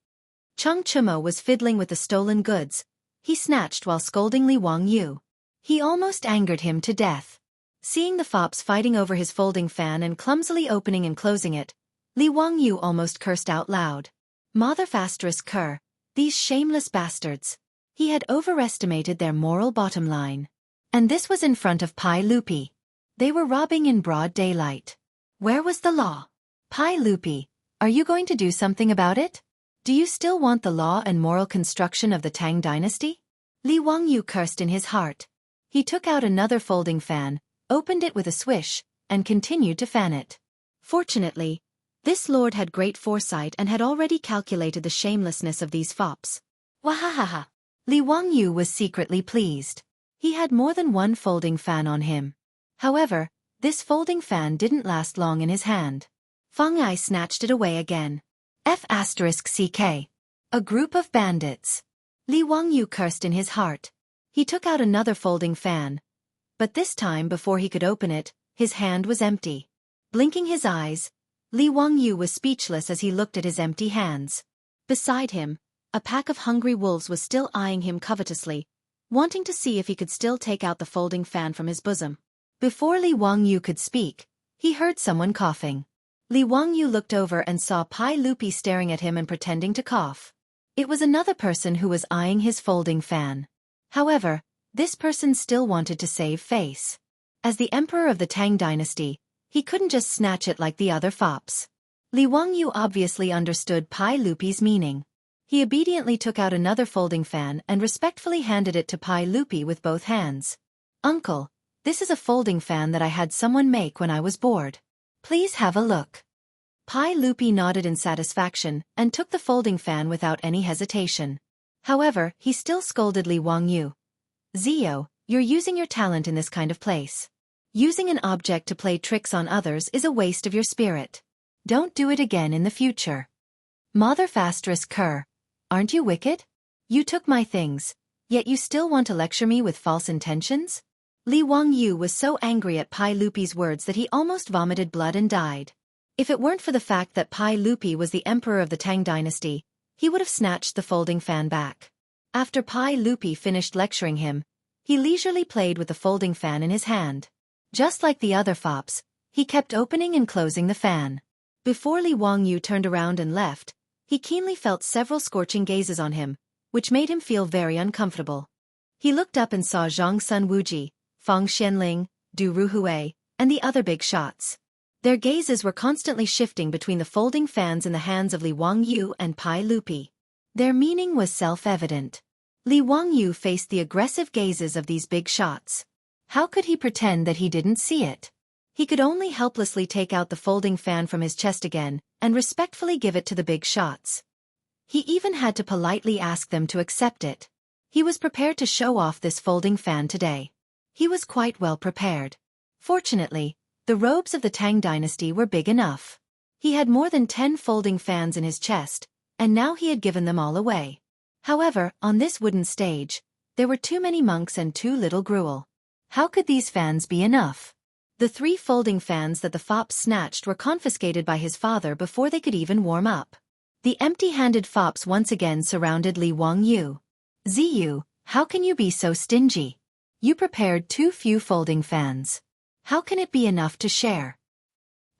Cheng Chumo was fiddling with the stolen goods he snatched while scolding Li Wangyu. He almost angered him to death. Seeing the fops fighting over his folding fan and clumsily opening and closing it, Li Wangyu almost cursed out loud. Mother ***, these shameless bastards. He had overestimated their moral bottom line. And this was in front of Pai Lupi. They were robbing in broad daylight. Where was the law? Pai Lupi, are you going to do something about it? Do you still want the law and moral construction of the Tang dynasty? Li Wangyu cursed in his heart. He took out another folding fan, opened it with a swish, and continued to fan it. Fortunately, this lord had great foresight and had already calculated the shamelessness of these fops. Wahahaha! Li Wangyu was secretly pleased. He had more than one folding fan on him. However, this folding fan didn't last long in his hand. Feng Ai snatched it away again. F***CK. A group of bandits. Li Wangyu cursed in his heart. He took out another folding fan. But this time before he could open it, his hand was empty. Blinking his eyes, Li Wangyu was speechless as he looked at his empty hands. Beside him, a pack of hungry wolves was still eyeing him covetously, wanting to see if he could still take out the folding fan from his bosom. Before Li Wangyu could speak, he heard someone coughing. Li Wangyu looked over and saw Pai Lupi staring at him and pretending to cough. It was another person who was eyeing his folding fan. However, this person still wanted to save face. As the emperor of the Tang dynasty, he couldn't just snatch it like the other fops. Li Wangyu obviously understood Pai Lupi's meaning. He obediently took out another folding fan and respectfully handed it to Pai Lupi with both hands. Uncle, this is a folding fan that I had someone make when I was bored. Please have a look. Pai Lupi nodded in satisfaction and took the folding fan without any hesitation. However, he still scolded Li Wangyu. Zio, you're using your talent in this kind of place. Using an object to play tricks on others is a waste of your spirit. Don't do it again in the future. Mother ***, aren't you wicked? You took my things, yet you still want to lecture me with false intentions? Li Wangyu was so angry at Pai Lupi's words that he almost vomited blood and died. If it weren't for the fact that Pai Lupi was the emperor of the Tang dynasty, he would have snatched the folding fan back. After Pai Lupi finished lecturing him, he leisurely played with the folding fan in his hand. Just like the other fops, he kept opening and closing the fan. Before Li Wangyu turned around and left, he keenly felt several scorching gazes on him, which made him feel very uncomfortable. He looked up and saw Zhang Sun Wuji, Fang Xianling, Du Ruhui, and the other big shots. Their gazes were constantly shifting between the folding fans in the hands of Li Wangyu and Pai Lupi. Their meaning was self-evident. Li Wangyu faced the aggressive gazes of these big shots. How could he pretend that he didn't see it? He could only helplessly take out the folding fan from his chest again and respectfully give it to the big shots. He even had to politely ask them to accept it. He was prepared to show off this folding fan today. He was quite well prepared. Fortunately, the robes of the Tang dynasty were big enough. He had more than 10 folding fans in his chest, and now he had given them all away. However, on this wooden stage, there were too many monks and too little gruel. How could these fans be enough? The 3 folding fans that the fops snatched were confiscated by his father before they could even warm up. The empty-handed fops once again surrounded Li Wangyu. Ziyu, how can you be so stingy? You prepared too few folding fans. How can it be enough to share?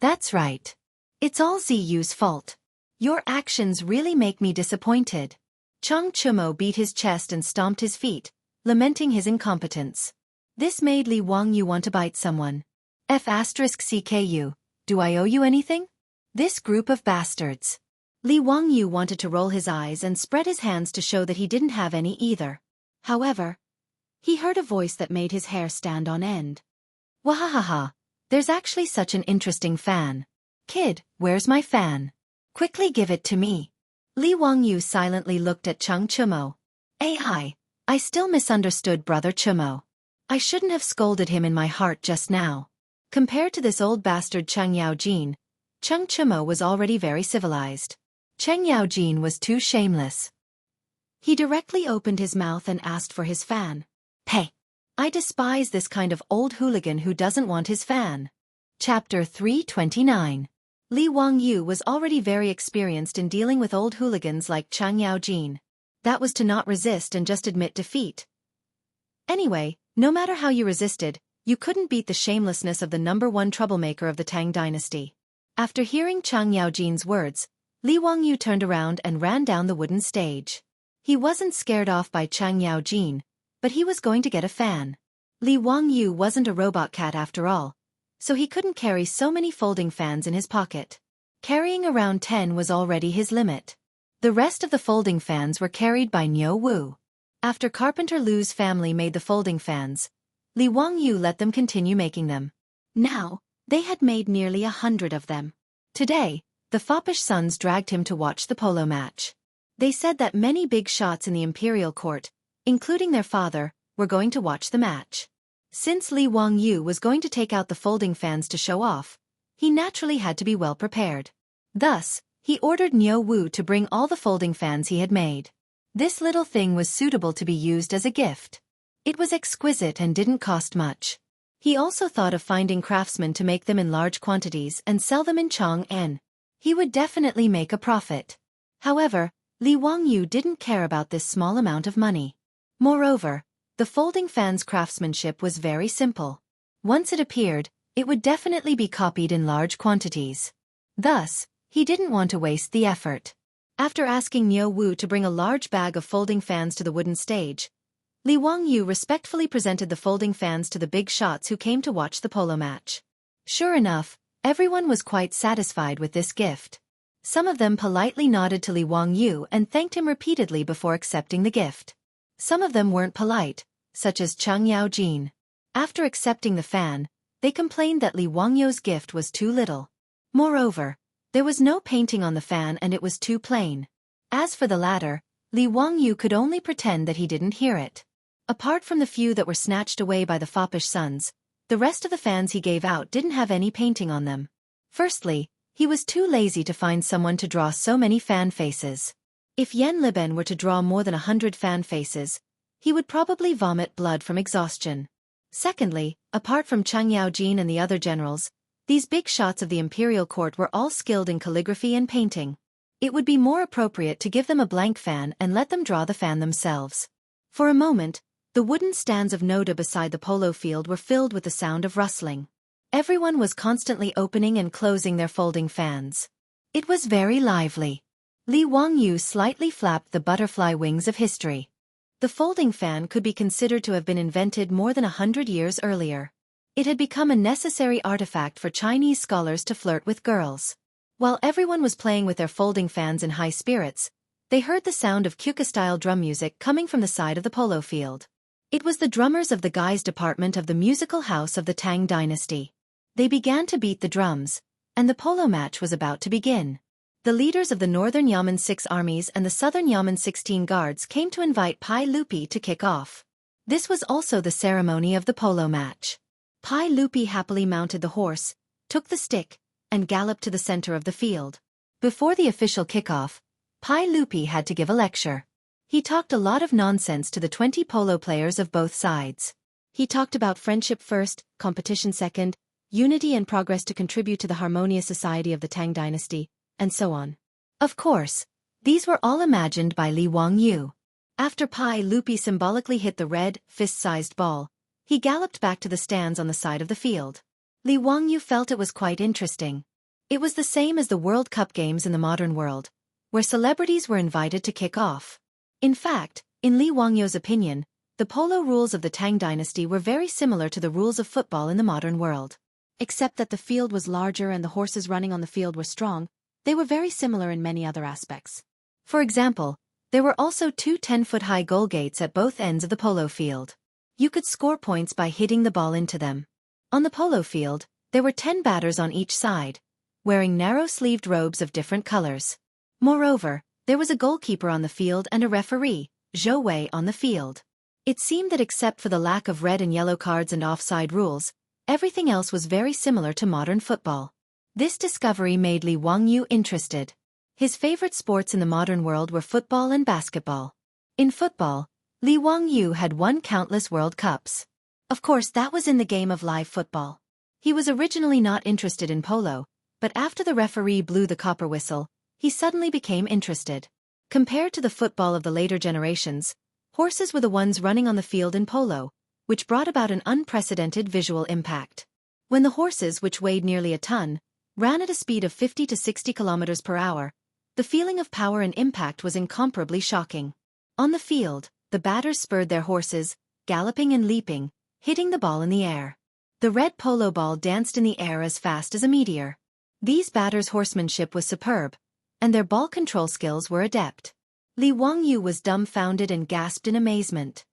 That's right. It's all Ziyu's fault. Your actions really make me disappointed. Cheng Chumo beat his chest and stomped his feet, lamenting his incompetence. This made Li Wangyu want to bite someone. F***CKU, do I owe you anything? This group of bastards. Li Wangyu wanted to roll his eyes and spread his hands to show that he didn't have any either. However, he heard a voice that made his hair stand on end. Wahahaha, there's actually such an interesting fan. Kid, where's my fan? Quickly give it to me. Li Wangyu silently looked at Cheng Chumo. I still misunderstood Brother Chumo. I shouldn't have scolded him in my heart just now. Compared to this old bastard Cheng Yaojin, Cheng Chumo was already very civilized. Cheng Yaojin was too shameless. He directly opened his mouth and asked for his fan. Hey! I despise this kind of old hooligan who doesn't want his fan. Chapter 329. Li Wangyu was already very experienced in dealing with old hooligans like Cheng Yaojin. That was to not resist and just admit defeat. Anyway, no matter how you resisted, you couldn't beat the shamelessness of the #1 troublemaker of the Tang dynasty. After hearing Cheng Yaojin's words, Li Wangyu turned around and ran down the wooden stage. He wasn't scared off by Cheng Yaojin, but he was going to get a fan. Li Wangyu wasn't a robot cat after all, so he couldn't carry so many folding fans in his pocket. Carrying around 10 was already his limit. The rest of the folding fans were carried by Niu Wu. After Carpenter Lu's family made the folding fans, Li Wangyu let them continue making them. Now, they had made nearly 100 of them. Today, the foppish sons dragged him to watch the polo match. They said that many big shots in the imperial court, including their father, were going to watch the match. Since Li Wangyu was going to take out the folding fans to show off, he naturally had to be well prepared. Thus, he ordered Niu Wu to bring all the folding fans he had made. This little thing was suitable to be used as a gift. It was exquisite and didn't cost much. He also thought of finding craftsmen to make them in large quantities and sell them in Chang'an. He would definitely make a profit. However, Li Wangyu didn't care about this small amount of money. Moreover, the folding fan's craftsmanship was very simple. Once it appeared, it would definitely be copied in large quantities. Thus, he didn't want to waste the effort. After asking Niu Wu to bring a large bag of folding fans to the wooden stage, Li Wangyu respectfully presented the folding fans to the big shots who came to watch the polo match. Sure enough, everyone was quite satisfied with this gift. Some of them politely nodded to Li Wangyu and thanked him repeatedly before accepting the gift. Some of them weren't polite, such as Cheng Yaojin. After accepting the fan, they complained that Li Wangyu's gift was too little. Moreover, there was no painting on the fan and it was too plain. As for the latter, Li Wangyu could only pretend that he didn't hear it. Apart from the few that were snatched away by the foppish sons, the rest of the fans he gave out didn't have any painting on them. Firstly, he was too lazy to find someone to draw so many fan faces. If Yen Liben were to draw more than 100 fan faces, he would probably vomit blood from exhaustion. Secondly, apart from Cheng Yaojin and the other generals, these big shots of the imperial court were all skilled in calligraphy and painting. It would be more appropriate to give them a blank fan and let them draw the fan themselves. For a moment, the wooden stands of Noda beside the polo field were filled with the sound of rustling. Everyone was constantly opening and closing their folding fans. It was very lively. Li Wangyu slightly flapped the butterfly wings of history. The folding fan could be considered to have been invented more than 100 years earlier. It had become a necessary artifact for Chinese scholars to flirt with girls. While everyone was playing with their folding fans in high spirits, they heard the sound of Kyuka-style drum music coming from the side of the polo field. It was the drummers of the guys department of the musical house of the Tang dynasty. They began to beat the drums, and the polo match was about to begin. The leaders of the Northern Yamen 6 armies and the Southern Yamen 16 guards came to invite Pai Lupi to kick off. This was also the ceremony of the polo match. Pai Lupi happily mounted the horse, took the stick, and galloped to the center of the field. Before the official kickoff, Pai Lupi had to give a lecture. He talked a lot of nonsense to the 20 polo players of both sides. He talked about friendship first, competition second, unity and progress to contribute to the harmonious society of the Tang dynasty, and so on. Of course, these were all imagined by Li Wangyu. After Pai Lupi symbolically hit the red, fist-sized ball, he galloped back to the stands on the side of the field. Li Wangyu felt it was quite interesting. It was the same as the World Cup games in the modern world, where celebrities were invited to kick off. In fact, in Li Wangyu's opinion, the polo rules of the Tang dynasty were very similar to the rules of football in the modern world. Except that the field was larger and the horses running on the field were strong, they were very similar in many other aspects. For example, there were also 2 10-foot-high goal gates at both ends of the polo field. You could score points by hitting the ball into them. On the polo field, there were 10 batters on each side, wearing narrow-sleeved robes of different colors. Moreover, There was a goalkeeper on the field and a referee, Zhou Wei, on the field. It seemed that except for the lack of red and yellow cards and offside rules, everything else was very similar to modern football. This discovery made Li Wangyu interested. His favorite sports in the modern world were football and basketball. In football, Li Wangyu had won countless World Cups. Of course, that was in the game of live football. He was originally not interested in polo, but after the referee blew the copper whistle, he suddenly became interested. Compared to the football of the later generations, horses were the ones running on the field in polo, which brought about an unprecedented visual impact. When the horses, which weighed nearly a ton, ran at a speed of 50 to 60 kilometers per hour, the feeling of power and impact was incomparably shocking. On the field, the batters spurred their horses, galloping and leaping, hitting the ball in the air. The red polo ball danced in the air as fast as a meteor. These batters' horsemanship was superb, and their ball control skills were adept. Li Wangyu was dumbfounded and gasped in amazement.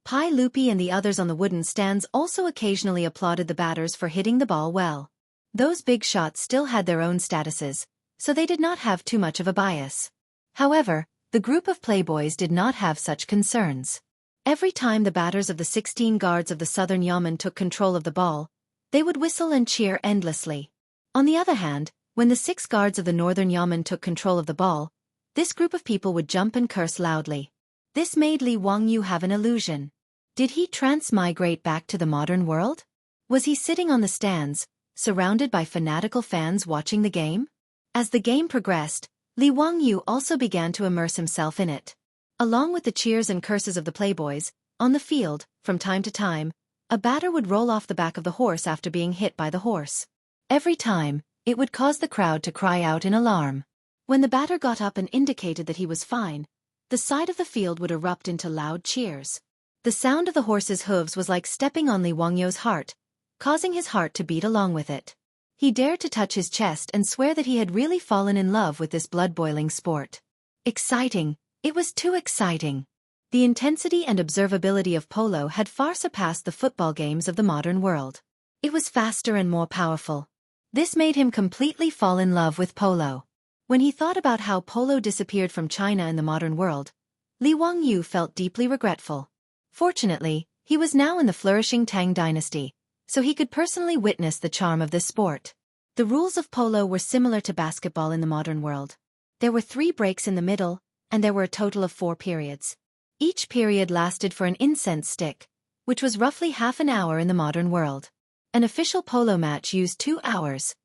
Pai Lupi and the others on the wooden stands also occasionally applauded the batters for hitting the ball well. Those big shots still had their own statuses, so they did not have too much of a bias. However, the group of playboys did not have such concerns. Every time the batters of the 16 guards of the southern yamen took control of the ball, they would whistle and cheer endlessly. On the other hand, when the 6 guards of the northern yamen took control of the ball, this group of people would jump and curse loudly. This made Li Wangyu have an illusion. Did he transmigrate back to the modern world? Was he sitting on the stands, surrounded by fanatical fans watching the game? As the game progressed, Li Wangyu also began to immerse himself in it. Along with the cheers and curses of the playboys, on the field, from time to time, a batter would roll off the back of the horse after being hit by the horse. Every time, it would cause the crowd to cry out in alarm. When the batter got up and indicated that he was fine, the side of the field would erupt into loud cheers. The sound of the horse's hooves was like stepping on Li Wangyu's heart, causing his heart to beat along with it. He dared to touch his chest and swear that he had really fallen in love with this blood-boiling sport. Exciting! It was too exciting. The intensity and observability of polo had far surpassed the football games of the modern world. It was faster and more powerful. This made him completely fall in love with polo. When he thought about how polo disappeared from China in the modern world, Li Wangyu felt deeply regretful. Fortunately, he was now in the flourishing Tang dynasty, so he could personally witness the charm of this sport. The rules of polo were similar to basketball in the modern world. There were 3 breaks in the middle, and there were a total of 4 periods. Each period lasted for an incense stick, which was roughly half an hour in the modern world. An official polo match used 2 hours,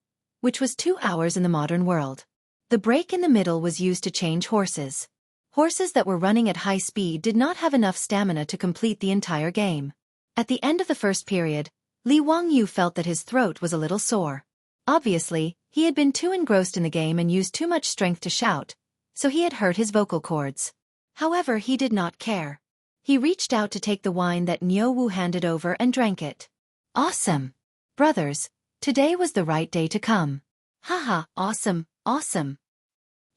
which was 2 hours in the modern world. The break in the middle was used to change horses. Horses that were running at high speed did not have enough stamina to complete the entire game. At the end of the first period, Li Wangyu felt that his throat was a little sore. Obviously, he had been too engrossed in the game and used too much strength to shout, so he had hurt his vocal cords. However, he did not care. He reached out to take the wine that Niu Wu handed over and drank it. Awesome! Brothers, today was the right day to come. Haha, awesome, awesome.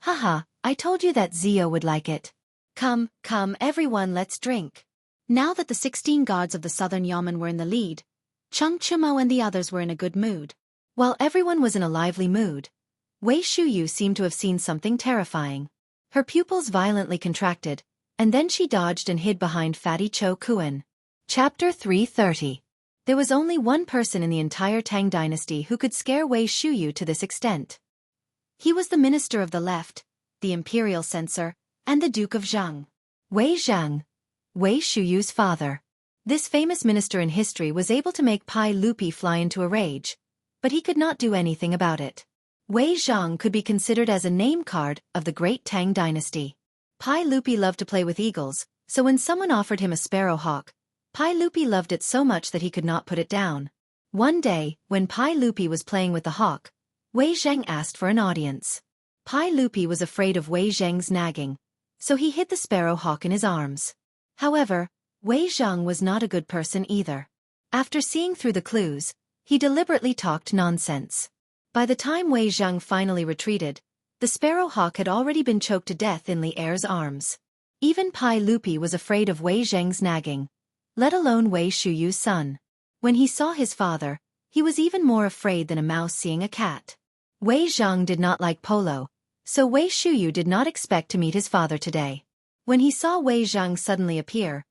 Haha, I told you that Zio would like it. Come, come everyone, let's drink. Now that the 16 guards of the southern yamen were in the lead, Chung Chumo and the others were in a good mood. While everyone was in a lively mood, Wei Shuyu seemed to have seen something terrifying. Her pupils violently contracted, and then she dodged and hid behind Fatty Cho Kuan. Chapter 330. There was only one person in the entire Tang dynasty who could scare Wei Shuyu to this extent. He was the minister of the left, the imperial censor, and the Duke of Zhang. Wei Zhang, Wei Shuyu's father. This famous minister in history was able to make Pai Lupi fly into a rage, but he could not do anything about it. Wei Zhang could be considered as a name card of the great Tang dynasty. Pai Lupi loved to play with eagles, so when someone offered him a sparrow hawk, Pai Lupi loved it so much that he could not put it down. One day, when Pai Lupi was playing with the hawk, Wei Zhang asked for an audience. Pai Lupi was afraid of Wei Zhang's nagging, so he hid the sparrow hawk in his arms. However, Wei Zhang was not a good person either. After seeing through the clues, he deliberately talked nonsense. By the time Wei Zhang finally retreated, the sparrow hawk had already been choked to death in Li Er's arms. Even Pai Lupi was afraid of Wei Zhang's nagging, let alone Wei Shuyu's son. When he saw his father, he was even more afraid than a mouse seeing a cat. Wei Zhang did not like polo, So Wei Shuyu did not expect to meet his father today. When he saw Wei Zhang suddenly appear,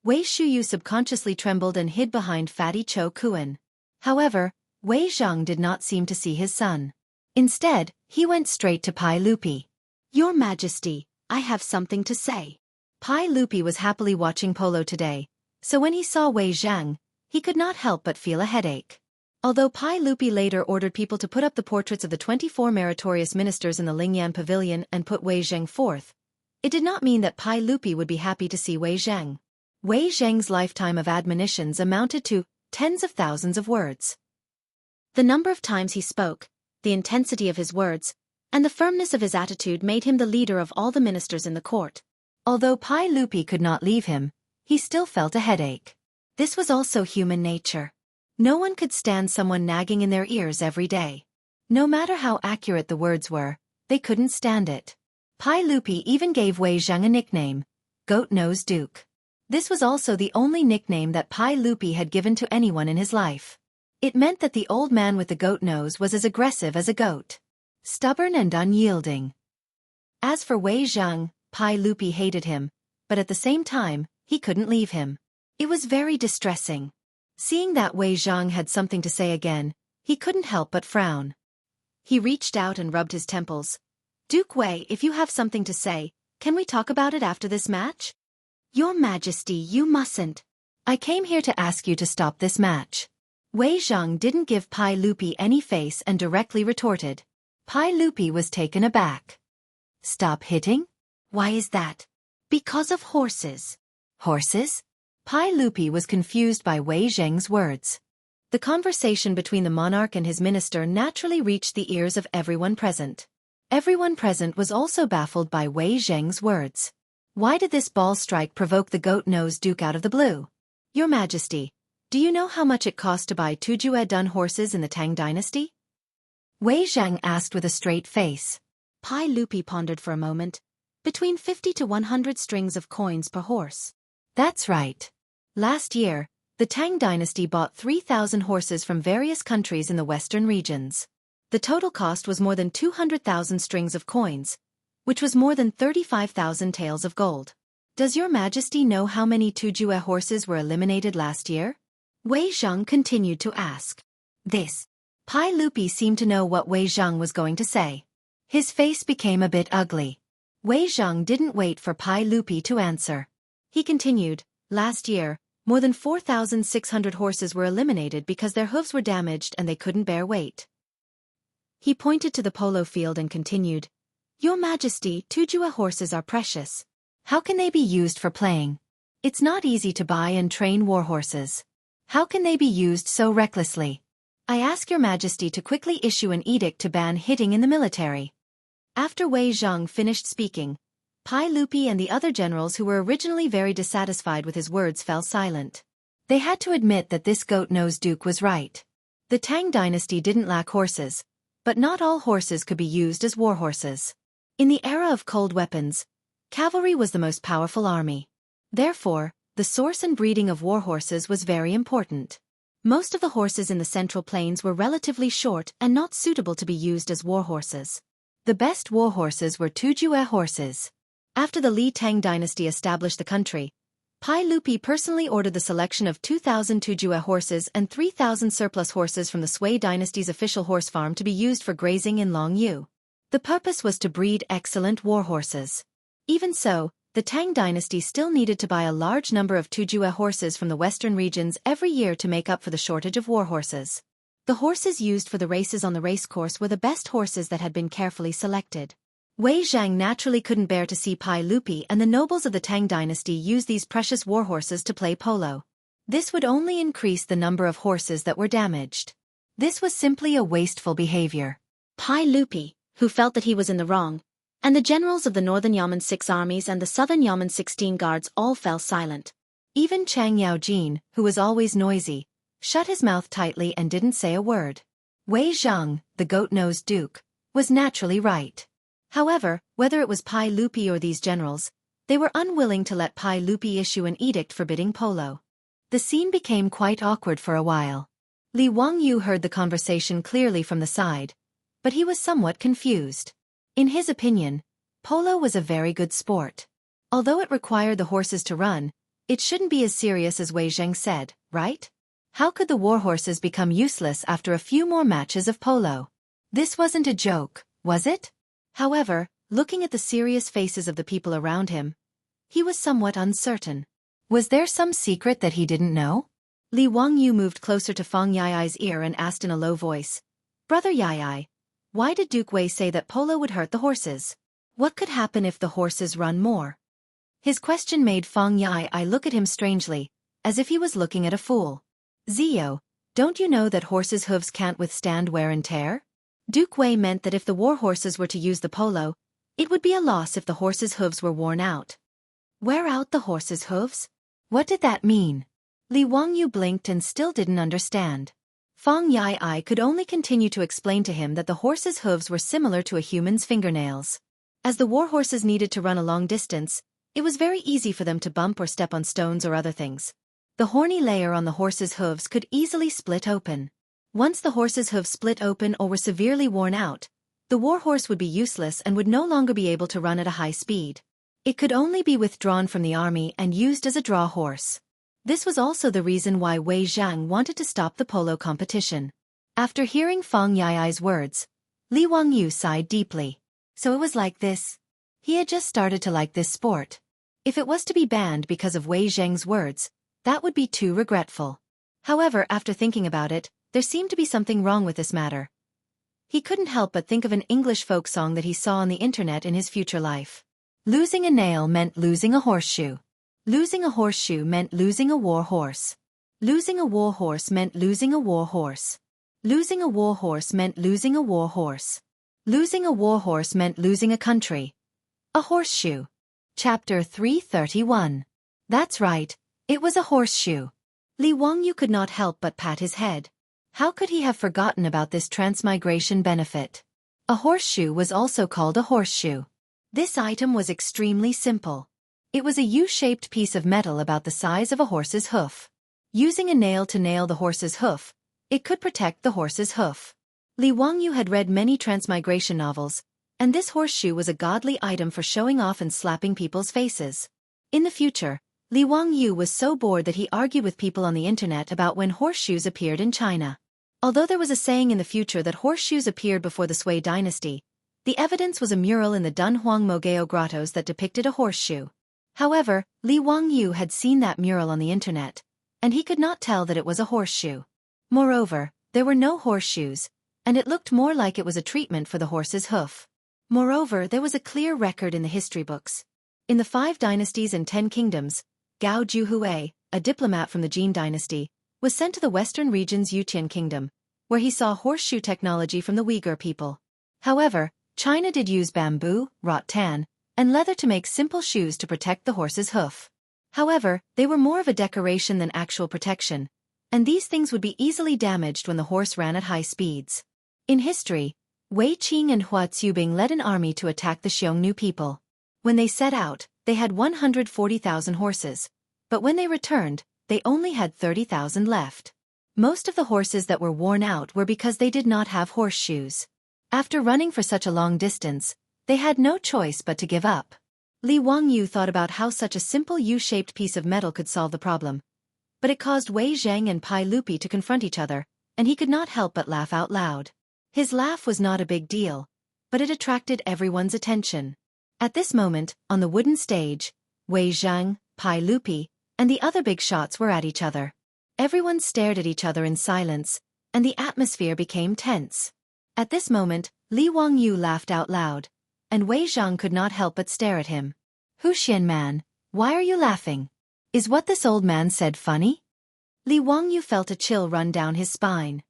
Wei Shuyu subconsciously trembled and hid behind Fatty Cho Kuan. However, Wei Zhang did not seem to see his son. Instead, he went straight to Pai Lupi. Your Majesty, I have something to say. Pai Lupi was happily watching polo today, so when he saw Wei Zhang, he could not help but feel a headache. Although Pai Lupi later ordered people to put up the portraits of the 24 meritorious ministers in the Lingyan Pavilion and put Wei Zhang forth, it did not mean that Pai Lupi would be happy to see Wei Zhang. Wei Zhang's lifetime of admonitions amounted to tens of thousands of words. The number of times he spoke, the intensity of his words, and the firmness of his attitude made him the leader of all the ministers in the court. Although Pai Lupi could not leave him, he still felt a headache. This was also human nature. No one could stand someone nagging in their ears every day. No matter how accurate the words were, they couldn't stand it. Pai Lupi even gave Wei Zhang a nickname, Goat-Nosed Duke. This was also the only nickname that Pai Lupi had given to anyone in his life. It meant that the old man with the goat nose was as aggressive as a goat. Stubborn and unyielding. As for Wei Zhang, Pai Lupi hated him, but at the same time, he couldn't leave him. It was very distressing. Seeing that Wei Zhang had something to say again, he couldn't help but frown. He reached out and rubbed his temples. Duke Wei, if you have something to say, can we talk about it after this match? Your Majesty, you mustn't. I came here to ask you to stop this match. Wei Zhang didn't give Pai Lupi any face and directly retorted. Pai Lupi was taken aback. Stop hitting? Why is that? Because of horses. Horses? Pai Lupi was confused by Wei Zhang's words. The conversation between the monarch and his minister naturally reached the ears of everyone present. Everyone present was also baffled by Wei Zhang's words. Why did this ball strike provoke the goat-nosed duke out of the blue? Your Majesty, do you know how much it cost to buy 2 Jue-dun horses in the Tang dynasty? Wei Zhang asked with a straight face. Pai Lupi pondered for a moment. Between 50 to 100 strings of coins per horse. That's right. Last year, the Tang dynasty bought 3,000 horses from various countries in the western regions. The total cost was more than 200,000 strings of coins, which was more than 35,000 taels of gold. Does your Majesty know how many Tujue horses were eliminated last year? Wei Zhang continued to ask. This. Pai Lupi seemed to know what Wei Zhang was going to say. His face became a bit ugly. Wei Zhang didn't wait for Pai Lupi to answer. He continued, last year, more than 4,600 horses were eliminated because their hooves were damaged and they couldn't bear weight. He pointed to the polo field and continued, Your Majesty, Tujue horses are precious. How can they be used for playing? It's not easy to buy and train war horses. How can they be used so recklessly? I ask your Majesty to quickly issue an edict to ban hitting in the military. After Wei Zhang finished speaking, Pai Lupi and the other generals who were originally very dissatisfied with his words fell silent. They had to admit that this goat-nosed duke was right. The Tang dynasty didn't lack horses, but not all horses could be used as war horses. In the era of cold weapons, cavalry was the most powerful army. Therefore, the source and breeding of war horses was very important. Most of the horses in the Central Plains were relatively short and not suitable to be used as war horses. The best war horses were Tujue horses. After the Li Tang dynasty established the country, Pai Lupi personally ordered the selection of 2,000 Tujue horses and 3,000 surplus horses from the Sui dynasty's official horse farm to be used for grazing in Longyu. The purpose was to breed excellent war horses. Even so, the Tang dynasty still needed to buy a large number of Tujue horses from the western regions every year to make up for the shortage of war horses. The horses used for the races on the racecourse were the best horses that had been carefully selected. Wei Zhang naturally couldn't bear to see Pai Lupi and the nobles of the Tang dynasty use these precious war horses to play polo. This would only increase the number of horses that were damaged. This was simply a wasteful behavior. Pai Lupi, who felt that he was in the wrong, and the generals of the Northern Yamen 6 armies and the Southern Yamen 16 guards all fell silent. Even Chang Yaojin, who was always noisy, shut his mouth tightly and didn't say a word. Wei Zhang, the goat-nosed duke, was naturally right. However, whether it was Pai Lupi or these generals, they were unwilling to let Pai Lupi issue an edict forbidding polo. The scene became quite awkward for a while. Li Wangyu heard the conversation clearly from the side, but he was somewhat confused. In his opinion, polo was a very good sport. Although it required the horses to run, it shouldn't be as serious as Wei Zheng said, right? How could the warhorses become useless after a few more matches of polo? This wasn't a joke, was it? However, looking at the serious faces of the people around him, he was somewhat uncertain. Was there some secret that he didn't know? Li Wangyu moved closer to Feng Yai's ear and asked in a low voice, "Brother Yai, why did Duke Wei say that polo would hurt the horses? What could happen if the horses run more?" His question made Feng Yai look at him strangely, as if he was looking at a fool. "Zio, don't you know that horses' hooves can't withstand wear and tear?" Duke Wei meant that if the war horses were to use the polo, it would be a loss if the horses' hooves were worn out. Wear out the horses' hooves? What did that mean? Li Wangyu blinked and still didn't understand. Feng Yai could only continue to explain to him that the horses' hooves were similar to a human's fingernails. As the war horses needed to run a long distance, it was very easy for them to bump or step on stones or other things. The horny layer on the horse's hooves could easily split open. Once the horse's hooves split open or were severely worn out, the warhorse would be useless and would no longer be able to run at a high speed. It could only be withdrawn from the army and used as a draw horse. This was also the reason why Wei Zhang wanted to stop the polo competition. After hearing Feng Yai's words, Li Wangyu sighed deeply. So it was like this. He had just started to like this sport. If it was to be banned because of Wei Zheng's words, that would be too regretful. However, after thinking about it, there seemed to be something wrong with this matter. He couldn't help but think of an English folk song that he saw on the internet in his future life. Losing a nail meant losing a horseshoe. Losing a horseshoe meant losing a war horse. Losing a war horse meant losing a war horse. Losing a war horse meant losing a war horse. Losing a war horse meant losing a country. A horseshoe. Chapter 331. That's right, it was a horseshoe. Li Wangyu could not help but pat his head. How could he have forgotten about this transmigration benefit? A horseshoe was also called a horseshoe. This item was extremely simple. It was a U-shaped piece of metal about the size of a horse's hoof. Using a nail to nail the horse's hoof, it could protect the horse's hoof. Li Wangyu had read many transmigration novels, and this horseshoe was a godly item for showing off and slapping people's faces. In the future, Li Wangyu was so bored that he argued with people on the internet about when horseshoes appeared in China. Although there was a saying in the future that horseshoes appeared before the Sui dynasty, the evidence was a mural in the Dunhuang Mogao grottos that depicted a horseshoe. However, Li Wangyu had seen that mural on the internet, and he could not tell that it was a horseshoe. Moreover, there were no horseshoes, and it looked more like it was a treatment for the horse's hoof. Moreover, there was a clear record in the history books. In the 5 dynasties and 10 kingdoms, Gao Juhui, a diplomat from the Jin dynasty, was sent to the western region's Yuqian kingdom, where he saw horseshoe technology from the Uyghur people. However, China did use bamboo, rattan, and leather to make simple shoes to protect the horse's hoof. However, they were more of a decoration than actual protection, and these things would be easily damaged when the horse ran at high speeds. In history, Wei Qing and Hua Tsubing led an army to attack the Xiongnu people. When they set out, they had 140,000 horses, but when they returned, they only had 30,000 left. Most of the horses that were worn out were because they did not have horseshoes. After running for such a long distance, they had no choice but to give up. Li Wangyu thought about how such a simple U-shaped piece of metal could solve the problem. But it caused Wei Zheng and Pai Lupi to confront each other, and he could not help but laugh out loud. His laugh was not a big deal, but it attracted everyone's attention. At this moment, on the wooden stage, Wei Zheng, Pai Lupi, and the other big shots were at each other. Everyone stared at each other in silence, and the atmosphere became tense. At this moment, Li Wangyu laughed out loud, and Wei Zheng could not help but stare at him. "Huxian man, why are you laughing? Is what this old man said funny?" Li Wangyu felt a chill run down his spine.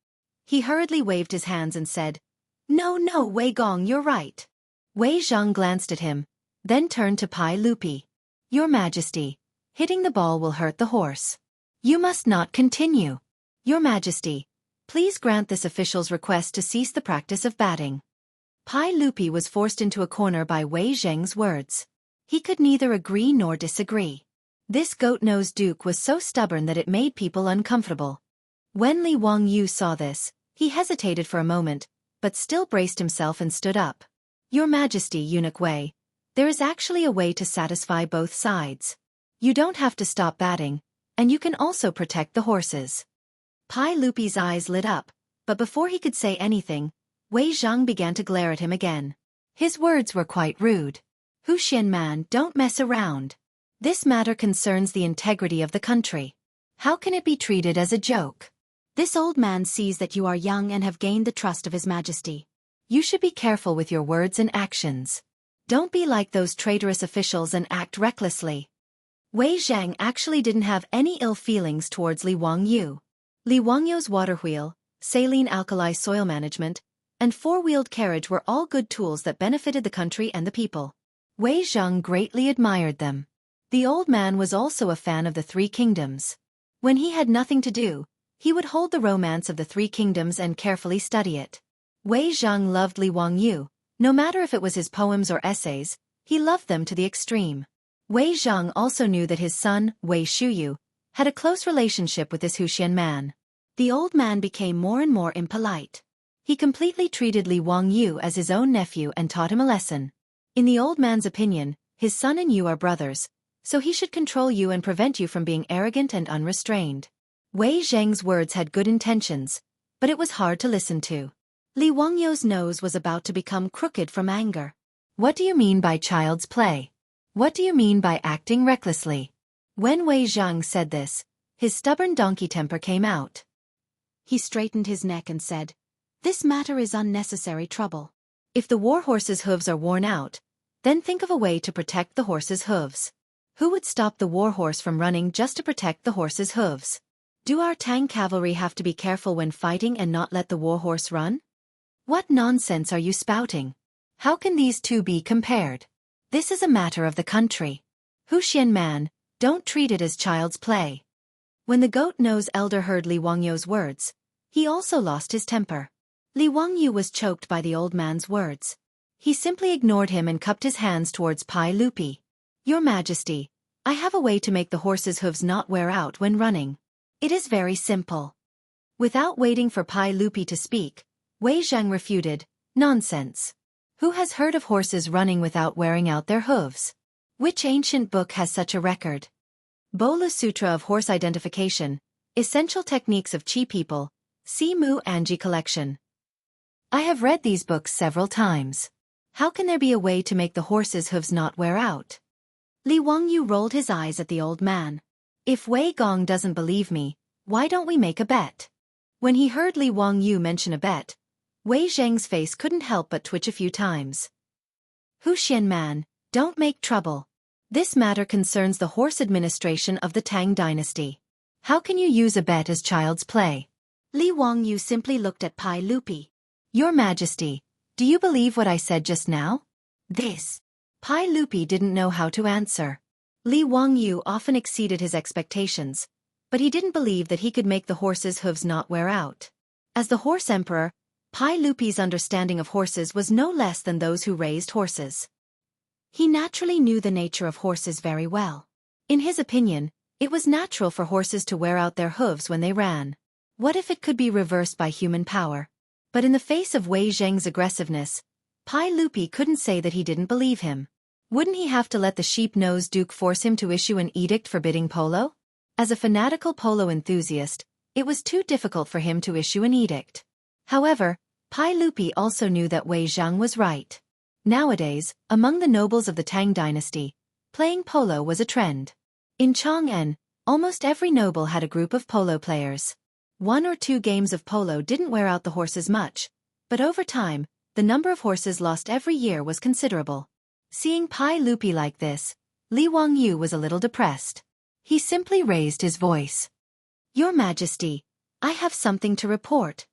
He hurriedly waved his hands and said, No, Wei Gong, you're right." Wei Zheng glanced at him, then turned to Pai Lupi. "Your Majesty, hitting the ball will hurt the horse. You must not continue. Your Majesty, please grant this official's request to cease the practice of batting." Pai Lupi was forced into a corner by Wei Zheng's words. He could neither agree nor disagree. This goat-nosed duke was so stubborn that it made people uncomfortable. When Li Wangyu saw this, he hesitated for a moment, but still braced himself and stood up. Your Majesty, Eunuch Wei, there is actually a way to satisfy both sides. You don't have to stop batting, and you can also protect the horses. Pai Lupi's eyes lit up, but before he could say anything, Wei Zhang began to glare at him again. His words were quite rude. Hu Xianman, don't mess around. This matter concerns the integrity of the country. How can it be treated as a joke? This old man sees that you are young and have gained the trust of His Majesty. You should be careful with your words and actions. Don't be like those traitorous officials and act recklessly. Wei Zhang actually didn't have any ill feelings towards Li Wangyu. Li Wangyu's water wheel, saline alkali soil management, and four-wheeled carriage were all good tools that benefited the country and the people. Wei Zhang greatly admired them. The old man was also a fan of the Three Kingdoms. When he had nothing to do, he would hold the romance of the Three Kingdoms and carefully study it. Wei Zhang loved Li Wangyu. No matter if it was his poems or essays, he loved them to the extreme. Wei Zhang also knew that his son, Wei Shuyu, had a close relationship with this Hu Xianman. The old man became more and more impolite. He completely treated Li Wangyu as his own nephew and taught him a lesson. In the old man's opinion, his son and you are brothers, so he should control you and prevent you from being arrogant and unrestrained. Wei Zhang's words had good intentions, but it was hard to listen to. Li Wangyu's nose was about to become crooked from anger. What do you mean by child's play? What do you mean by acting recklessly? When Wei Zhang said this, his stubborn donkey temper came out. He straightened his neck and said, "This matter is unnecessary trouble. If the war horse's hooves are worn out, then think of a way to protect the horse's hooves. Who would stop the war horse from running just to protect the horse's hooves? Do our Tang cavalry have to be careful when fighting and not let the war horse run? What nonsense are you spouting? How can these two be compared? This is a matter of the country. Hu Xianman, don't treat it as child's play." When the goat-nosed elder heard Li Wangyu's words, he also lost his temper. Li Wangyu was choked by the old man's words. He simply ignored him and cupped his hands towards Pai Lupi. "Your Majesty, I have a way to make the horse's hooves not wear out when running. It is very simple." Without waiting for Pai Lupi to speak, Wei Zhang refuted, "Nonsense. Who has heard of horses running without wearing out their hooves? Which ancient book has such a record? Bola Sutra of Horse Identification, Essential Techniques of Chi People, See Mu Anji Collection. I have read these books several times. How can there be a way to make the horse's hooves not wear out?" Li Wangyu rolled his eyes at the old man. "If Wei Gong doesn't believe me, why don't we make a bet?" When he heard Li Wangyu mention a bet, Wei Zhang's face couldn't help but twitch a few times. "Hu Xianman, don't make trouble. This matter concerns the horse administration of the Tang dynasty. How can you use a bet as child's play?" Li Wangyu simply looked at Pai Lupi. "Your Majesty, do you believe what I said just now?" This. Pai Lupi didn't know how to answer. Li Wangyu often exceeded his expectations, but he didn't believe that he could make the horse's hooves not wear out. As the horse emperor, Pai Lupi's understanding of horses was no less than those who raised horses. He naturally knew the nature of horses very well. In his opinion, it was natural for horses to wear out their hooves when they ran. What if it could be reversed by human power? But in the face of Wei Zhang's aggressiveness, Pai Lupi couldn't say that he didn't believe him. Wouldn't he have to let the sheep-nosed duke force him to issue an edict forbidding polo? As a fanatical polo enthusiast, it was too difficult for him to issue an edict. However, Pai Lupi also knew that Wei Zhang was right. Nowadays, among the nobles of the Tang dynasty, playing polo was a trend. In Chang'an, almost every noble had a group of polo players. 1 or 2 games of polo didn't wear out the horses much, but over time, the number of horses lost every year was considerable. Seeing Pai Lupi like this, Li Wangyu was a little depressed. He simply raised his voice. "Your Majesty, I have something to report."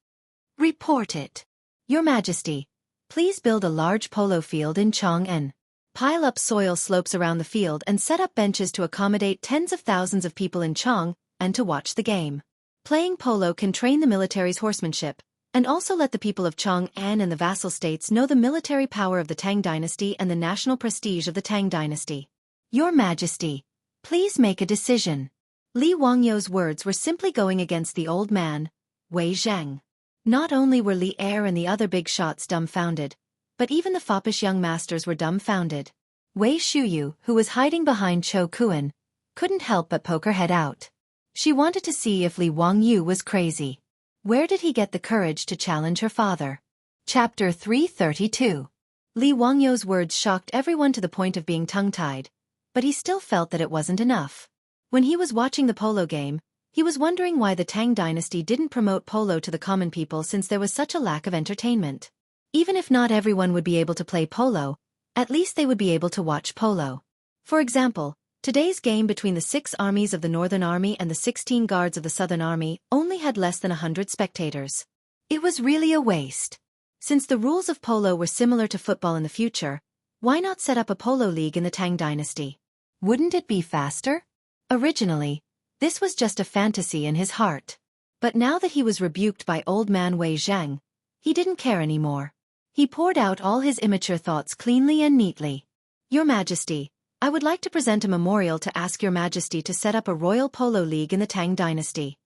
"Report it." "Your Majesty, please build a large polo field in Chang'an. Pile up soil slopes around the field and set up benches to accommodate tens of thousands of people in Chang'an to watch the game. Playing polo can train the military's horsemanship, and also let the people of Chang'an and the vassal states know the military power of the Tang dynasty and the national prestige of the Tang dynasty. Your Majesty, please make a decision." Li Wangyu's words were simply going against the old man, Wei Zhang. Not only were Li Er and the other big shots dumbfounded, but even the foppish young masters were dumbfounded. Wei Shuyu, who was hiding behind Cho Kuan, couldn't help but poke her head out. She wanted to see if Li Wangyu was crazy. Where did he get the courage to challenge her father? Chapter 332. Li Wangyu's words shocked everyone to the point of being tongue-tied, but he still felt that it wasn't enough. When he was watching the polo game, he was wondering why the Tang dynasty didn't promote polo to the common people since there was such a lack of entertainment. Even if not everyone would be able to play polo, at least they would be able to watch polo. For example, today's game between the 6 armies of the Northern Army and the 16 guards of the Southern Army only had less than 100 spectators. It was really a waste. Since the rules of polo were similar to football in the future, why not set up a polo league in the Tang dynasty? Wouldn't it be faster? Originally, this was just a fantasy in his heart. But now that he was rebuked by old man Wei Zhang, he didn't care anymore. He poured out all his immature thoughts cleanly and neatly. Your Majesty, I would like to present a memorial to ask Your Majesty to set up a royal polo league in the Tang dynasty.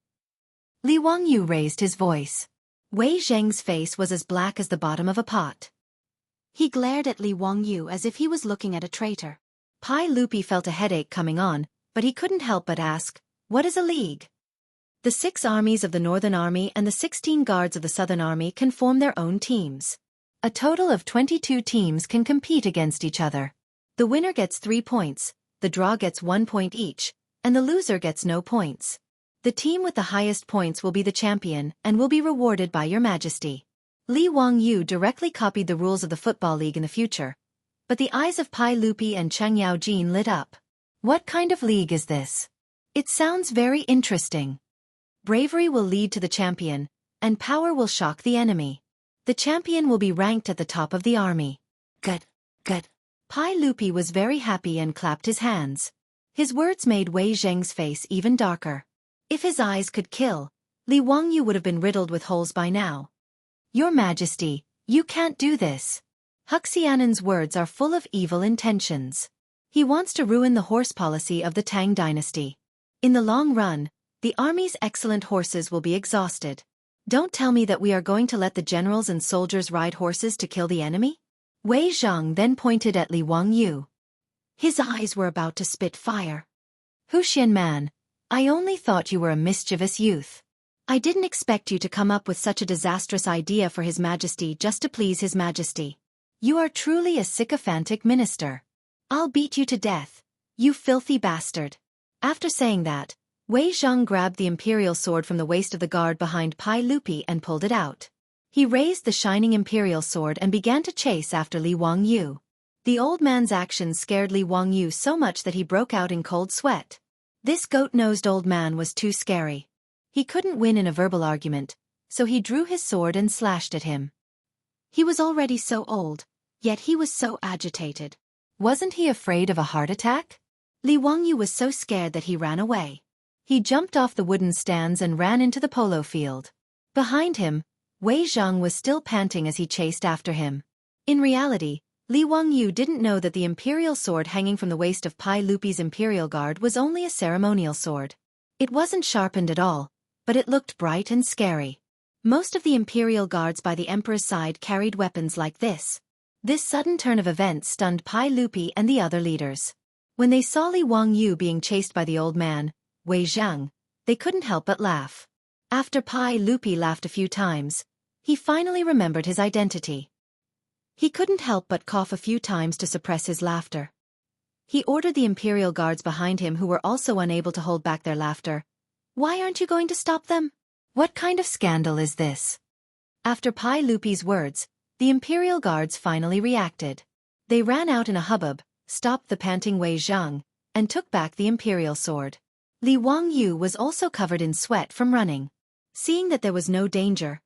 Li Wangyu raised his voice. Wei Zhang's face was as black as the bottom of a pot. He glared at Li Wangyu as if he was looking at a traitor. Pai Lupi felt a headache coming on, but he couldn't help but ask, what is a league? The 6 armies of the Northern Army and the 16 guards of the Southern Army can form their own teams. A total of 22 teams can compete against each other. The winner gets 3 points, the draw gets 1 point each, and the loser gets no points. The team with the highest points will be the champion and will be rewarded by Your Majesty. Li Wangyu directly copied the rules of the Football League in the future, but the eyes of Pai Lupi and Cheng Yaojin lit up. What kind of league is this? It sounds very interesting. Bravery will lead to the champion, and power will shock the enemy. The champion will be ranked at the top of the army. Good, good. Pai Lupi was very happy and clapped his hands. His words made Wei Zhang's face even darker. If his eyes could kill, Li Wangyu would have been riddled with holes by now. Your Majesty, you can't do this. Huxianen's words are full of evil intentions. He wants to ruin the horse policy of the Tang dynasty. In the long run, the army's excellent horses will be exhausted. Don't tell me that we are going to let the generals and soldiers ride horses to kill the enemy? Wei Zhang then pointed at Li Wangyu. His eyes were about to spit fire. Huxian man, I only thought you were a mischievous youth. I didn't expect you to come up with such a disastrous idea for His Majesty just to please His Majesty. You are truly a sycophantic minister. I'll beat you to death, you filthy bastard. After saying that, Wei Zhang grabbed the imperial sword from the waist of the guard behind Pai Lupi and pulled it out. He raised the shining imperial sword and began to chase after Li Wangyu. The old man's actions scared Li Wangyu so much that he broke out in cold sweat. This goat-nosed old man was too scary. He couldn't win in a verbal argument, so he drew his sword and slashed at him. He was already so old, yet he was so agitated. Wasn't he afraid of a heart attack? Li Wangyu was so scared that he ran away. He jumped off the wooden stands and ran into the polo field. Behind him, Wei Zhang was still panting as he chased after him. In reality, Li Wangyu didn't know that the imperial sword hanging from the waist of Pai Lupi's imperial guard was only a ceremonial sword. It wasn't sharpened at all, but it looked bright and scary. Most of the imperial guards by the emperor's side carried weapons like this. This sudden turn of events stunned Pai Lupi and the other leaders. When they saw Li Wangyu being chased by the old man, Wei Zhang, they couldn't help but laugh. After Pai Lupi laughed a few times, he finally remembered his identity. He couldn't help but cough a few times to suppress his laughter. He ordered the imperial guards behind him, who were also unable to hold back their laughter. Why aren't you going to stop them? What kind of scandal is this? After Pai Lupi's words, the imperial guards finally reacted. They ran out in a hubbub, stopped the panting Wei Zhang, and took back the imperial sword. Li Wangyu was also covered in sweat from running. Seeing that there was no danger,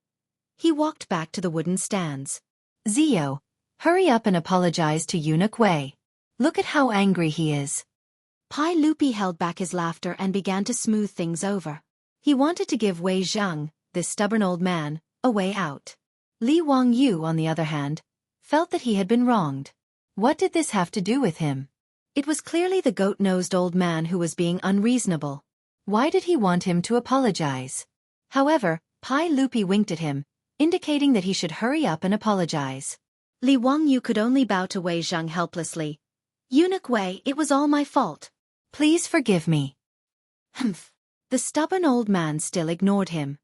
he walked back to the wooden stands. Zio, hurry up and apologize to Eunuch Wei. Look at how angry he is. Pai Lupi held back his laughter and began to smooth things over. He wanted to give Wei Zhang, this stubborn old man, a way out. Li Wangyu, on the other hand, felt that he had been wronged. What did this have to do with him? It was clearly the goat-nosed old man who was being unreasonable. Why did he want him to apologize? However, Pai Lupi winked at him, indicating that he should hurry up and apologize. Li Wangyu could only bow to Wei Zhang helplessly. "Eunuch Wei, it was all my fault. Please forgive me." Humph. The stubborn old man still ignored him.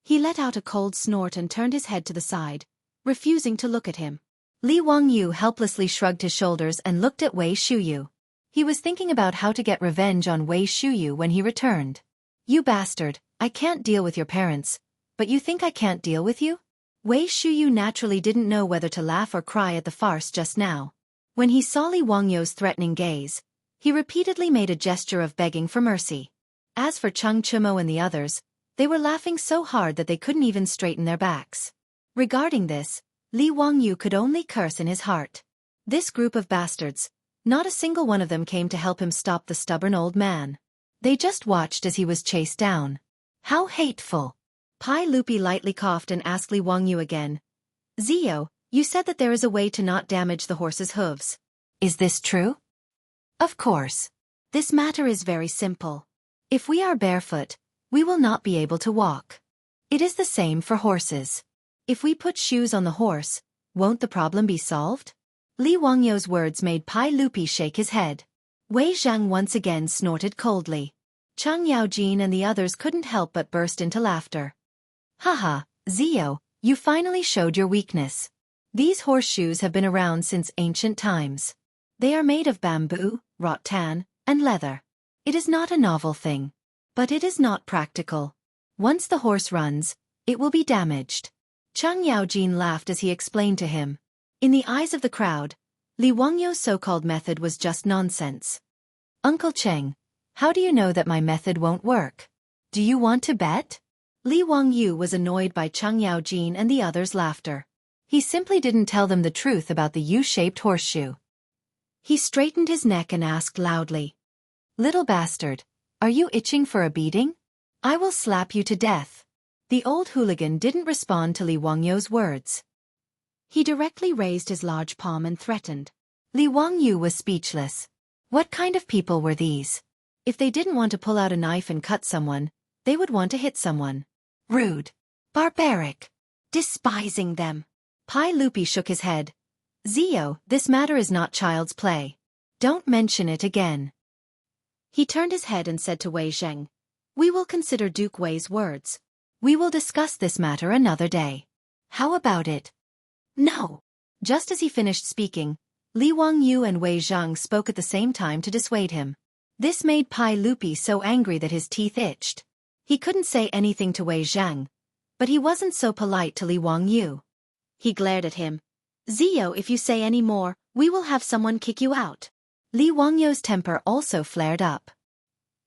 He let out a cold snort and turned his head to the side, refusing to look at him. Li Wangyu helplessly shrugged his shoulders and looked at Wei Shuyu. He was thinking about how to get revenge on Wei Shuyu when he returned. "You bastard, I can't deal with your parents, but you think I can't deal with you?" Wei Shuyu naturally didn't know whether to laugh or cry at the farce just now. When he saw Li Wangyu's threatening gaze, he repeatedly made a gesture of begging for mercy. As for Chung Chumo and the others, they were laughing so hard that they couldn't even straighten their backs. Regarding this, Li Wangyu could only curse in his heart. This group of bastards, not a single one of them came to help him stop the stubborn old man. They just watched as he was chased down. How hateful! Pai Lupi lightly coughed and asked Li Wangyu again. "Zio, you said that there is a way to not damage the horse's hooves. Is this true?" "Of course. This matter is very simple. If we are barefoot, we will not be able to walk. It is the same for horses. If we put shoes on the horse, won't the problem be solved?" Li Wangyu's words made Pai Lupi shake his head. Wei Zhang once again snorted coldly. Cheng Yaojin and the others couldn't help but burst into laughter. "Haha, Zio, you finally showed your weakness. These horseshoes have been around since ancient times. They are made of bamboo, rattan, and leather. It is not a novel thing. But it is not practical. Once the horse runs, it will be damaged." Cheng Yaojin laughed as he explained to him. In the eyes of the crowd, Li Wangyu's so-called method was just nonsense. "Uncle Cheng, how do you know that my method won't work? Do you want to bet?" Li Wangyu was annoyed by Cheng Yaojin and the others' laughter. He simply didn't tell them the truth about the U-shaped horseshoe. He straightened his neck and asked loudly, "Little bastard, are you itching for a beating? I will slap you to death." The old hooligan didn't respond to Li Wangyu's words. He directly raised his large palm and threatened. Li Wangyu was speechless. What kind of people were these? If they didn't want to pull out a knife and cut someone, they would want to hit someone. Rude. Barbaric. Despising them. Pai Lupi shook his head. "Zio, this matter is not child's play. Don't mention it again." He turned his head and said to Wei Zheng, "We will consider Duke Wei's words. We will discuss this matter another day. How about it?" "No." Just as he finished speaking, Li Wangyu and Wei Zhang spoke at the same time to dissuade him. This made Pai Lupi so angry that his teeth itched. He couldn't say anything to Wei Zhang, but he wasn't so polite to Li Wangyu. He glared at him. "Zio, if you say any more, we will have someone kick you out." Li Wangyu's temper also flared up.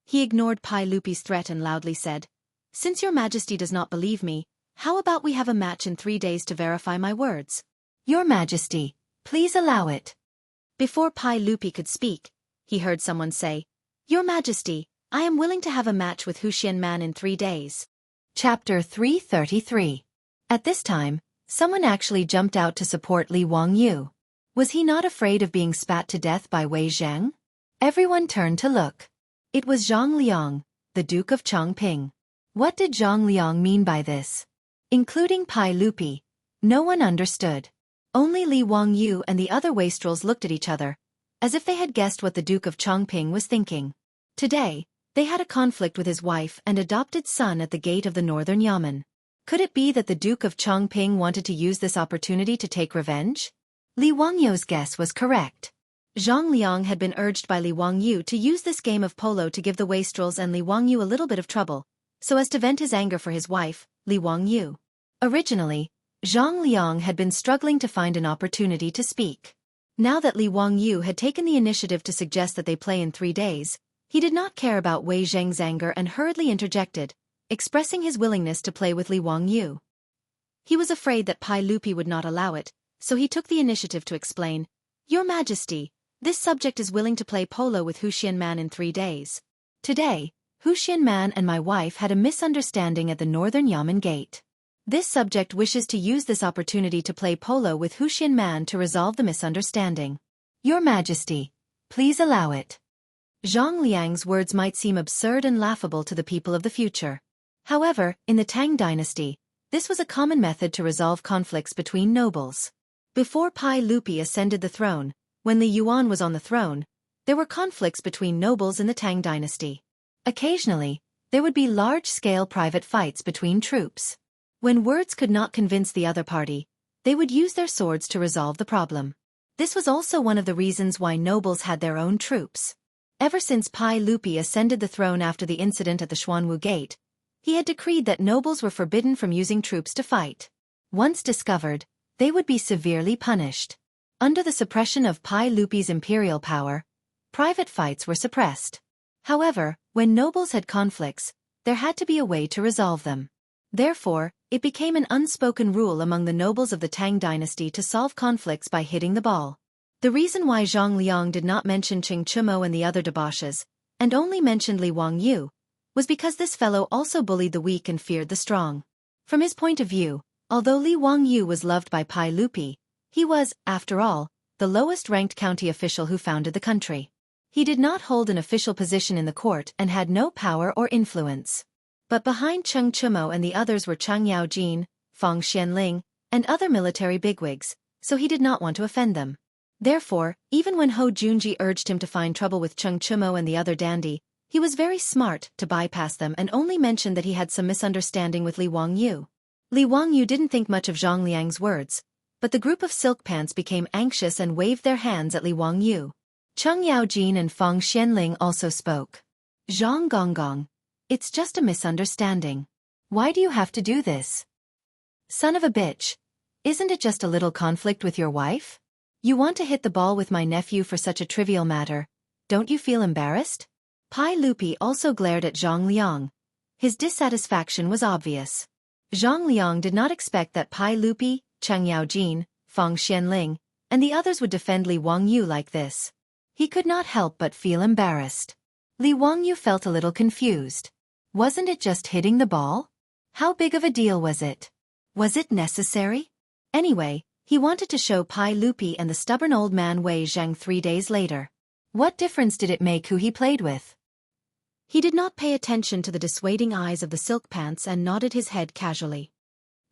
He ignored Pai Lupi's threat and loudly said, "Since your majesty does not believe me, how about we have a match in 3 days to verify my words?" "Your majesty, please allow it." Before Pai Lupi could speak, he heard someone say, "Your majesty, I am willing to have a match with Huxian Man in 3 days. Chapter 333. At this time, someone actually jumped out to support Li Wangyu. Was he not afraid of being spat to death by Wei Zhang? Everyone turned to look. It was Zhang Liang, the Duke of Chongping. What did Zhang Liang mean by this? Including Pai Lupi, no one understood. Only Li Wangyu and the other wastrels looked at each other, as if they had guessed what the Duke of Chongping was thinking. Today, they had a conflict with his wife and adopted son at the gate of the northern Yamen. Could it be that the Duke of Chongping wanted to use this opportunity to take revenge? Li Wangyu's guess was correct. Zhang Liang had been urged by Li Wangyu to use this game of polo to give the wastrels and Li Wangyu a little bit of trouble, so as to vent his anger for his wife, Li Wangyu. Originally, Zhang Liang had been struggling to find an opportunity to speak. Now that Li Wangyu had taken the initiative to suggest that they play in 3 days, he did not care about Wei Zheng's anger and hurriedly interjected, expressing his willingness to play with Li Wangyu. He was afraid that Pai Lupi would not allow it, so he took the initiative to explain, "Your Majesty, this subject is willing to play polo with Huxian Man in 3 days. Today, Huxian Man and my wife had a misunderstanding at the northern Yamen gate. This subject wishes to use this opportunity to play polo with Huxian Man to resolve the misunderstanding. Your Majesty, please allow it." Zhang Liang's words might seem absurd and laughable to the people of the future. However, in the Tang dynasty, this was a common method to resolve conflicts between nobles. Before Pai Lupi ascended the throne, when Li Yuan was on the throne, there were conflicts between nobles in the Tang dynasty. Occasionally, there would be large-scale private fights between troops. When words could not convince the other party, they would use their swords to resolve the problem. This was also one of the reasons why nobles had their own troops. Ever since Pai Lupi ascended the throne after the incident at the Xuanwu Gate, he had decreed that nobles were forbidden from using troops to fight. Once discovered, they would be severely punished. Under the suppression of Pai Lupi's imperial power, private fights were suppressed. However, when nobles had conflicts, there had to be a way to resolve them. Therefore, it became an unspoken rule among the nobles of the Tang dynasty to solve conflicts by hitting the ball. The reason why Zhang Liang did not mention Qing Chumo and the other debauches, and only mentioned Li Wangyu, was because this fellow also bullied the weak and feared the strong. From his point of view, although Li Wangyu was loved by Pai Lupi, he was, after all, the lowest-ranked county official who founded the country. He did not hold an official position in the court and had no power or influence. But behind Qing Chumo and the others were Chang Yaojin, Fang Xianling, and other military bigwigs, so he did not want to offend them. Therefore, even when Hou Junji urged him to find trouble with Qing Chumo and the other dandy, he was very smart to bypass them and only mentioned that he had some misunderstanding with Li Wangyu. Li Wangyu didn't think much of Zhang Liang's words, but the group of silk pants became anxious and waved their hands at Li Wangyu. Cheng Yaojin and Fang Xianling also spoke. Zhang Gonggong, it's just a misunderstanding. Why do you have to do this? Son of a bitch, isn't it just a little conflict with your wife? You want to hit the ball with my nephew for such a trivial matter, don't you feel embarrassed? Pai Lupi also glared at Zhang Liang. His dissatisfaction was obvious. Zhang Liang did not expect that Pai Lupi, Cheng Yaojin, Fang Xianling, and the others would defend Li Wangyu like this. He could not help but feel embarrassed. Li Wangyu felt a little confused. Wasn't it just hitting the ball? How big of a deal was it? Was it necessary? Anyway, he wanted to show Pai Lupi and the stubborn old man Wei Zhang 3 days later. What difference did it make who he played with? He did not pay attention to the dissuading eyes of the silk pants and nodded his head casually.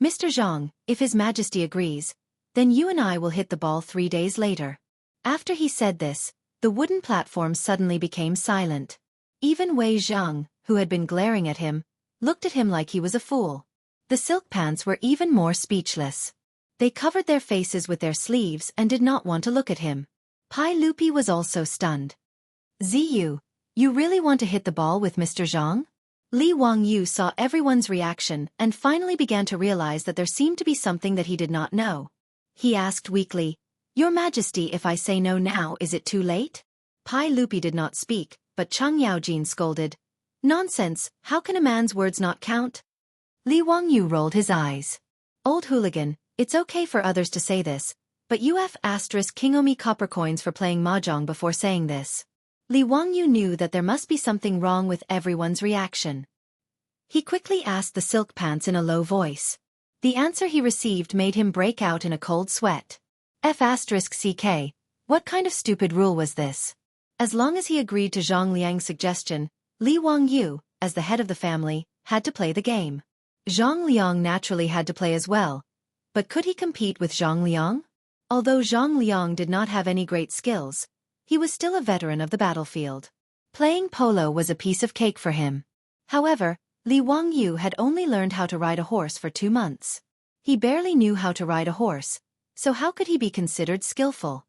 Mr. Zhang, if His Majesty agrees, then you and I will hit the ball 3 days later. After he said this, the wooden platform suddenly became silent. Even Wei Zhang, who had been glaring at him, looked at him like he was a fool. The silk pants were even more speechless. They covered their faces with their sleeves and did not want to look at him. Pai Lupi was also stunned. Ziyu, you really want to hit the ball with Mr. Zhang? Li Wangyu saw everyone's reaction and finally began to realize that there seemed to be something that he did not know. He asked weakly, Your Majesty, if I say no now, is it too late? Pai Lupi did not speak, but Cheng Yaojin scolded. Nonsense, how can a man's words not count? Li Wangyu rolled his eyes. Old hooligan, it's okay for others to say this, but you have *Kingomi copper coins for playing mahjong before saying this. Li Wangyu knew that there must be something wrong with everyone's reaction. He quickly asked the silk pants in a low voice. The answer he received made him break out in a cold sweat. *CK, what kind of stupid rule was this? As long as he agreed to Zhang Liang's suggestion, Li Wangyu, as the head of the family, had to play the game. Zhang Liang naturally had to play as well. But could he compete with Zhang Liang? Although Zhang Liang did not have any great skills, he was still a veteran of the battlefield. Playing polo was a piece of cake for him. However, Li Wangyu had only learned how to ride a horse for 2 months. He barely knew how to ride a horse, so how could he be considered skillful?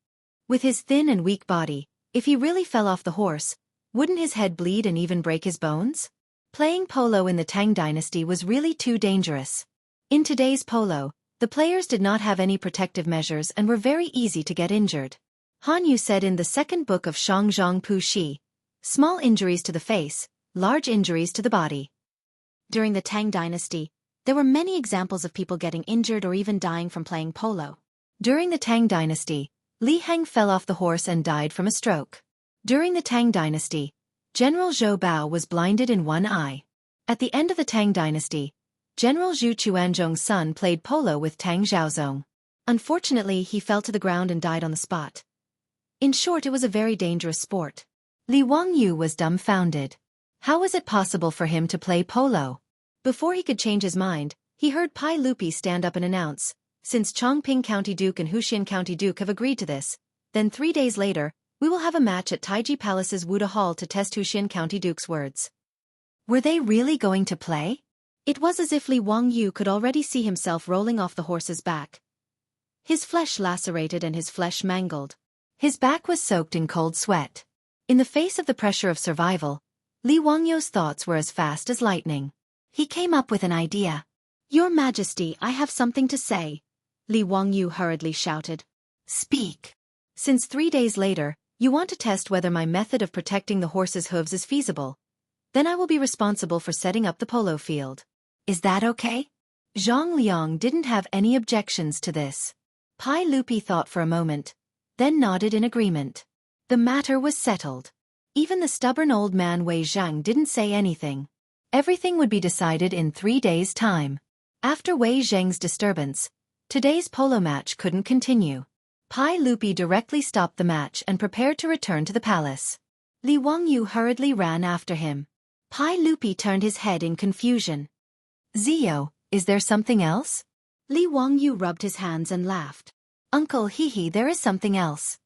With his thin and weak body, if he really fell off the horse, wouldn't his head bleed and even break his bones? Playing polo in the Tang dynasty was really too dangerous. In today's polo, the players did not have any protective measures and were very easy to get injured. Han Yu said in the second book of Shangzhang Pu Shi, small injuries to the face, large injuries to the body. During the Tang dynasty, there were many examples of people getting injured or even dying from playing polo. During the Tang dynasty, Li Heng fell off the horse and died from a stroke. During the Tang dynasty, General Zhou Bao was blinded in one eye. At the end of the Tang dynasty, General Zhu Quanzhong's son played polo with Tang Xiaozong. Unfortunately, he fell to the ground and died on the spot. In short, it was a very dangerous sport. Li Wangyu was dumbfounded. How was it possible for him to play polo? Before he could change his mind, he heard Pai Lupi stand up and announce, Since Chongping County Duke and Huxian County Duke have agreed to this, then 3 days later, we will have a match at Taiji Palace's Wuda Hall to test Huxian County Duke's words. Were they really going to play? It was as if Li Wangyu could already see himself rolling off the horse's back. His flesh lacerated and his flesh mangled. His back was soaked in cold sweat. In the face of the pressure of survival, Li Wangyu's thoughts were as fast as lightning. He came up with an idea. "Your Majesty, I have something to say," Li Wangyu hurriedly shouted. "Speak. Since 3 days later, you want to test whether my method of protecting the horse's hooves is feasible. Then I will be responsible for setting up the polo field. Is that okay?" Zhang Liang didn't have any objections to this. Pai Lupi thought for a moment, then nodded in agreement. The matter was settled. Even the stubborn old man Wei Zhang didn't say anything. Everything would be decided in 3 days' time. After Wei Zhang's disturbance, today's polo match couldn't continue. Pai Lupi directly stopped the match and prepared to return to the palace. Li Wangyu hurriedly ran after him. Pai Lupi turned his head in confusion. "Zio, is there something else?" Li Wangyu rubbed his hands and laughed. "Uncle Hehe, there is something else."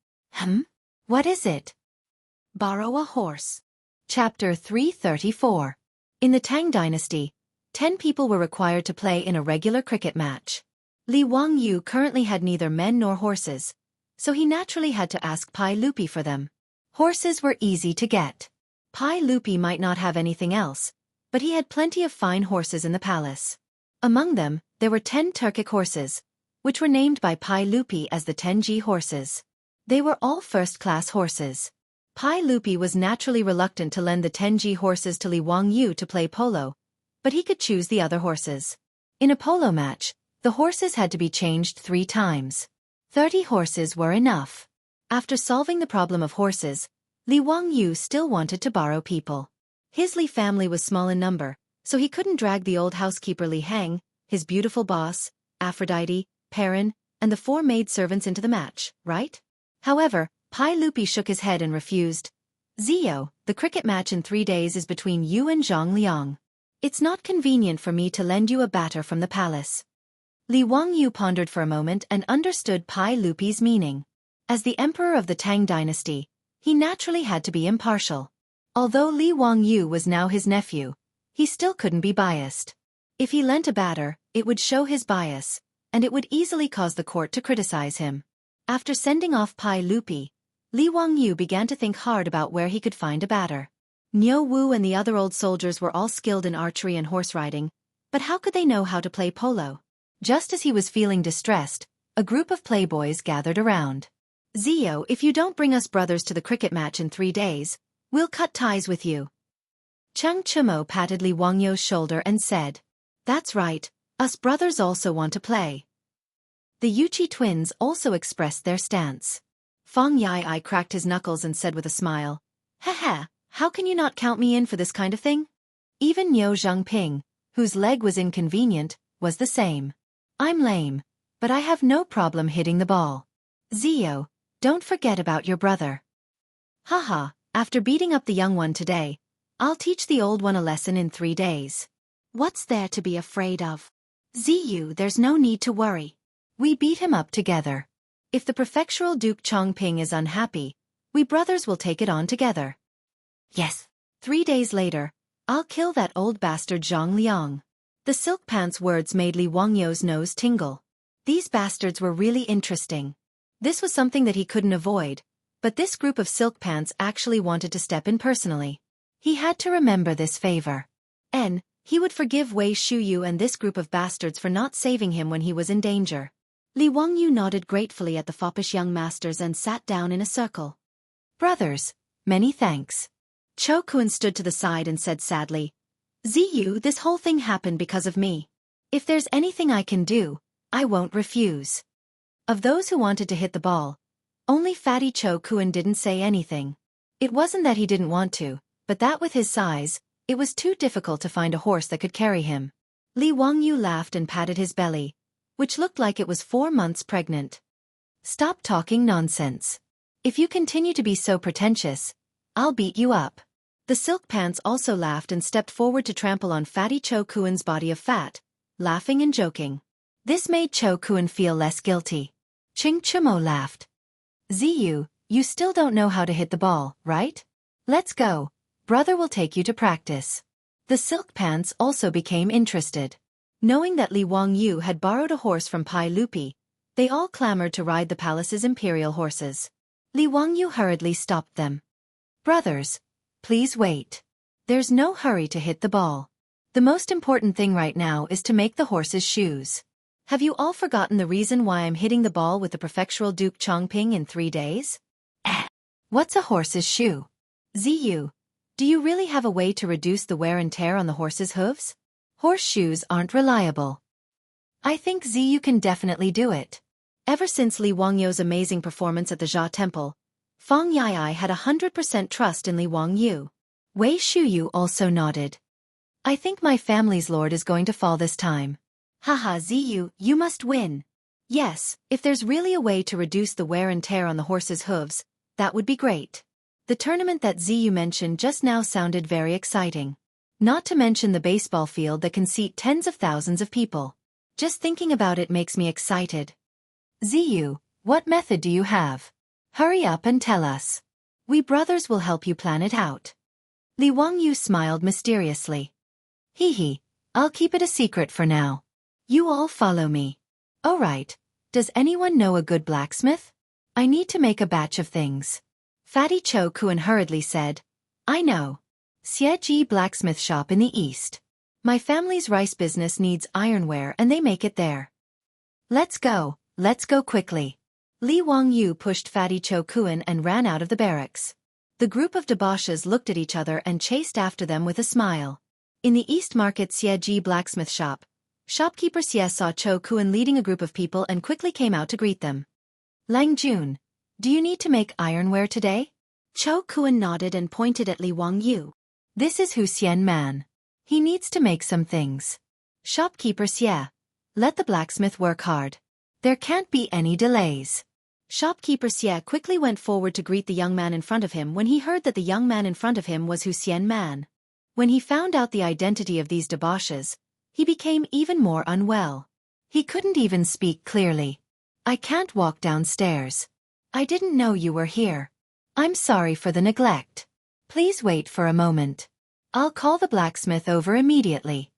What is it?" Borrow a horse. Chapter 334. In the Tang dynasty, 10 people were required to play in a regular cricket match. Li Wangyu currently had neither men nor horses, so he naturally had to ask Pai Lupi for them. Horses were easy to get. Pai Lupi might not have anything else, but he had plenty of fine horses in the palace. Among them, there were 10 Turkic horses, which were named by Pai Lupi as the 10G horses. They were all first-class horses. Pai Lupi was naturally reluctant to lend the 10G horses to Li Wangyu to play polo, but he could choose the other horses. In a polo match, the horses had to be changed 3 times. 30 horses were enough. After solving the problem of horses, Li Wangyu still wanted to borrow people. His Li family was small in number, so he couldn't drag the old housekeeper Li Heng, his beautiful boss, Aphrodite, Perrin, and the 4 maidservants into the match, right? However, Pai Lupi shook his head and refused. "Zio, the cricket match in 3 days is between you and Zhang Liang. It's not convenient for me to lend you a batter from the palace." Li Wangyu pondered for a moment and understood Pai Lupi's meaning. As the emperor of the Tang dynasty, he naturally had to be impartial. Although Li Wangyu was now his nephew, he still couldn't be biased. If he lent a batter, it would show his bias, and it would easily cause the court to criticize him. After sending off Pai Lupi, Li Wangyu began to think hard about where he could find a batter. Niu Wu and the other old soldiers were all skilled in archery and horse riding, but how could they know how to play polo? Just as he was feeling distressed, a group of playboys gathered around. "Zio, if you don't bring us brothers to the cricket match in 3 days, we'll cut ties with you." Cheng Chumo patted Li Wangyu's shoulder and said, "That's right, us brothers also want to play." The Yuchi twins also expressed their stance. Fang Yai cracked his knuckles and said with a smile, "Haha, how can you not count me in for this kind of thing?" Even Niu Zhengping, whose leg was inconvenient, was the same. "I'm lame, but I have no problem hitting the ball. Zio, don't forget about your brother." "Haha, after beating up the young one today, I'll teach the old one a lesson in 3 days. What's there to be afraid of? Ziyu, there's no need to worry. We beat him up together. If the prefectural Duke Chongping is unhappy, we brothers will take it on together." "Yes." 3 days later, "I'll kill that old bastard Zhang Liang." The silk pants words made Li Wangyu's nose tingle. These bastards were really interesting. This was something that he couldn't avoid, but this group of silk pants actually wanted to step in personally. He had to remember this favor. He would forgive Wei Shuyu and this group of bastards for not saving him when he was in danger. Li Wangyu nodded gratefully at the foppish young masters and sat down in a circle. "Brothers, many thanks." Cho Kun stood to the side and said sadly, "Ziyu, this whole thing happened because of me. If there's anything I can do, I won't refuse." Of those who wanted to hit the ball, only Fatty Cho Kun didn't say anything. It wasn't that he didn't want to, but that with his size, it was too difficult to find a horse that could carry him. Li Wangyu laughed and patted his belly, which looked like it was 4 months pregnant. "Stop talking nonsense. If you continue to be so pretentious, I'll beat you up." The silk pants also laughed and stepped forward to trample on Fatty Cho Kuen's body of fat, laughing and joking. This made Cho Kun feel less guilty. Ching Chumo laughed. Ziyu, you still don't know how to hit the ball, right? Let's go. Brother will take you to practice. The silk pants also became interested. Knowing that Li Wangyu had borrowed a horse from Pai Lupi, they all clamored to ride the palace's imperial horses. Li Wangyu hurriedly stopped them. Brothers, please wait. There's no hurry to hit the ball. The most important thing right now is to make the horse's shoes. Have you all forgotten the reason why I'm hitting the ball with the prefectural Duke Chongping in 3 days? What's a horse's shoe? Ziyu, do you really have a way to reduce the wear and tear on the horse's hooves? Horseshoes aren't reliable. I think Ziyu can definitely do it. Ever since Li Wangyu's amazing performance at the Jia Temple, Fang Yai had 100% trust in Li Wangyu. Wei Shuyu also nodded. I think my family's lord is going to fall this time. Haha Ziyu, you must win. Yes, if there's really a way to reduce the wear and tear on the horse's hooves, that would be great. The tournament that Ziyu mentioned just now sounded very exciting. Not to mention the baseball field that can seat tens of thousands of people. Just thinking about it makes me excited. Ziyu, what method do you have? Hurry up and tell us. We brothers will help you plan it out. Li Wangyu smiled mysteriously. Hee, I'll keep it a secret for now. You all follow me. All right, does anyone know a good blacksmith? I need to make a batch of things. Fatty Cho Kun hurriedly said, I know. Xieji blacksmith shop in the east. My family's rice business needs ironware and they make it there. Let's go quickly. Li Wangyu pushed Fatty Cho Kun and ran out of the barracks. The group of debauches looked at each other and chased after them with a smile. In the East Market Xieji blacksmith shop, shopkeeper Xie saw Cho Kun leading a group of people and quickly came out to greet them. Lang Jun, do you need to make ironware today? Cho Kun nodded and pointed at Li Wangyu. This is Hu Xian Man. He needs to make some things. Shopkeeper Xie, let the blacksmith work hard. There can't be any delays. Shopkeeper Xie quickly went forward to greet the young man in front of him when he heard that the young man in front of him was Hu Xian Man. When he found out the identity of these debauches, he became even more unwell. He couldn't even speak clearly. I can't walk downstairs. I didn't know you were here. I'm sorry for the neglect. Please wait for a moment. I'll call the blacksmith over immediately.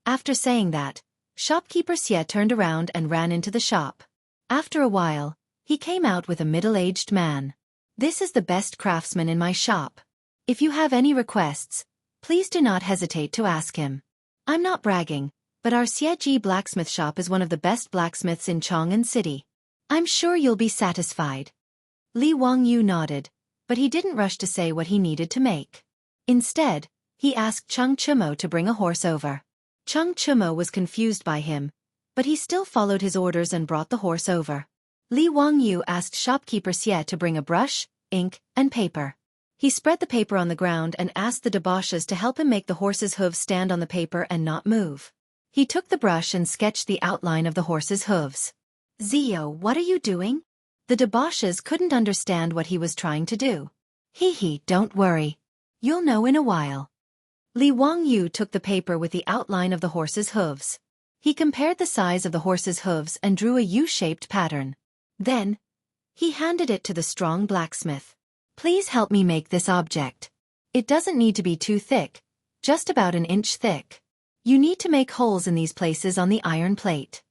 After saying that, shopkeeper Xie turned around and ran into the shop. After a while, he came out with a middle-aged man. This is the best craftsman in my shop. If you have any requests, please do not hesitate to ask him. I'm not bragging, but our Xieji blacksmith shop is one of the best blacksmiths in Chang'an City. I'm sure you'll be satisfied. Li Wangyu nodded, but he didn't rush to say what he needed to make. Instead, he asked Chung Chumo to bring a horse over. Chung Chumo was confused by him, but he still followed his orders and brought the horse over. Li Wangyu asked shopkeeper Xie to bring a brush, ink, and paper. He spread the paper on the ground and asked the debauches to help him make the horse's hooves stand on the paper and not move. He took the brush and sketched the outline of the horse's hooves. Zio, what are you doing? The debauches couldn't understand what he was trying to do. Hee, don't worry. You'll know in a while. Li Wangyu took the paper with the outline of the horse's hooves. He compared the size of the horse's hooves and drew a U-shaped pattern. Then, he handed it to the strong blacksmith. Please help me make this object. It doesn't need to be too thick, just about an inch thick. You need to make holes in these places on the iron plate.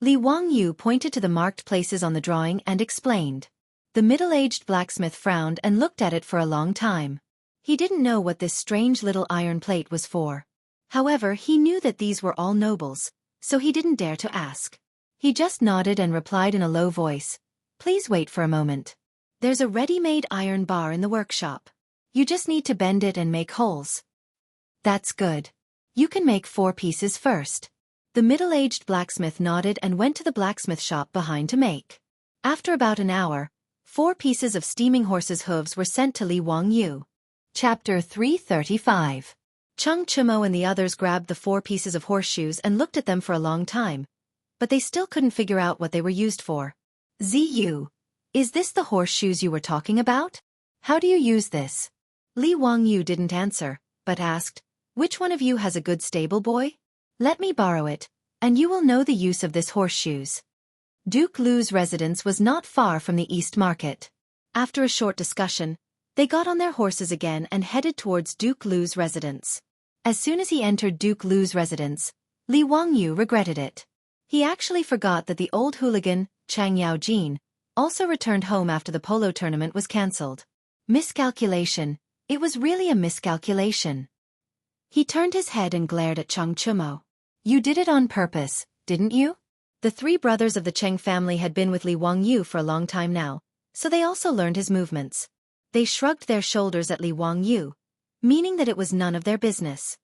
Li Wangyu pointed to the marked places on the drawing and explained. The middle-aged blacksmith frowned and looked at it for a long time. He didn't know what this strange little iron plate was for. However, he knew that these were all nobles, so he didn't dare to ask. He just nodded and replied in a low voice, "Please wait for a moment. There's a ready-made iron bar in the workshop. You just need to bend it and make holes." That's good. You can make 4 pieces first. The middle-aged blacksmith nodded and went to the blacksmith shop behind to make. After about an hour, 4 pieces of steaming horses' hooves were sent to Li Wangyu. Chapter 335. Chung Chumo and the others grabbed the 4 pieces of horseshoes and looked at them for a long time, but they still couldn't figure out what they were used for. Ziyu, is this the horseshoes you were talking about? How do you use this? Li Wangyu didn't answer, but asked, which one of you has a good stable boy? Let me borrow it. and you will know the use of this horseshoes. Duke Lu's residence was not far from the East Market. After a short discussion, they got on their horses again and headed towards Duke Lu's residence. As soon as he entered Duke Lu's residence, Li Wangyu regretted it. He actually forgot that the old hooligan, Chang Yaojin, also returned home after the polo tournament was cancelled. Miscalculation, it was really a miscalculation. He turned his head and glared at Chang Chumo. You did it on purpose, didn't you? The three brothers of the Cheng family had been with Li Wangyu for a long time now, so they also learned his movements. They shrugged their shoulders at Li Wangyu, meaning that it was none of their business.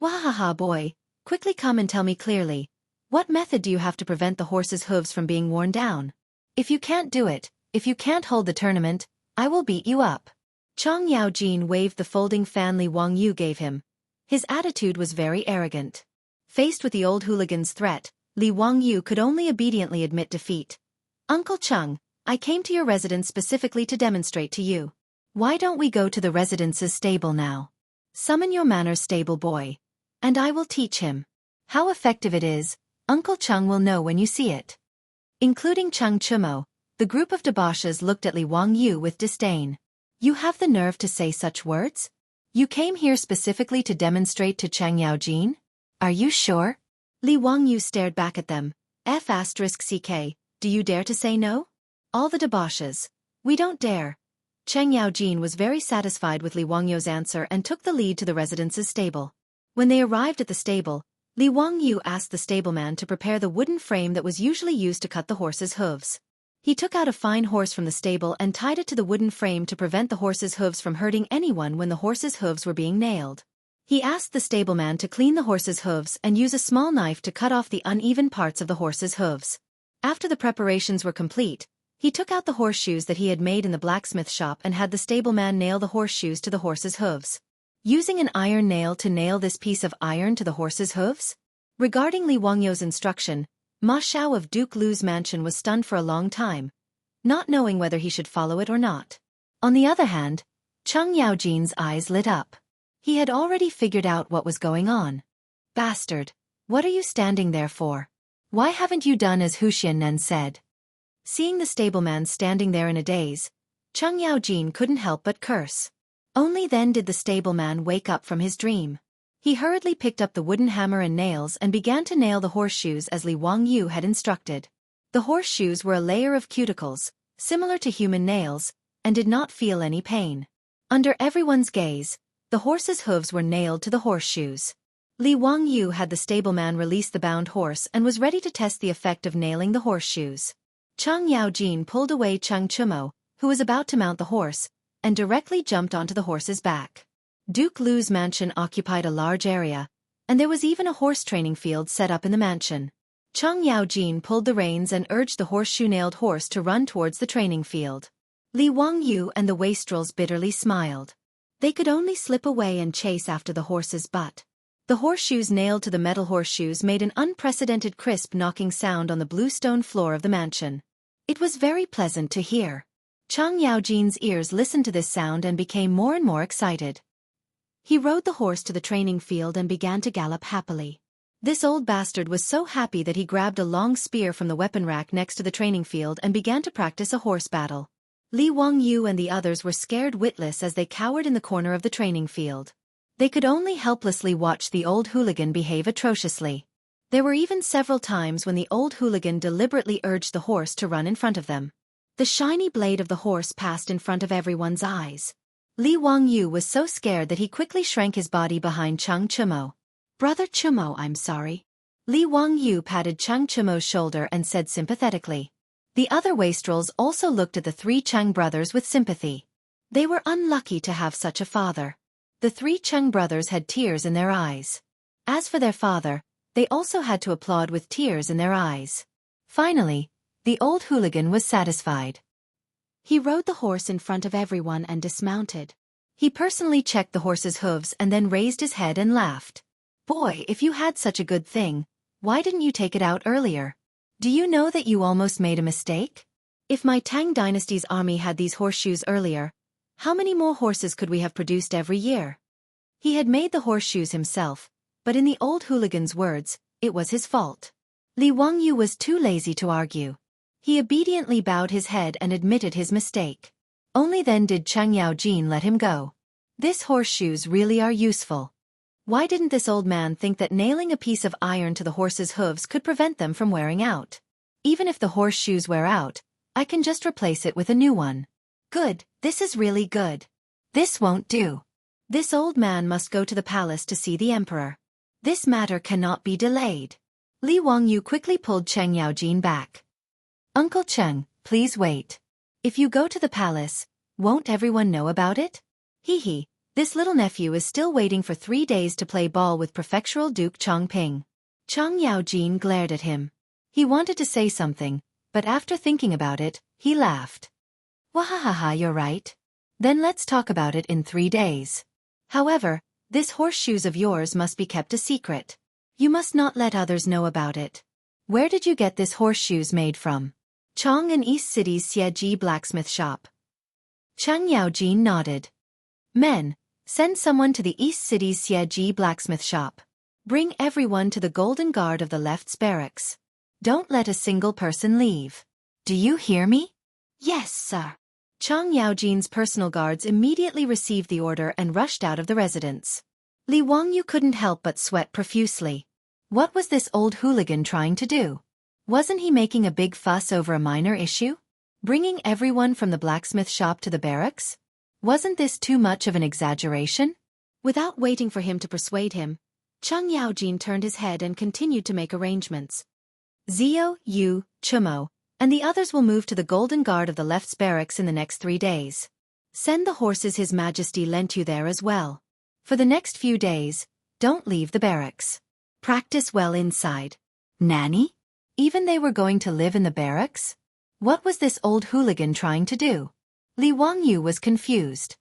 Wahaha boy, quickly come and tell me clearly, what method do you have to prevent the horse's hooves from being worn down? If you can't do it, if you can't hold the tournament, I will beat you up. Chang Yaojin waved the folding fan Li Wangyu gave him. His attitude was very arrogant. Faced with the old hooligan's threat, Li Wangyu could only obediently admit defeat. Uncle Cheng, I came to your residence specifically to demonstrate to you. Why don't we go to the residence's stable now? Summon your manners stable boy, and I will teach him. How effective it is, Uncle Cheng will know when you see it. Including Chang Chumo, the group of debauches looked at Li Wangyu with disdain. You have the nerve to say such words? You came here specifically to demonstrate to Chang Yaojin? Are you sure? Li Wangyu stared back at them. F***ck, do you dare to say no? All the debauches. We don't dare. Cheng Yaojin was very satisfied with Li Wangyu's answer and took the lead to the residence's stable. When they arrived at the stable, Li Wangyu asked the stableman to prepare the wooden frame that was usually used to cut the horse's hooves. He took out a fine horse from the stable and tied it to the wooden frame to prevent the horse's hooves from hurting anyone when the horse's hooves were being nailed. He asked the stableman to clean the horse's hooves and use a small knife to cut off the uneven parts of the horse's hooves. After the preparations were complete, he took out the horseshoes that he had made in the blacksmith shop and had the stableman nail the horseshoes to the horse's hooves. Using an iron nail to nail this piece of iron to the horse's hooves? Regarding Li Wangyu's instruction, Ma Xiao of Duke Lu's mansion was stunned for a long time, not knowing whether he should follow it or not. On the other hand, Chang Yaojin's eyes lit up. He had already figured out what was going on. Bastard, what are you standing there for? Why haven't you done as Hu Xiannen said? Seeing the stableman standing there in a daze, Chang Yaojin couldn't help but curse. Only then did the stableman wake up from his dream. He hurriedly picked up the wooden hammer and nails and began to nail the horseshoes as Li Wangyu had instructed. The horseshoes were a layer of cuticles, similar to human nails, and did not feel any pain. Under everyone's gaze, the horse's hooves were nailed to the horseshoes. Li Wangyu had the stableman release the bound horse and was ready to test the effect of nailing the horseshoes. Chang Yaojin pulled away Chang Chumo, who was about to mount the horse, and directly jumped onto the horse's back. Duke Lu's mansion occupied a large area, and there was even a horse training field set up in the mansion. Chang Yaojin pulled the reins and urged the horseshoe-nailed horse to run towards the training field. Li Wangyu and the wastrels bitterly smiled. They could only slip away and chase after the horse's butt. The horseshoes nailed to the metal horseshoes made an unprecedented crisp knocking sound on the blue stone floor of the mansion. It was very pleasant to hear. Chang Yaojin's ears listened to this sound and became more and more excited. He rode the horse to the training field and began to gallop happily. This old bastard was so happy that he grabbed a long spear from the weapon rack next to the training field and began to practice a horse battle. Li Wangyu and the others were scared witless as they cowered in the corner of the training field. They could only helplessly watch the old hooligan behave atrociously. There were even several times when the old hooligan deliberately urged the horse to run in front of them. The shiny blade of the horse passed in front of everyone's eyes. Li Wangyu was so scared that he quickly shrank his body behind Chang Chumo. Brother Chumo, I'm sorry. Li Wangyu patted Chang Chumo's shoulder and said sympathetically. The other wastrels also looked at the three Chang brothers with sympathy. They were unlucky to have such a father. The three Chang brothers had tears in their eyes. As for their father, they also had to applaud with tears in their eyes. Finally, the old hooligan was satisfied. He rode the horse in front of everyone and dismounted. He personally checked the horse's hooves and then raised his head and laughed. Boy, if you had such a good thing, why didn't you take it out earlier? Do you know that you almost made a mistake? If my Tang dynasty's army had these horseshoes earlier, how many more horses could we have produced every year? He had made the horseshoes himself, but in the old hooligan's words, it was his fault. Li Wangyu was too lazy to argue. He obediently bowed his head and admitted his mistake. Only then did Chang Yaojin let him go. This horseshoes really are useful. Why didn't this old man think that nailing a piece of iron to the horse's hooves could prevent them from wearing out? Even if the horseshoes wear out, I can just replace it with a new one. Good, this is really good. This won't do. This old man must go to the palace to see the emperor. This matter cannot be delayed. Li Wangyu quickly pulled Cheng Yaojin back. Uncle Cheng, please wait. If you go to the palace, won't everyone know about it? Hee. This little nephew is still waiting for 3 days to play ball with Prefectural Duke Chongping. Chang Yaojin glared at him. He wanted to say something, but after thinking about it, he laughed. Wahahaha, you're right. Then let's talk about it in 3 days. However, this horseshoes of yours must be kept a secret. You must not let others know about it. Where did you get this horseshoes made from? Chong and East City's Xieji blacksmith shop. Chang Yaojin nodded. Men, send someone to the East City's Xieji blacksmith shop. Bring everyone to the Golden Guard of the Left's barracks. Don't let a single person leave. Do you hear me? Yes, sir. Chang Yaojin's personal guards immediately received the order and rushed out of the residence. Li Wangyu couldn't help but sweat profusely. What was this old hooligan trying to do? Wasn't he making a big fuss over a minor issue? Bringing everyone from the blacksmith shop to the barracks? Wasn't this too much of an exaggeration? Without waiting for him to persuade him, Chang Yaojin turned his head and continued to make arrangements. Zio, Yu, Chumo, and the others will move to the Golden Guard of the Left's barracks in the next 3 days. Send the horses His Majesty lent you there as well. For the next few days, don't leave the barracks. Practice well inside. Nanny? Even they were going to live in the barracks? What was this old hooligan trying to do? Li Wangyu was confused.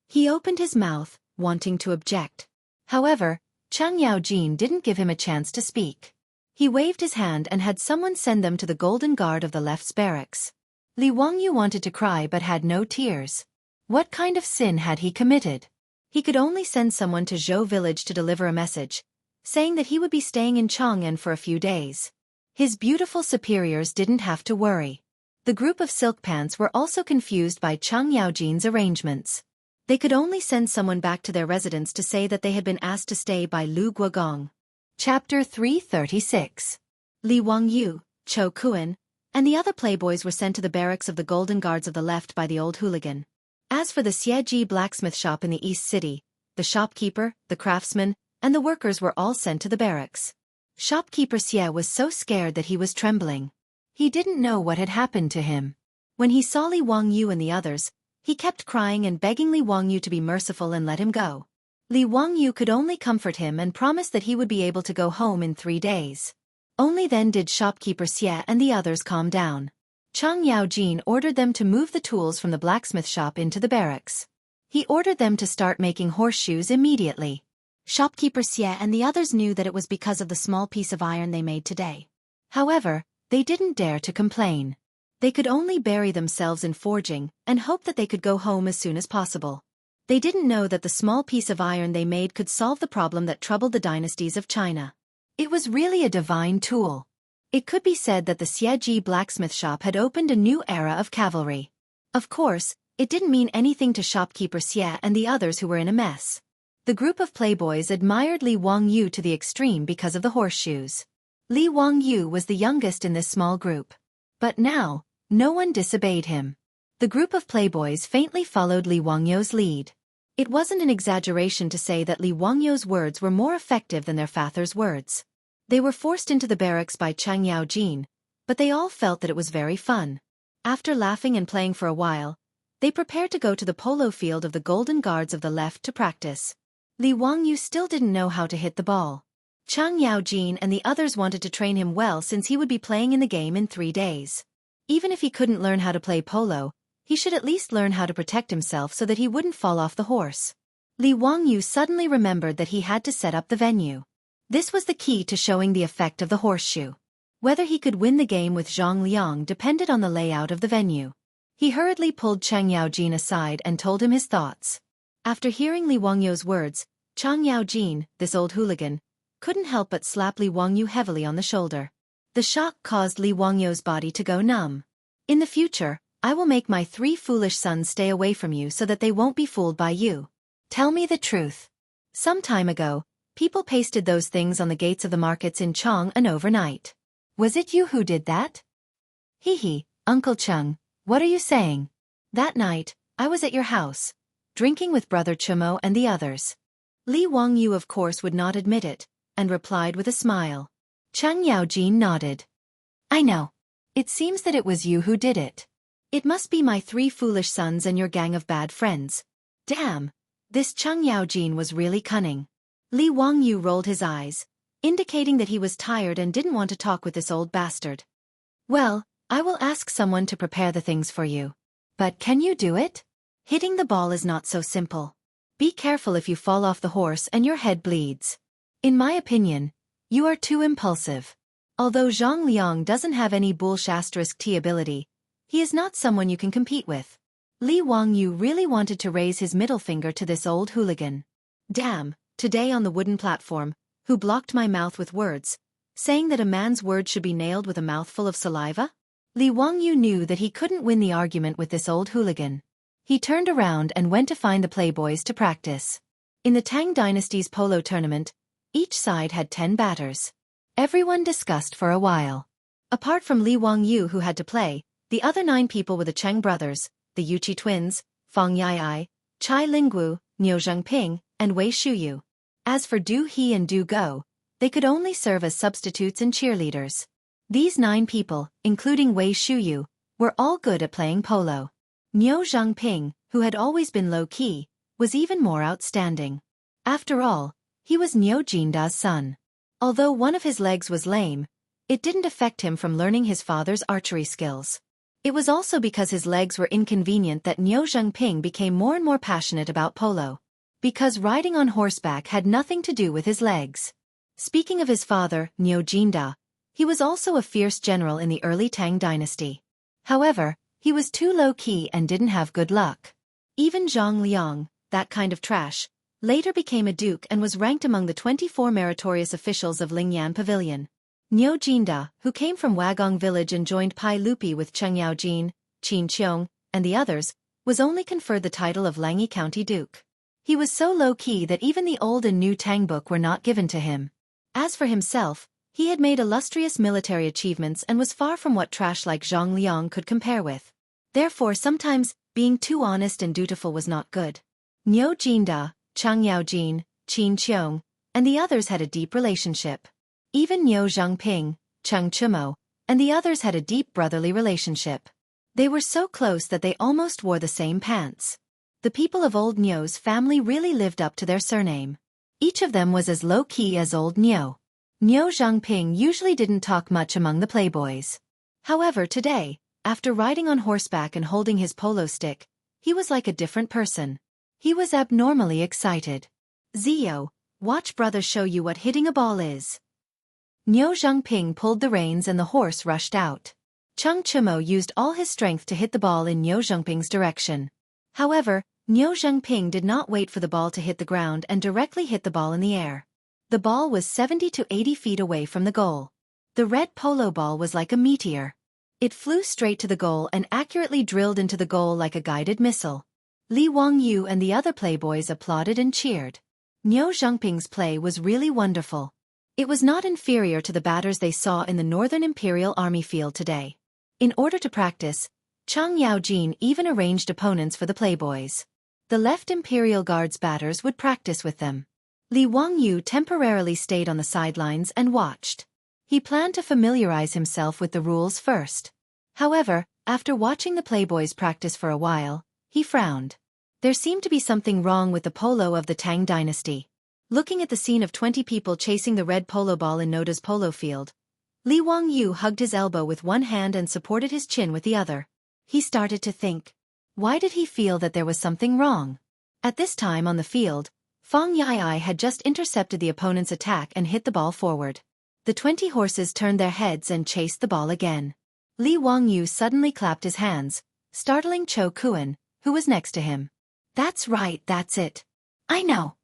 He opened his mouth, wanting to object. However, Chang Yaojin didn't give him a chance to speak. He waved his hand and had someone send them to the Golden Guard of the Left's barracks. Li Wangyu wanted to cry but had no tears. What kind of sin had he committed? He could only send someone to Zhou village to deliver a message, saying that he would be staying in Chang'an for a few days. His beautiful superiors didn't have to worry. The group of silk pants were also confused by Chang Yaojin's arrangements. They could only send someone back to their residence to say that they had been asked to stay by Lu Guogong. Chapter 336. Li Wangyu, Cho Kuan, and the other playboys were sent to the barracks of the Golden Guards of the Left by the old hooligan. As for the Xieji blacksmith shop in the East City, the shopkeeper, the craftsman, and the workers were all sent to the barracks. Shopkeeper Xie was so scared that he was trembling. He didn't know what had happened to him. When he saw Li Wangyu and the others, he kept crying and begging Li Wangyu to be merciful and let him go. Li Wangyu could only comfort him and promise that he would be able to go home in 3 days. Only then did shopkeeper Xie and the others calm down. Chang Yaojin ordered them to move the tools from the blacksmith shop into the barracks. He ordered them to start making horseshoes immediately. Shopkeeper Xie and the others knew that it was because of the small piece of iron they made today. However, they didn't dare to complain. They could only bury themselves in forging and hope that they could go home as soon as possible. They didn't know that the small piece of iron they made could solve the problem that troubled the dynasties of China. It was really a divine tool. It could be said that the Xieji blacksmith shop had opened a new era of cavalry. Of course, it didn't mean anything to shopkeeper Xie and the others who were in a mess. The group of playboys admired Li Wangyu to the extreme because of the horseshoes. Li Wangyu was the youngest in this small group. But now, no one disobeyed him. The group of playboys faintly followed Li Wangyu's lead. It wasn't an exaggeration to say that Li Wangyu's words were more effective than their father's words. They were forced into the barracks by Chang Yaojin, but they all felt that it was very fun. After laughing and playing for a while, they prepared to go to the polo field of the Golden Guards of the Left to practice. Li Wangyu still didn't know how to hit the ball. Chang Yaojin and the others wanted to train him well since he would be playing in the game in 3 days. Even if he couldn't learn how to play polo, he should at least learn how to protect himself so that he wouldn't fall off the horse. Li Wangyu suddenly remembered that he had to set up the venue. This was the key to showing the effect of the horseshoe. Whether he could win the game with Zhang Liang depended on the layout of the venue. He hurriedly pulled Chang Yaojin aside and told him his thoughts. After hearing Li Wangyu's words, Chang Yaojin, this old hooligan, couldn't help but slap Li Wangyu heavily on the shoulder. The shock caused Li Wangyu's body to go numb. In the future, I will make my 3 foolish sons stay away from you so that they won't be fooled by you. Tell me the truth. Some time ago, people pasted those things on the gates of the markets in Chang'an overnight. Was it you who did that? Hee, Uncle Chung, what are you saying? That night, I was at your house, drinking with Brother Chumo and the others. Li Wangyu of course would not admit it, and replied with a smile. Chang Yaojin nodded. I know. It seems that it was you who did it. It must be my 3 foolish sons and your gang of bad friends. Damn, this Chang Yaojin was really cunning. Li Wangyu rolled his eyes, indicating that he was tired and didn't want to talk with this old bastard. Well, I will ask someone to prepare the things for you. But can you do it? Hitting the ball is not so simple. Be careful if you fall off the horse and your head bleeds. In my opinion, you are too impulsive. Although Zhang Liang doesn't have any *T ability, he is not someone you can compete with. Li Wangyu really wanted to raise his middle finger to this old hooligan. Damn, today on the wooden platform, who blocked my mouth with words, saying that a man's word should be nailed with a mouthful of saliva? Li Wangyu knew that he couldn't win the argument with this old hooligan. He turned around and went to find the playboys to practice. In the Tang dynasty's polo tournament, each side had 10 batters. Everyone discussed for a while. Apart from Li Wangyu who had to play, the other 9 people were the Cheng brothers, the Yuqi twins, Fang Yai, Chai Linggu, Niu Zhengping, and Wei Shuyu. As for Du He and Du Go, they could only serve as substitutes and cheerleaders. These 9 people, including Wei Shuyu, were all good at playing polo. Niu Zhengping, who had always been low-key, was even more outstanding. After all, he was Niu Jinda's son. Although one of his legs was lame, it didn't affect him from learning his father's archery skills. It was also because his legs were inconvenient that Niu Zhengping became more and more passionate about polo. Because riding on horseback had nothing to do with his legs. Speaking of his father, Niu Jinda, he was also a fierce general in the early Tang dynasty. However, he was too low-key and didn't have good luck. Even Zhang Liang, that kind of trash, later became a duke and was ranked among the 24 meritorious officials of Lingyan Pavilion. Niu Jinda, who came from Wagong village and joined Pai Lupi with Cheng Yaojin, Qin Qiong, and the others, was only conferred the title of Langyi County Duke. He was so low-key that even the old and new Tang book were not given to him. As for himself, he had made illustrious military achievements and was far from what trash like Zhang Liang could compare with. Therefore sometimes, being too honest and dutiful was not good. Niu Jinda, Chang Yaojin, Qin Qiong, and the others had a deep relationship. Even Niu Zhengping, Cheng Chumo, and the others had a deep brotherly relationship. They were so close that they almost wore the same pants. The people of old Niu's family really lived up to their surname. Each of them was as low-key as old Niu. Niu Zhengping usually didn't talk much among the playboys. However, today, after riding on horseback and holding his polo stick, he was like a different person. He was abnormally excited. Zio, watch brother show you what hitting a ball is. Niu Zhengping pulled the reins and the horse rushed out. Cheng Chumo used all his strength to hit the ball in Niu Zhengping's direction. However, Niu Zhengping did not wait for the ball to hit the ground and directly hit the ball in the air. The ball was 70 to 80 feet away from the goal. The red polo ball was like a meteor. It flew straight to the goal and accurately drilled into the goal like a guided missile. Li Wangyu and the other playboys applauded and cheered. Niu Zhengping's play was really wonderful. It was not inferior to the batters they saw in the Northern Imperial Army field today. In order to practice, Chang Yaojin even arranged opponents for the playboys. The left Imperial Guard's batters would practice with them. Li Wangyu temporarily stayed on the sidelines and watched. He planned to familiarize himself with the rules first. However, after watching the playboys practice for a while, he frowned. There seemed to be something wrong with the polo of the Tang dynasty. Looking at the scene of 20 people chasing the red polo ball in Noda's polo field, Li Wangyu hugged his elbow with one hand and supported his chin with the other. He started to think. Why did he feel that there was something wrong? At this time on the field, Fang Yai had just intercepted the opponent's attack and hit the ball forward. The 20 horses turned their heads and chased the ball again. Li Wangyu suddenly clapped his hands, startling Cho Kuan, who was next to him. That's right, that's it. I know.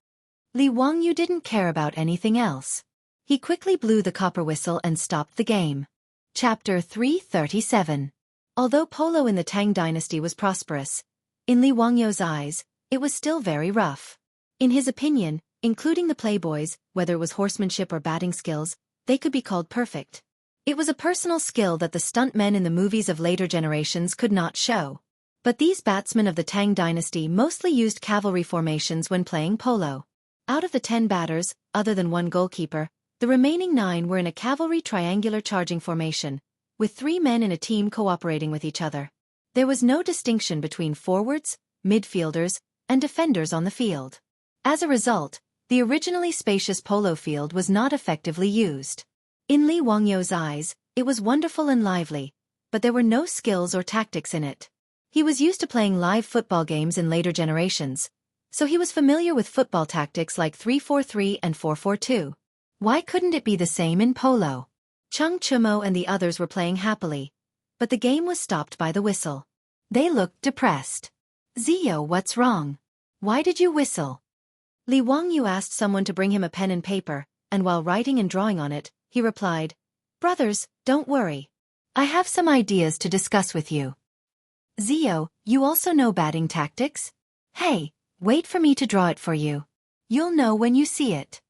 Li Wangyu didn't care about anything else. He quickly blew the copper whistle and stopped the game. Chapter 337. Although polo in the Tang dynasty was prosperous, in Li Wangyou's eyes, it was still very rough. In his opinion, including the playboys, whether it was horsemanship or batting skills, they could be called perfect. It was a personal skill that the stuntmen in the movies of later generations could not show. But these batsmen of the Tang dynasty mostly used cavalry formations when playing polo. Out of the 10 batters, other than one goalkeeper, the remaining 9 were in a cavalry triangular charging formation, with 3 men in a team cooperating with each other. There was no distinction between forwards, midfielders, and defenders on the field. As a result, the originally spacious polo field was not effectively used. In Li Wangyou's eyes, it was wonderful and lively, but there were no skills or tactics in it. He was used to playing live football games in later generations, so he was familiar with football tactics like 3-4-3 and 4-4-2. Why couldn't it be the same in polo? Chung Chumo and the others were playing happily, but the game was stopped by the whistle. They looked depressed. Zio, what's wrong? Why did you whistle? Li Wangyou asked someone to bring him a pen and paper, and while writing and drawing on it, he replied, "Brothers, don't worry. I have some ideas to discuss with you." Zio, you also know batting tactics? Hey, wait for me to draw it for you. You'll know when you see it.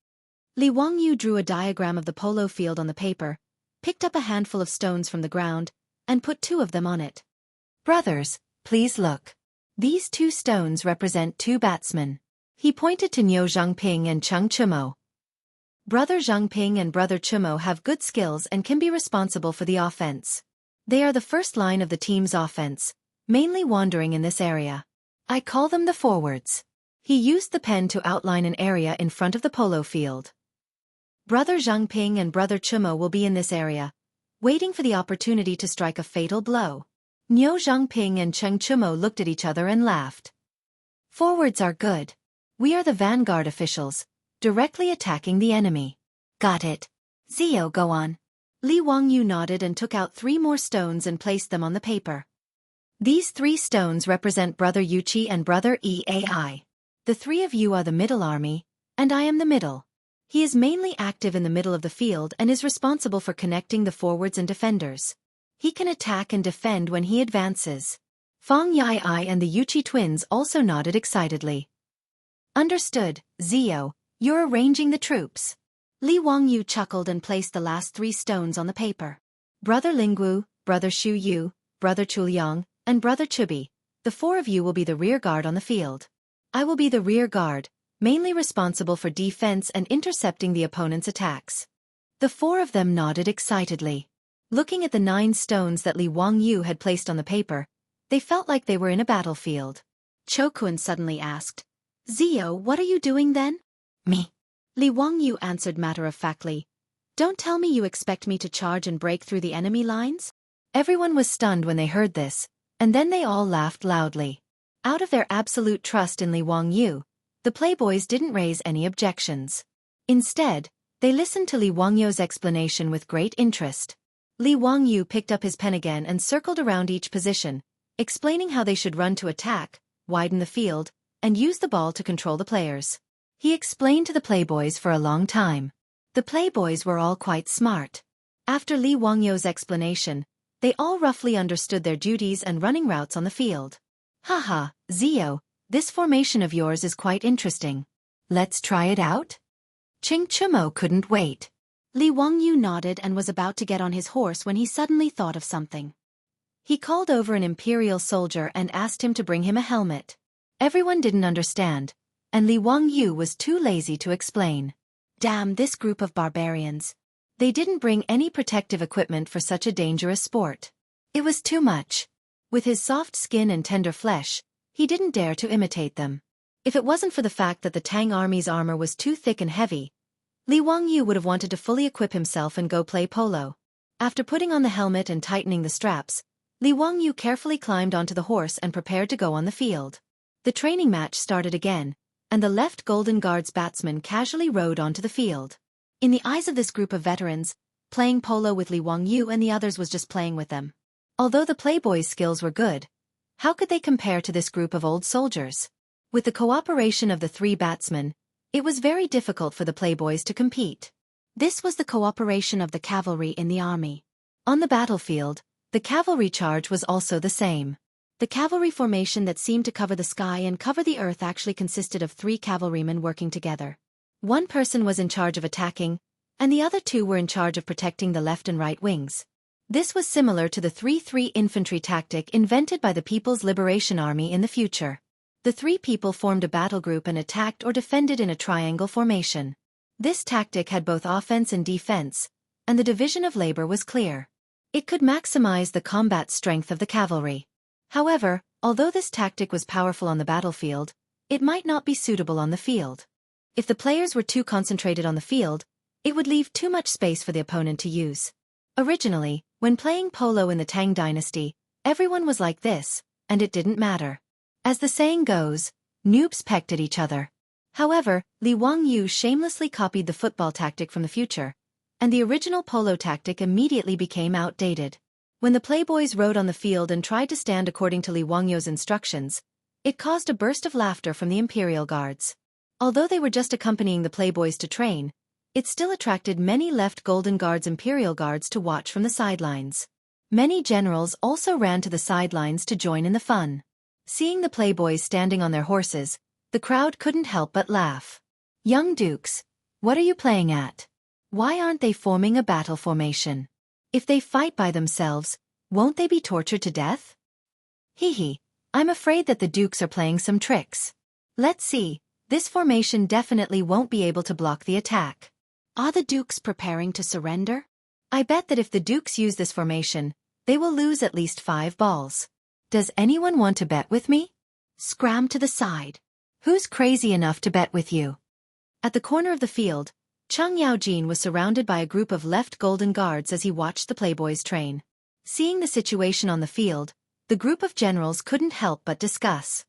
Li Wangyou drew a diagram of the polo field on the paper, picked up a handful of stones from the ground, and put 2 of them on it. Brothers, please look. These 2 stones represent 2 batsmen. He pointed to Niu Zhangping and Chung Chumo. Brother Zhangping and Brother Chumo have good skills and can be responsible for the offense. They are the first line of the team's offense, mainly wandering in this area. I call them the forwards. He used the pen to outline an area in front of the polo field. Brother Zhangping and Brother Chumo will be in this area, waiting for the opportunity to strike a fatal blow. Niu Zhangping and Chung Chumo looked at each other and laughed. Forwards are good. We are the vanguard officials, directly attacking the enemy. Got it. Zio, go on. Li Wangyou nodded and took out 3 more stones and placed them on the paper. These 3 stones represent Brother Yuchi and Brother Eai. The 3 of you are the middle army, and I am the middle. He is mainly active in the middle of the field and is responsible for connecting the forwards and defenders. He can attack and defend when he advances. Fong Yai and the Yuchi twins also nodded excitedly. Understood, Zio, you're arranging the troops. Li Wangyou chuckled and placed the last 3 stones on the paper. Brother Lingwu, Brother Shu Yu, Brother Chuliang, and Brother Chubi, the 4 of you will be the rear guard on the field. I will be the rear guard, mainly responsible for defense and intercepting the opponent's attacks. The 4 of them nodded excitedly. Looking at the 9 stones that Li Wangyou had placed on the paper, they felt like they were in a battlefield. Chokun suddenly asked, Zio, what are you doing then? Me. Li Wangyou answered matter-of-factly. Don't tell me you expect me to charge and break through the enemy lines? Everyone was stunned when they heard this, and then they all laughed loudly. Out of their absolute trust in Li Wangyou, the playboys didn't raise any objections. Instead, they listened to Li Wangyou's explanation with great interest. Li Wangyou picked up his pen again and circled around each position, explaining how they should run to attack, widen the field, and use the ball to control the players. He explained to the playboys for a long time. The playboys were all quite smart. After Li Wangyou's explanation, they all roughly understood their duties and running routes on the field. Haha, Zio, this formation of yours is quite interesting. Let's try it out? Ching Chumo couldn't wait. Li Wangyou nodded and was about to get on his horse when he suddenly thought of something. He called over an imperial soldier and asked him to bring him a helmet. Everyone didn't understand, and Li Wangyou was too lazy to explain. Damn this group of barbarians. They didn't bring any protective equipment for such a dangerous sport. It was too much. With his soft skin and tender flesh, he didn't dare to imitate them. If it wasn't for the fact that the Tang army's armor was too thick and heavy, Li Wangyou would have wanted to fully equip himself and go play polo. After putting on the helmet and tightening the straps, Li Wangyou carefully climbed onto the horse and prepared to go on the field. The training match started again, and the left Golden Guards batsman casually rode onto the field. In the eyes of this group of veterans, playing polo with Li Wangyou and the others was just playing with them. Although the playboys' skills were good, how could they compare to this group of old soldiers? With the cooperation of the 3 batsmen, it was very difficult for the playboys to compete. This was the cooperation of the cavalry in the army. On the battlefield, the cavalry charge was also the same. The cavalry formation that seemed to cover the sky and cover the earth actually consisted of 3 cavalrymen working together. One person was in charge of attacking, and the other 2 were in charge of protecting the left and right wings. This was similar to the 3-3 infantry tactic invented by the People's Liberation Army in the future. The 3 people formed a battle group and attacked or defended in a triangle formation. This tactic had both offense and defense, and the division of labor was clear. It could maximize the combat strength of the cavalry. However, although this tactic was powerful on the battlefield, it might not be suitable on the field. If the players were too concentrated on the field, it would leave too much space for the opponent to use. Originally, when playing polo in the Tang dynasty, everyone was like this, and it didn't matter. As the saying goes, noobs pecked at each other. However, Li Wangyu shamelessly copied the football tactic from the future, and the original polo tactic immediately became outdated. When the playboys rode on the field and tried to stand according to Li Wangyu's instructions, it caused a burst of laughter from the Imperial Guards. Although they were just accompanying the playboys to train, it still attracted many left Golden Guards Imperial Guards to watch from the sidelines. Many generals also ran to the sidelines to join in the fun. Seeing the playboys standing on their horses, the crowd couldn't help but laugh. Young dukes, what are you playing at? Why aren't they forming a battle formation? If they fight by themselves, won't they be tortured to death? Hee, I'm afraid that the dukes are playing some tricks. Let's see, this formation definitely won't be able to block the attack. Are the dukes preparing to surrender? I bet that if the dukes use this formation, they will lose at least 5 balls. Does anyone want to bet with me? Scram to the side. Who's crazy enough to bet with you? At the corner of the field, Cheng Yaojin was surrounded by a group of left Golden Guards as he watched the playboys train. Seeing the situation on the field, the group of generals couldn't help but discuss.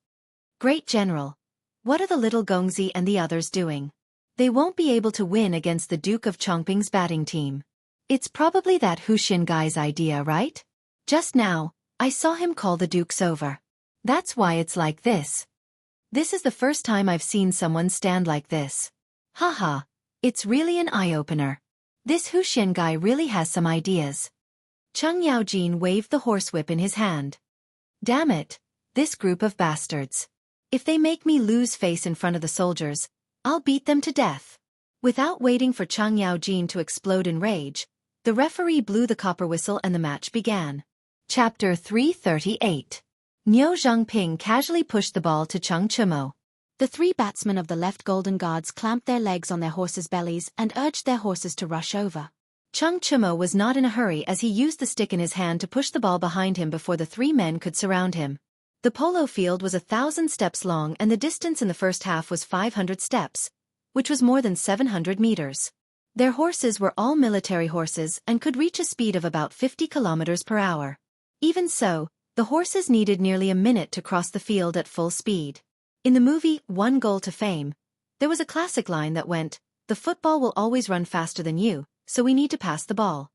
Great General, what are the little Gongzi and the others doing? They won't be able to win against the Duke of Chongping's batting team. It's probably that Huxian guy's idea, right? Just now, I saw him call the dukes over. That's why it's like this. This is the first time I've seen someone stand like this. Haha. It's really an eye-opener. This Huxian guy really has some ideas. Cheng Yaojin waved the horsewhip in his hand. Damn it, this group of bastards. If they make me lose face in front of the soldiers, I'll beat them to death. Without waiting for Cheng Yaojin to explode in rage, the referee blew the copper whistle and the match began. Chapter 338. Niu Zhengping casually pushed the ball to Cheng Chumo. The 3 batsmen of the left Golden Guards clamped their legs on their horses' bellies and urged their horses to rush over. Cheng Chumo was not in a hurry as he used the stick in his hand to push the ball behind him before the 3 men could surround him. The polo field was 1,000 steps long and the distance in the first half was 500 steps, which was more than 700 meters. Their horses were all military horses and could reach a speed of about 50 kilometers per hour. Even so, the horses needed nearly a minute to cross the field at full speed. In the movie One Goal to Fame, there was a classic line that went, "The football will always run faster than you, so we need to pass the ball."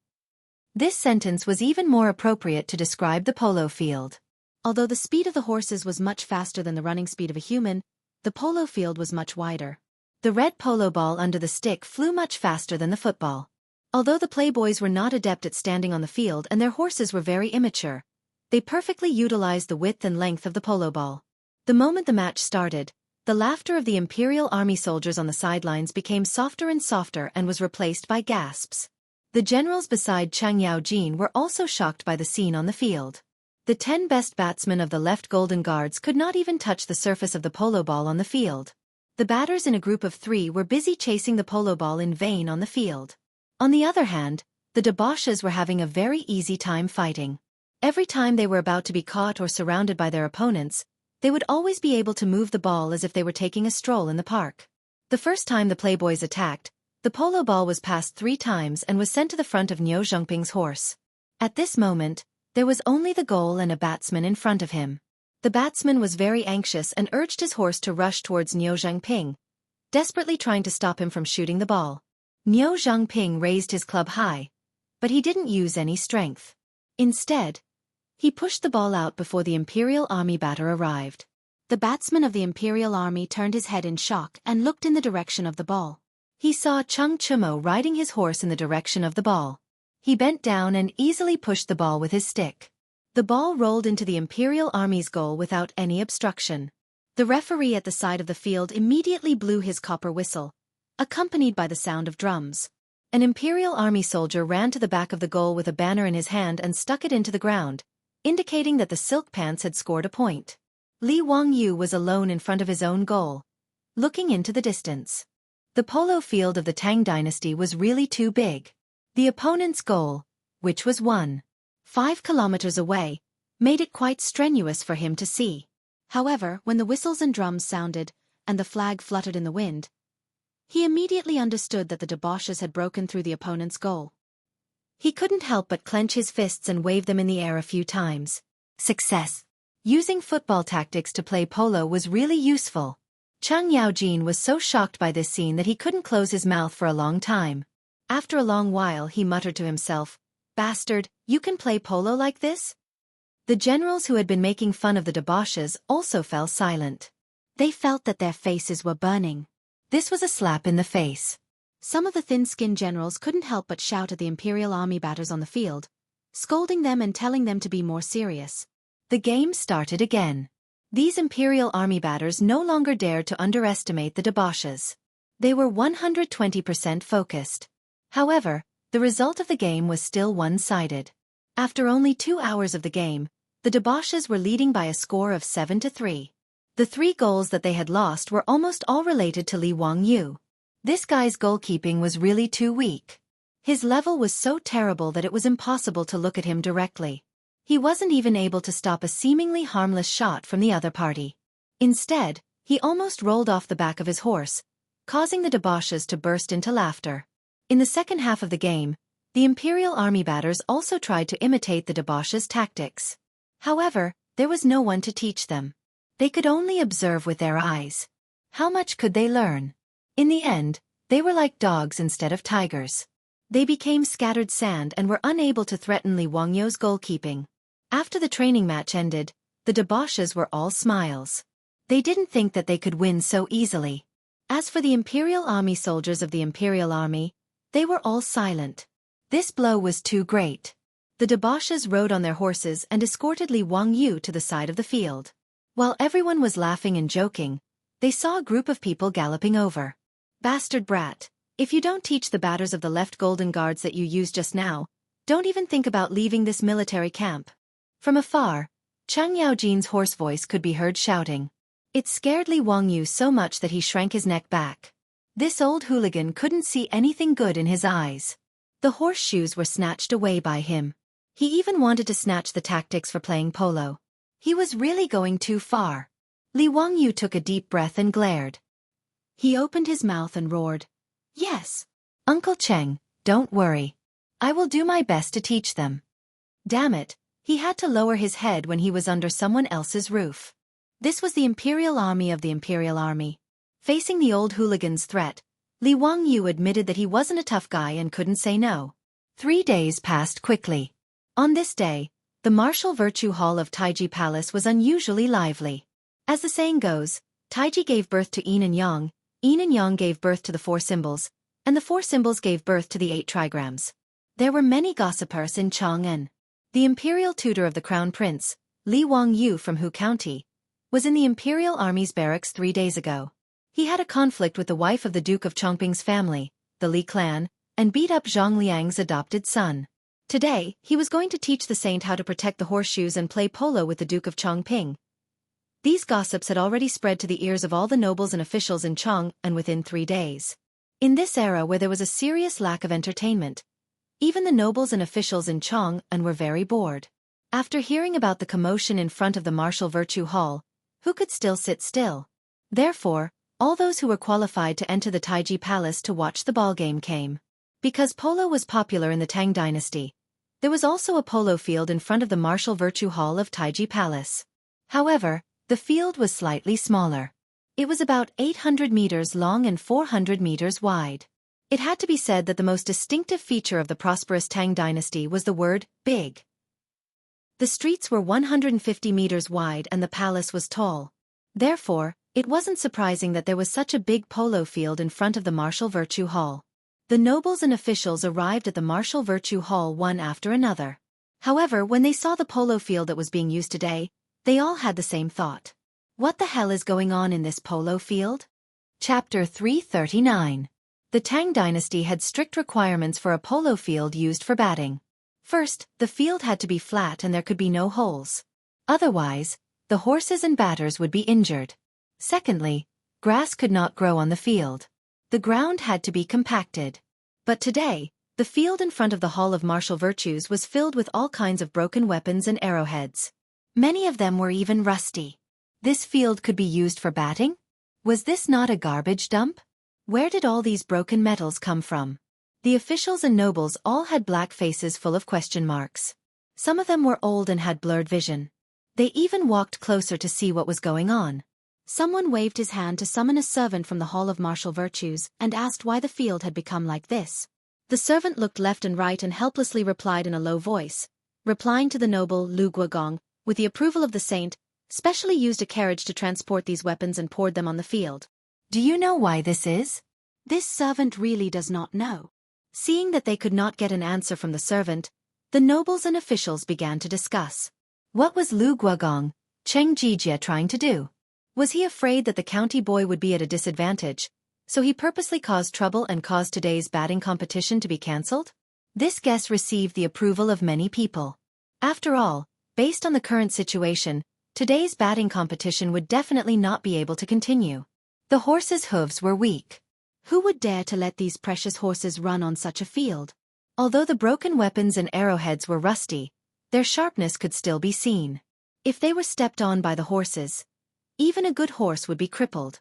This sentence was even more appropriate to describe the polo field. Although the speed of the horses was much faster than the running speed of a human, the polo field was much wider. The red polo ball under the stick flew much faster than the football. Although the playboys were not adept at standing on the field and their horses were very immature, they perfectly utilized the width and length of the polo ball. The moment the match started, the laughter of the Imperial Army soldiers on the sidelines became softer and softer and was replaced by gasps. The generals beside Cheng Yaojin were also shocked by the scene on the field. The 10 best batsmen of the left Golden Guards could not even touch the surface of the polo ball on the field. The batters in a group of 3 were busy chasing the polo ball in vain on the field. On the other hand, the debauches were having a very easy time fighting. Every time they were about to be caught or surrounded by their opponents, they would always be able to move the ball as if they were taking a stroll in the park. The first time the playboys attacked, the polo ball was passed 3 times and was sent to the front of Niu Zhengping's horse. At this moment, there was only the goal and a batsman in front of him. The batsman was very anxious and urged his horse to rush towards Niu Zhengping, desperately trying to stop him from shooting the ball. Niu Zhengping raised his club high, but he didn't use any strength. Instead, he pushed the ball out before the Imperial Army batter arrived. The batsman of the Imperial Army turned his head in shock and looked in the direction of the ball. He saw Cheng Chumo riding his horse in the direction of the ball. He bent down and easily pushed the ball with his stick. The ball rolled into the Imperial Army's goal without any obstruction. The referee at the side of the field immediately blew his copper whistle, accompanied by the sound of drums. An Imperial Army soldier ran to the back of the goal with a banner in his hand and stuck it into the ground, indicating that the Silk Pants had scored a point. Li Wangyu was alone in front of his own goal, looking into the distance. The polo field of the Tang dynasty was really too big. The opponent's goal, which was 1.5 kilometers away, made it quite strenuous for him to see. However, when the whistles and drums sounded, and the flag fluttered in the wind, he immediately understood that the debauches had broken through the opponent's goal. He couldn't help but clench his fists and wave them in the air a few times. Success! Using football tactics to play polo was really useful. Chang Yaojin was so shocked by this scene that he couldn't close his mouth for a long time. After a long while he muttered to himself, "Bastard, you can play polo like this?" The generals who had been making fun of the debauches also fell silent. They felt that their faces were burning. This was a slap in the face. Some of the thin-skinned generals couldn't help but shout at the Imperial Army batters on the field, scolding them and telling them to be more serious. The game started again. These Imperial Army batters no longer dared to underestimate the debauches. They were 120% focused. However, the result of the game was still one-sided. After only 2 hours of the game, the debauches were leading by a score of 7-3. The 3 goals that they had lost were almost all related to Li Wangyu. This guy's goalkeeping was really too weak. His level was so terrible that it was impossible to look at him directly. He wasn't even able to stop a seemingly harmless shot from the other party. Instead, he almost rolled off the back of his horse, causing the debauches to burst into laughter. In the second half of the game, the Imperial Army batters also tried to imitate the debauches' tactics. However, there was no one to teach them. They could only observe with their eyes. How much could they learn? In the end, they were like dogs instead of tigers. They became scattered sand and were unable to threaten Li Wangyu's goalkeeping. After the training match ended, the debauches were all smiles. They didn't think that they could win so easily. As for the Imperial Army soldiers of the Imperial Army, they were all silent. This blow was too great. The debauches rode on their horses and escorted Li Wangyu to the side of the field. While everyone was laughing and joking, they saw a group of people galloping over. "Bastard brat, if you don't teach the batters of the left golden guards that you used just now, don't even think about leaving this military camp." From afar, Chang Yaojin's hoarse voice could be heard shouting. It scared Li Wangyu so much that he shrank his neck back. This old hooligan couldn't see anything good in his eyes. The horseshoes were snatched away by him. He even wanted to snatch the tactics for playing polo. He was really going too far. Li Wangyu took a deep breath and glared. He opened his mouth and roared, "Yes, Uncle Cheng, don't worry. I will do my best to teach them." Damn it, he had to lower his head when he was under someone else's roof. This was the Imperial Army of the Imperial Army. Facing the old hooligan's threat, Li Wangyu admitted that he wasn't a tough guy and couldn't say no. 3 days passed quickly. On this day, the martial virtue hall of Taiji Palace was unusually lively. As the saying goes, Taiji gave birth to yin and yang gave birth to the 4 symbols, and the 4 symbols gave birth to the 8 trigrams. There were many gossipers in Chang'an. The imperial tutor of the crown prince, Li Wangyu from Hu County, was in the Imperial Army's barracks 3 days ago. He had a conflict with the wife of the Duke of Chongping's family, the Li clan, and beat up Zhang Liang's adopted son. Today, he was going to teach the saint how to protect the horseshoes and play polo with the Duke of Chongping. These gossips had already spread to the ears of all the nobles and officials in Chong'an within 3 days. In this era where there was a serious lack of entertainment, even the nobles and officials in Chong'an were very bored. After hearing about the commotion in front of the martial virtue hall, who could still sit still? Therefore, all those who were qualified to enter the Taiji Palace to watch the ball game came. Because polo was popular in the Tang dynasty, there was also a polo field in front of the martial virtue hall of Taiji Palace. However, the field was slightly smaller. It was about 800 meters long and 400 meters wide. It had to be said that the most distinctive feature of the prosperous Tang dynasty was the word, big. The streets were 150 meters wide and the palace was tall. Therefore, it wasn't surprising that there was such a big polo field in front of the martial virtue hall. The nobles and officials arrived at the martial virtue hall one after another. However, when they saw the polo field that was being used today, they all had the same thought. What the hell is going on in this polo field? Chapter 339. The Tang dynasty had strict requirements for a polo field used for batting. First, the field had to be flat and there could be no holes. Otherwise, the horses and batters would be injured. Secondly, grass could not grow on the field. The ground had to be compacted. But today, the field in front of the Hall of Martial Virtues was filled with all kinds of broken weapons and arrowheads. Many of them were even rusty. This field could be used for batting? Was this not a garbage dump? Where did all these broken metals come from? The officials and nobles all had black faces full of question marks. Some of them were old and had blurred vision. They even walked closer to see what was going on. Someone waved his hand to summon a servant from the Hall of Martial Virtues and asked why the field had become like this. The servant looked left and right and helplessly replied in a low voice. Replying to the noble, Lu Guogong, with the approval of the saint, specially used a carriage to transport these weapons and poured them on the field. Do you know why this is? This servant really does not know. Seeing that they could not get an answer from the servant, the nobles and officials began to discuss. What was Lu Guogong, Cheng Jijia trying to do? Was he afraid that the county boy would be at a disadvantage, so he purposely caused trouble and caused today's batting competition to be cancelled? This guess received the approval of many people. After all, based on the current situation, today's batting competition would definitely not be able to continue. The horses' hooves were weak. Who would dare to let these precious horses run on such a field? Although the broken weapons and arrowheads were rusty, their sharpness could still be seen. If they were stepped on by the horses, even a good horse would be crippled.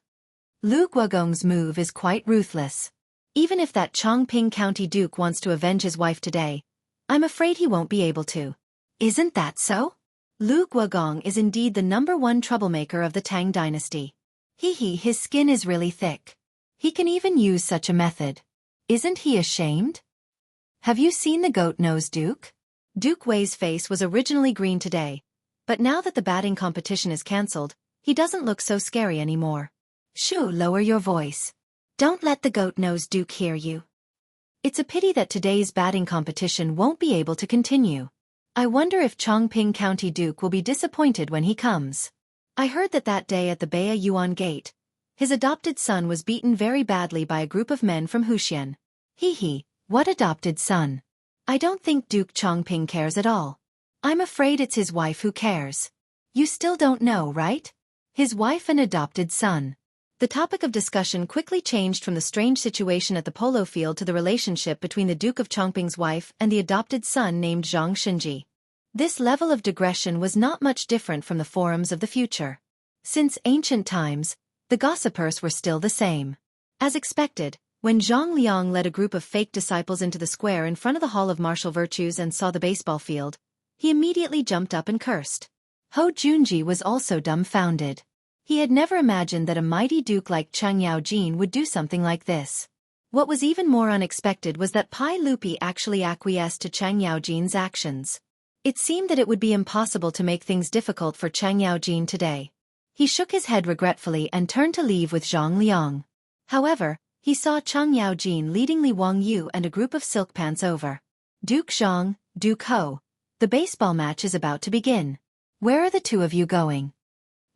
Lu Guogong's move is quite ruthless. Even if that Chongping County Duke wants to avenge his wife today, I'm afraid he won't be able to. Isn't that so? Lu Guogong is indeed the #1 troublemaker of the Tang dynasty. His skin is really thick. He can even use such a method. Isn't he ashamed? Have you seen the goat-nosed Duke? Duke Wei's face was originally green today, but now that the batting competition is cancelled, he doesn't look so scary anymore. Shoo, lower your voice. Don't let the goat-nosed Duke hear you. It's a pity that today's batting competition won't be able to continue. I wonder if Chongping County Duke will be disappointed when he comes. I heard that day at the Bea Yuan Gate, his adopted son was beaten very badly by a group of men from Huxian. What adopted son? I don't think Duke Chongping cares at all. I'm afraid it's his wife who cares. You still don't know, right? His wife and adopted son. The topic of discussion quickly changed from the strange situation at the polo field to the relationship between the Duke of Chongping's wife and the adopted son named Zhang Xinji. This level of digression was not much different from the forums of the future. Since ancient times, the gossipers were still the same. As expected, when Zhang Liang led a group of fake disciples into the square in front of the Hall of Martial Virtues and saw the baseball field, he immediately jumped up and cursed. Ho Junji was also dumbfounded. He had never imagined that a mighty duke like Chang Yaojin would do something like this. What was even more unexpected was that Pai Lupi actually acquiesced to Chang Yaojin's actions. It seemed that it would be impossible to make things difficult for Chang Yaojin today. He shook his head regretfully and turned to leave with Zhang Liang. However, he saw Chang Yaojin leading Li Wangyu and a group of silk pants over. Duke Zhang, Duke Ho, the baseball match is about to begin. Where are the two of you going?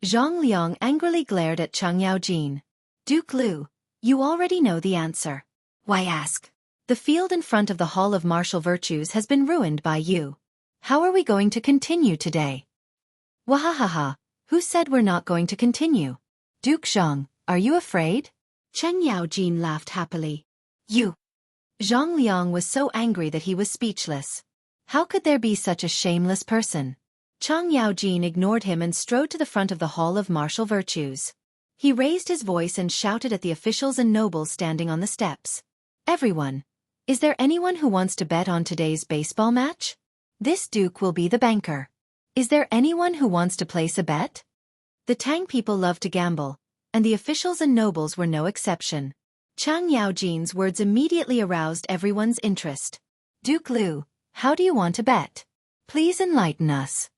Zhang Liang angrily glared at Chang Yaojin. Duke Lu, you already know the answer. Why ask? The field in front of the Hall of Martial Virtues has been ruined by you. How are we going to continue today? Wahahaha, who said we're not going to continue? Duke Zhang, are you afraid? Cheng Yaojin laughed happily. You. Zhang Liang was so angry that he was speechless. How could there be such a shameless person? Chang Yaojin ignored him and strode to the front of the Hall of Martial Virtues. He raised his voice and shouted at the officials and nobles standing on the steps. Everyone, is there anyone who wants to bet on today's baseball match? This duke will be the banker. Is there anyone who wants to place a bet? The Tang people love to gamble, and the officials and nobles were no exception. Chang Yaojin's words immediately aroused everyone's interest. Duke Lu, how do you want to bet? Please enlighten us.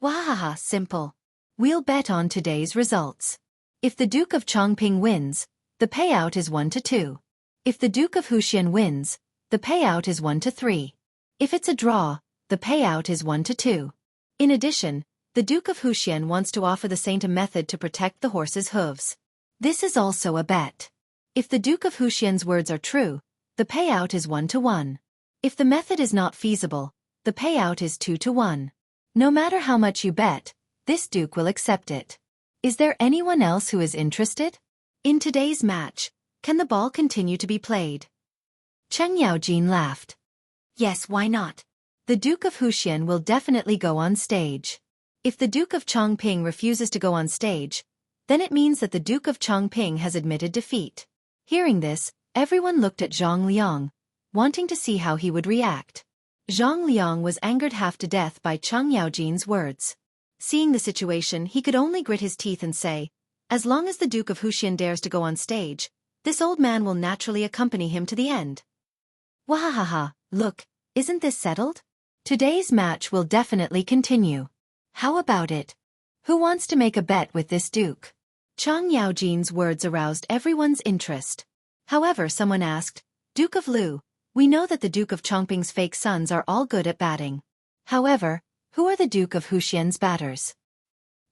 Wahaha, simple. We'll bet on today's results. If the Duke of Chongping wins, the payout is 1-2. If the Duke of Huxian wins, the payout is 1-3. If it's a draw, the payout is 1-2. In addition, the Duke of Huxian wants to offer the saint a method to protect the horse's hooves. This is also a bet. If the Duke of Huxian's words are true, the payout is 1-1. If the method is not feasible, the payout is 2-1. No matter how much you bet, this Duke will accept it. Is there anyone else who is interested? In today's match, can the ball continue to be played? Cheng Yaojin laughed. Yes, why not? The Duke of Huxian will definitely go on stage. If the Duke of Chongping refuses to go on stage, then it means that the Duke of Chongping has admitted defeat. Hearing this, everyone looked at Zhang Liang, wanting to see how he would react. Zhang Liang was angered half to death by Cheng Yaojin's words. Seeing the situation, he could only grit his teeth and say, as long as the Duke of Huxian dares to go on stage, this old man will naturally accompany him to the end. Wahahaha, look, isn't this settled? Today's match will definitely continue. How about it? Who wants to make a bet with this Duke? Cheng Yaojin's words aroused everyone's interest. However, someone asked, Duke of Lu, we know that the Duke of Chongping's fake sons are all good at batting. However, who are the Duke of Huxian's batters?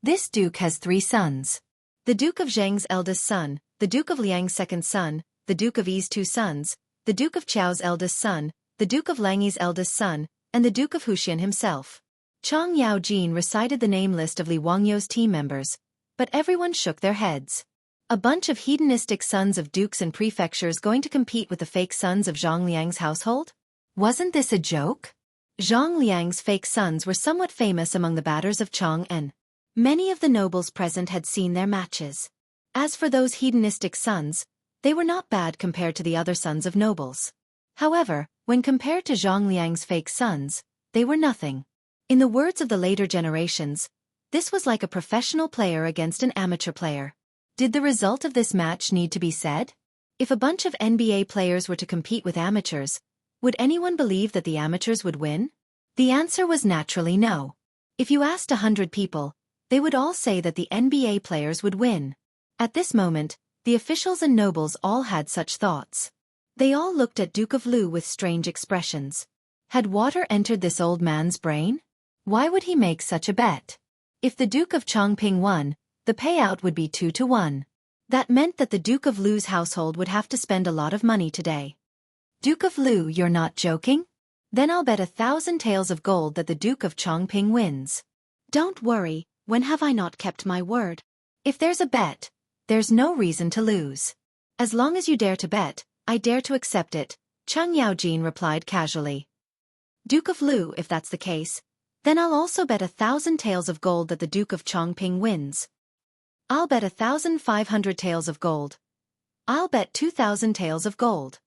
This Duke has 3 sons. The Duke of Zheng's eldest son, the Duke of Liang's second son, the Duke of Yi's 2 sons, the Duke of Qiao's eldest son, the Duke of Langyi's eldest son, and the Duke of Huxian himself. Cheng Yaojin recited the name list of Li Wangyou's team members, but everyone shook their heads. A bunch of hedonistic sons of dukes and prefectures going to compete with the fake sons of Zhang Liang's household? Wasn't this a joke? Zhang Liang's fake sons were somewhat famous among the batters of Chang'an. Many of the nobles present had seen their matches. As for those hedonistic sons, they were not bad compared to the other sons of nobles. However, when compared to Zhang Liang's fake sons, they were nothing. In the words of the later generations, this was like a professional player against an amateur player. Did the result of this match need to be said? If a bunch of NBA players were to compete with amateurs, would anyone believe that the amateurs would win? The answer was naturally no. If you asked 100 people, they would all say that the NBA players would win. At this moment, the officials and nobles all had such thoughts. They all looked at Duke of Lu with strange expressions. Had water entered this old man's brain? Why would he make such a bet? If the Duke of Chongping won, the payout would be 2-1. That meant that the Duke of Lu's household would have to spend a lot of money today. Duke of Lu, you're not joking? Then I'll bet 1,000 taels of gold that the Duke of Chongping wins. Don't worry, when have I not kept my word? If there's a bet, there's no reason to lose. As long as you dare to bet, I dare to accept it, Cheng Yaojin replied casually. Duke of Lu, if that's the case, then I'll also bet 1,000 taels of gold that the Duke of Chongping wins. I'll bet 1,500 taels of gold. I'll bet 2,000 taels of gold.